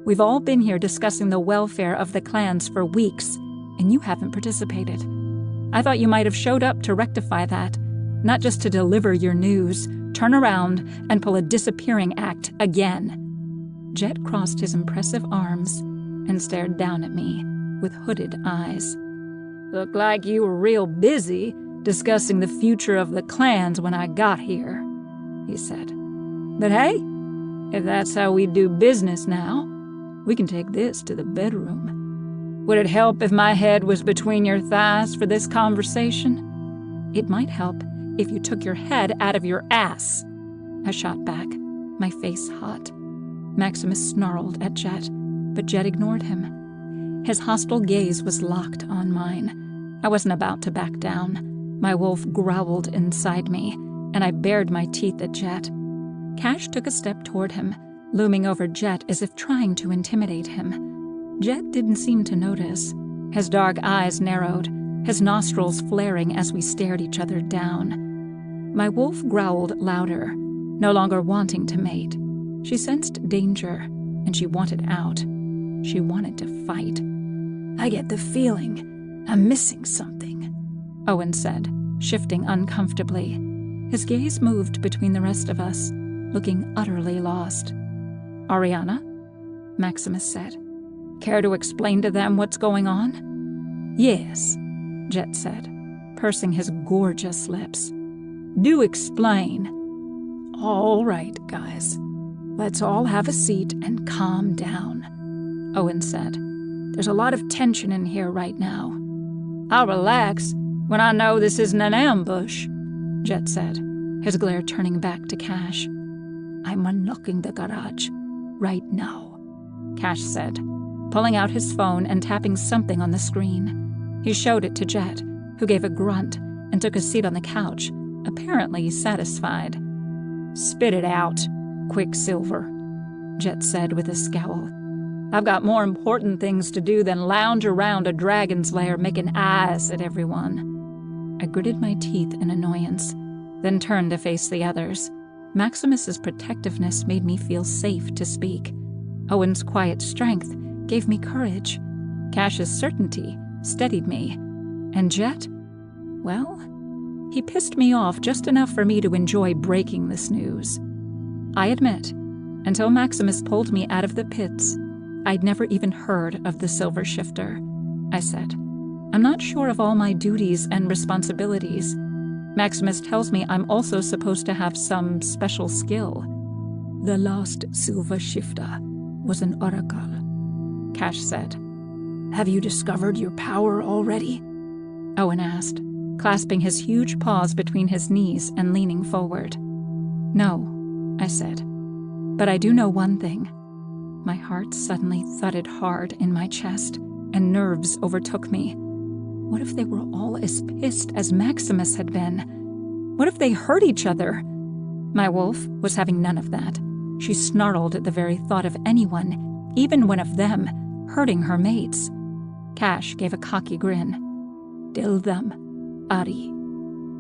We've all been here discussing the welfare of the clans for weeks, and you haven't participated. I thought you might have showed up to rectify that, not just to deliver your news, turn around, and pull a disappearing act again. Jet crossed his impressive arms and stared down at me with hooded eyes. Looked like you were real busy discussing the future of the clans when I got here, he said. But hey, if that's how we do business now, we can take this to the bedroom. Would it help if my head was between your thighs for this conversation? It might help if you took your head out of your ass. I shot back, my face hot. Maximus snarled at Jet, but Jet ignored him. His hostile gaze was locked on mine. I wasn't about to back down. My wolf growled inside me, and I bared my teeth at Jet. Cash took a step toward him, looming over Jet as if trying to intimidate him. Jet didn't seem to notice. His dark eyes narrowed, his nostrils flaring as we stared each other down. My wolf growled louder, no longer wanting to mate. She sensed danger, and she wanted out. She wanted to fight. I get the feeling I'm missing something, Owen said, shifting uncomfortably. His gaze moved between the rest of us, looking utterly lost. Ariana? Maximus said. Care to explain to them what's going on? Yes, Jet said, pursing his gorgeous lips. Do explain. All right, guys. Let's all have a seat and calm down, Owen said. There's a lot of tension in here right now. I'll relax when I know this isn't an ambush, Jet said, his glare turning back to Cash. I'm unlocking the garage right now, Cash said, pulling out his phone and tapping something on the screen. He showed it to Jet, who gave a grunt and took a seat on the couch, apparently satisfied. Spit it out, Quicksilver, Jet said with a scowl. I've got more important things to do than lounge around a dragon's lair making eyes at everyone. I gritted my teeth in annoyance, then turned to face the others. Maximus's protectiveness made me feel safe to speak. Owen's quiet strength gave me courage. Cash's certainty steadied me. And Jet? Well, he pissed me off just enough for me to enjoy breaking this news. I admit, until Maximus pulled me out of the pits, I'd never even heard of the Silver Shifter. I said, I'm not sure of all my duties and responsibilities. Maximus tells me I'm also supposed to have some special skill. The last Silver Shifter was an oracle, Cash said. Have you discovered your power already? Owen asked, clasping his huge paws between his knees and leaning forward. No, I said, but I do know one thing. My heart suddenly thudded hard in my chest, and nerves overtook me. What if they were all as pissed as Maximus had been? What if they hurt each other? My wolf was having none of that. She snarled at the very thought of anyone, even one of them, hurting her mates. Cash gave a cocky grin. Dill them, Ari.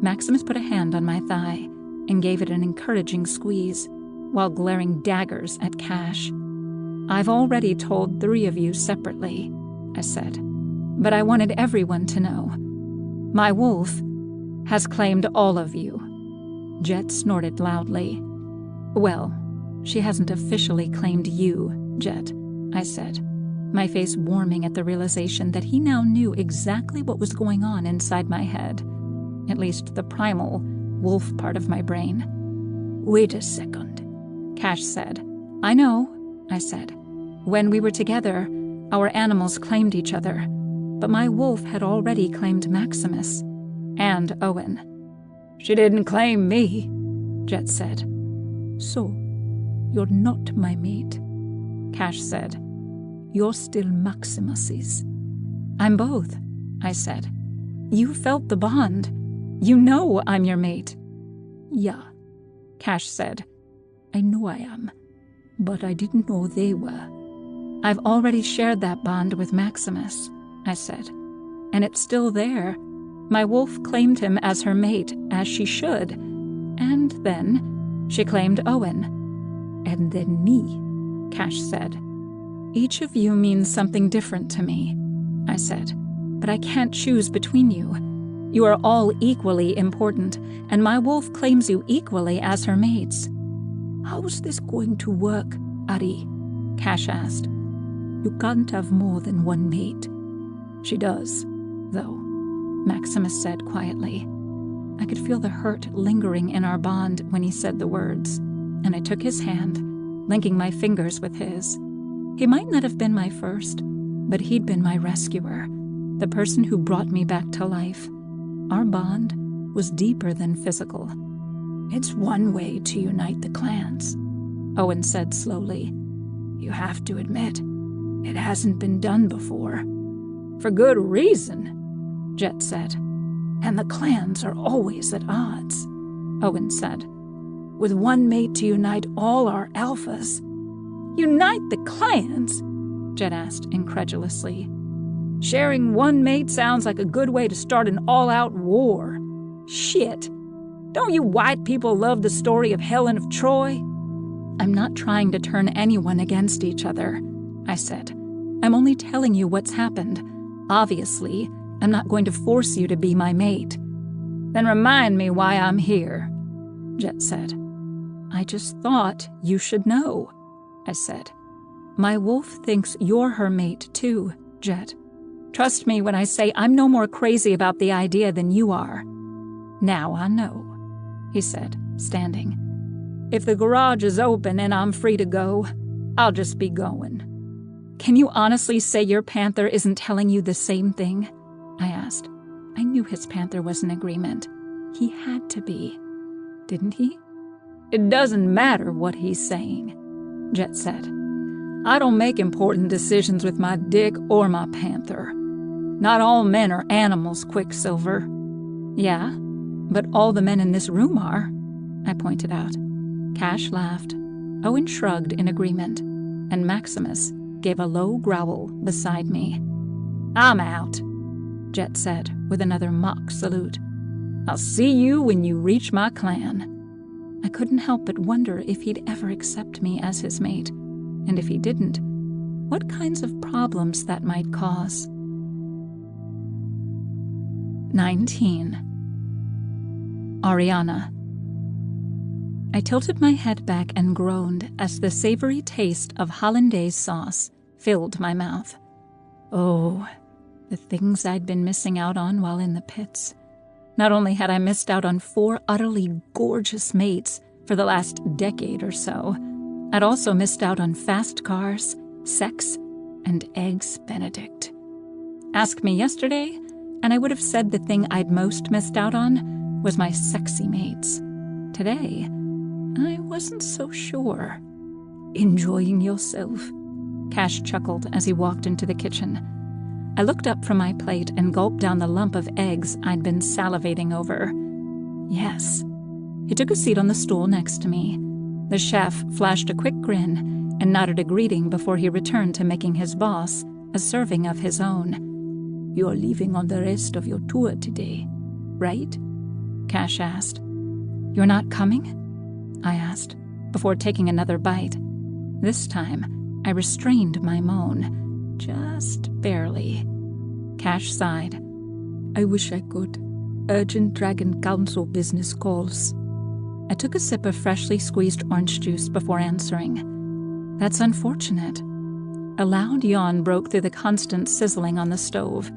Maximus put a hand on my thigh and gave it an encouraging squeeze, while glaring daggers at Cash. I've already told 3 of you separately, I said, but I wanted everyone to know. My wolf has claimed all of you. Jet snorted loudly. Well, she hasn't officially claimed you, Jet, I said, my face warming at the realization that he now knew exactly what was going on inside my head, at least the primal, wolf part of my brain. Wait a second, Cash said. I know, I said. When we were together, our animals claimed each other, but my wolf had already claimed Maximus and Owen. She didn't claim me, Jet said. So, you're not my mate, Cash said. You're still Maximus's. I'm both, I said. You felt the bond. You know I'm your mate. Yeah, Cash said. I know I am, but I didn't know they were. I've already shared that bond with Maximus, I said, and it's still there. My wolf claimed him as her mate, as she should, and then she claimed Owen. And then me, Cash said. Each of you means something different to me, I said, but I can't choose between you. You are all equally important, and my wolf claims you equally as her mates. How's this going to work, Ari? Cash asked. You can't have more than one mate. She does, though, Maximus said quietly. I could feel the hurt lingering in our bond when he said the words, and I took his hand, linking my fingers with his. He might not have been my first, but he'd been my rescuer, the person who brought me back to life. Our bond was deeper than physical. It's one way to unite the clans, Owen said slowly. You have to admit, it hasn't been done before. For good reason, Jet said. And the clans are always at odds, Owen said. With one mate to unite all our alphas. Unite the clans? Jet asked incredulously. Sharing one mate sounds like a good way to start an all-out war. Shit. Don't you white people love the story of Helen of Troy? I'm not trying to turn anyone against each other, I said. I'm only telling you what's happened. Obviously, I'm not going to force you to be my mate. Then remind me why I'm here, Jet said. I just thought you should know, I said. My wolf thinks you're her mate too, Jet. Trust me when I say I'm no more crazy about the idea than you are. Now I know, he said, standing. If the garage is open and I'm free to go, I'll just be going. Can you honestly say your panther isn't telling you the same thing? I asked. I knew his panther was in agreement. He had to be. Didn't he? It doesn't matter what he's saying, Jet said. I don't make important decisions with my dick or my panther. Not all men are animals, Quicksilver. Yeah, but all the men in this room are, I pointed out. Cash laughed. Owen shrugged in agreement, and Maximus gave a low growl beside me. I'm out, Jet said with another mock salute. I'll see you when you reach my clan. I couldn't help but wonder if he'd ever accept me as his mate, and if he didn't, what kinds of problems that might cause. 19. Ariana. I tilted my head back and groaned as the savory taste of hollandaise sauce filled my mouth. Oh, the things I'd been missing out on while in the pits. Not only had I missed out on 4 utterly gorgeous mates for the last decade or so, I'd also missed out on fast cars, sex, and eggs Benedict. Ask me yesterday, and I would have said the thing I'd most missed out on was my sexy mates. Today, I wasn't so sure. Enjoying yourself? Cash chuckled as he walked into the kitchen. I looked up from my plate and gulped down the lump of eggs I'd been salivating over. Yes. He took a seat on the stool next to me. The chef flashed a quick grin and nodded a greeting before he returned to making his boss a serving of his own. You're leaving on the rest of your tour today, right? Cash asked. You're not coming? I asked, before taking another bite. This time, I restrained my moan, just barely. Cash sighed. I wish I could. Urgent Dragon Council business calls. I took a sip of freshly squeezed orange juice before answering. That's unfortunate. A loud yawn broke through the constant sizzling on the stove,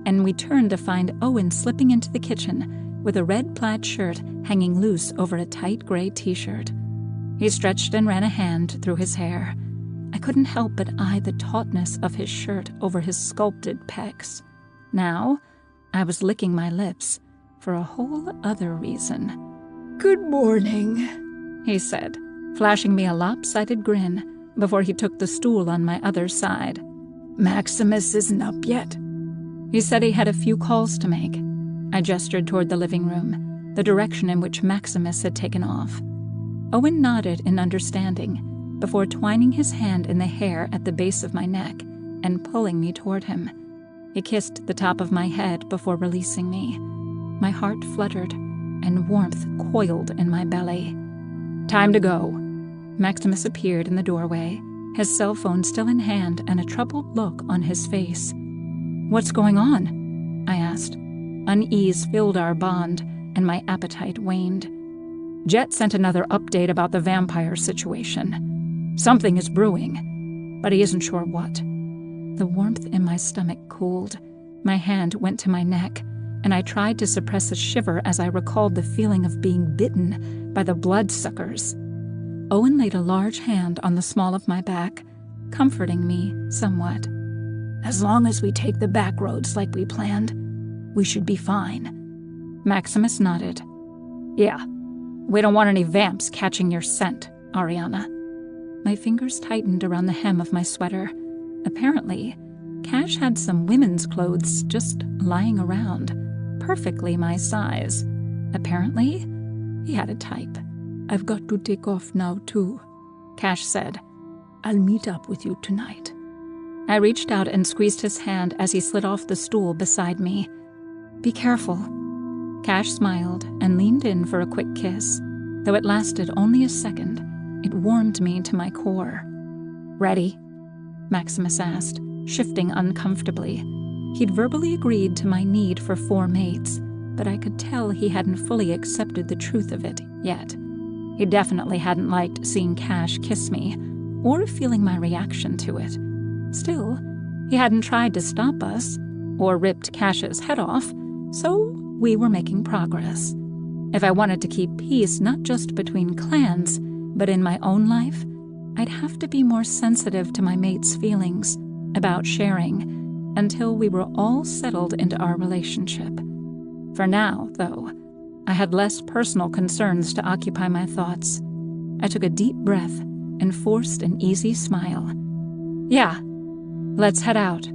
and we turned to find Owen slipping into the kitchen with a red plaid shirt hanging loose over a tight gray t-shirt. He stretched and ran a hand through his hair. I couldn't help but eye the tautness of his shirt over his sculpted pecs. Now, I was licking my lips for a whole other reason. Good morning, he said, flashing me a lopsided grin before he took the stool on my other side. Maximus isn't up yet. He said he had a few calls to make. I gestured toward the living room. the direction in which Maximus had taken off. Owen nodded in understanding before twining his hand in the hair at the base of my neck and pulling me toward him. He kissed the top of my head before releasing me. My heart fluttered, and warmth coiled in my belly. "Time to go." Maximus appeared in the doorway, his cell phone still in hand and a troubled look on his face. "What's going on?" I asked. Unease filled our bond, and my appetite waned. Jet sent another update about the vampire situation. Something is brewing, but he isn't sure what. The warmth in my stomach cooled. My hand went to my neck, and I tried to suppress a shiver as I recalled the feeling of being bitten by the bloodsuckers. Owen laid a large hand on the small of my back, comforting me somewhat. "As long as we take the back roads like we planned, we should be fine." Maximus nodded. "Yeah, we don't want any vamps catching your scent, Ariana." My fingers tightened around the hem of my sweater. Apparently, Cash had some women's clothes just lying around, perfectly my size. Apparently, he had a type. "I've got to take off now, too," Cash said. "I'll meet up with you tonight." I reached out and squeezed his hand as he slid off the stool beside me. "Be careful." Cash smiled and leaned in for a quick kiss. Though it lasted only a second, it warmed me to my core. "Ready?" Maximus asked, shifting uncomfortably. He'd verbally agreed to my need for 4 mates, but I could tell he hadn't fully accepted the truth of it yet. He definitely hadn't liked seeing Cash kiss me, or feeling my reaction to it. Still, he hadn't tried to stop us, or ripped Cash's head off, so we were making progress. If I wanted to keep peace not just between clans, but in my own life, I'd have to be more sensitive to my mate's feelings about sharing until we were all settled into our relationship. For now, though, I had less personal concerns to occupy my thoughts. I took a deep breath and forced an easy smile. "Yeah, let's head out."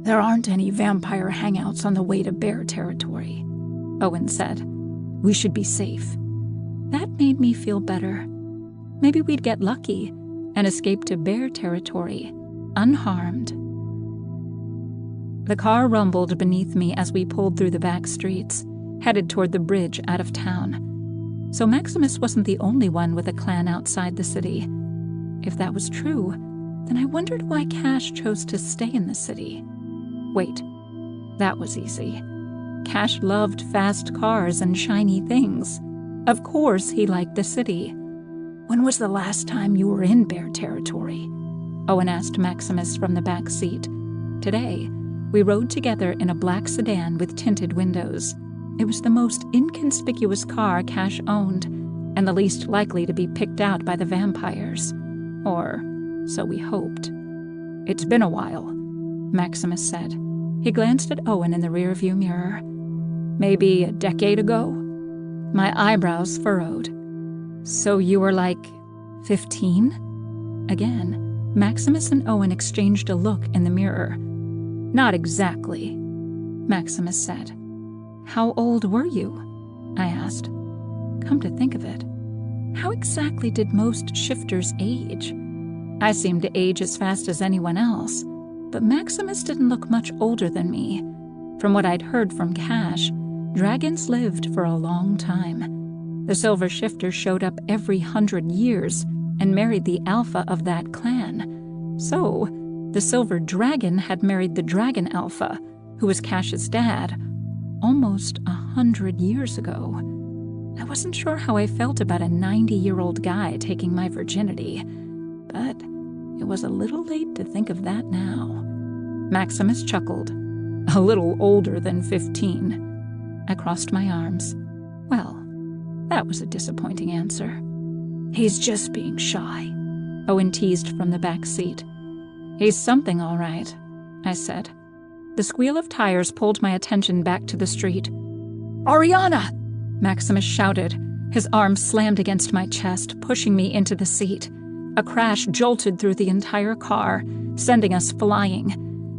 "There aren't any vampire hangouts on the way to bear territory," Owen said. "We should be safe." That made me feel better. Maybe we'd get lucky and escape to bear territory, unharmed. The car rumbled beneath me as we pulled through the back streets, headed toward the bridge out of town. So Maximus wasn't the only one with a clan outside the city. If that was true, then I wondered why Cash chose to stay in the city. Wait, that was easy. Cash loved fast cars and shiny things. Of course he liked the city. "When was the last time you were in bear territory?" Owen asked Maximus from the back seat. Today, we rode together in a black sedan with tinted windows. It was the most inconspicuous car Cash owned, and the least likely to be picked out by the vampires. Or so we hoped. "It's been a while," Maximus said. He glanced at Owen in the rearview mirror. "Maybe a decade ago?" My eyebrows furrowed. "So you were like 15? Again, Maximus and Owen exchanged a look in the mirror. "Not exactly," Maximus said. "How old were you?" I asked. Come to think of it, how exactly did most shifters age? I seemed to age as fast as anyone else, but Maximus didn't look much older than me. From what I'd heard from Cash, dragons lived for a long time. The Silver Shifter showed up every 100 years and married the alpha of that clan. So, the Silver Dragon had married the Dragon Alpha, who was Cash's dad, almost 100 years ago. I wasn't sure how I felt about a 90-year-old guy taking my virginity, but it was a little late to think of that now. Maximus chuckled. "A little older than 15. I crossed my arms. Well, that was a disappointing answer. "He's just being shy," Owen teased from the back seat. "He's something, all right," I said. The squeal of tires pulled my attention back to the street. "Ariana!" Maximus shouted. His arm slammed against my chest, pushing me into the seat. A crash jolted through the entire car, sending us flying.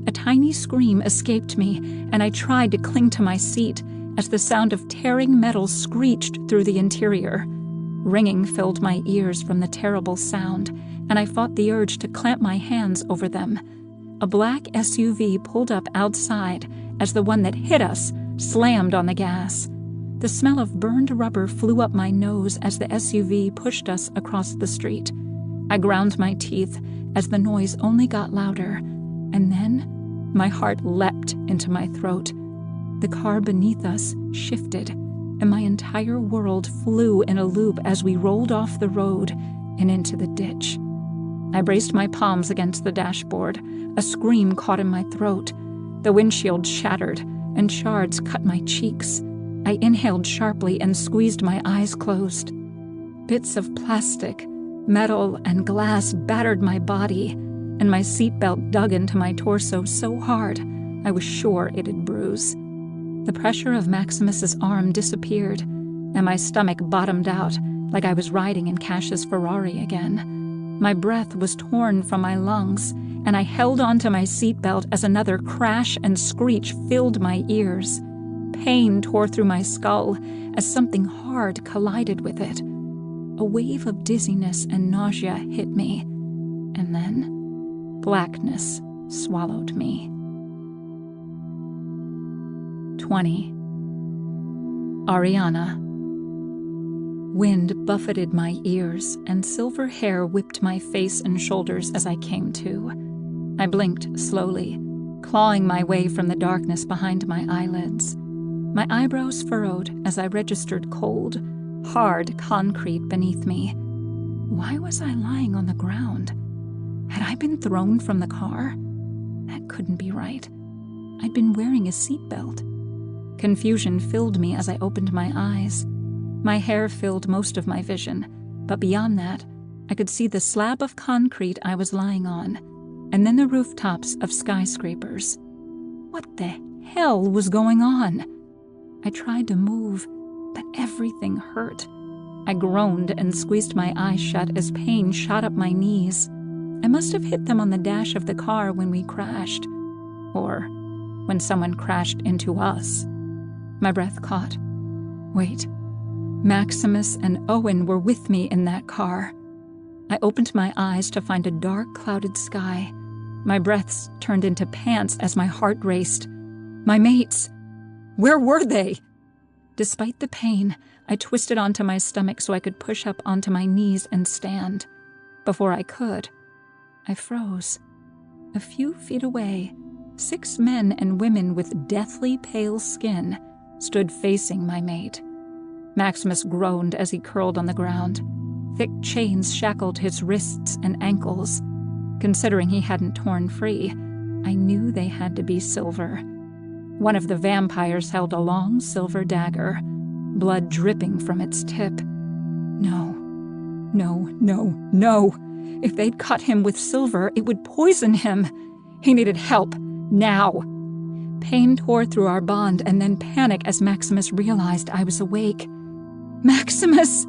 A tiny scream escaped me, and I tried to cling to my seat, as the sound of tearing metal screeched through the interior. Ringing filled my ears from the terrible sound, and I fought the urge to clamp my hands over them. A black SUV pulled up outside as the one that hit us slammed on the gas. The smell of burned rubber flew up my nose as the SUV pushed us across the street. I ground my teeth as the noise only got louder, and then my heart leapt into my throat. The car beneath us shifted, and my entire world flew in a loop as we rolled off the road and into the ditch. I braced my palms against the dashboard. A scream caught in my throat. The windshield shattered, and shards cut my cheeks. I inhaled sharply and squeezed my eyes closed. Bits of plastic, metal, and glass battered my body, and my seatbelt dug into my torso so hard I was sure it'd bruise. The pressure of Maximus's arm disappeared, and my stomach bottomed out like I was riding in Cash's Ferrari again. My breath was torn from my lungs, and I held onto my seatbelt as another crash and screech filled my ears. Pain tore through my skull as something hard collided with it. A wave of dizziness and nausea hit me, and then blackness swallowed me. 20. Ariana. Wind buffeted my ears, and silver hair whipped my face and shoulders as I came to. I blinked slowly, clawing my way from the darkness behind my eyelids. My eyebrows furrowed as I registered cold, hard concrete beneath me. Why was I lying on the ground? Had I been thrown from the car? That couldn't be right. I'd been wearing a seatbelt. Confusion filled me as I opened my eyes. My hair filled most of my vision, but beyond that, I could see the slab of concrete I was lying on, and then the rooftops of skyscrapers. What the hell was going on? I tried to move, but everything hurt. I groaned and squeezed my eyes shut as pain shot up my knees. I must have hit them on the dash of the car when we crashed, or when someone crashed into us. My breath caught. Wait. Maximus and Owen were with me in that car. I opened my eyes to find a dark, clouded sky. My breaths turned into pants as my heart raced. My mates! Where were they? Despite the pain, I twisted onto my stomach so I could push up onto my knees and stand. Before I could, I froze. A few feet away, 6 men and women with deathly pale skin stood facing my mate. Maximus groaned as he curled on the ground. Thick chains shackled his wrists and ankles. Considering he hadn't torn free, I knew they had to be silver. One of the vampires held a long silver dagger, blood dripping from its tip. No. If they'd cut him with silver, it would poison him. He needed help, now. Pain tore through our bond, and then panic as Maximus realized I was awake. Maximus,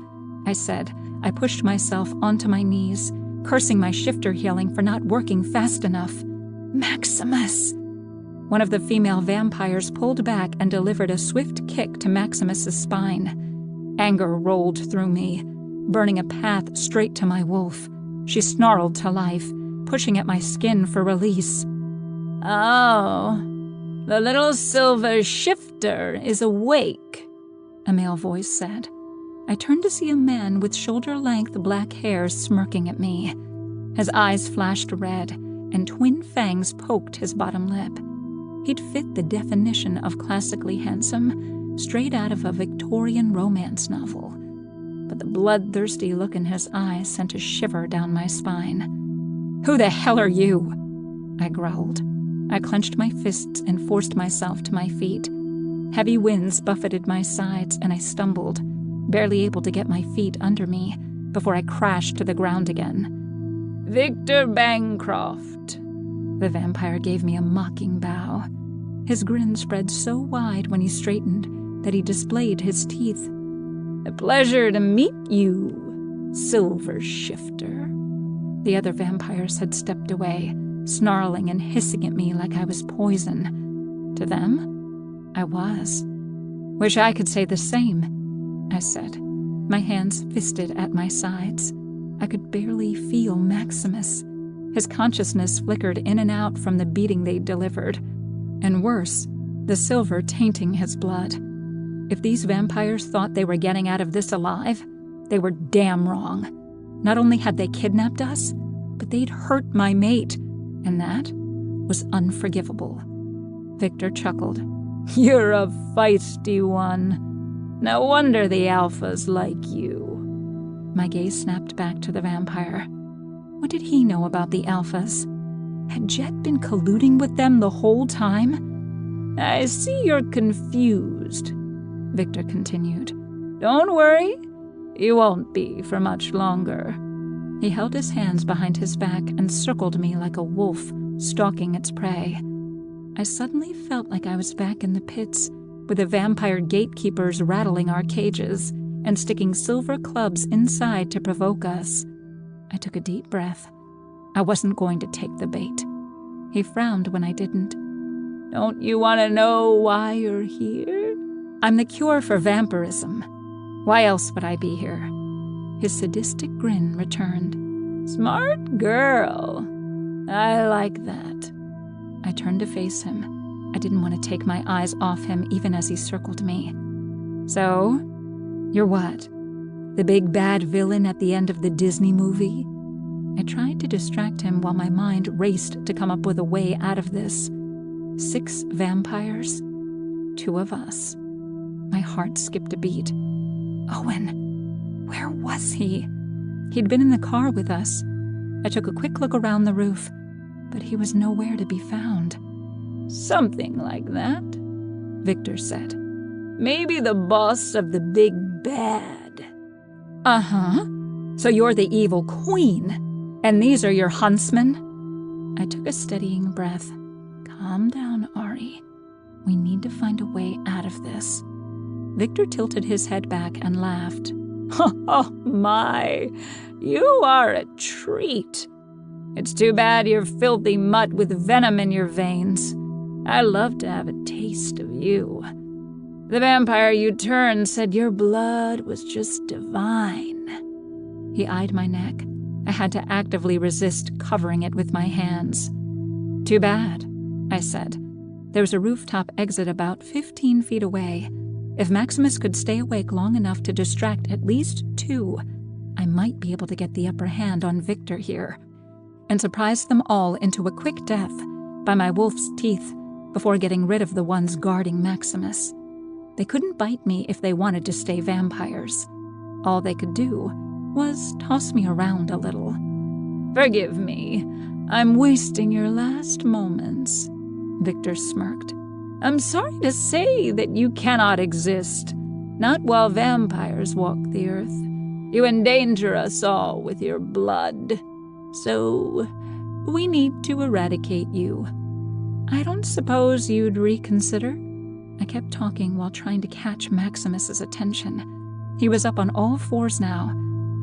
I said. I pushed myself onto my knees, cursing my shifter healing for not working fast enough. Maximus! One of the female vampires pulled back and delivered a swift kick to Maximus's spine. Anger rolled through me, burning a path straight to my wolf. She snarled to life, pushing at my skin for release. Oh, the little silver shifter is awake, a male voice said. I turned to see a man with shoulder-length black hair smirking at me. His eyes flashed red, and twin fangs poked his bottom lip. He'd fit the definition of classically handsome, straight out of a Victorian romance novel. But the bloodthirsty look in his eyes sent a shiver down my spine. Who the hell are you? I growled. I clenched my fists and forced myself to my feet. Heavy winds buffeted my sides, and I stumbled, barely able to get my feet under me, before I crashed to the ground again. Victor Bancroft. The vampire gave me a mocking bow. His grin spread so wide when he straightened that he displayed his teeth. A pleasure to meet you, Silver Shifter. The other vampires had stepped away, snarling and hissing at me like I was poison. To them, I was. Wish I could say the same, I said, my hands fisted at my sides. I could barely feel Maximus. His consciousness flickered in and out from the beating they'd delivered. And worse, the silver tainting his blood. If these vampires thought they were getting out of this alive, they were damn wrong. Not only had they kidnapped us, but they'd hurt my mate, and that was unforgivable. Victor chuckled. You're a feisty one. No wonder the alphas like you. My gaze snapped back to the vampire. What did he know about the alphas? Had Jet been colluding with them the whole time? I see you're confused, Victor continued. Don't worry, you won't be for much longer. He held his hands behind his back and circled me like a wolf stalking its prey. I suddenly felt like I was back in the pits, with the vampire gatekeepers rattling our cages and sticking silver clubs inside to provoke us. I took a deep breath. I wasn't going to take the bait. He frowned when I didn't. Don't you want to know why you're here? I'm the cure for vampirism. Why else would I be here? His sadistic grin returned. Smart girl. I like that. I turned to face him. I didn't want to take my eyes off him even as he circled me. So, you're what? The big bad villain at the end of the Disney movie? I tried to distract him while my mind raced to come up with a way out of this. 6 vampires, 2 of us. My heart skipped a beat. Owen, where was he? He'd been in the car with us. I took a quick look around the roof, but he was nowhere to be found. Something like that, Victor said. Maybe the boss of the big bad. Uh-huh. So you're the evil queen, and these are your huntsmen? I took a steadying breath. Calm down, Ari. We need to find a way out of this. Victor tilted his head back and laughed. Oh my, you are a treat. It's too bad you're filthy mutt with venom in your veins. I'd love to have a taste of you. The vampire you turned said your blood was just divine. He eyed my neck. I had to actively resist covering it with my hands. Too bad, I said. There was a rooftop exit about 15 feet away. If Maximus could stay awake long enough to distract at least 2, I might be able to get the upper hand on Victor here and surprise them all into a quick death by my wolf's teeth before getting rid of the ones guarding Maximus. They couldn't bite me if they wanted to stay vampires. All they could do was toss me around a little. Forgive me, I'm wasting your last moments, Victor smirked. I'm sorry to say that you cannot exist, not while vampires walk the earth. You endanger us all with your blood. So, we need to eradicate you. I don't suppose you'd reconsider? I kept talking while trying to catch Maximus's attention. He was up on all 4s now,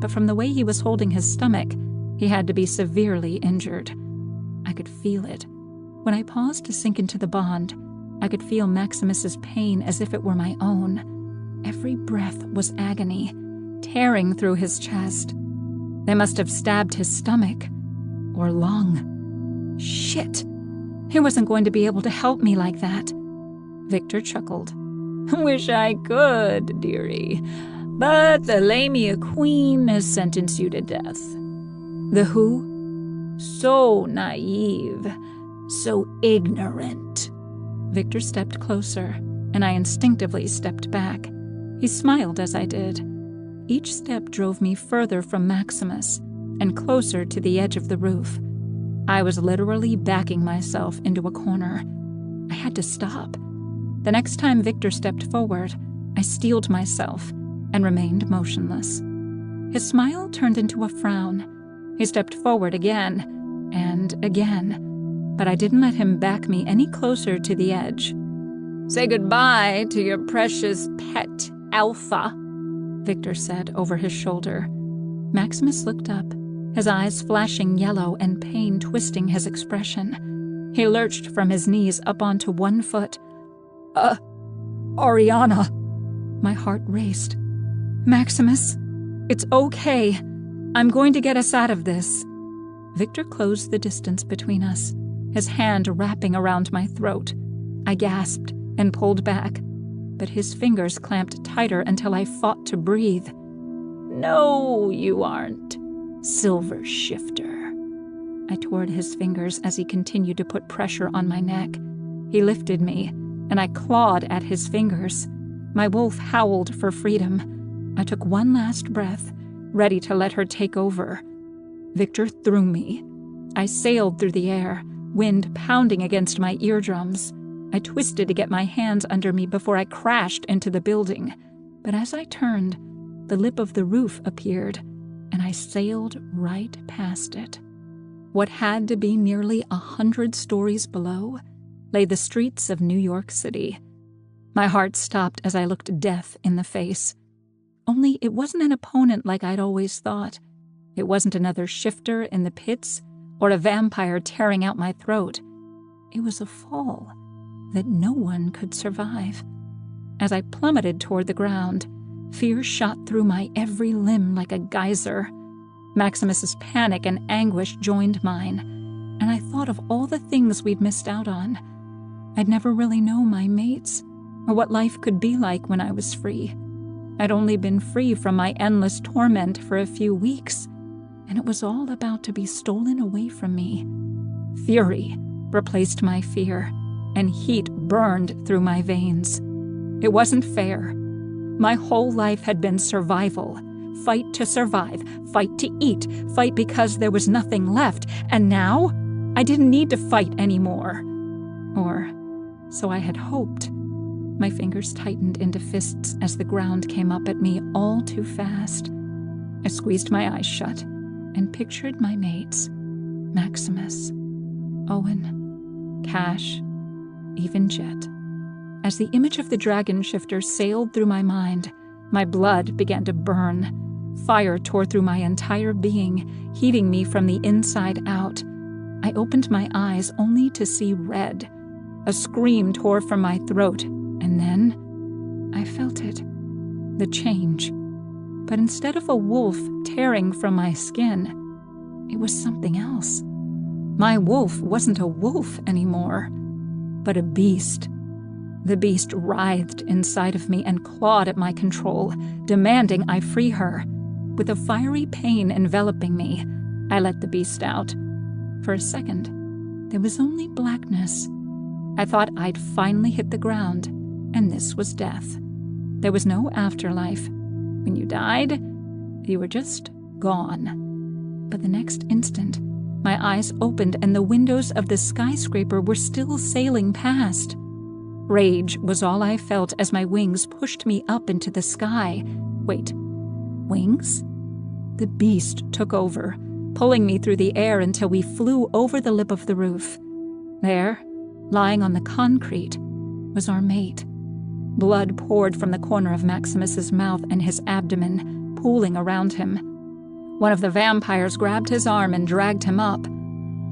but from the way he was holding his stomach, he had to be severely injured. I could feel it. When I paused to sink into the bond, I could feel Maximus's pain as if it were my own. Every breath was agony, tearing through his chest. They must have stabbed his stomach or lung. Shit! He wasn't going to be able to help me like that. Victor chuckled. Wish I could, dearie, but the Lamia Queen has sentenced you to death. The who? So naive, so ignorant. Victor stepped closer, and I instinctively stepped back. He smiled as I did. Each step drove me further from Maximus and closer to the edge of the roof. I was literally backing myself into a corner. I had to stop. The next time Victor stepped forward, I steeled myself and remained motionless. His smile turned into a frown. He stepped forward again and again, but I didn't let him back me any closer to the edge. Say goodbye to your precious pet, Alpha, Victor said over his shoulder. Maximus looked up, his eyes flashing yellow and pain twisting his expression. He lurched from his knees up onto one foot. Ariana, My heart raced. "Maximus, it's okay. I'm going to get us out of this." Victor closed the distance between us, his hand wrapping around my throat. I gasped and pulled back, but his fingers clamped tighter until I fought to breathe. "No, you aren't, Silver Shifter." I tore at his fingers as he continued to put pressure on my neck. He lifted me, and I clawed at his fingers. My wolf howled for freedom. I took one last breath, ready to let her take over. Victor threw me. I sailed through the air, wind pounding against my eardrums. I twisted to get my hands under me before I crashed into the building. But as I turned, the lip of the roof appeared, and I sailed right past it. What had to be nearly 100 stories below lay the streets of New York City. My heart stopped as I looked death in the face. Only it wasn't an opponent like I'd always thought. It wasn't another shifter in the pits or a vampire tearing out my throat. It was a fall that no one could survive. As I plummeted toward the ground, fear shot through my every limb like a geyser. Maximus's panic and anguish joined mine, and I thought of all the things we'd missed out on. I'd never really known my mates, or what life could be like when I was free. I'd only been free from my endless torment for a few weeks, and it was all about to be stolen away from me. Fury replaced my fear, and heat burned through my veins. It wasn't fair. My whole life had been survival. Fight to survive, fight to eat, fight because there was nothing left, and now I didn't need to fight anymore. Or so I had hoped. My fingers tightened into fists as the ground came up at me all too fast. I squeezed my eyes shut and pictured my mates: Maximus, Owen, Cash, even Jet. As the image of the dragon shifter sailed through my mind, my blood began to burn. Fire tore through my entire being, heating me from the inside out. I opened my eyes only to see red. A scream tore from my throat, and then I felt it. The change. But instead of a wolf tearing from my skin, it was something else. My wolf wasn't a wolf anymore, but a beast. The beast writhed inside of me and clawed at my control, demanding I free her. With a fiery pain enveloping me, I let the beast out. For a second, there was only blackness. I thought I'd finally hit the ground, and this was death. There was no afterlife. When you died, you were just gone. But the next instant, my eyes opened and the windows of the skyscraper were still sailing past. Rage was all I felt as my wings pushed me up into the sky. Wait, wings? The beast took over, pulling me through the air until we flew over the lip of the roof. There, lying on the concrete, was our mate. Blood poured from the corner of Maximus's mouth and his abdomen, pooling around him. One of the vampires grabbed his arm and dragged him up.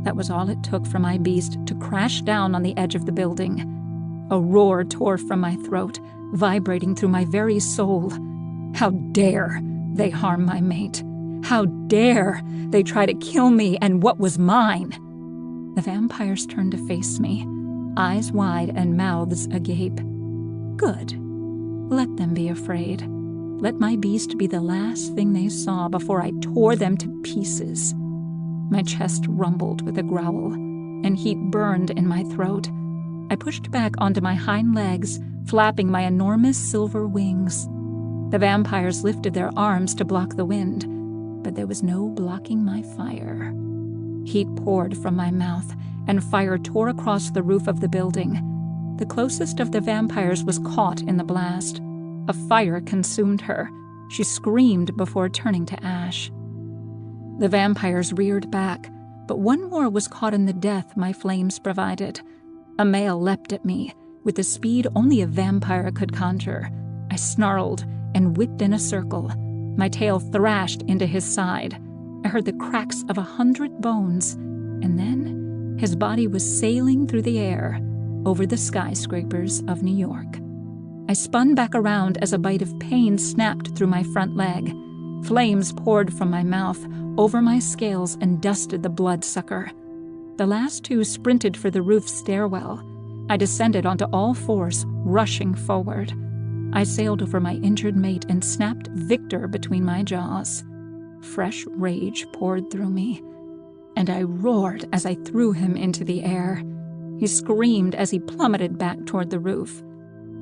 That was all it took for my beast to crash down on the edge of the building. A roar tore from my throat, vibrating through my very soul. How dare they harm my mate? How dare they try to kill me and what was mine? The vampires turned to face me, eyes wide and mouths agape. Good. Let them be afraid. Let my beast be the last thing they saw before I tore them to pieces. My chest rumbled with a growl, and heat burned in my throat. I pushed back onto my hind legs, flapping my enormous silver wings. The vampires lifted their arms to block the wind, but there was no blocking my fire. Heat poured from my mouth, and fire tore across the roof of the building. The closest of the vampires was caught in the blast. A fire consumed her. She screamed before turning to ash. The vampires reared back, but one more was caught in the death my flames provided. A male leapt at me, with the speed only a vampire could conjure. I snarled and whipped in a circle. My tail thrashed into his side. I heard the cracks of 100 bones, and then his body was sailing through the air over the skyscrapers of New York. I spun back around as a bite of pain snapped through my front leg. Flames poured from my mouth, over my scales, and dusted the bloodsucker. The last two sprinted for the roof stairwell. I descended onto all fours, rushing forward. I sailed over my injured mate and snapped Victor between my jaws. Fresh rage poured through me, and I roared as I threw him into the air. He screamed as he plummeted back toward the roof,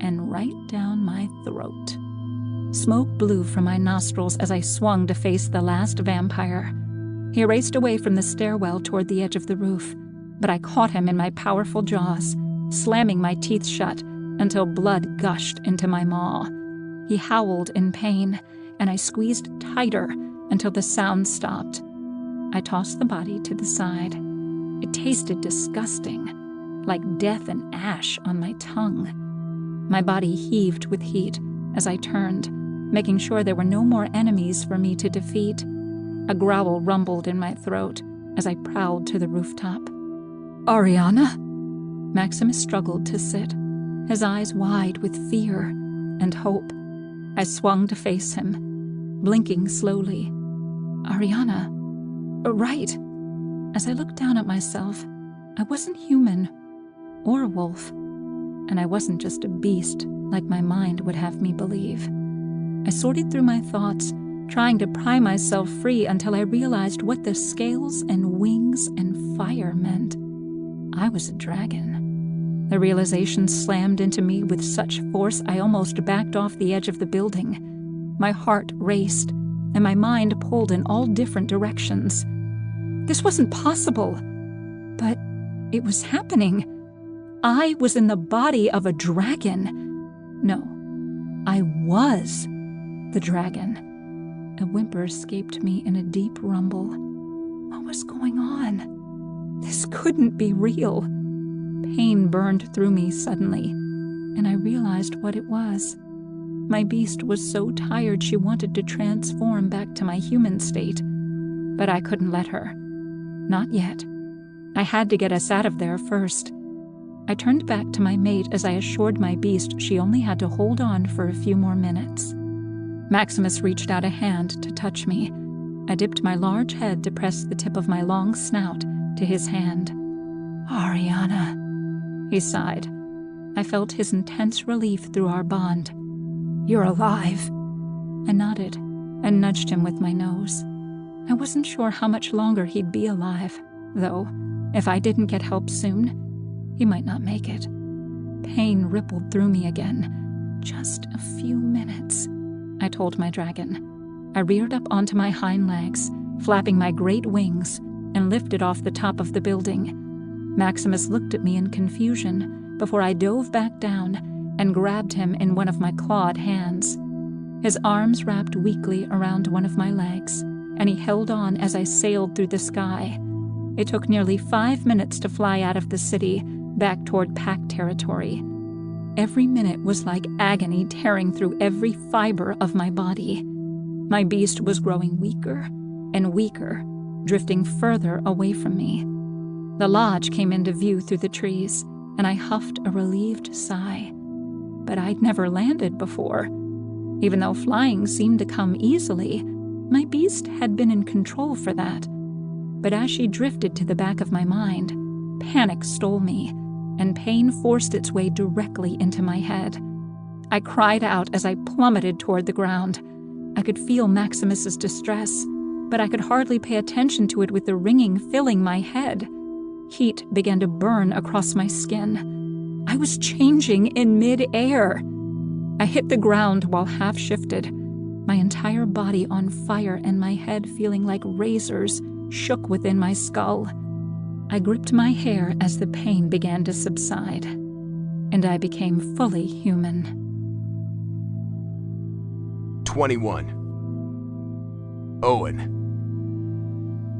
and right down my throat. Smoke blew from my nostrils as I swung to face the last vampire. He raced away from the stairwell toward the edge of the roof, but I caught him in my powerful jaws, slamming my teeth shut until blood gushed into my maw. He howled in pain, and I squeezed tighter until the sound stopped. I tossed the body to the side. It tasted disgusting, like death and ash on my tongue. My body heaved with heat as I turned, making sure there were no more enemies for me to defeat. A growl rumbled in my throat as I prowled to the rooftop. "Ariana?" Maximus struggled to sit, his eyes wide with fear and hope. I swung to face him, blinking slowly. "Ariana? Right." As I looked down at myself, I wasn't human or a wolf, and I wasn't just a beast like my mind would have me believe. I sorted through my thoughts, trying to pry myself free until I realized what the scales and wings and fire meant. I was a dragon. The realization slammed into me with such force I almost backed off the edge of the building. My heart raced, and my mind pulled in all different directions. This wasn't possible, but it was happening. I was in the body of a dragon. No, I was the dragon. A whimper escaped me in a deep rumble. What was going on? This couldn't be real. Pain burned through me suddenly, and I realized what it was. My beast was so tired she wanted to transform back to my human state, but I couldn't let her. Not yet. I had to get us out of there first. I turned back to my mate as I assured my beast she only had to hold on for a few more minutes. Maximus reached out a hand to touch me. I dipped my large head to press the tip of my long snout to his hand. "Ariana," he sighed. I felt his intense relief through our bond. "You're alive." I nodded and nudged him with my nose. I wasn't sure how much longer he'd be alive, though if I didn't get help soon, he might not make it. Pain rippled through me again. "Just a few minutes," I told my dragon. I reared up onto my hind legs, flapping my great wings, and lifted off the top of the building. Maximus looked at me in confusion before I dove back down and grabbed him in one of my clawed hands. His arms wrapped weakly around one of my legs, and he held on as I sailed through the sky. It took nearly 5 minutes to fly out of the city, back toward Pack territory. Every minute was like agony tearing through every fiber of my body. My beast was growing weaker and weaker, drifting further away from me. The lodge came into view through the trees, and I huffed a relieved sigh. But I'd never landed before. Even though flying seemed to come easily, my beast had been in control for that. But as she drifted to the back of my mind, panic stole me, and pain forced its way directly into my head. I cried out as I plummeted toward the ground. I could feel Maximus's distress, but I could hardly pay attention to it with the ringing filling my head. Heat began to burn across my skin. I was changing in mid-air. I hit the ground while half-shifted, my entire body on fire and my head feeling like razors shook within my skull. I gripped my hair as the pain began to subside, and I became fully human. 21. Owen.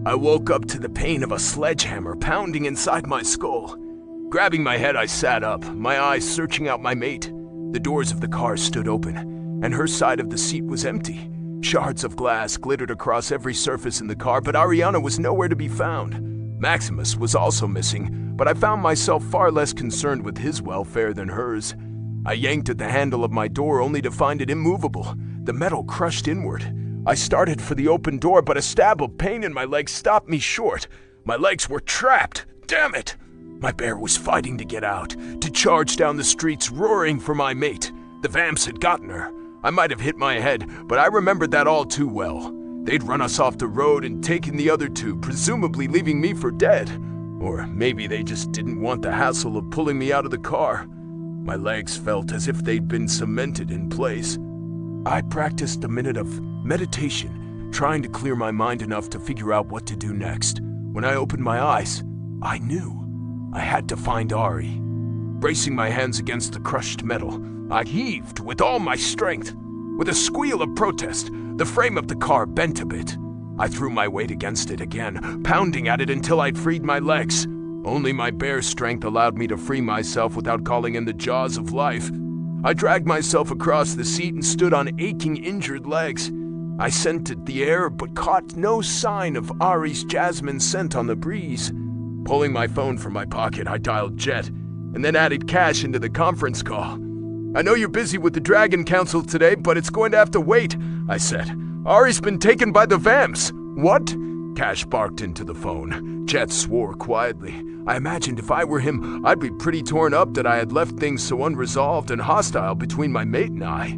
I woke up to the pain of a sledgehammer pounding inside my skull. Grabbing my head, I sat up, my eyes searching out my mate. The doors of the car stood open, and her side of the seat was empty. Shards of glass glittered across every surface in the car, but Ariana was nowhere to be found. Maximus was also missing, but I found myself far less concerned with his welfare than hers. I yanked at the handle of my door only to find it immovable, the metal crushed inward. I started for the open door, but a stab of pain in my leg stopped me short. My legs were trapped. Damn it! My bear was fighting to get out, to charge down the streets roaring for my mate. The vamps had gotten her. I might have hit my head, but I remembered that all too well. They'd run us off the road and taken the other two, presumably leaving me for dead. Or maybe they just didn't want the hassle of pulling me out of the car. My legs felt as if they'd been cemented in place. I practiced a minute of meditation, trying to clear my mind enough to figure out what to do next. When I opened my eyes, I knew I had to find Ari. Bracing my hands against the crushed metal, I heaved with all my strength. With a squeal of protest, the frame of the car bent a bit. I threw my weight against it again, pounding at it until I'd freed my legs. Only my bare strength allowed me to free myself without calling in the jaws of life. I dragged myself across the seat and stood on aching, injured legs. I scented the air, but caught no sign of Ari's jasmine scent on the breeze. Pulling my phone from my pocket, I dialed Jet, and then added Cash into the conference call. "I know you're busy with the Dragon Council today, but it's going to have to wait," I said. "Ari's been taken by the vamps." "What?" Cash barked into the phone. Jet swore quietly. I imagined if I were him, I'd be pretty torn up that I had left things so unresolved and hostile between my mate and I.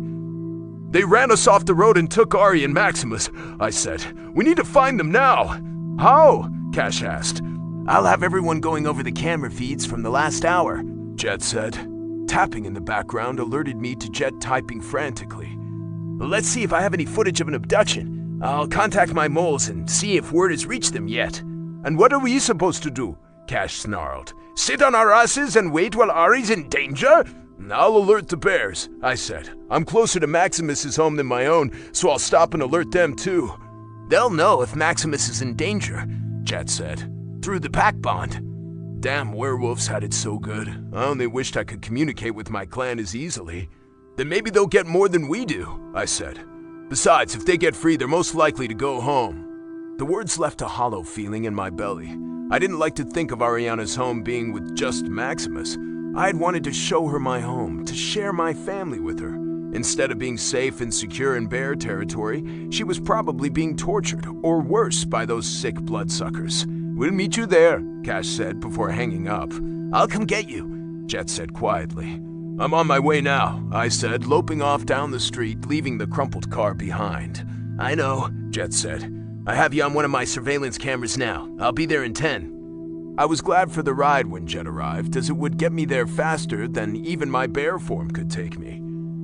"They ran us off the road and took Ari and Maximus," I said. "We need to find them now." "How?" Cash asked. I'll have everyone going over the camera feeds from the last hour," Jet said. Tapping in the background alerted me to Jet typing frantically. "Let's see if I have any footage of an abduction. I'll contact my moles and see if word has reached them yet." "And what are we supposed to do?" Cash snarled. "Sit on our asses and wait while Ari's in danger?" "I'll alert the bears," I said. "I'm closer to Maximus's home than my own, so I'll stop and alert them too." "They'll know if Maximus is in danger," Jet said, "through the pack bond." Damn werewolves had it so good. I only wished I could communicate with my clan as easily. "Then maybe they'll get more than we do," I said. "Besides, if they get free, they're most likely to go home." The words left a hollow feeling in my belly. I didn't like to think of Ariana's home being with just Maximus. I had wanted to show her my home, to share my family with her. Instead of being safe and secure in bear territory, she was probably being tortured, or worse, by those sick bloodsuckers. "We'll meet you there," Cash said before hanging up. "I'll come get you," Jet said quietly. "I'm on my way now," I said, loping off down the street, leaving the crumpled car behind. "I know," Jet said. "I have you on one of my surveillance cameras now. I'll be there in 10. I was glad for the ride when Jet arrived, as it would get me there faster than even my bear form could take me.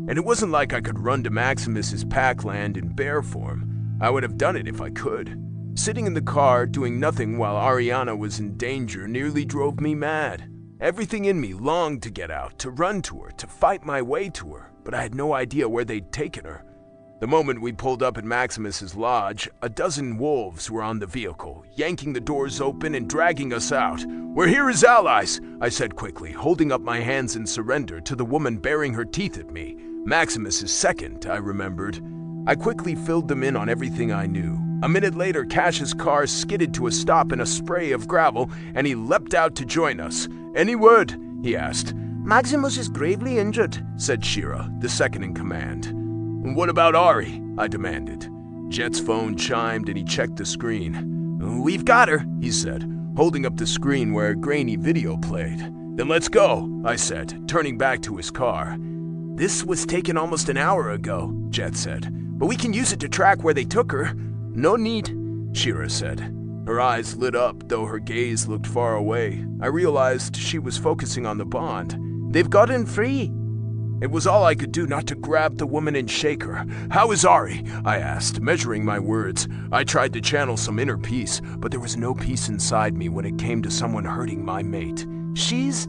And it wasn't like I could run to Maximus's packland in bear form. I would have done it if I could. Sitting in the car, doing nothing while Ariana was in danger, nearly drove me mad. Everything in me longed to get out, to run to her, to fight my way to her, but I had no idea where they'd taken her. The moment we pulled up at Maximus's lodge, a dozen wolves were on the vehicle, yanking the doors open and dragging us out. "We're here as allies," I said quickly, holding up my hands in surrender to the woman baring her teeth at me. Maximus's second, I remembered. I quickly filled them in on everything I knew. A minute later, Cash's car skidded to a stop in a spray of gravel, and he leapt out to join us. "Any word?" he asked. "Maximus is gravely injured," said Shira, the second in command. "What about Ari?" I demanded. Jet's phone chimed and he checked the screen. "We've got her," he said, holding up the screen where a grainy video played. "Then let's go," I said, turning back to his car. "This was taken almost an hour ago," Jet said, "but we can use it to track where they took her." "No need," Shira said. Her eyes lit up, though her gaze looked far away. I realized she was focusing on the bond. "They've gotten free." It was all I could do not to grab the woman and shake her. "How is Ari?" I asked, measuring my words. I tried to channel some inner peace, but there was no peace inside me when it came to someone hurting my mate. She's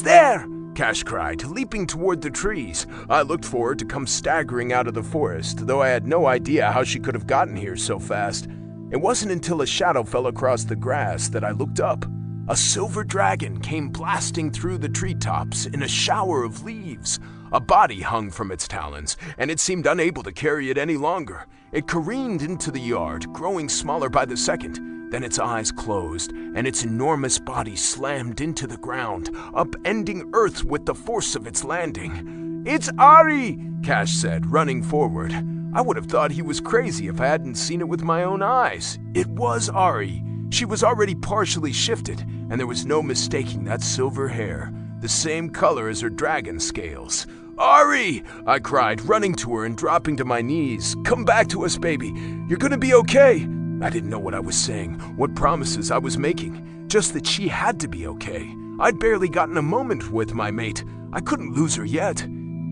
there!" Cash cried, leaping toward the trees. I looked for her to come staggering out of the forest, though I had no idea how she could have gotten here so fast. It wasn't until a shadow fell across the grass that I looked up. A silver dragon came blasting through the treetops in a shower of leaves. A body hung from its talons, and it seemed unable to carry it any longer. It careened into the yard, growing smaller by the second. Then its eyes closed, and its enormous body slammed into the ground, upending Earth with the force of its landing. "It's Ari!" Cash said, running forward. I would have thought he was crazy if I hadn't seen it with my own eyes. It was Ari. She was already partially shifted, and there was no mistaking that silver hair, the same color as her dragon scales. "Ari!" I cried, running to her and dropping to my knees. "Come back to us, baby. You're gonna be okay." I didn't know what I was saying, what promises I was making, just that she had to be okay. I'd barely gotten a moment with my mate. I couldn't lose her yet.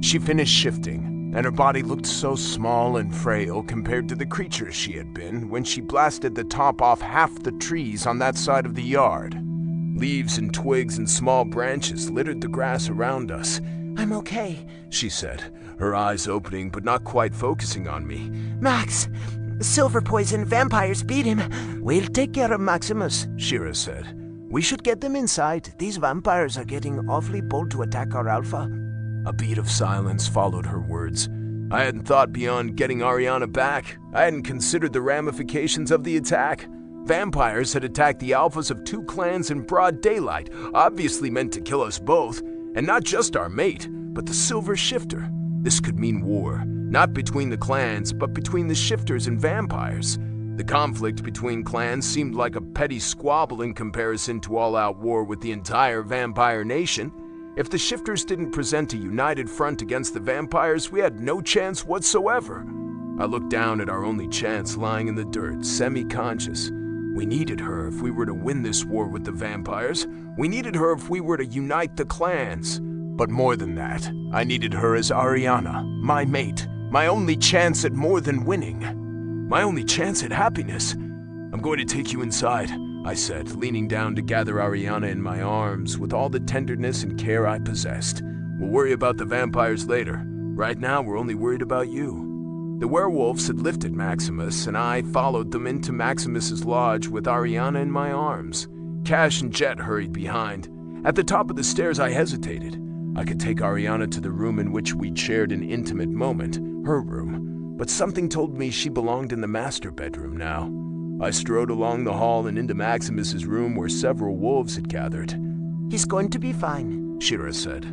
She finished shifting, and her body looked so small and frail compared to the creature she had been when she blasted the top off half the trees on that side of the yard. Leaves and twigs and small branches littered the grass around us. "I'm okay," she said, her eyes opening but not quite focusing on me. "Max, silver poison vampires beat him." "We'll take care of Maximus," Shira said. "We should get them inside. These vampires are getting awfully bold to attack our alpha." A beat of silence followed her words. I hadn't thought beyond getting Ariana back. I hadn't considered the ramifications of the attack. Vampires had attacked the alphas of 2 clans in broad daylight, obviously meant to kill us both. And not just our mate, but the Silver Shifter. This could mean war, not between the clans, but between the shifters and vampires. The conflict between clans seemed like a petty squabble in comparison to all-out war with the entire vampire nation. If the shifters didn't present a united front against the vampires, we had no chance whatsoever. I looked down at our only chance lying in the dirt, semi-conscious. We needed her if we were to win this war with the vampires. We needed her if we were to unite the clans. But more than that, I needed her as Ariana, my mate, my only chance at more than winning. My only chance at happiness. "I'm going to take you inside," I said, leaning down to gather Ariana in my arms with all the tenderness and care I possessed. "We'll worry about the vampires later. Right now, we're only worried about you." The werewolves had lifted Maximus, and I followed them into Maximus's lodge with Ariana in my arms. Cash and Jet hurried behind. At the top of the stairs, I hesitated. I could take Ariana to the room in which we'd shared an intimate moment, her room, but something told me she belonged in the master bedroom now. I strode along the hall and into Maximus's room where several wolves had gathered. "He's going to be fine," Shira said.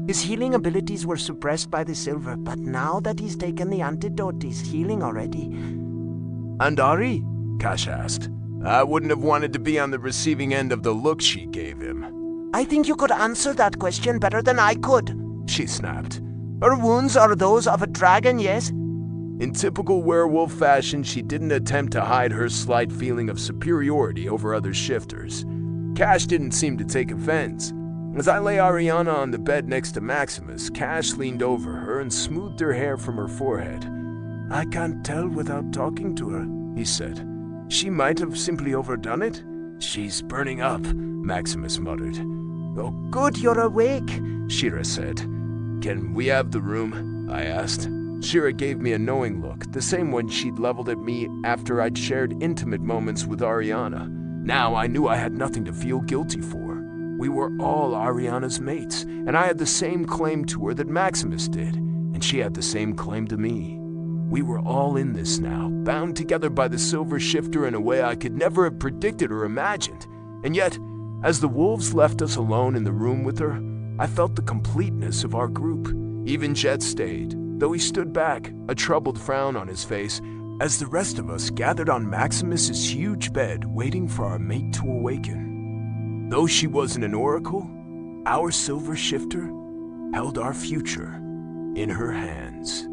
"His healing abilities were suppressed by the silver, but now that he's taken the antidote, he's healing already." "And Ari?" Cash asked. I wouldn't have wanted to be on the receiving end of the look she gave him. "I think you could answer that question better than I could," she snapped. "Her wounds are those of a dragon, yes?" In typical werewolf fashion, she didn't attempt to hide her slight feeling of superiority over other shifters. Cash didn't seem to take offense. As I lay Ariana on the bed next to Maximus, Cash leaned over her and smoothed her hair from her forehead. "I can't tell without talking to her," he said. "She might have simply overdone it." "She's burning up," Maximus muttered. "Oh, good, you're awake," Shira said. "Can we have the room?" I asked. Shira gave me a knowing look, the same one she'd leveled at me after I'd shared intimate moments with Ariana. Now I knew I had nothing to feel guilty for. We were all Ariana's mates, and I had the same claim to her that Maximus did, and she had the same claim to me. We were all in this now, bound together by the Silver Shifter in a way I could never have predicted or imagined. And yet, as the wolves left us alone in the room with her, I felt the completeness of our group. Even Jet stayed, though he stood back, a troubled frown on his face, as the rest of us gathered on Maximus's huge bed waiting for our mate to awaken. Though she wasn't an oracle, our Silver Shifter held our future in her hands.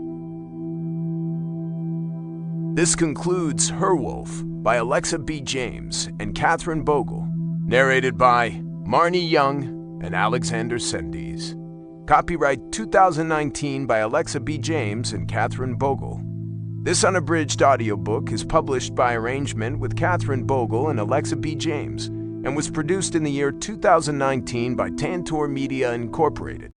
This concludes Her Wolf by Alexa B. James and Catherine Bogle, narrated by Marnie Young and Alexander Sendies. Copyright 2019 by Alexa B. James and Catherine Bogle. This unabridged audiobook is published by arrangement with Catherine Bogle and Alexa B. James and was produced in the year 2019 by Tantor Media Incorporated.